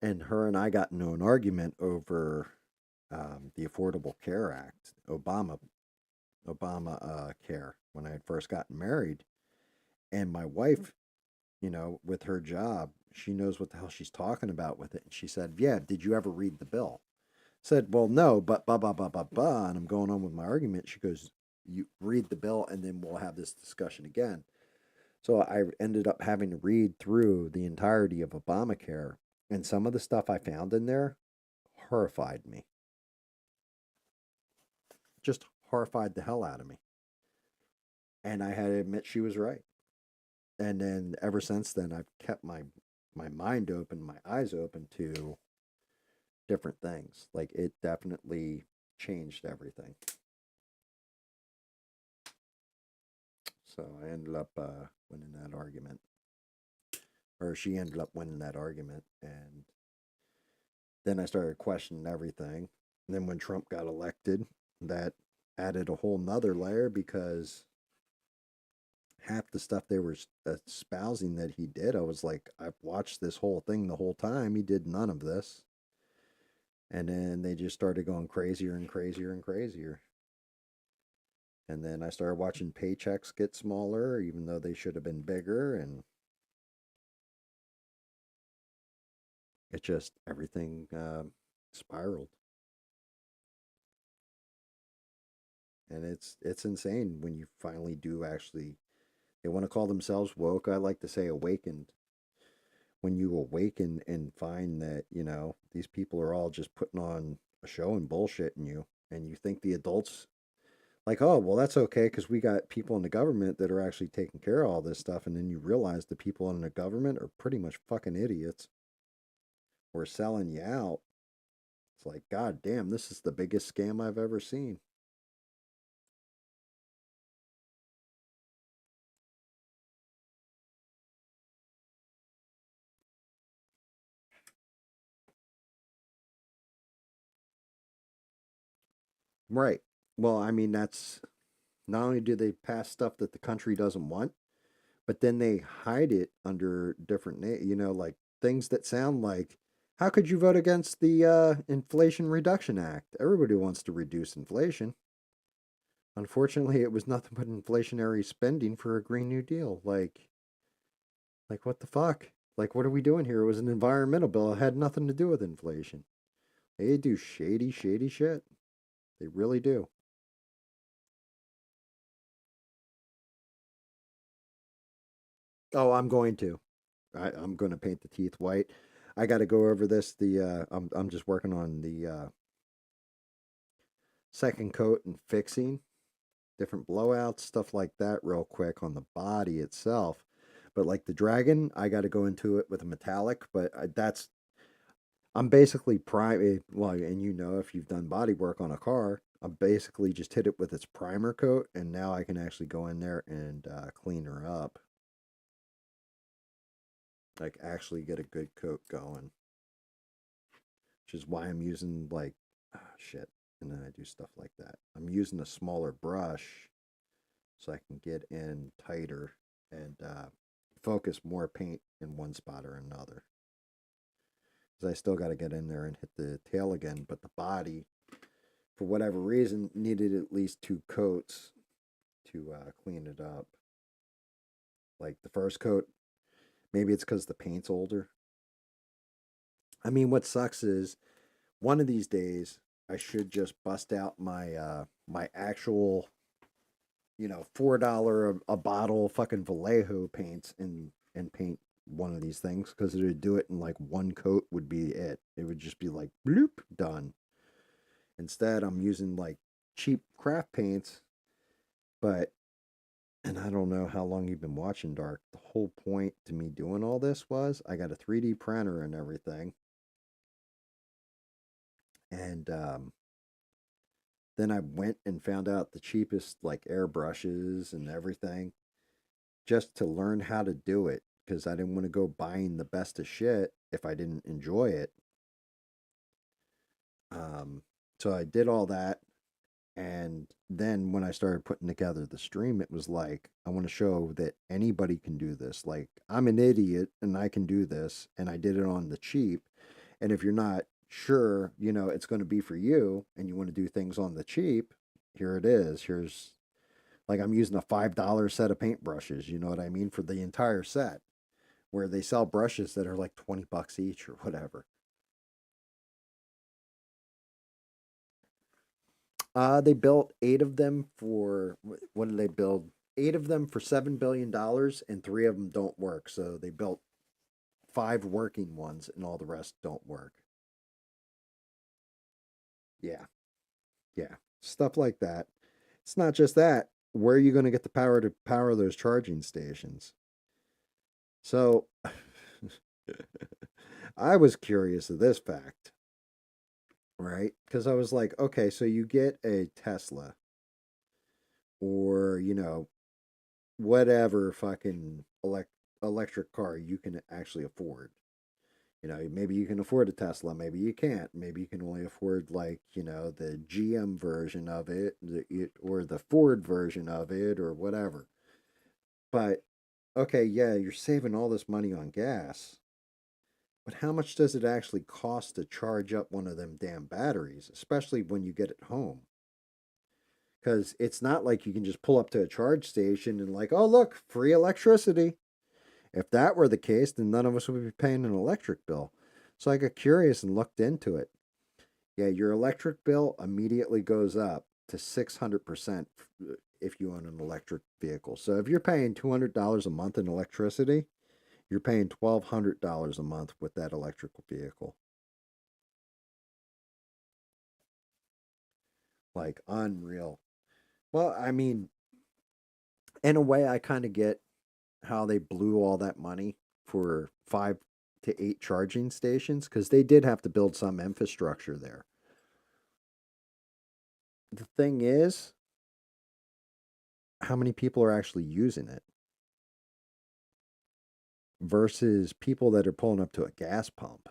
And her and I got into an argument over the Affordable Care Act, Obama care, when I had first gotten married. And my wife, with her job, she knows what the hell she's talking about with it. And she said, "Yeah, did you ever read the bill?" I said, "Well, no, but blah blah blah blah blah." And I'm going on with my argument. She goes, "You read the bill, and then we'll have this discussion again." So I ended up having to read through the entirety of Obamacare, and some of the stuff I found in there horrified me. Just horrified the hell out of me. And I had to admit she was right. And then ever since then, I've kept my mind open, my eyes open to different things. Like it definitely changed everything. So I ended up winning that argument, or she ended up winning that argument, and then I started questioning everything. And then when Trump got elected, that added a whole nother layer because half the stuff they were espousing that he did, I was like, I've watched this whole thing the whole time. He did none of this. And then they just started going crazier and crazier and crazier. And then I started watching paychecks get smaller, even though they should have been bigger. And it just, everything spiraled. And it's insane when you finally do actually, they want to call themselves woke. I like to say awakened. When you awaken and find that, these people are all just putting on a show and bullshitting you, and you think the adults, like, oh, well, that's okay because we got people in the government that are actually taking care of all this stuff. And then you realize the people in the government are pretty much fucking idiots. We're selling you out. It's like, God damn, this is the biggest scam I've ever seen. Right. Well, I mean, that's not only do they pass stuff that the country doesn't want, but then they hide it under different names, like things that sound like, how could you vote against the Inflation Reduction Act? Everybody wants to reduce inflation. Unfortunately, it was nothing but inflationary spending for a Green New Deal. Like what the fuck? Like, what are we doing here? It was an environmental bill. It had nothing to do with inflation. They do shady, shady shit. They really do. Oh, I'm going to. I'm going to paint the teeth white. I got to go over this. I'm just working on the second coat and fixing different blowouts, stuff like that, real quick on the body itself. But like the dragon, I got to go into it with a metallic. But I'm basically prime. Well, and if you've done body work on a car, I'm basically just hit it with its primer coat, and now I can actually go in there and clean her up. Like actually get a good coat going, which is why I'm using like shit, and then I do stuff like that. I'm using a smaller brush so I can get in tighter and focus more paint in one spot or another. because I still got to get in there and hit the tail again. But the body, for whatever reason, needed at least 2 coats to clean it up. Like the first coat, maybe it's because the paint's older. I mean, what sucks is one of these days I should just bust out my actual, $4 a bottle fucking Vallejo paints and paint one of these things, because it would do it in like one coat would be it. It would just be like bloop done. Instead, I'm using like cheap craft paints, but and I don't know how long you've been watching Dark. The whole point to me doing all this was I got a 3D printer and everything. And then I went and found out the cheapest like airbrushes and everything just to learn how to do it, because I didn't want to go buying the best of shit if I didn't enjoy it. So I did all that. And then when I started putting together the stream, it was like, I want to show that anybody can do this. Like, I'm an idiot and I can do this. And I did it on the cheap. And if you're not sure, it's going to be for you and you want to do things on the cheap, here it is. Here's like, I'm using a $5 set of paintbrushes. You know what I mean? For the entire set, where they sell brushes that are like 20 bucks each or whatever. They built 8 of them for what did they build? 8 of them for $7 billion, and 3 of them don't work. So they built 5 working ones, and all the rest don't work. Yeah, yeah, stuff like that. It's not just that. Where are you going to get the power to power those charging stations? So I was curious of this fact, right? Because I was like, okay, so you get a Tesla or, whatever fucking electric car you can actually afford. Maybe you can afford a Tesla, maybe you can't. Maybe you can only afford like, the GM version of it, or the Ford version of it or whatever. But okay, yeah, you're saving all this money on gas. But how much does it actually cost to charge up one of them damn batteries, especially when you get it home? Because it's not like you can just pull up to a charge station and, like, oh, look, free electricity. If that were the case, then none of us would be paying an electric bill. So I got curious and looked into it. Yeah, your electric bill immediately goes up to 600% if you own an electric vehicle. So if you're paying $200 a month in electricity, you're paying $1,200 a month with that electrical vehicle. Like, unreal. Well, I mean, in a way, I kind of get how they blew all that money for 5 to 8 charging stations, because they did have to build some infrastructure there. The thing is, how many people are actually using it versus people that are pulling up to a gas pump?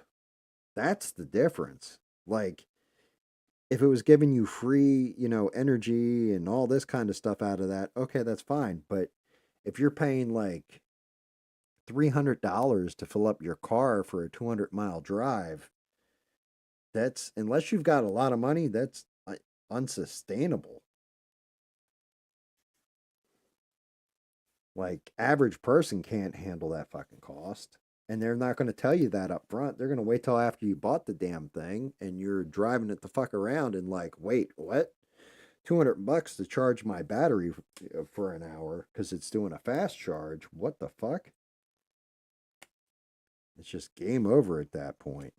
That's the difference. Like, if it was giving you free, energy and all this kind of stuff out of that, okay, that's fine. But if you're paying like $300 to fill up your car for a 200-mile drive, that's, unless you've got a lot of money, that's unsustainable. Like, average person can't handle that fucking cost. And they're not going to tell you that up front. They're going to wait till after you bought the damn thing and you're driving it the fuck around and, like, wait, what? 200 bucks to charge my battery for an hour because it's doing a fast charge. What the fuck? It's just game over at that point.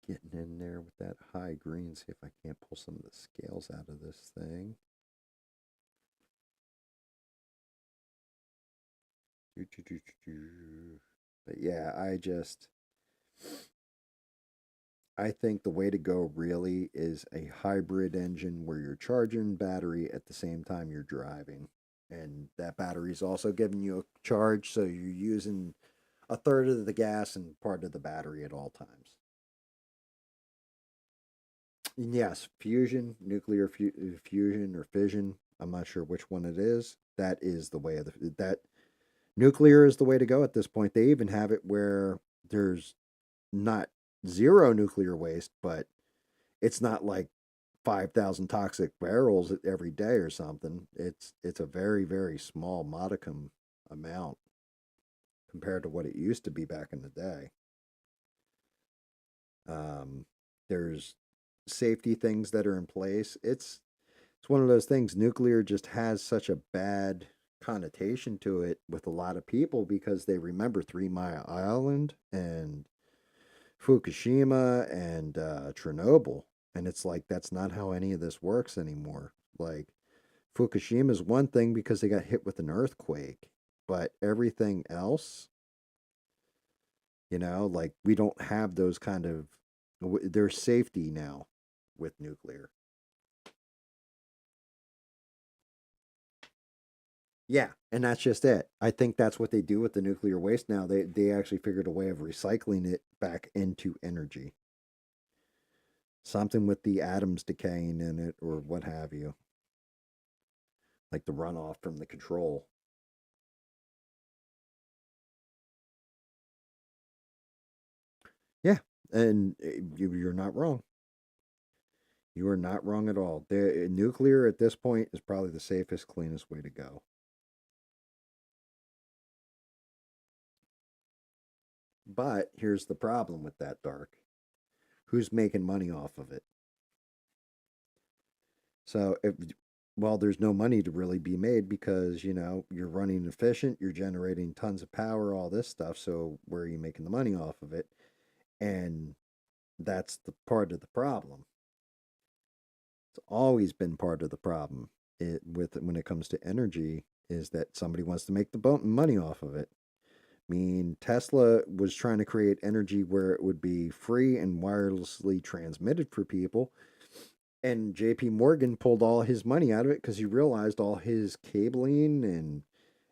Getting in there with that high green, see if I can't pull some of the scales out of this thing. But yeah, I think the way to go really is a hybrid engine where you're charging battery at the same time you're driving. And that battery is also giving you a charge, so you're using a third of the gas and part of the battery at all times. Yes, fusion, fusion or fission. I'm not sure which one it is. That is the way of that nuclear is the way to go at this point. They even have it where there's not zero nuclear waste, but it's not like 5,000 toxic barrels every day or something. It's a very very small modicum amount compared to what it used to be back in the day. Um, there's safety things that are in place. It's one of those things. Nuclear just has such a bad connotation to it with a lot of people because they remember Three Mile Island and Fukushima and Chernobyl, and it's like that's not how any of this works anymore. Like Fukushima is one thing because they got hit with an earthquake, but everything else, like we don't have those kind of there's safety now with nuclear. Yeah, and that's just it. I think that's what they do with the nuclear waste now. They actually figured a way of recycling it back into energy. Something with the atoms decaying in it or what have you, like the runoff from the control. Yeah, and you're not wrong. You are not wrong at all. The nuclear at this point is probably the safest, cleanest way to go. But here's the problem with that, Dark. Who's making money off of it? So if well, there's no money to really be made because you're running efficient, you're generating tons of power, all this stuff. So where are you making the money off of it? And that's the part of the problem. It's always been part of the problem with when it comes to energy is that somebody wants to make the money off of it. I mean, Tesla was trying to create energy where it would be free and wirelessly transmitted for people. And JP Morgan pulled all his money out of it because he realized all his cabling and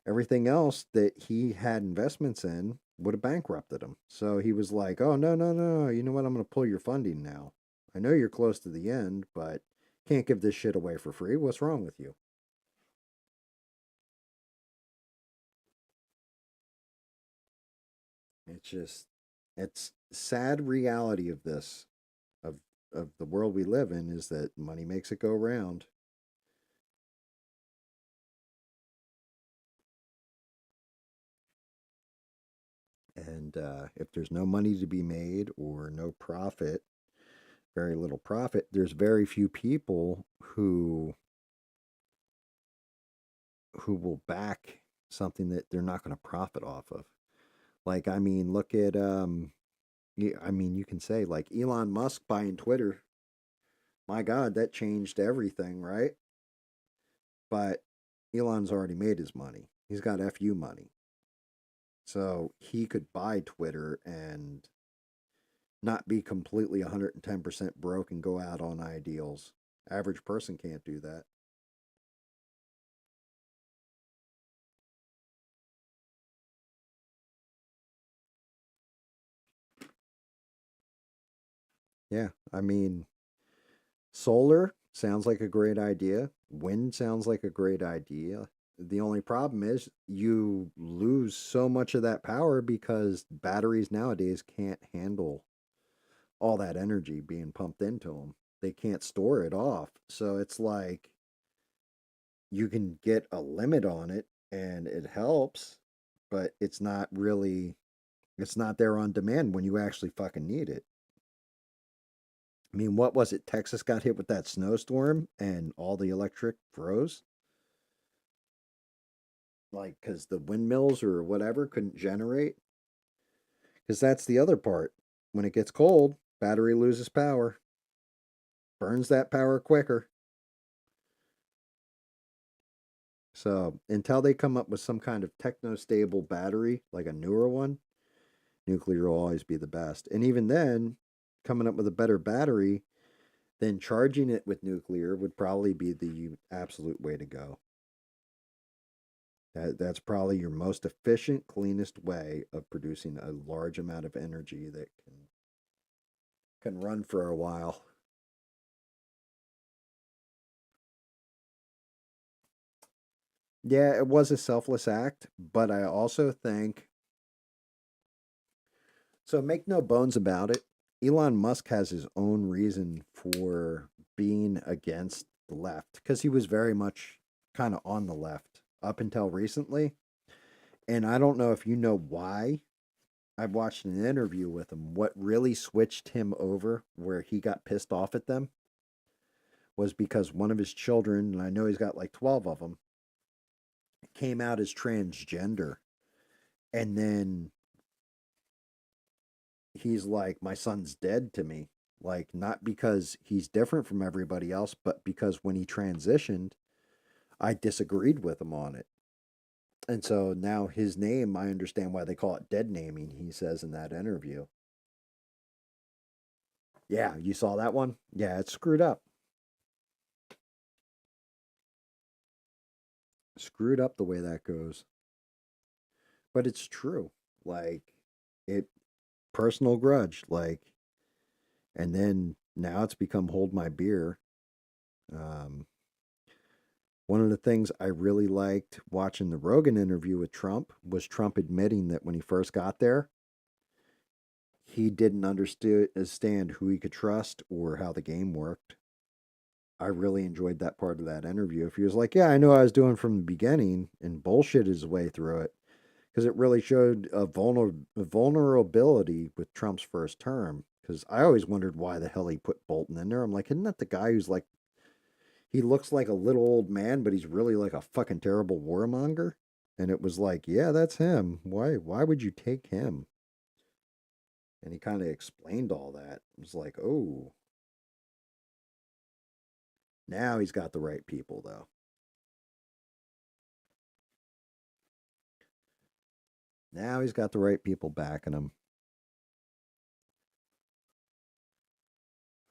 everything else that he had investments in would have bankrupted him. So he was like, oh, no, no, no. You know what? I'm going to pull your funding now. I know you're close to the end, but can't give this shit away for free. What's wrong with you? It's just, it's sad reality of this, of, of the world we live in is that money makes it go round. And if there's no money to be made or no profit, very little profit, there's very few people who will back something that they're not going to profit off of. Like, I mean, look at I mean, you can say like Elon Musk buying Twitter. My God, that changed everything, right? But Elon's already made his money. He's got FU money. So he could buy Twitter and not be completely 110% broke and go out on ideals. Average person can't do that. Yeah, I mean, solar sounds like a great idea. Wind sounds like a great idea. The only problem is you lose so much of that power because batteries nowadays can't handle all that energy being pumped into them. They can't store it off. So it's like you can get a limit on it and it helps, but it's not there on demand when you actually fucking need it. I mean, what was it? Texas got hit with that snowstorm and all the electric froze? Like, because the windmills or whatever couldn't generate? Because that's the other part. When it gets cold, battery loses power, burns that power quicker. So, until they come up with some kind of techno stable battery, like a newer one, nuclear will always be the best. And even then, coming up with a better battery, then charging it with nuclear would probably be the absolute way to go. That's probably your most efficient, cleanest way of producing a large amount of energy that can run for a while. Yeah, it was a selfless act, but I also think so. Make no bones about it. Elon Musk has his own reason for being against the left because he was very much kind of on the left up until recently. And I don't know if you know why. I've watched an interview with him. What really switched him over where he got pissed off at them was because one of his children, and I know he's got like 12 of them, came out as transgender. And then he's like, my son's dead to me. Like, not because he's different from everybody else, but because when he transitioned, I disagreed with him on it. And so now his name, I understand why they call it dead naming, he says in that interview. Yeah, you saw that one? Yeah, it's screwed up. Screwed up the way that goes. But it's true. Like, it, personal grudge. Like, and then now it's become hold my beer. Um, One of the things I really liked watching the Rogan interview with Trump was Trump admitting that when he first got there, he didn't understand who he could trust or how the game worked. I really enjoyed that part of that interview. If he was like, "Yeah, I know I was doing from the beginning," and bullshit his way through it, because it really showed a vulnerability with Trump's first term. Because I always wondered why the hell he put Bolton in there. I'm like, isn't that the guy who's like, he looks like a little old man, but he's really like a fucking terrible warmonger? And it was like, yeah, that's him. Why would you take him? And he kind of explained all that. It was like, oh, now he's got the right people though. Now he's got the right people backing him.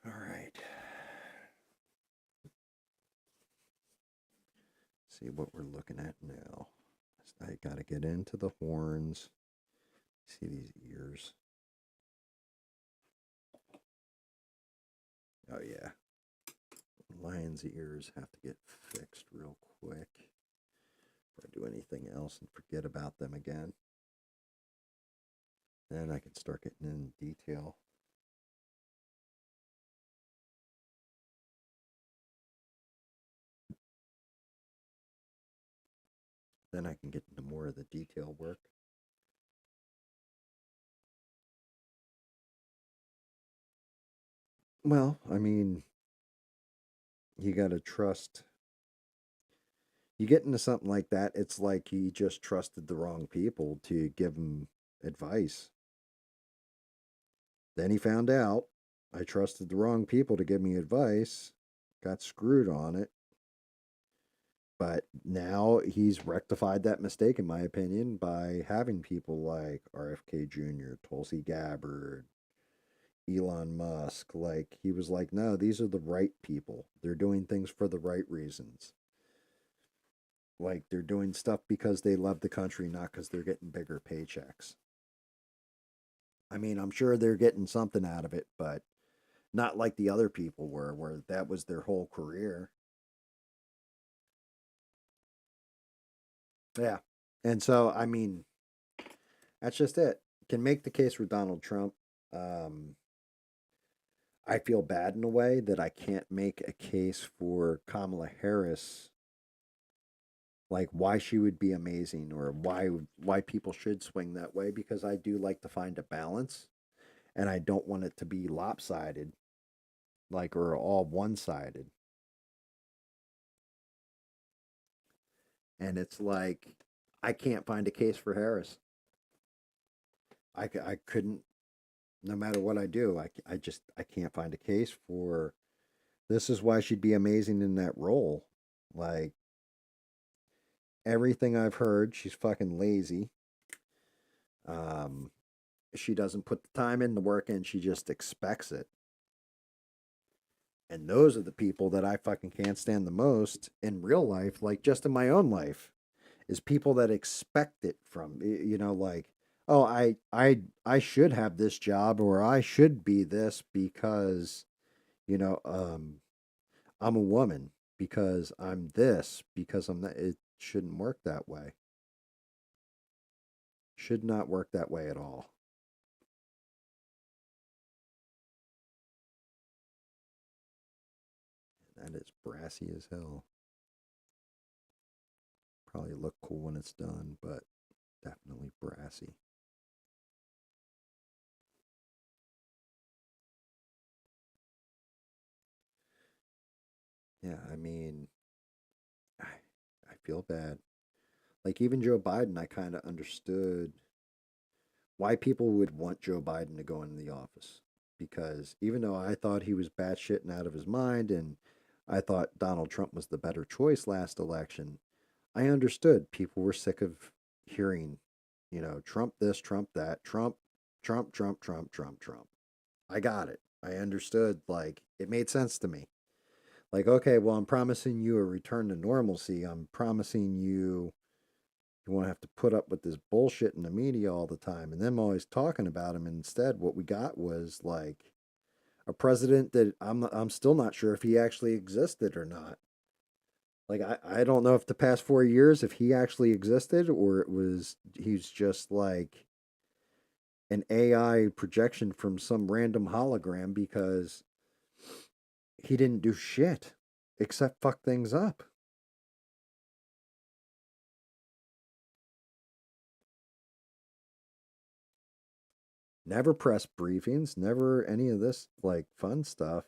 All right. See what we're looking at now. I got to get into the horns. See these ears. Oh, yeah. Lion's ears have to get fixed real quick before I do anything else and forget about them again. Then I can start getting in detail. Then I can get into more of the detail work. Well, I mean, you got to trust. You get into something like that, it's like he just trusted the wrong people to give him advice. Then he found out I trusted the wrong people to give me advice, got screwed on it. But now he's rectified that mistake, in my opinion, by having people like RFK Jr., Tulsi Gabbard, Elon Musk. Like, he was like, no, these are the right people. They're doing things for the right reasons. Like, they're doing stuff because they love the country, not because they're getting bigger paychecks. I mean, I'm sure they're getting something out of it, but not like the other people were, where that was their whole career. Yeah. And so, I mean, that's just it. Can make the case for Donald Trump. Um, I feel bad in a way that I can't make a case for Kamala Harris, like why she would be amazing or why people should swing that way, because I do like to find a balance and I don't want it to be lopsided, like, or all one-sided. And it's like I can't find a case for Harris. I couldn't, no matter what I do. I just I can't find a case for this is why she'd be amazing in that role. Like, everything I've heard, she's fucking lazy. Um, she doesn't put the time in the work and she just expects it. And those are the people that I fucking can't stand the most in real life, like just in my own life, is people that expect it from like, oh, I should have this job or I should be this because, you know, um I'm a woman, because I'm this, because I'm that. Shouldn't work that way. Should not work that way at all. That is brassy as hell. Probably look cool when it's done, but definitely brassy. Yeah, I mean, I feel bad. Like even Joe Biden, I kind of understood why people would want Joe Biden to go into the office. Because even though I thought he was batshit and out of his mind, and I thought Donald Trump was the better choice last election, I understood people were sick of hearing, Trump this, Trump that, Trump, Trump, Trump, Trump, Trump, Trump. I got it. I understood. Like, it made sense to me. Like, okay, well, I'm promising you a return to normalcy. I'm promising you won't have to put up with this bullshit in the media all the time. And them always talking about him. And instead, what we got was like a president that I'm still not sure if he actually existed or not. Like I don't know if the past 4 years if he actually existed or it was he's just like an AI projection from some random hologram because he didn't do shit except fuck things up. Never press briefings, never any of this like fun stuff.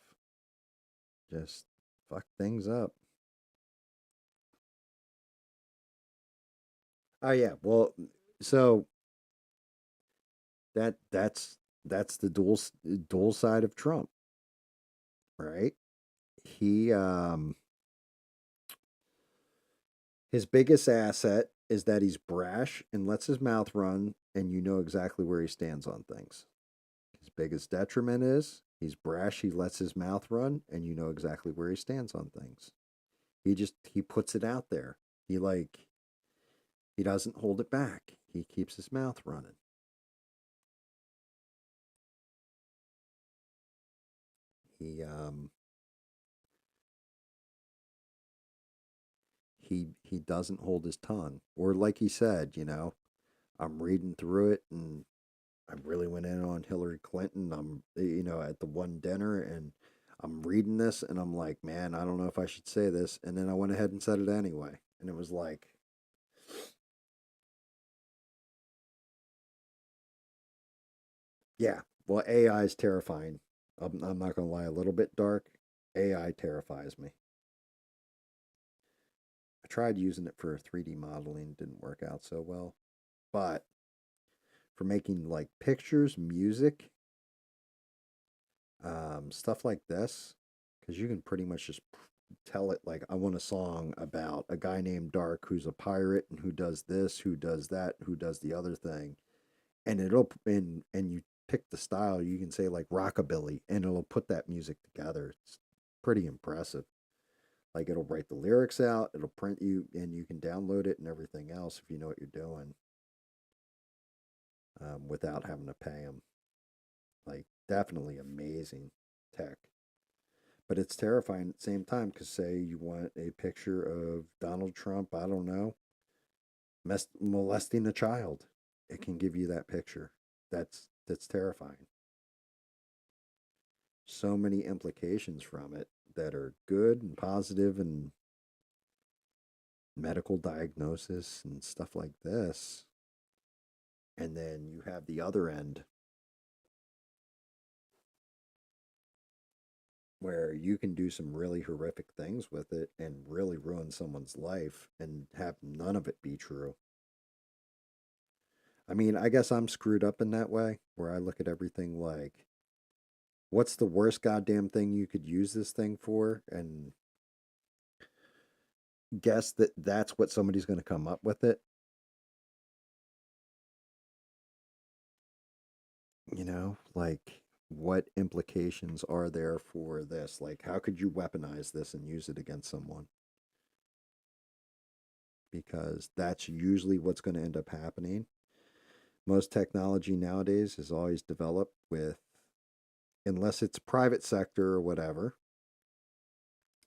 Just fuck things up. Oh yeah, well, so that's the dual side of Trump, right? He his biggest asset is that he's brash and lets his mouth run, and you know exactly where he stands on things. His biggest detriment is he's brash, he lets his mouth run, and you know exactly where he stands on things. He puts it out there. He doesn't hold it back. He keeps his mouth running. He um he he doesn't hold his tongue. Or like he said, I'm reading through it and I really went in on Hillary Clinton. I'm, at the one dinner and I'm reading this and I'm like, man, I don't know if I should say this. And then I went ahead and said it anyway. And it was like, yeah, well, AI is terrifying. I'm not going to lie, a little bit dark. AI terrifies me. I tried using it for 3D modeling, didn't work out so well. But for making like pictures, music, stuff like this, because you can pretty much just tell it like I want a song about a guy named Dark who's a pirate and who does this, who does that, who does the other thing, and and you pick the style. You can say like rockabilly, and it'll put that music together. It's pretty impressive. Like it'll write the lyrics out, it'll print you, and you can download it and everything else if you know what you're doing, without having to pay them. Like definitely amazing tech. But it's terrifying at the same time because say you want a picture of Donald Trump, I don't know, molesting a child, it can give you that picture. That's terrifying. So many implications from it that are good and positive and medical diagnosis and stuff like this. And then you have the other end where you can do some really horrific things with it and really ruin someone's life and have none of it be true. I mean, I guess I'm screwed up in that way where I look at everything like, what's the worst goddamn thing you could use this thing for? And guess that that's what somebody's going to come up with it. Like what implications are there for this? Like, how could you weaponize this and use it against someone? Because that's usually what's going to end up happening. Most technology nowadays is always developed with, unless it's private sector or whatever,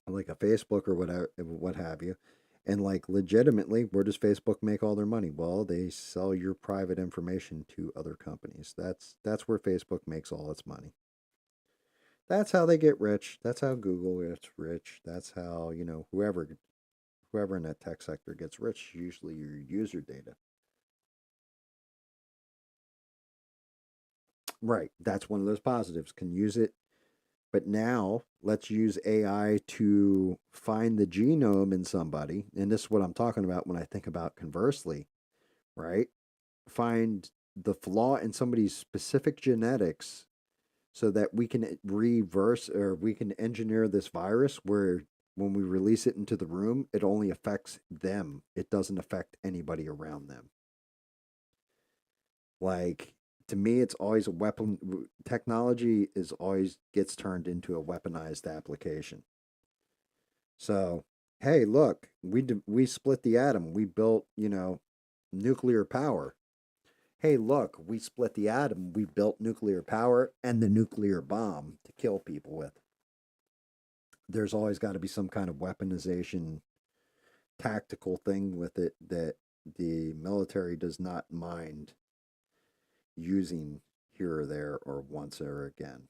like a Facebook or whatever, what have you, And like legitimately, where does Facebook make all their money? Well, they sell your private information to other companies. That's where Facebook makes all its money. That's how they get rich. That's how Google gets rich. That's how, whoever in that tech sector gets rich, usually your user data. Right. That's one of those positives. Can use it. But now let's use AI to find the genome in somebody. And this is what I'm talking about when I think about conversely, right? Find the flaw in somebody's specific genetics so that we can reverse or we can engineer this virus where when we release it into the room, it only affects them. It doesn't affect anybody around them. Like to me, it's always a weapon. Technology is always gets turned into a weaponized application. So, hey, look, we split the atom. We built, nuclear power. Hey, look, we split the atom. We built nuclear power and the nuclear bomb to kill people with. There's always got to be some kind of weaponization tactical thing with it that the military does not mind using here or there or once or again.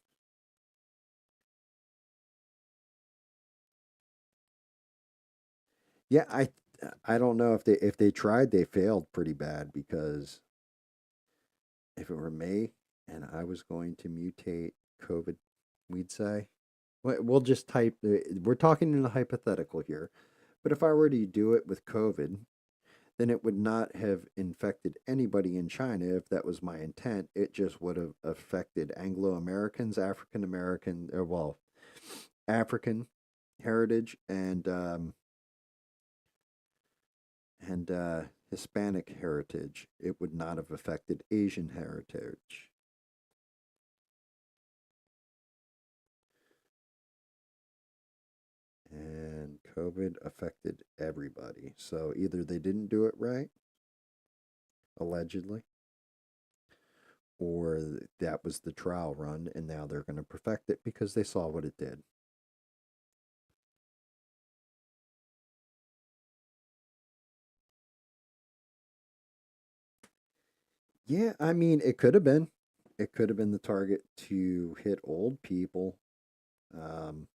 Yeah, I don't know if they tried, they failed pretty bad because if it were me and I was going to mutate COVID, we'd say, we'll just type, we're talking in a hypothetical here, but if I were to do it with COVID, then it would not have infected anybody in China if that was my intent. It just would have affected Anglo Americans, African American, or well, African heritage, and Hispanic heritage. It would not have affected Asian heritage. And COVID affected everybody. So either they didn't do it right, allegedly, or that was the trial run and now they're going to perfect it because they saw what it did. Yeah, I mean, it could have been. It could have been the target to hit old people. Um,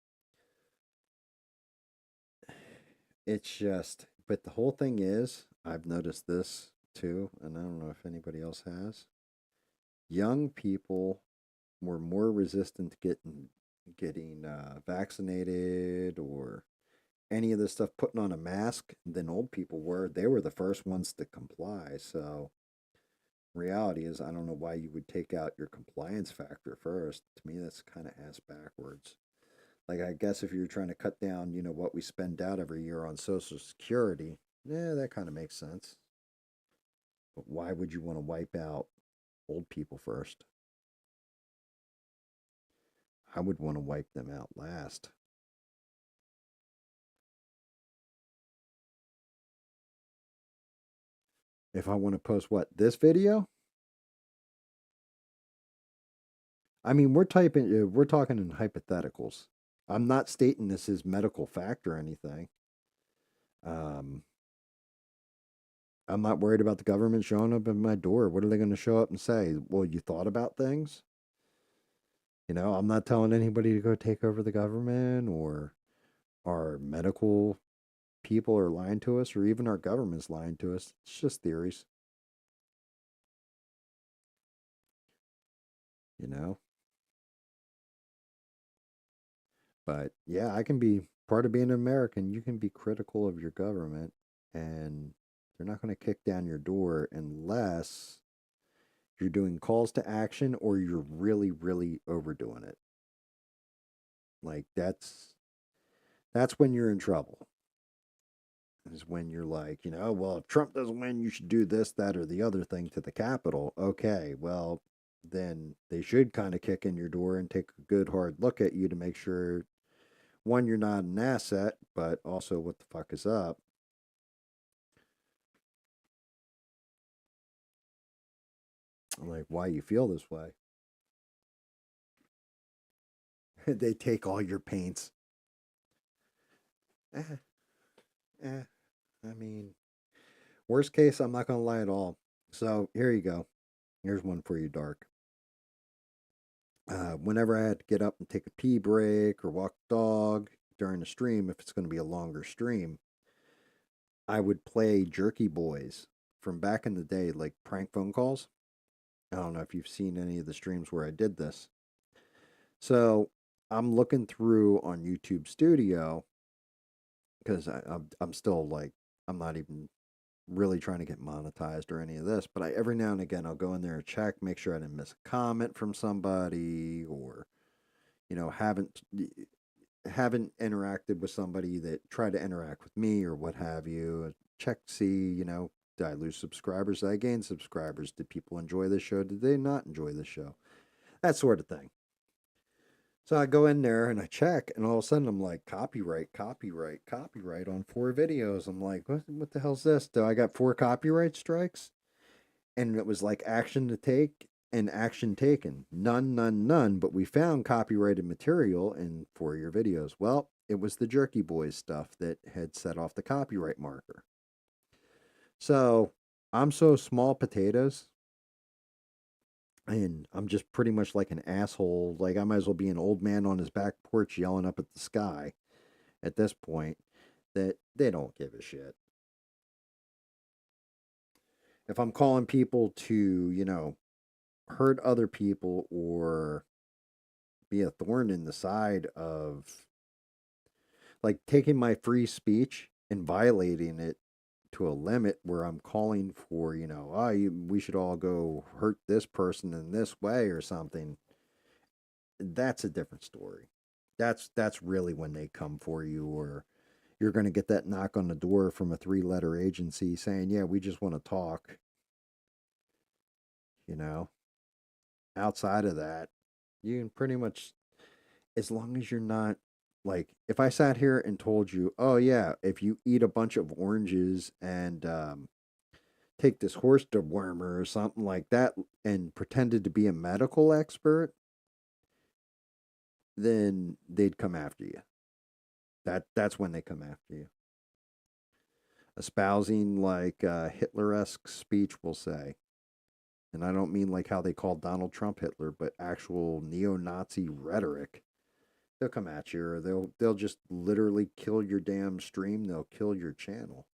it's just, but the whole thing is, I've noticed this too, and I don't know if anybody else has. Young people were more resistant to getting vaccinated or any of this stuff, putting on a mask than old people were. They were the first ones to comply. So reality is, I don't know why you would take out your compliance factor first. To me, that's kind of ass backwards. Like, I guess if you're trying to cut down, what we spend out every year on Social Security, yeah, that kind of makes sense. But why would you want to wipe out old people first? I would want to wipe them out last. If I want to post what, this video? I mean, we're talking in hypotheticals. I'm not stating this is medical fact or anything. Um, I'm not worried about the government showing up at my door. What are they going to show up and say? Well, you thought about things? I'm not telling anybody to go take over the government or our medical people are lying to us or even our government's lying to us. It's just theories, you know? But yeah, I can be part of being an American. You can be critical of your government and they're not going to kick down your door unless you're doing calls to action or you're really, really overdoing it. Like that's when you're in trouble. Is when you're like, well, if Trump doesn't win, you should do this, that, or the other thing to the Capitol. Okay, well, then they should kind of kick in your door and take a good hard look at you to make sure one, you're not an asset, but also what the fuck is up. Like why you feel this way. They take all your paints. Eh, eh. I mean, worst case, I'm not going to lie at all. So here you go. Here's one for you, Dark. Whenever I had to get up and take a pee break or walk the dog during the stream, if it's going to be a longer stream, I would play Jerky Boys from back in the day, like prank phone calls. I don't know if you've seen any of the streams where I did this. So I'm looking through on YouTube Studio because I'm still like, I'm not even really trying to get monetized or any of this, but every now and again I'll go in there and check, make sure I didn't miss a comment from somebody, or haven't interacted with somebody that tried to interact with me or what have you. Check, see, did I lose subscribers? Did I gain subscribers? Did people enjoy the show? Did they not enjoy the show? That sort of thing. So I go in there and I check, and all of a sudden I'm like, copyright, copyright, copyright on 4 videos. I'm like, what the hell's this? Do I got 4 copyright strikes? And it was like action to take and action taken. None, none, none. But we found copyrighted material in 4 of your videos. Well, it was the Jerky Boys stuff that had set off the copyright marker. So I'm so small potatoes, and I'm just pretty much like an asshole. Like I might as well be an old man on his back porch yelling up at the sky at this point, that they don't give a shit. If I'm calling people to, hurt other people or be a thorn in the side of, like, taking my free speech and violating it to a limit where I'm calling for, we should all go hurt this person in this way or something, that's a different story. That's really when they come for you, or you're going to get that knock on the door from a 3-letter agency saying, yeah, we just want to talk, you know. Outside of that, you can pretty much, as long as you're not, like, if I sat here and told you, oh yeah, if you eat a bunch of oranges and take this horse dewormer or something like that and pretended to be a medical expert, then they'd come after you. That's when they come after you. Espousing like Hitler-esque speech, will say. And I don't mean like how they call Donald Trump Hitler, but actual neo-Nazi rhetoric. They'll come at you, or they'll just literally kill your damn stream. They'll kill your channel.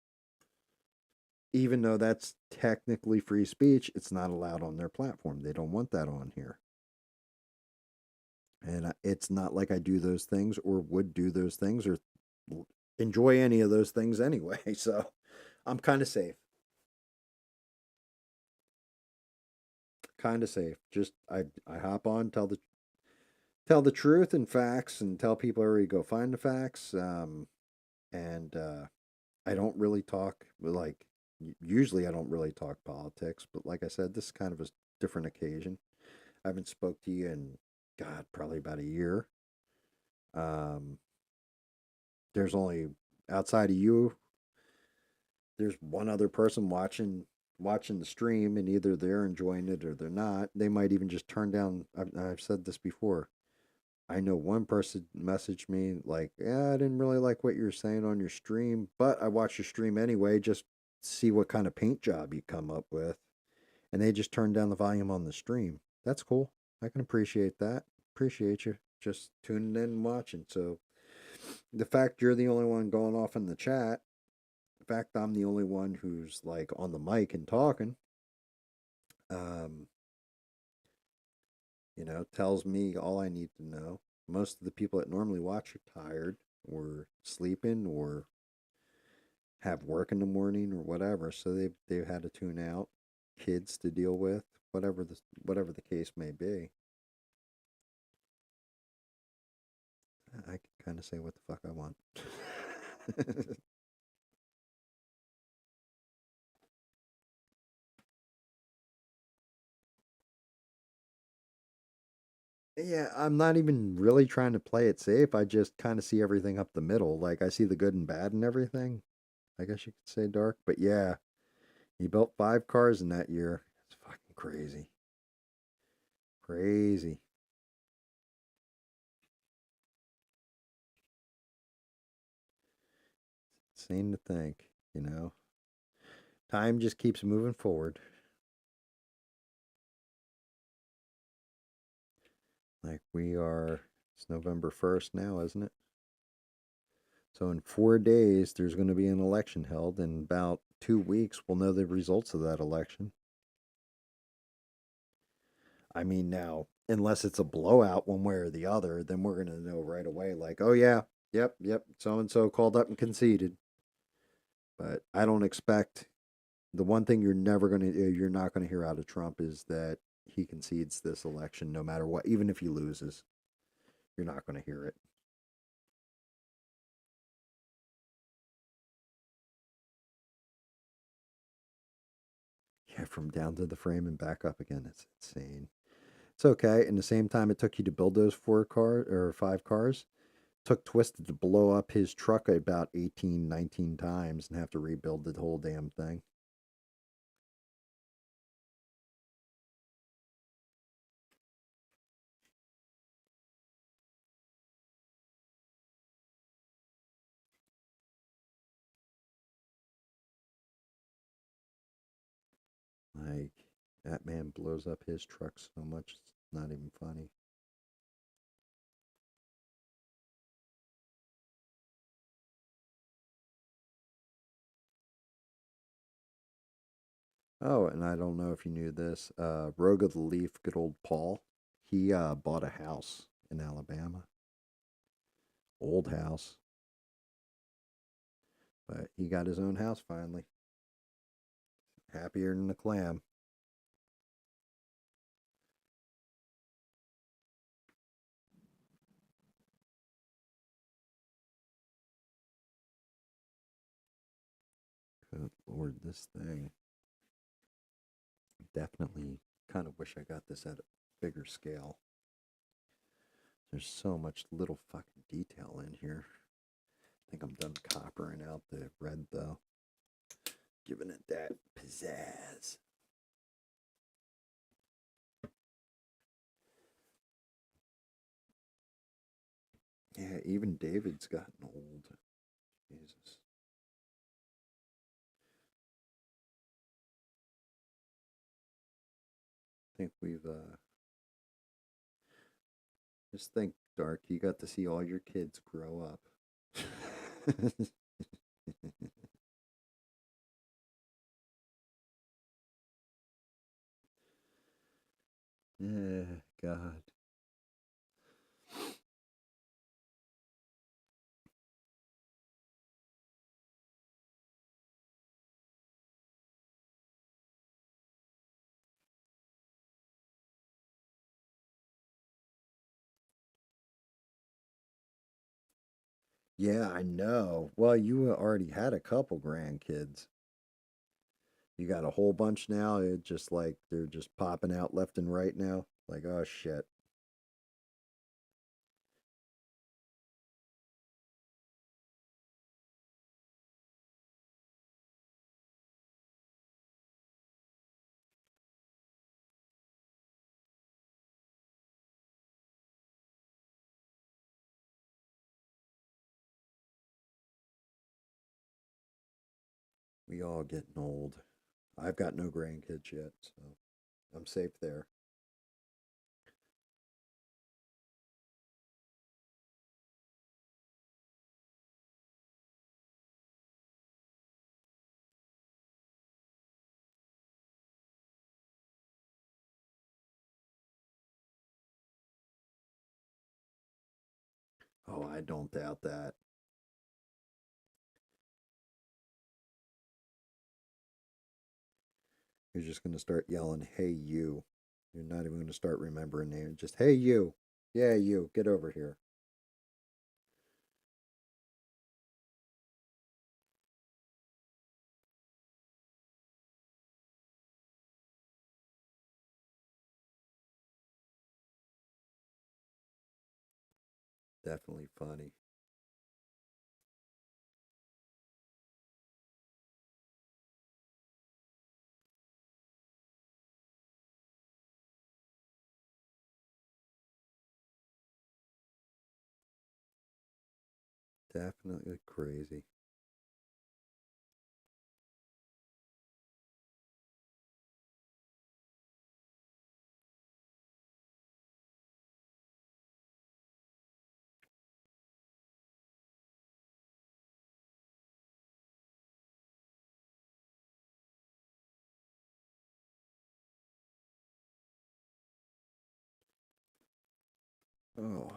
Even though that's technically free speech, it's not allowed on their platform. They don't want that on here. And it's not like I do those things or would do those things or enjoy any of those things anyway. So I'm kind of safe. Kind of safe. Just I hop on, tell the truth and facts, and tell people where you go find the facts. And I don't really talk, like, usually I don't really talk politics, but like I said, this is kind of a different occasion. I haven't spoke to you in, God, probably about a year. Um, there's only, outside of you, there's one other person watching the stream, and either they're enjoying it or they're not. They might even just turn down. I've said this before. I know one person messaged me like, "Yeah, I didn't really like what you were saying on your stream, but I watched your stream anyway, just see what kind of paint job you come up with." And they just turned down the volume on the stream. That's cool. I can appreciate that. Appreciate you just tuning in and watching. So the fact you're the only one going off in the chat, the fact I'm the only one who's like on the mic and talking, um, tells me all I need to know. Most of the people that normally watch are tired or sleeping or have work in the morning or whatever, so they've had to tune out, kids to deal with, whatever the case may be. I can kind of say what the fuck I want. Yeah, I'm not even really trying to play it safe. I just kind of see everything up the middle. Like I see the good and bad and everything. I guess you could say, Dark. But yeah, he built 5 cars in that year. It's fucking crazy. Crazy. Insane to think. you know. Time just keeps moving forward. Like we are, it's November 1st now, isn't it? So in 4 days, there's going to be an election held. In about 2 weeks, we'll know the results of that election. I mean, now, unless it's a blowout one way or the other, then we're going to know right away, like, oh, yeah, yep, so and so called up and conceded. But I don't expect the one thing you're not going to hear out of Trump is that he concedes this election no matter what, even if he loses. You're not going to hear it. Yeah, from down to the frame and back up again. It's insane. It's okay. In the same time it took you to build those 5 cars, took Twisted to blow up his truck about 18, 19 times and have to rebuild the whole damn thing. Like, that man blows up his truck so much, it's not even funny. Oh, and I don't know if you knew this. Rogue of the Leaf, good old Paul, he bought a house in Alabama. Old house. But he got his own house finally. Happier than a clam. Good Lord, this thing. Definitely kind of wish I got this at a bigger scale. There's so much little fucking detail in here. I think I'm done coppering out the red though. Giving it that pizzazz. Yeah, even David's gotten old. Jesus. I think we've just think, Dark, you got to see all your kids grow up. Yeah, God. Yeah, I know. Well, you already had a couple grandkids. You got a whole bunch now. It just like they're just popping out left and right now. Like, oh shit. We all getting old. I've got no grandkids yet, so I'm safe there. Oh, I don't doubt that. You're just going to start yelling, "Hey, you." You're not even going to start remembering names. Just, "Hey, you. Yeah, you. Get over here." Definitely funny. Definitely crazy. Oh.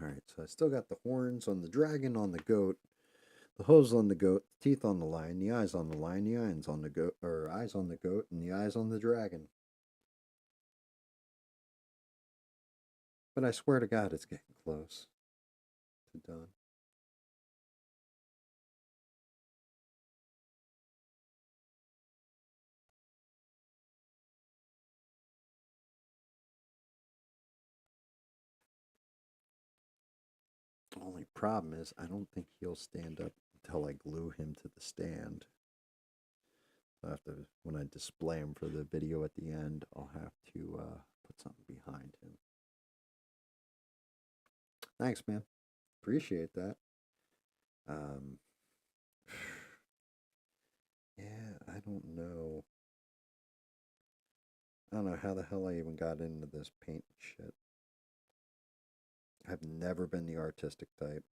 Alright, so I still got the horns on the dragon on the goat, the hooves on the goat, the teeth on the lion, the eyes on the lion, the eyes on the goat, or eyes on the goat, and the eyes on the dragon. But I swear to God, it's getting close to done. Only problem is, I don't think he'll stand up until I glue him to the stand. So I have to, when I display him for the video at the end, I'll have to put something behind him. Thanks, man. Appreciate that. Um, yeah, I don't know. I don't know how the hell I even got into this paint shit. I've never been the artistic type.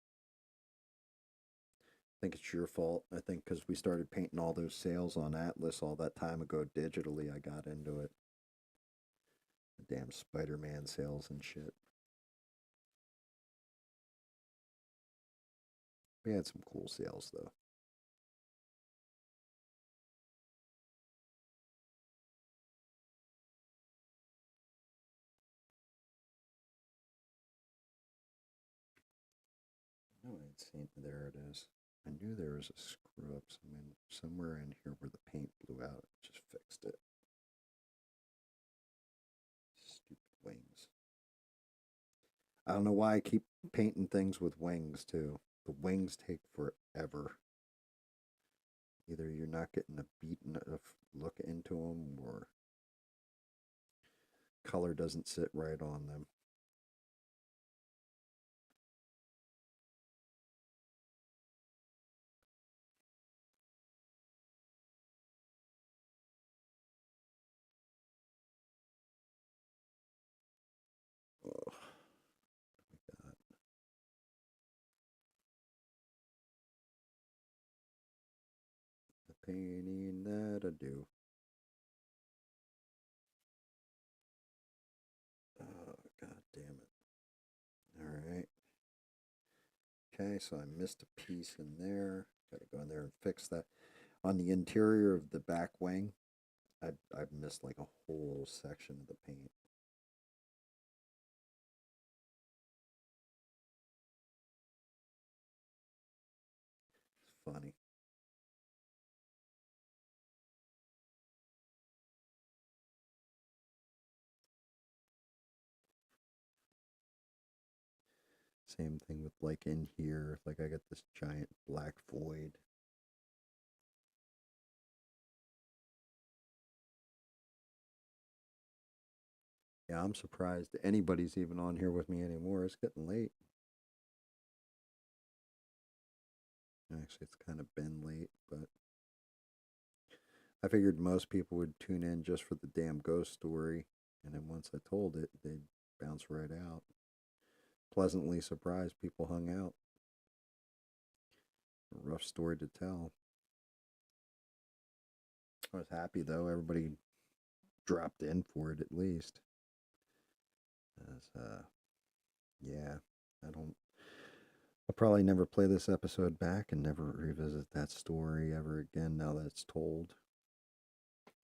I think it's your fault. I think because we started painting all those sails on Atlas all that time ago digitally, I got into it. The damn Spider-Man sails and shit. We had some cool sails though. No, I had seen. There it is. I knew there was a screw up somewhere in here where the paint blew out. I just fixed it. Stupid wings. I don't know why I keep painting things with wings too. The wings take forever. Either you're not getting a beat enough look into them, or color doesn't sit right on them. Oh, God. The painting that I do. Oh, God damn it. All right. Okay, so I missed a piece in there. Got to go in there and fix that. On the interior of the back wing, I've missed like a whole section of the paint. It's funny. Same thing with like in here. Like I got this giant black void. Yeah, I'm surprised anybody's even on here with me anymore. It's getting late. Actually, it's kind of been late, but I figured most people would tune in just for the damn ghost story. And then once I told it, they'd bounce right out. Pleasantly surprised people hung out. A rough story to tell. I was happy though. Everybody dropped in for it at least. As, yeah, I don't. I'll probably never play this episode back and never revisit that story ever again now that it's told.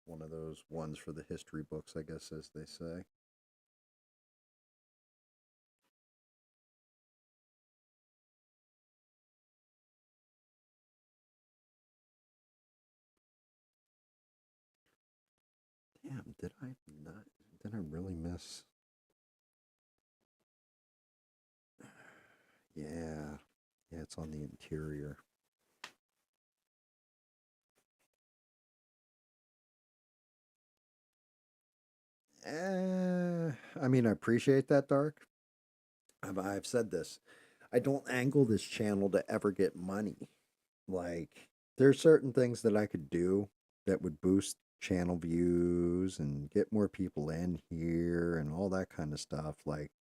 One of those ones for the history books, I guess, as they say. Damn, did I not? Did I really miss? Yeah. Yeah, it's on the interior. I mean, I appreciate that, Dark. I've said this. I don't angle this channel to ever get money. Like, there's certain things that I could do that would boost channel views and get more people in here and all that kind of stuff. Like,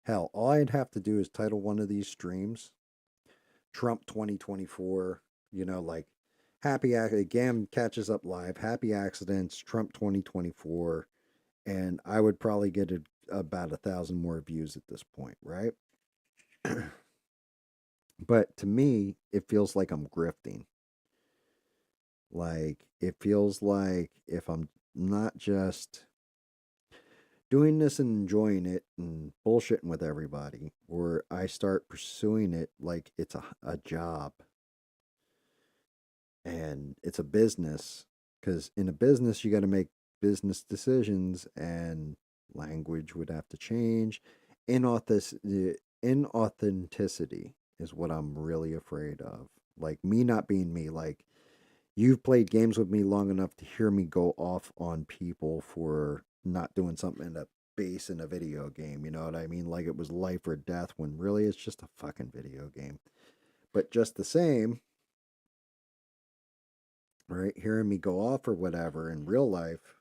hell, all I'd have to do is title one of these streams Trump 2024, like GAM catches up live, happy accidents, Trump 2024, and I would probably get about 1,000 more views at this point, right? But to me, it feels like I'm grifting. Like, it feels like if I'm not just doing this and enjoying it and bullshitting with everybody, or I start pursuing it like it's a job and it's a business. Because in a business, you got to make business decisions, and language would have to change. Inauthenticity is what I'm really afraid of. Like, me not being me. Like, you've played games with me long enough to hear me go off on people for not doing something in a base in a video game. You know what I mean? Like it was life or death when really it's just a fucking video game. But just the same, right? Hearing me go off or whatever in real life,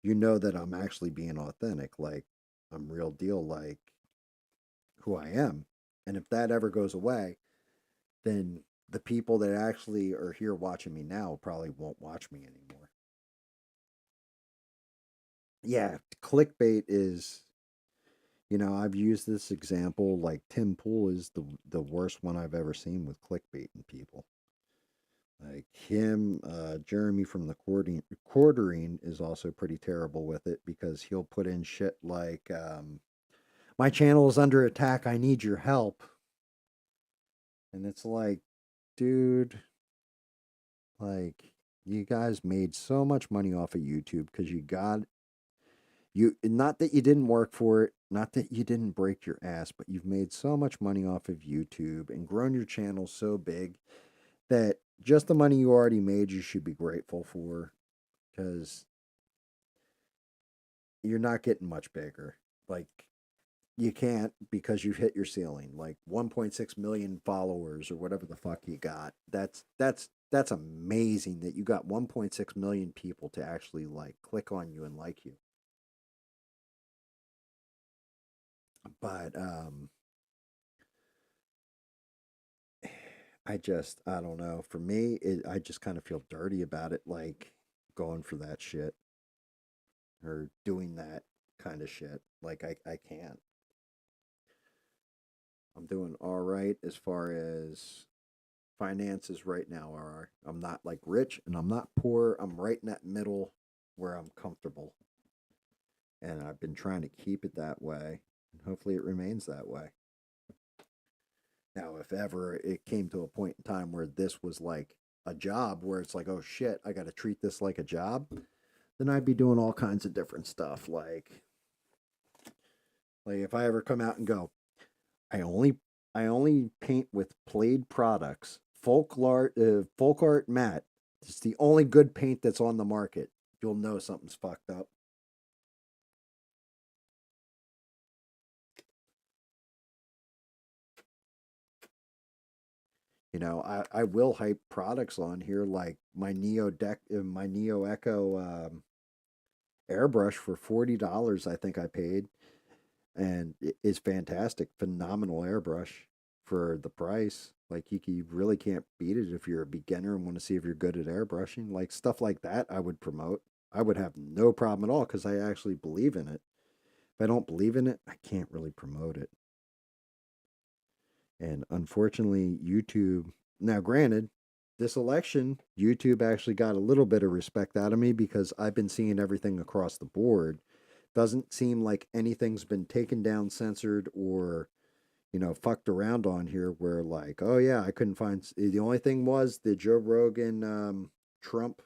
you know that I'm actually being authentic. Like I'm real deal, like who I am. And if that ever goes away, then the people that actually are here watching me now probably won't watch me anymore. Yeah, clickbait is, I've used this example. Like Tim Pool is the worst one I've ever seen with clickbaiting people. Like him, Jeremy from the quartering is also pretty terrible with it because he'll put in shit like, "My channel is under attack. I need your help," and it's like, dude, like you guys made so much money off of YouTube because not that you didn't work for it, not that you didn't break your ass, but you've made so much money off of YouTube and grown your channel so big that just the money you already made you should be grateful for, because you're not getting much bigger. Like you can't, because you've hit your ceiling. Like 1.6 million followers or whatever the fuck you got. That's amazing that you got 1.6 million people to actually like click on you and like you. But I don't know. For me, I just kind of feel dirty about it, like going for that shit or doing that kind of shit. Like I can't. I'm doing all right as far as finances right now are. I'm not like rich and I'm not poor. I'm right in that middle where I'm comfortable. And I've been trying to keep it that way. And hopefully it remains that way. Now, if ever it came to a point in time where this was like a job, where it's like, oh shit, I got to treat this like a job, then I'd be doing all kinds of different stuff. Like if I ever come out and go, I only I only paint with Played products, folk art matte. It's the only good paint that's on the market. You'll know something's fucked up. I will hype products on here like my Neo Echo airbrush for $40. I think I paid, and it is fantastic, phenomenal airbrush for the price. Like you really can't beat it if you're a beginner and want to see if you're good at airbrushing. Like stuff like that, I would promote. I would have no problem at all because I actually believe in it. If I don't believe in it, I can't really promote it. And unfortunately, YouTube. Now, granted, this election, YouTube actually got a little bit of respect out of me because I've been seeing everything across the board. Doesn't seem like anything's been taken down, censored, or fucked around on here where like, oh yeah, I couldn't find the only thing was the Joe Rogan Trump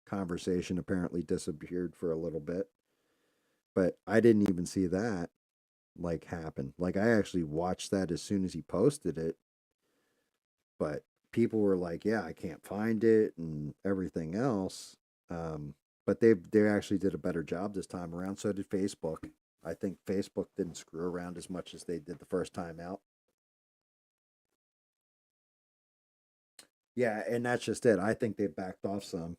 conversation apparently disappeared for a little bit, but I didn't even see that like happen. Like I actually watched that as soon as he posted it, but people were like, yeah, I can't find it and everything else. But they actually did a better job this time around. So did Facebook. I think Facebook didn't screw around as much as they did the first time out. Yeah, and that's just it. I think they backed off some.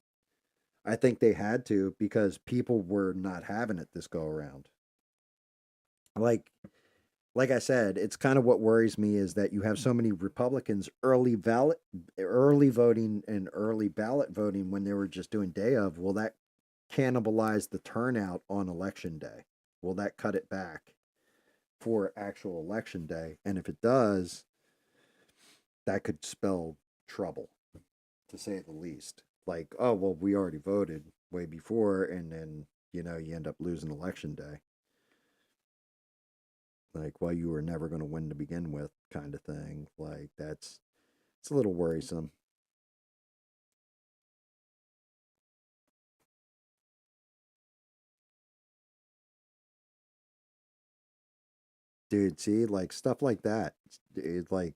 I think they had to because people were not having it this go around. Like like I said, it's kind of what worries me is that you have so many Republicans early voting and early ballot voting when they were just doing day of. Well, that cannibalized the turnout on election day. will that cut it back for actual election day? And if it does, that could spell trouble, to say the least. Like, oh, well, we already voted way before, and then, you end up losing election day. Like, well, you were never going to win to begin with, kind of thing. Like, it's a little worrisome. Dude, see, like, stuff like that. It's like,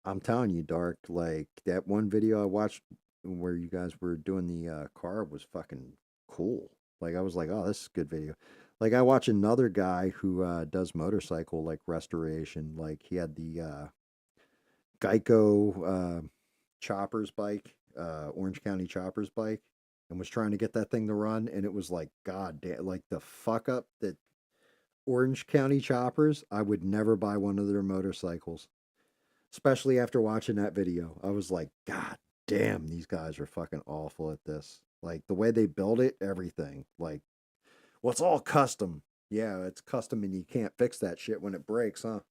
I'm telling you, Dark, like, that one video I watched where you guys were doing the car was fucking cool. Like, I was like, oh, this is a good video. Like, I watch another guy who does motorcycle, like, restoration. Like, he had the Geico Choppers bike, Orange County Choppers bike, and was trying to get that thing to run. And it was like, God damn, like, the fuck up that Orange County Choppers, I would never buy one of their motorcycles, especially after watching that video. I was like, God damn, these guys are fucking awful at this. Like, the way they build it, everything. Like, well, it's all custom. Yeah, it's custom and you can't fix that shit when it breaks, huh?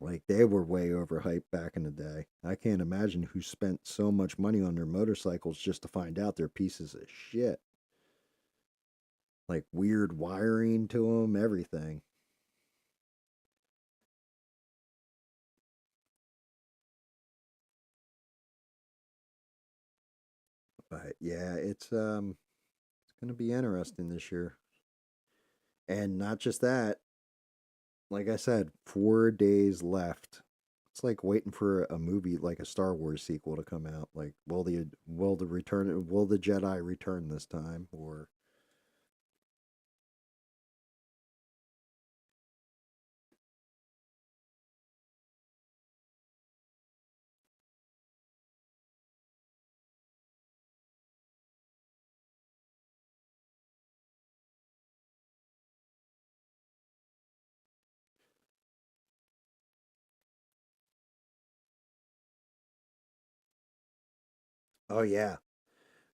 Like, they were way overhyped back in the day. I can't imagine who spent so much money on their motorcycles just to find out they're pieces of shit. Like, weird wiring to them, everything. But yeah, it's gonna be interesting this year. And not just that, like I said, 4 days left. It's like waiting for a movie like a Star Wars sequel to come out. Like, will the Jedi return this time? Or oh yeah,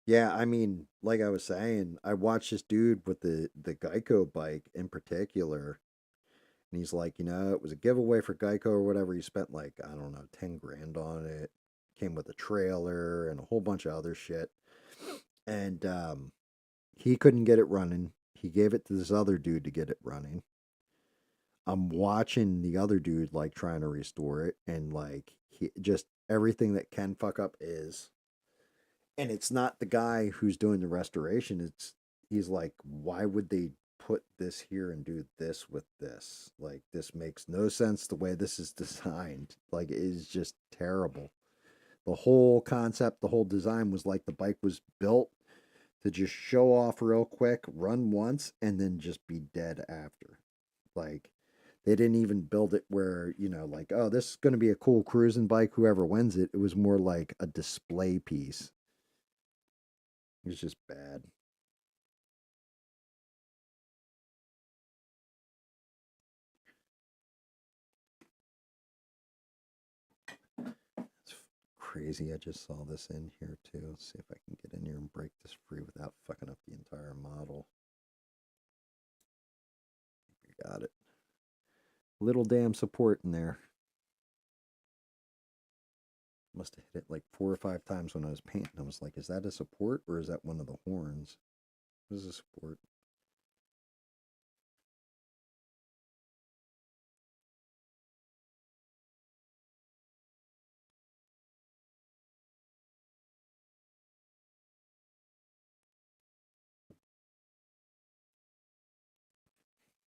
yeah. I mean, like I was saying, I watched this dude with the Geico bike in particular, and he's like, it was a giveaway for Geico or whatever. He spent like, I don't know, 10 grand on it. Came with a trailer and a whole bunch of other shit, and he couldn't get it running. He gave it to this other dude to get it running. I'm watching the other dude like trying to restore it, and like he just everything that can fuck up is, and it's not the guy who's doing the restoration. It's he's like, why would they put this here and do this with this? Like, this makes no sense the way this is designed. Like, it is just terrible. The whole concept, the whole design was like the bike was built to just show off real quick, run once, and then just be dead after. Like, they didn't even build it where, like, oh, this is going to be a cool cruising bike, whoever wins it. It was more like a display piece. It was just bad. It's crazy. I just saw this in here too. Let's see if I can get in here and break this free without fucking up the entire model. Got it. Little damn support in there. Must have hit it like 4 or 5 times when I was painting. I was like, is that a support or is that one of the horns? This is a support.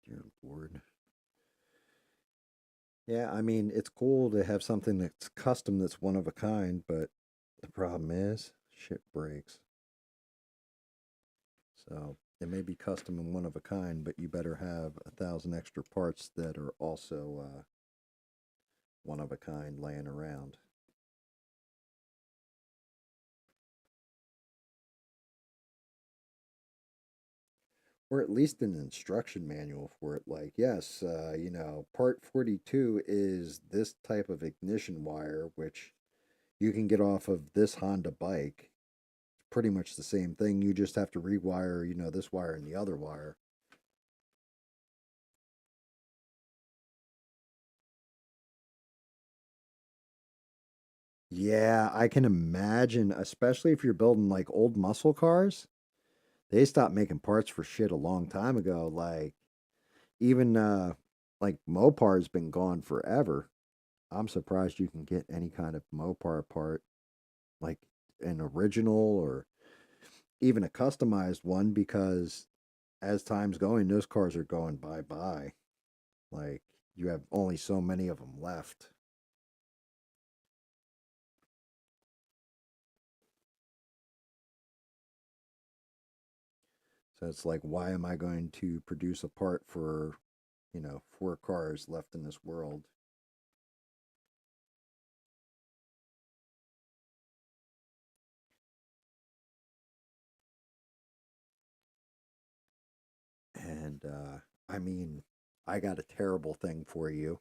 Dear Lord. Yeah, I mean, it's cool to have something that's custom that's one of a kind, but the problem is shit breaks. So it may be custom and one of a kind, but you better have 1,000 extra parts that are also one of a kind laying around. Or at least an instruction manual for it. Like, yes, part 42 is this type of ignition wire, which you can get off of this Honda bike. pretty much the same thing. You just have to rewire, this wire and the other wire. Yeah, I can imagine, especially if you're building like old muscle cars. They stopped making parts for shit a long time ago. Like even like Mopar's been gone forever. I'm surprised you can get any kind of Mopar part, like an original or even a customized one, because as time's going, those cars are going bye bye. Like you have only so many of them left. So it's like, why am I going to produce a part for, four cars left in this world? And I mean, I got a terrible thing for you,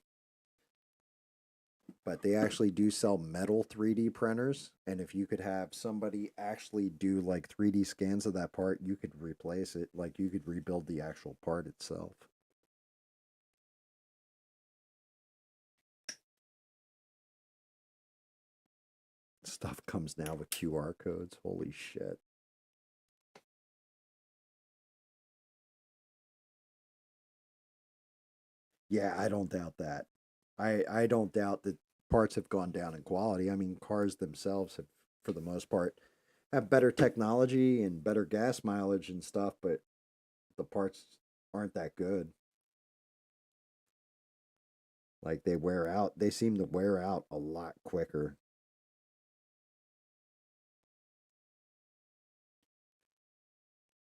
but they actually do sell metal 3D printers. And if you could have somebody actually do like 3D scans of that part, you could replace it. Like you could rebuild the actual part itself. Stuff comes now with QR codes. Holy shit. Yeah, I don't doubt that. I don't doubt that parts have gone down in quality. I mean, cars themselves have, for the most part, have better technology and better gas mileage and stuff, but the parts aren't that good. Like they wear out. They seem to wear out a lot quicker.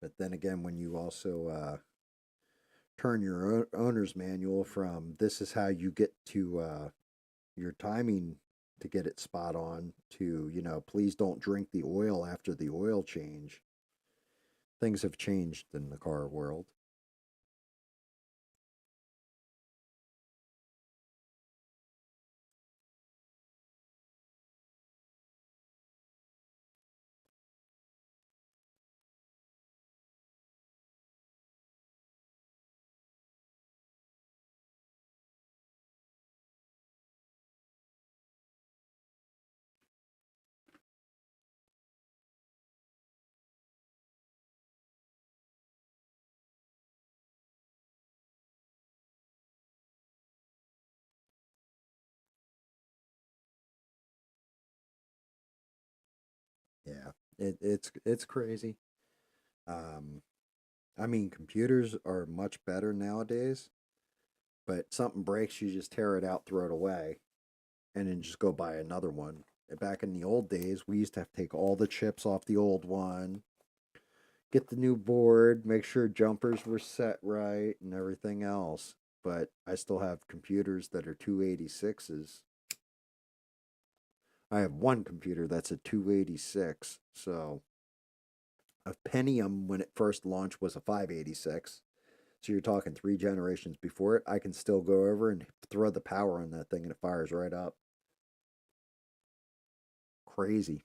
But then again, when you also turn your owner's manual from this is how you get to your timing to get it spot on to, please don't drink the oil after the oil change. Things have changed in the car world. Yeah, it's crazy. Um, I mean, computers are much better nowadays, but something breaks, you just tear it out, throw it away, and then just go buy another one. Back in the old days, we used to have to take all the chips off the old one, get the new board, make sure jumpers were set right, and everything else. But I still have computers that are 286s. I have one computer that's a 286. So a Pentium, when it first launched, was a 586. So you're talking three generations before it. I can still go over and throw the power on that thing and it fires right up. Crazy.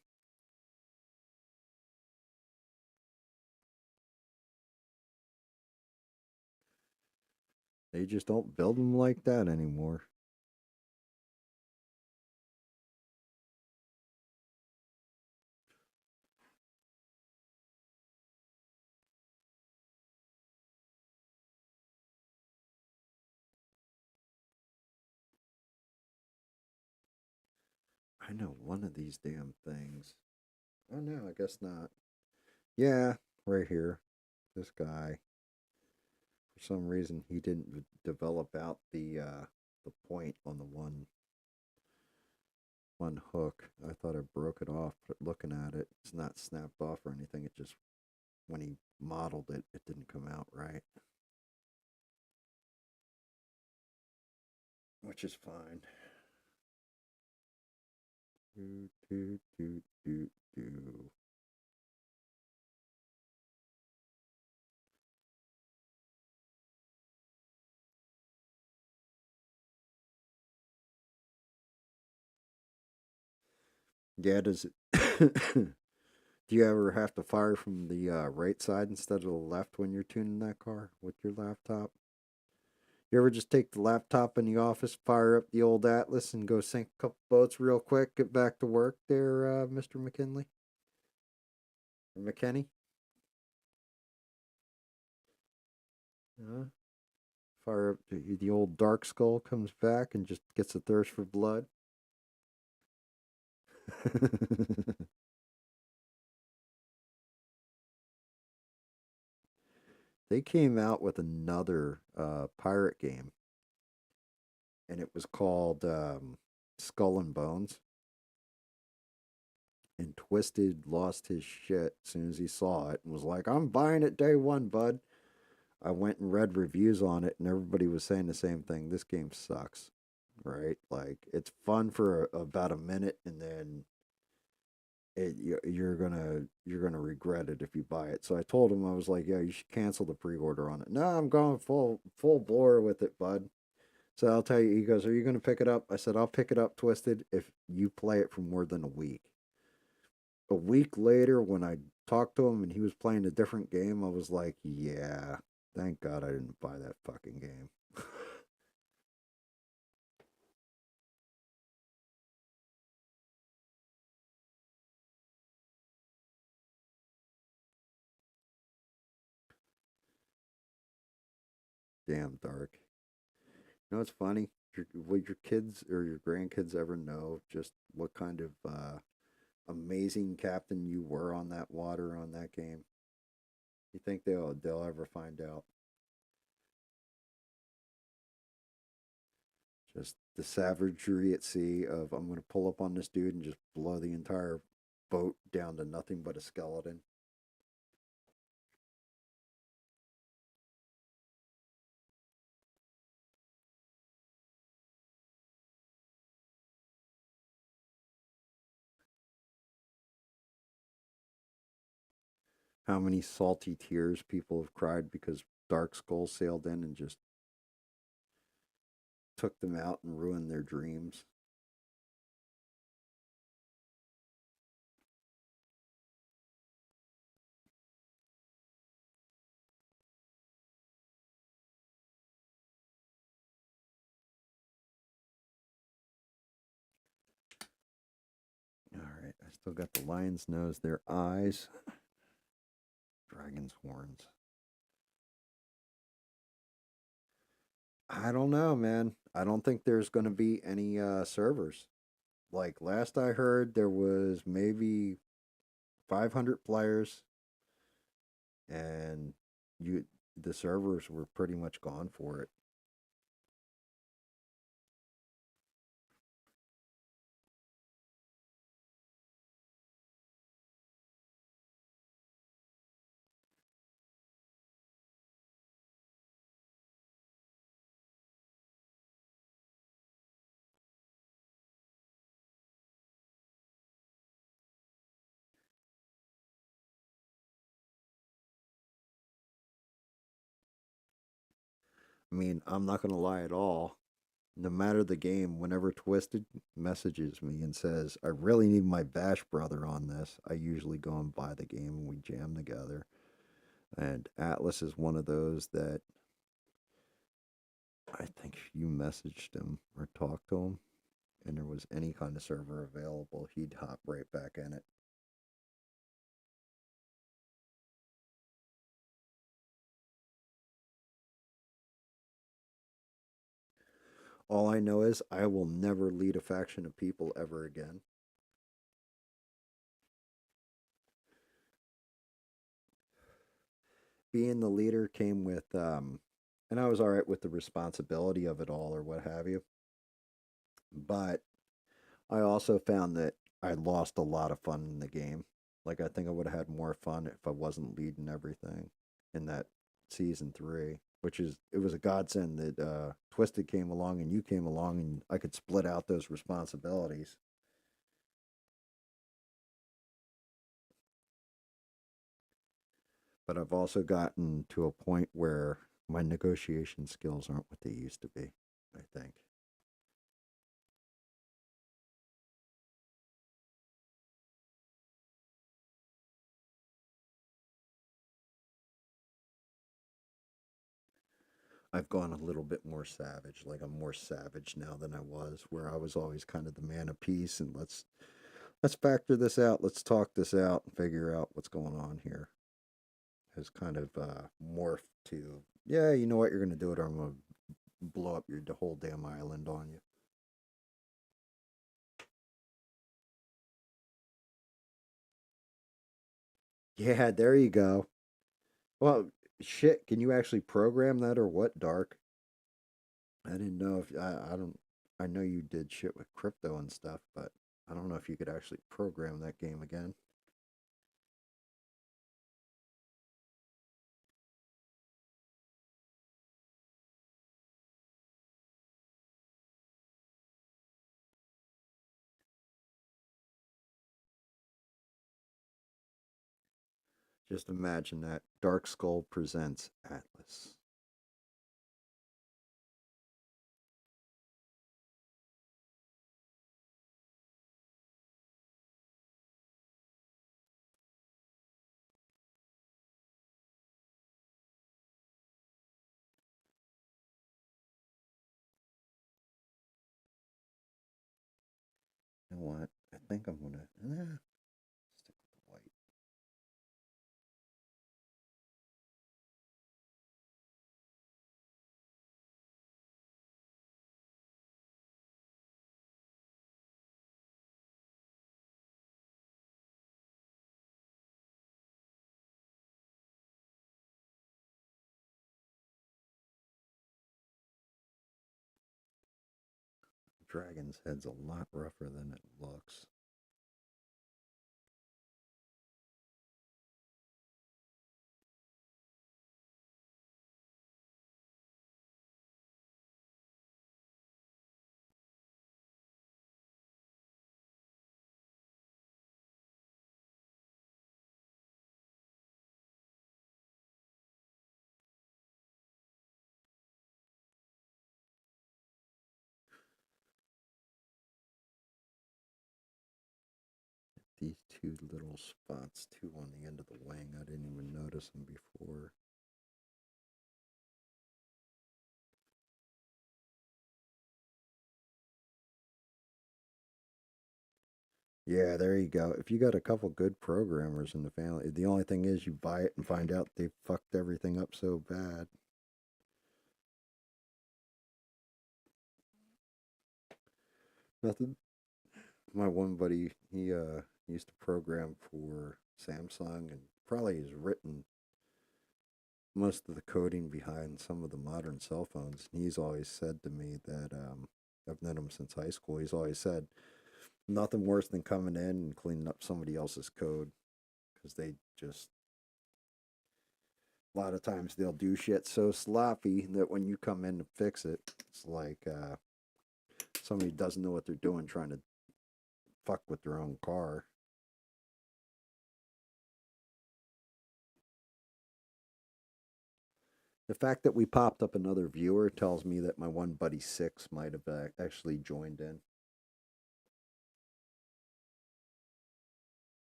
They just don't build them like that anymore. I know one of these damn things. Oh no, I guess not. Yeah, right here. This guy. For some reason, he didn't develop out the point on the one hook. I thought I broke it off, but looking at it, it's not snapped off or anything. It just when he modeled it, it didn't come out right, which is fine. Do, do, do, do, do. Yeah, does it Do you ever have to fire from the right side instead of the left when you're tuning that car with your laptop? You ever just take the laptop in the office, fire up the old Atlas, and go sink a couple boats real quick, get back to work there, Mr. McKinley? Or McKinney? Fire up the old Dark Skull comes back and just gets a thirst for blood. They came out with another pirate game, and it was called Skull and Bones. And Twisted lost his shit as soon as he saw it and was like, I'm buying it day one, bud. I went and read reviews on it, and everybody was saying the same thing. This game sucks, right? Like, it's fun for about a minute, and then you're gonna regret it if you buy it. So I told him, I was like, yeah, you should cancel the pre-order on it. No, I'm going full bore with it, bud. So I'll tell you. He goes, are you gonna pick it up? I said, I'll pick it up, Twisted, if you play it for more than a week. A week later, when I talked to him and he was playing a different game, I was like, yeah, thank God I didn't buy that fucking game. Damn dark. You know what's funny? Will your kids or your grandkids ever know just what kind of amazing captain you were on that water on that game? You think they'll ever find out? Just the savagery at sea of I'm going to pull up on this dude and just blow the entire boat down to nothing but a skeleton. How many salty tears people have cried because Dark Skull sailed in and just took them out and ruined their dreams. All right, I still got the lion's nose, their eyes, dragon's horns. I don't know, man. I don't think there's going to be any servers. Like last I heard, there was maybe 500 players, and you the servers were pretty much gone for it. I mean, I'm not going to lie at all. No matter the game, whenever Twisted messages me and says, I really need my Bash brother on this, I usually go and buy the game and we jam together. And Atlas is one of those that I think if you messaged him or talked to him and there was any kind of server available, he'd hop right back in it. All I know is I will never lead a faction of people ever again. Being the leader came with, and I was all right with the responsibility of it all or what have you. But I also found that I lost a lot of fun in the game. Like I think I would have had more fun if I wasn't leading everything in that season three, which is it was a godsend that Twisted came along and you came along and I could split out those responsibilities. But I've also gotten to a point where my negotiation skills aren't what they used to be, I think. I've gone a little bit more savage. Like I'm more savage now than I was, where I was always kind of the man of peace and let's factor this out, let's talk this out and figure out what's going on here. Has kind of morphed to, yeah, you know what, you're gonna do it or I'm gonna blow up your whole damn island on you. Yeah, there you go. Well, shit, can you actually program that or what, Dark? I didn't know if I don't. I know you did shit with crypto and stuff, but I don't know if you could actually program that game again. Just imagine that. Dark Skull presents Atlas. You know what? I think I'm gonna stick with the white. Dragon's head's a lot rougher than it looks. These two little spots too on the end of the wing, I didn't even notice them before. Yeah, there you go. If you got a couple good programmers in the family, the only thing is you buy it and find out they fucked everything up so bad. Nothing. My one buddy, he used to program for Samsung and probably has written most of the coding behind some of the modern cell phones. And he's always said to me that I've known him since high school. He's always said nothing worse than coming in and cleaning up somebody else's code because they just a lot of times they'll do shit so sloppy that when you come in to fix it, it's like somebody doesn't know what they're doing trying to fuck with their own car. The fact that we popped up another viewer tells me that my one buddy Six might have actually joined in.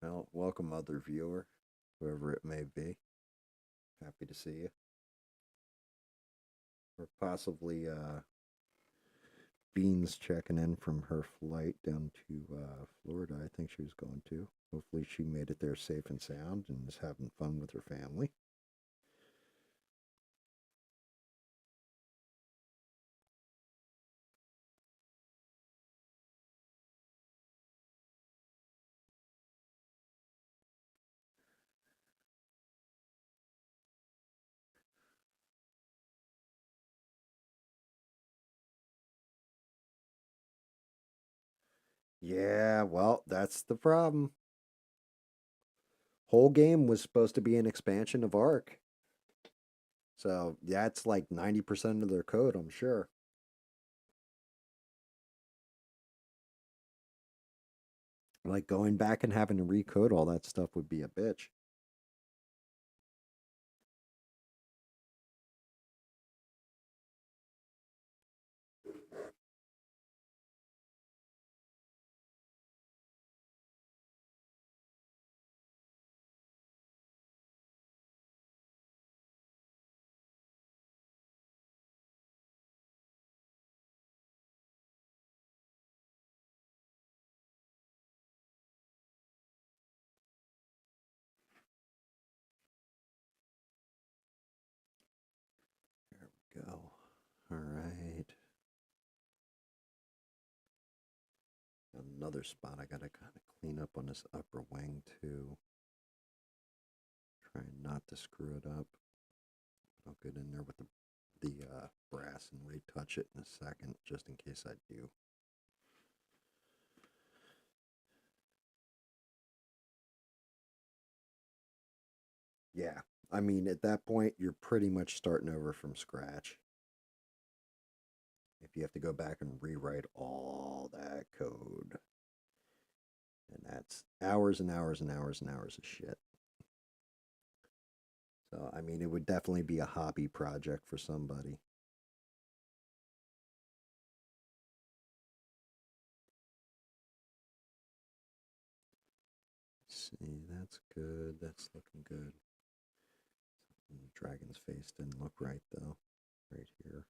Well, welcome, other viewer, whoever it may be. Happy to see you. Or possibly Beans checking in from her flight down to Florida. I think she was going to. Hopefully, she made it there safe and sound and is having fun with her family. Yeah, well, that's the problem. Whole game was supposed to be an expansion of Ark. So that's like 90% of their code, I'm sure. Like going back and having to recode all that stuff would be a bitch. another spot I gotta kind of clean up on this upper wing too. Trying not to screw it up. I'll get in there with the brass and retouch it in a second, just in case I do. Yeah, I mean, at that point, you're pretty much starting over from scratch. If you have to go back and rewrite all that code, and that's hours and hours and hours and hours of shit. So, I mean, it would definitely be a hobby project for somebody. See, that's good. That's looking good. The dragon's face didn't look right, though. Right here.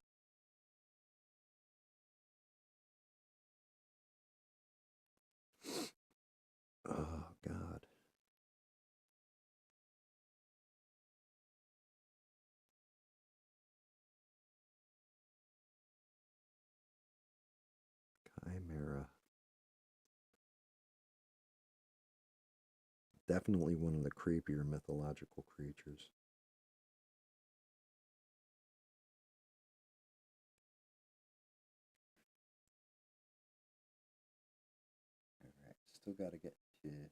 Oh, God. Chimera. Definitely one of the creepier mythological creatures. Alright, still got to get to here.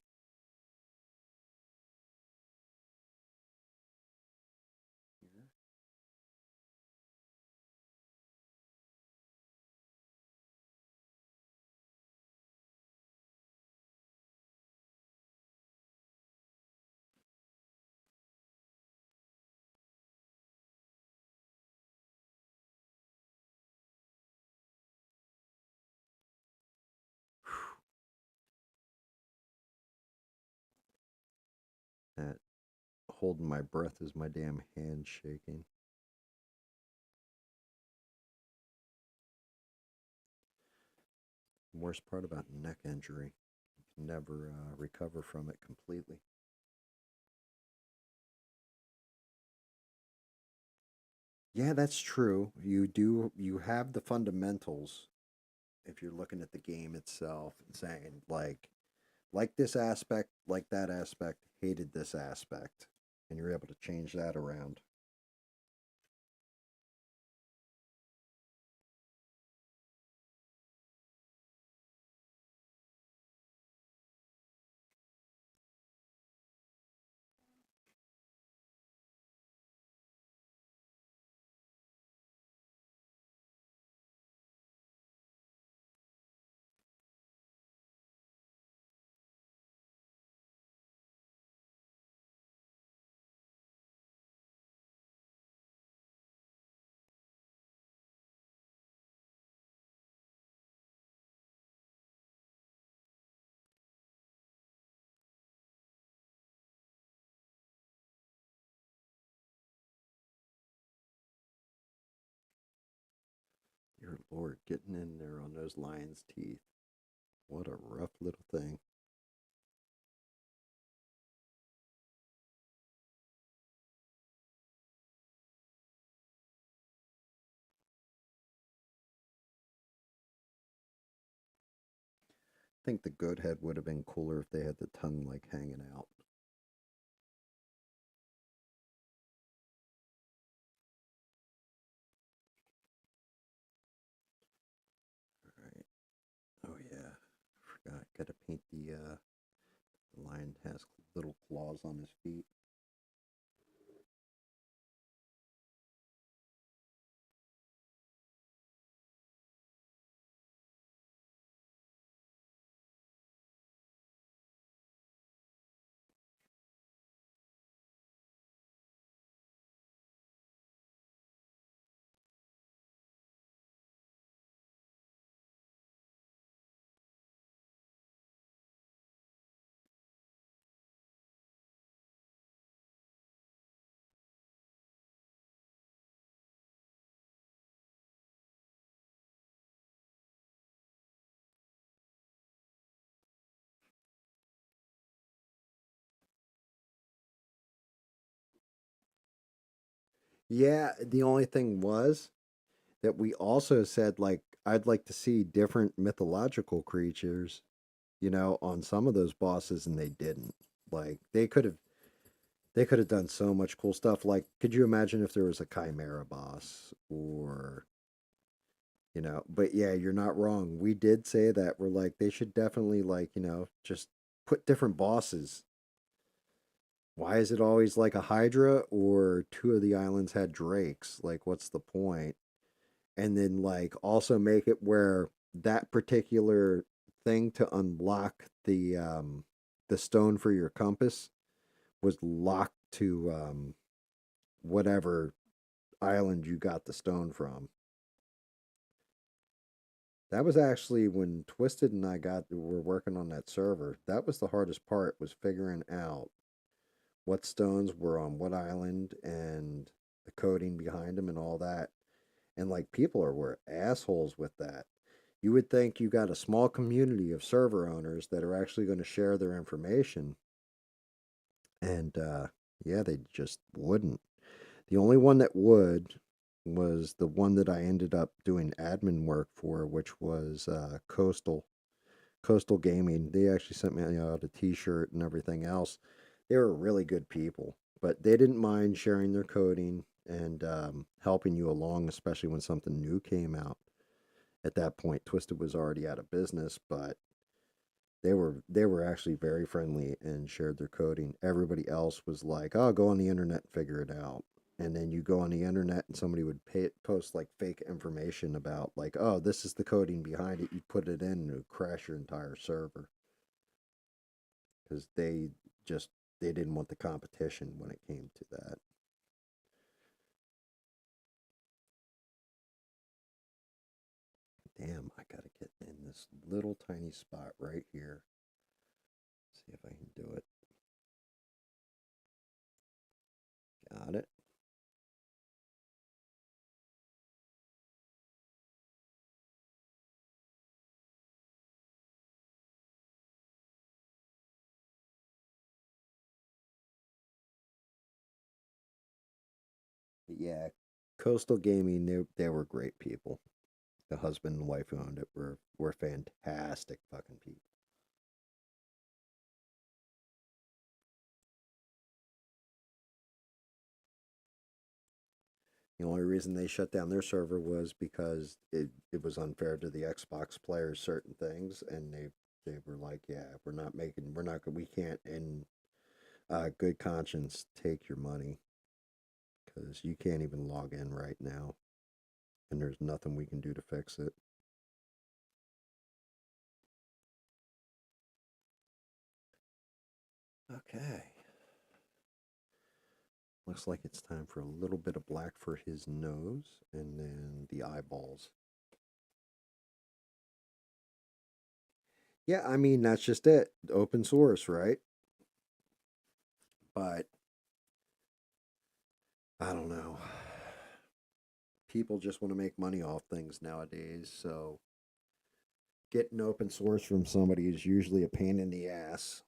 That holding my breath is my damn hand shaking. Worst part about neck injury, you can never recover from it completely. Yeah, that's true. You have the fundamentals if you're looking at the game itself and saying like this aspect, like that aspect, hated this aspect, and you're able to change that around. Your lord, getting in there on those lion's teeth. What a rough little thing. I think the goat head would have been cooler if they had the tongue like hanging out. All right. Oh yeah. Forgot. Got to paint the lion has little claws on his feet. Yeah, the only thing was that we also said like I'd like to see different mythological creatures on some of those bosses, and they didn't. Like they could have done so much cool stuff. Like, could you imagine if there was a Chimera boss or but yeah, you're not wrong. We did say that we're like they should definitely like, just put different bosses. Why is it always like a Hydra or two of the islands had drakes? Like, what's the point? And then like also make it where that particular thing to unlock the stone for your compass was locked to whatever island you got the stone from. That was actually when Twisted and I were working on that server. That was the hardest part, was figuring out what stones were on what island and the coding behind them and all that. And like people were assholes with that. You would think you got a small community of server owners that are actually going to share their information, and yeah, they just wouldn't. The only one that would was the one that I ended up doing admin work for, which was Coastal Gaming. They actually sent me out a T-shirt and everything else. They were really good people, but they didn't mind sharing their coding and helping you along, especially when something new came out. At that point, Twisted was already out of business, but they were actually very friendly and shared their coding. Everybody else was like, "Oh, go on the internet and figure it out." And then you go on the internet and somebody would post like fake information about like, "Oh, this is the coding behind it." You put it in and it would crash your entire server because just they didn't want the competition when it came to that. Damn, I gotta get in this little tiny spot right here. See if I can do it. Got it. But yeah, Coastal Gaming, they were great people. The husband and wife who owned it were fantastic fucking people. The only reason they shut down their server was because it was unfair to the Xbox players certain things, and they were like, yeah, we're not we can't in good conscience take your money because you can't even log in right now, and there's nothing we can do to fix it. Okay. Looks like it's time for a little bit of black for his nose and then the eyeballs. Yeah, I mean, that's just it. Open source, right? But I don't know. People just want to make money off things nowadays. So getting open source from somebody is usually a pain in the ass.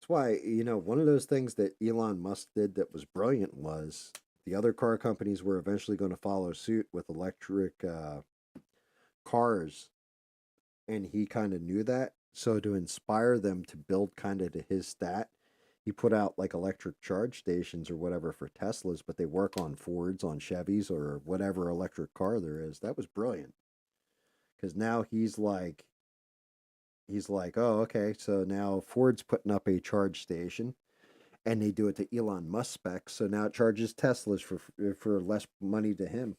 That's why, one of those things that Elon Musk did that was brilliant was the other car companies were eventually going to follow suit with electric cars. And he kind of knew that. So to inspire them to build kind of to his stat, he put out like electric charge stations or whatever for Teslas, but they work on Fords, on Chevys, or whatever electric car there is. That was brilliant because now he's like, oh, okay, so now Ford's putting up a charge station, and they do it to Elon Musk specs, so now it charges Teslas for less money to him.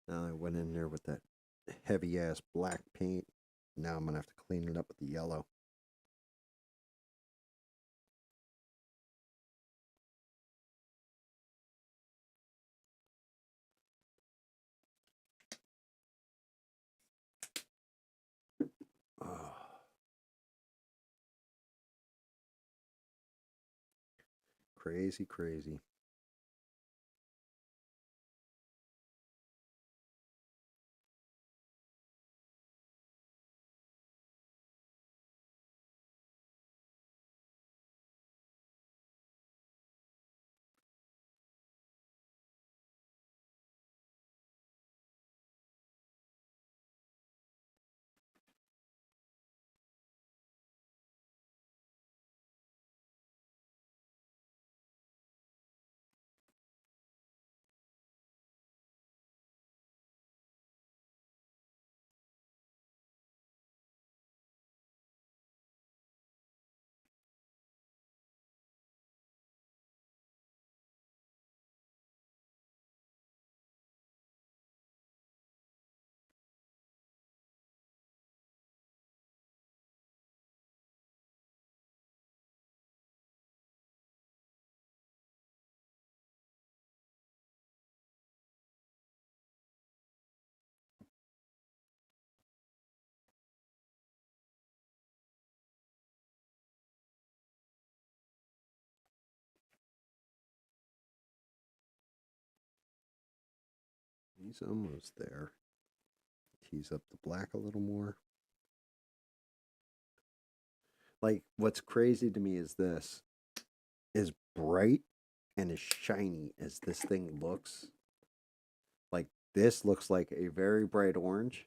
Now I went in there with that heavy ass black paint. Now I'm gonna have to clean it up with the yellow. Oh, crazy, crazy. He's almost there. Tease up the black a little more. Like, what's crazy to me is this: as bright and as shiny as this thing looks, like this looks like a very bright orange.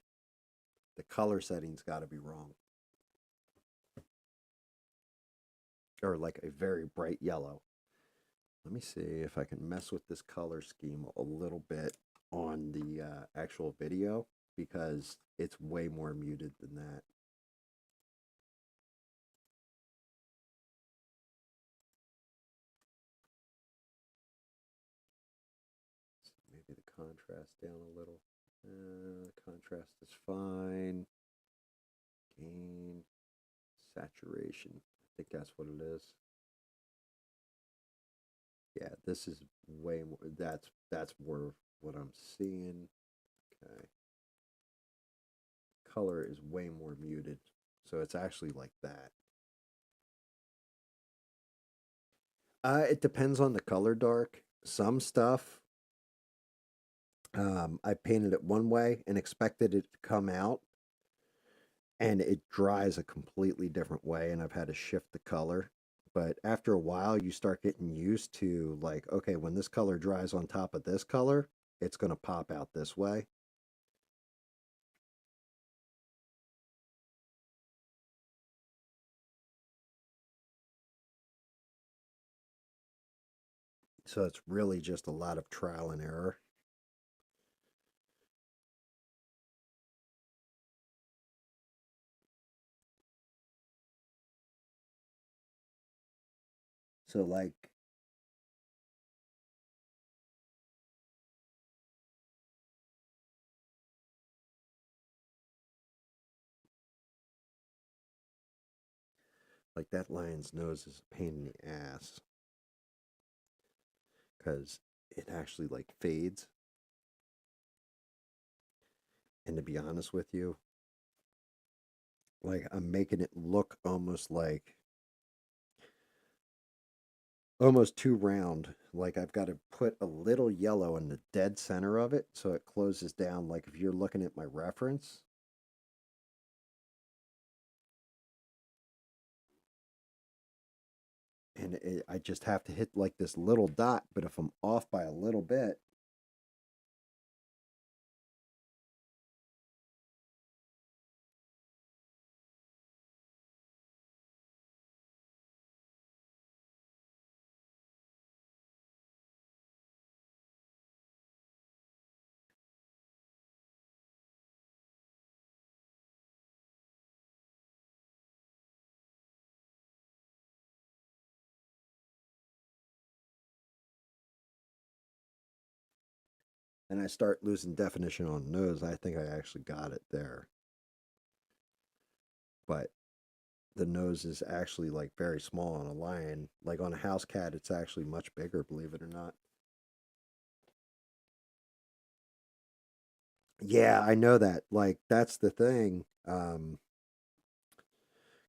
The color setting's got to be wrong. Or like a very bright yellow. Let me see if I can mess with this color scheme a little bit on the actual video because it's way more muted than that. Maybe the contrast down a little. Contrast is fine. Gain, saturation. I think that's what it is. Yeah, this is way more. That's more what I'm seeing. Okay. Color is way more muted, so it's actually like that. It depends on the color dark. Some stuff, I painted it one way and expected it to come out, and it dries a completely different way, and I've had to shift the color. But after a while, you start getting used to like, okay, when this color dries on top of this color, it's going to pop out this way. So it's really just a lot of trial and error. So like that lion's nose is a pain in the ass because it actually like fades. And to be honest with you, like I'm making it look almost too round. Like I've got to put a little yellow in the dead center of it so it closes down. Like if you're looking at my reference, and I just have to hit like this little dot. But if I'm off by a little bit, and I start losing definition on nose, I think I actually got it there. But the nose is actually like very small on a lion. Like on a house cat, it's actually much bigger, believe it or not. Yeah, I know that. Like that's the thing.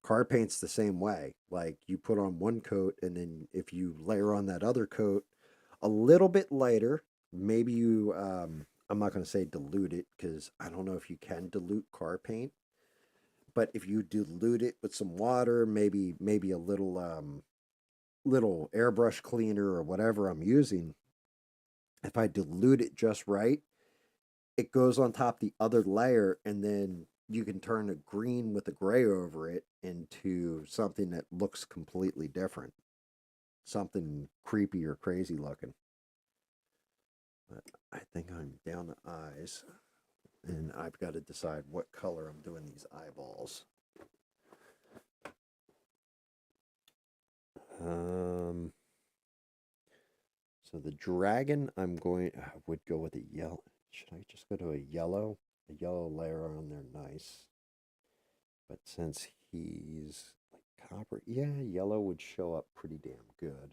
Car paint's the same way. Like you put on one coat, and then if you layer on that other coat a little bit lighter, maybe you. I'm not going to say dilute it because I don't know if you can dilute car paint, but if you dilute it with some water, maybe a little airbrush cleaner or whatever I'm using, if I dilute it just right, it goes on top the other layer, and then you can turn a green with a gray over it into something that looks completely different, something creepy or crazy looking. But I think I'm down to eyes, and I've got to decide what color I'm doing these eyeballs. Um, so the dragon, I would go with a yellow. Should I just go to a yellow? A yellow layer on there, nice. But since he's like copper, yeah, yellow would show up pretty damn good.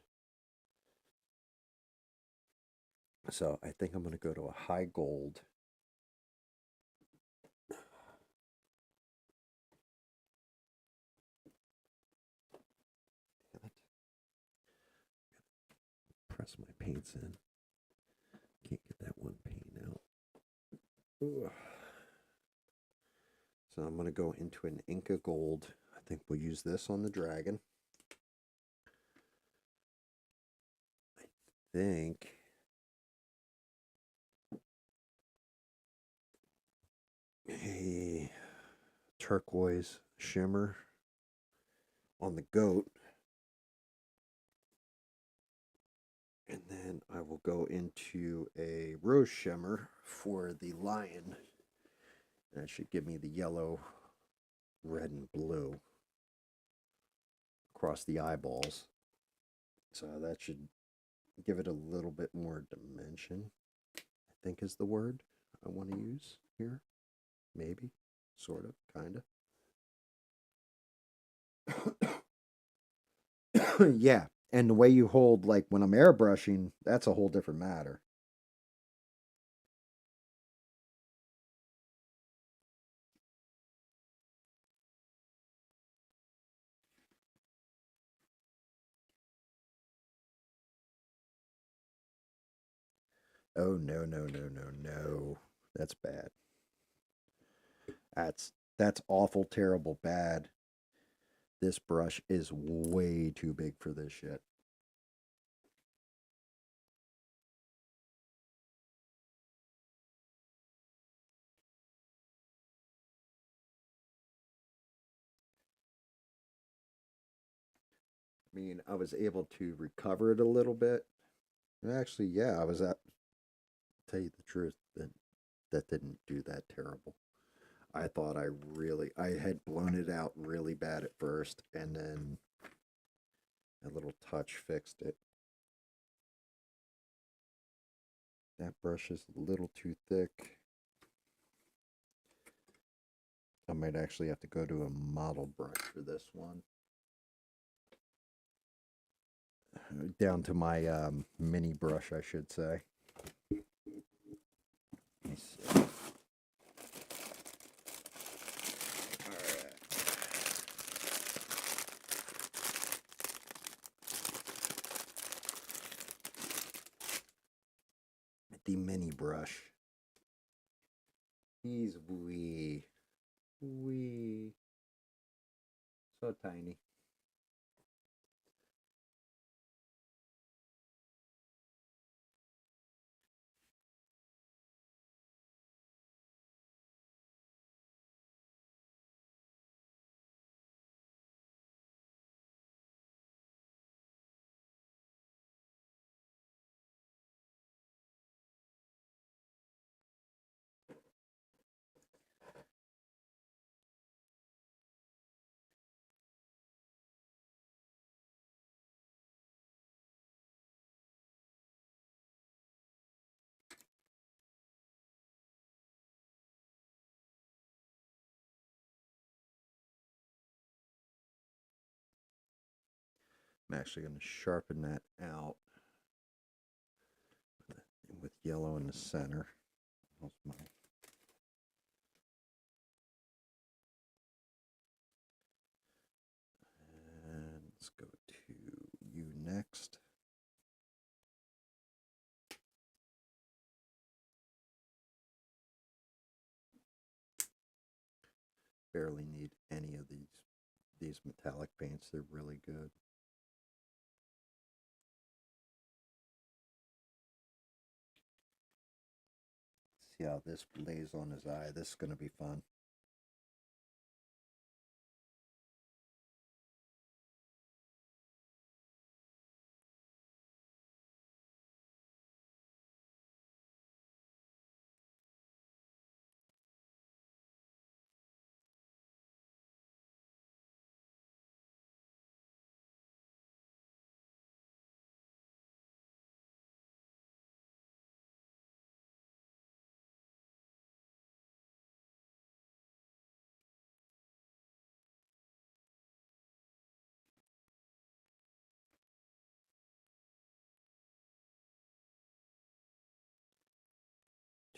So I think I'm going to go to a high gold. Press my paints in. Can't get that one paint out. Ugh. So I'm going to go into an Inca gold. I think we'll use this on the dragon. I think a turquoise shimmer on the goat. And then I will go into a rose shimmer for the lion. That should give me the yellow, red, and blue across the eyeballs. So that should give it a little bit more dimension, I think is the word I want to use here. Maybe, sort of, kind of. Yeah, and the way you hold, like when I'm airbrushing, that's a whole different matter. Oh, no, no, no, no, no. That's bad. That's awful, terrible, bad. This brush is way too big for this shit. I mean, I was able to recover it a little bit. Actually, yeah, I was at tell you the truth, that didn't do that terrible. I thought I had blown it out really bad at first, and then a little touch fixed it. That brush is a little too thick. I might actually have to go to a model brush for this one. Down to my mini brush, I should say. Let me see. The mini brush. He's wee, so tiny. I'm actually going to sharpen that out with yellow in the center. My... And let's go to you next. Barely need any of these metallic paints. They're really good. See how this lays on his eye. This is going to be fun.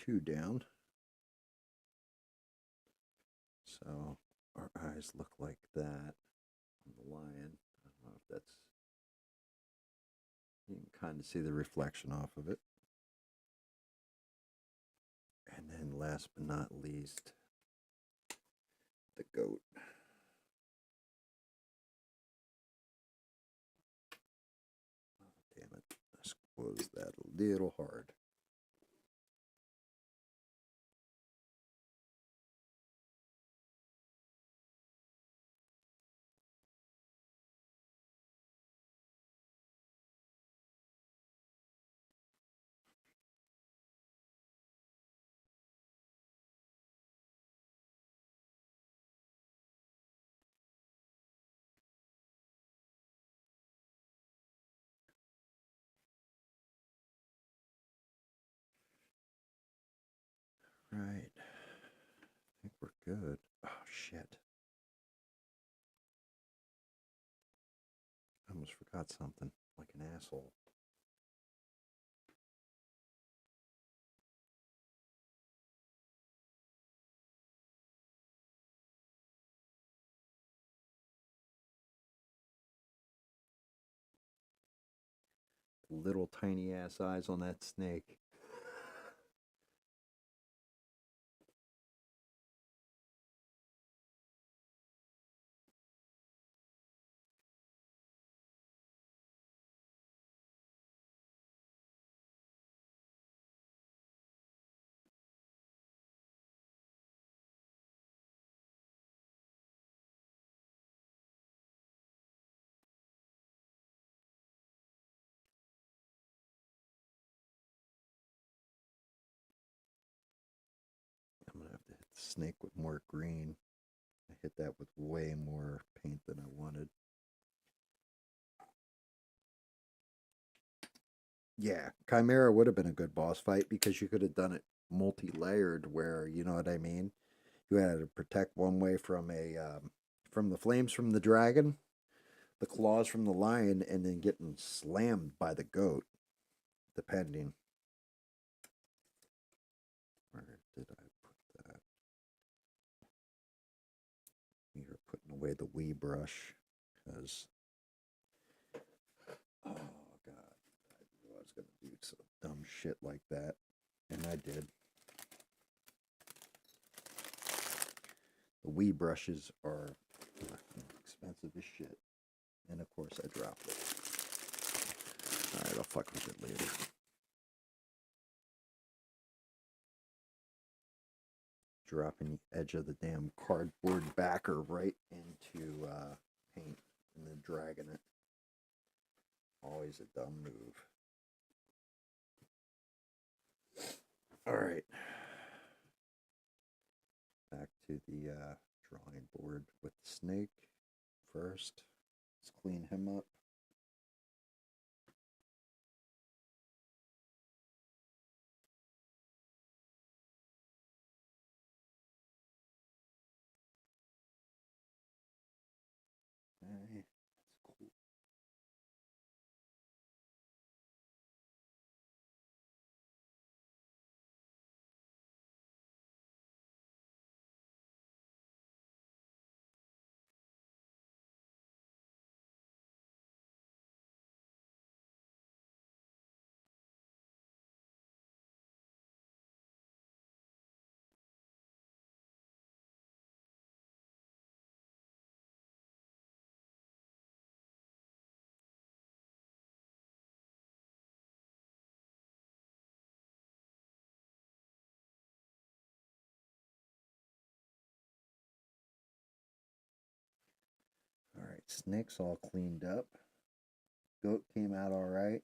Two down. So our eyes look like that on the lion. I don't know if that's, you can kind of see the reflection off of it. And then last but not least, the goat. Oh, damn it. I squeezed that a little hard. Right. I think we're good. Oh, shit. I almost forgot something. Like an asshole. Little tiny ass eyes on that snake. I'm going to have to hit the snake with more green. I hit that with way more paint than I wanted. Yeah, Chimera would have been a good boss fight because you could have done it multi-layered where, you know what I mean? You had to protect one way from from the flames from the dragon, the claws from the lion, and then getting slammed by the goat, depending. Where did I put that? You're putting away the wee brush because, oh god, I knew I was gonna do some dumb shit like that, and I did. The wee brushes are expensive as shit, and of course I dropped it. All right, I'll fuck with it later. Dropping the edge of the damn cardboard backer right into paint and then dragging it. Always a dumb move. All right. Back to the drawing board with the snake first. Let's clean him up. Okay, that's cool. Snake's all cleaned up. Goat came out all right.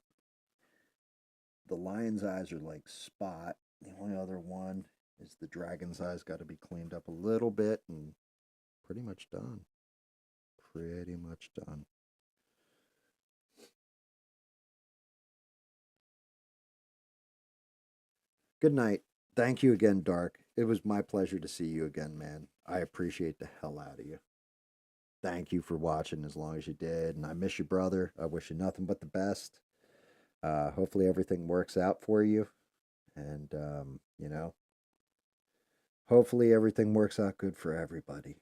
The lion's eyes are like spot. The only other one is the dragon's eyes. Got to be cleaned up a little bit and pretty much done. Pretty much done. Good night. Thank you again, Dark. It was my pleasure to see you again, man. I appreciate the hell out of you. Thank you for watching as long as you did. And I miss you, brother. I wish you nothing but the best. Hopefully everything works out for you. And, hopefully everything works out good for everybody.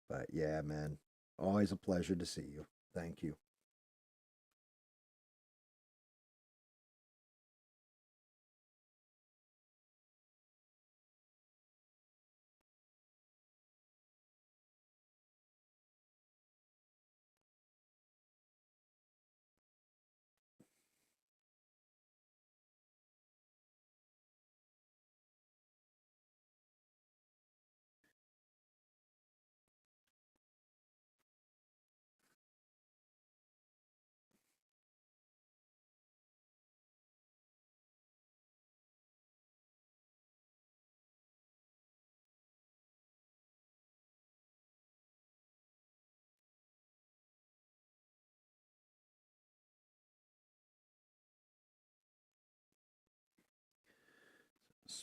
But yeah, man, always a pleasure to see you. Thank you.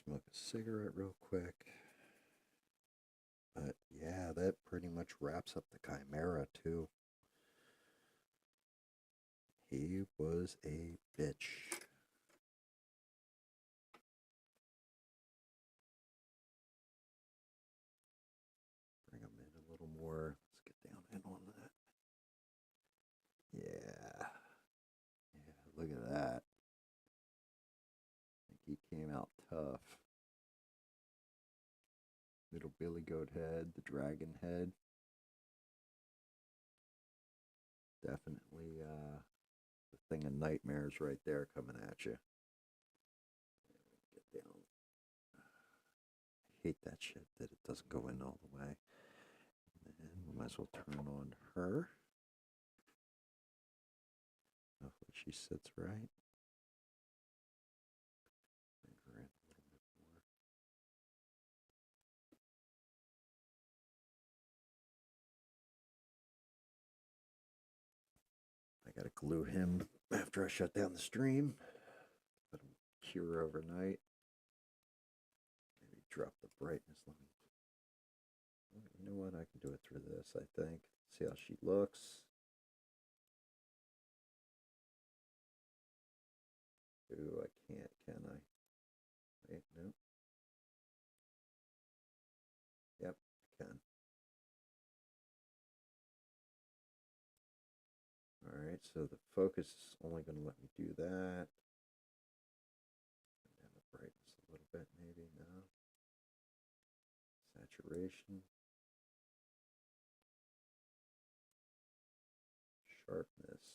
Smoke a cigarette real quick. But yeah, that pretty much wraps up the Chimera, too. He was a bitch. Bring him in a little more. Let's get down in on that. Yeah. Yeah, look at that. I think he came out tough. Little billy goat head, the dragon head. Definitely the thing of nightmares right there coming at you. Get down. I hate that shit that it doesn't go in all the way. And we might as well turn on her. Hopefully she sits right. Bring her in a little bit more. I gotta glue him after I shut down the stream. Let him cure overnight. Maybe drop the brightness. You know what? I can do it through this, I think. See how she looks. Ooh, I can't, can I? Wait, no. Yep, I can. Alright, so the focus is only going to let me do that. And the brightness a little bit, maybe. No. Saturation. Sharpness.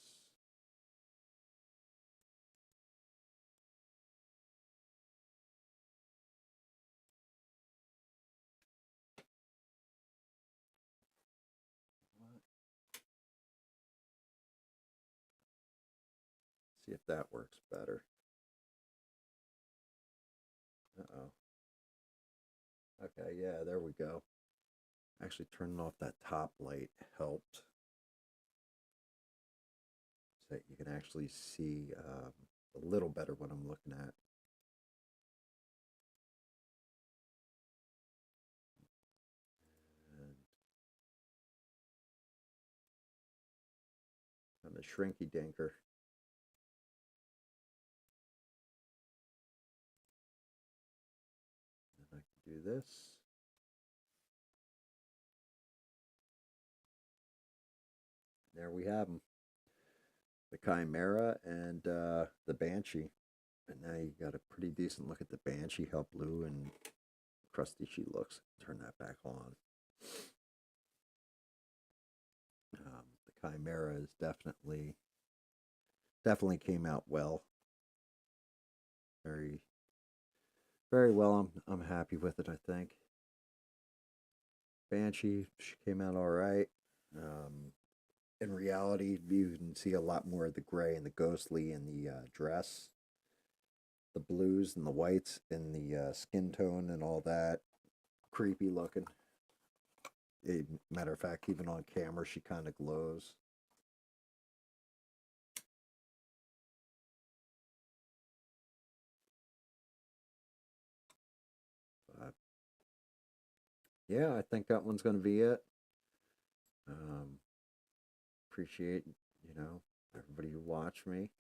What? See if that works better. Uh-oh. Okay, yeah, there we go. Actually, turning off that top light helped. So that you can actually see a little better what I'm looking at. And the shrinky dinker. And I can do this. There we have them. The Chimera and the Banshee. And now you got a pretty decent look at the Banshee, how blue and crusty she looks. Turn that back on. The Chimera is definitely came out well. Very, very well. I'm happy with it, I think. Banshee, she came out all right. In reality, you can see a lot more of the gray and the ghostly in the dress, the blues and the whites in the skin tone and all that. Creepy looking. Matter of fact, even on camera, she kind of glows. But yeah, I think that one's going to be it. Appreciate, everybody who watched me,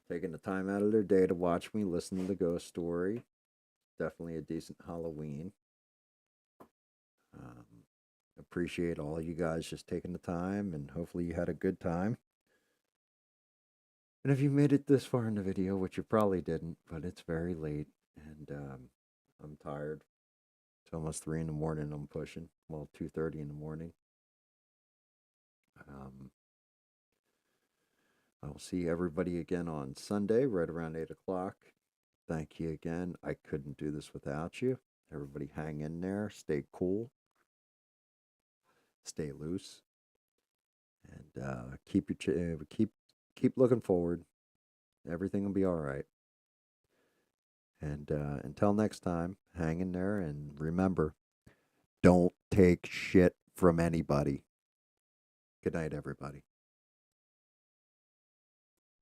taking the time out of their day to watch me listen to the ghost story. Definitely a decent Halloween. Appreciate all you guys just taking the time, and hopefully you had a good time. And if you made it this far in the video, which you probably didn't, but it's very late, and I'm tired. It's almost 3 in the morning. I'm pushing. Well, 2:30 in the morning. I'll see everybody again on Sunday, right around 8 o'clock. Thank you again. I couldn't do this without you. Everybody hang in there. Stay cool. Stay loose. And keep looking forward. Everything will be all right. And until next time, hang in there and remember, don't take shit from anybody. Good night, everybody.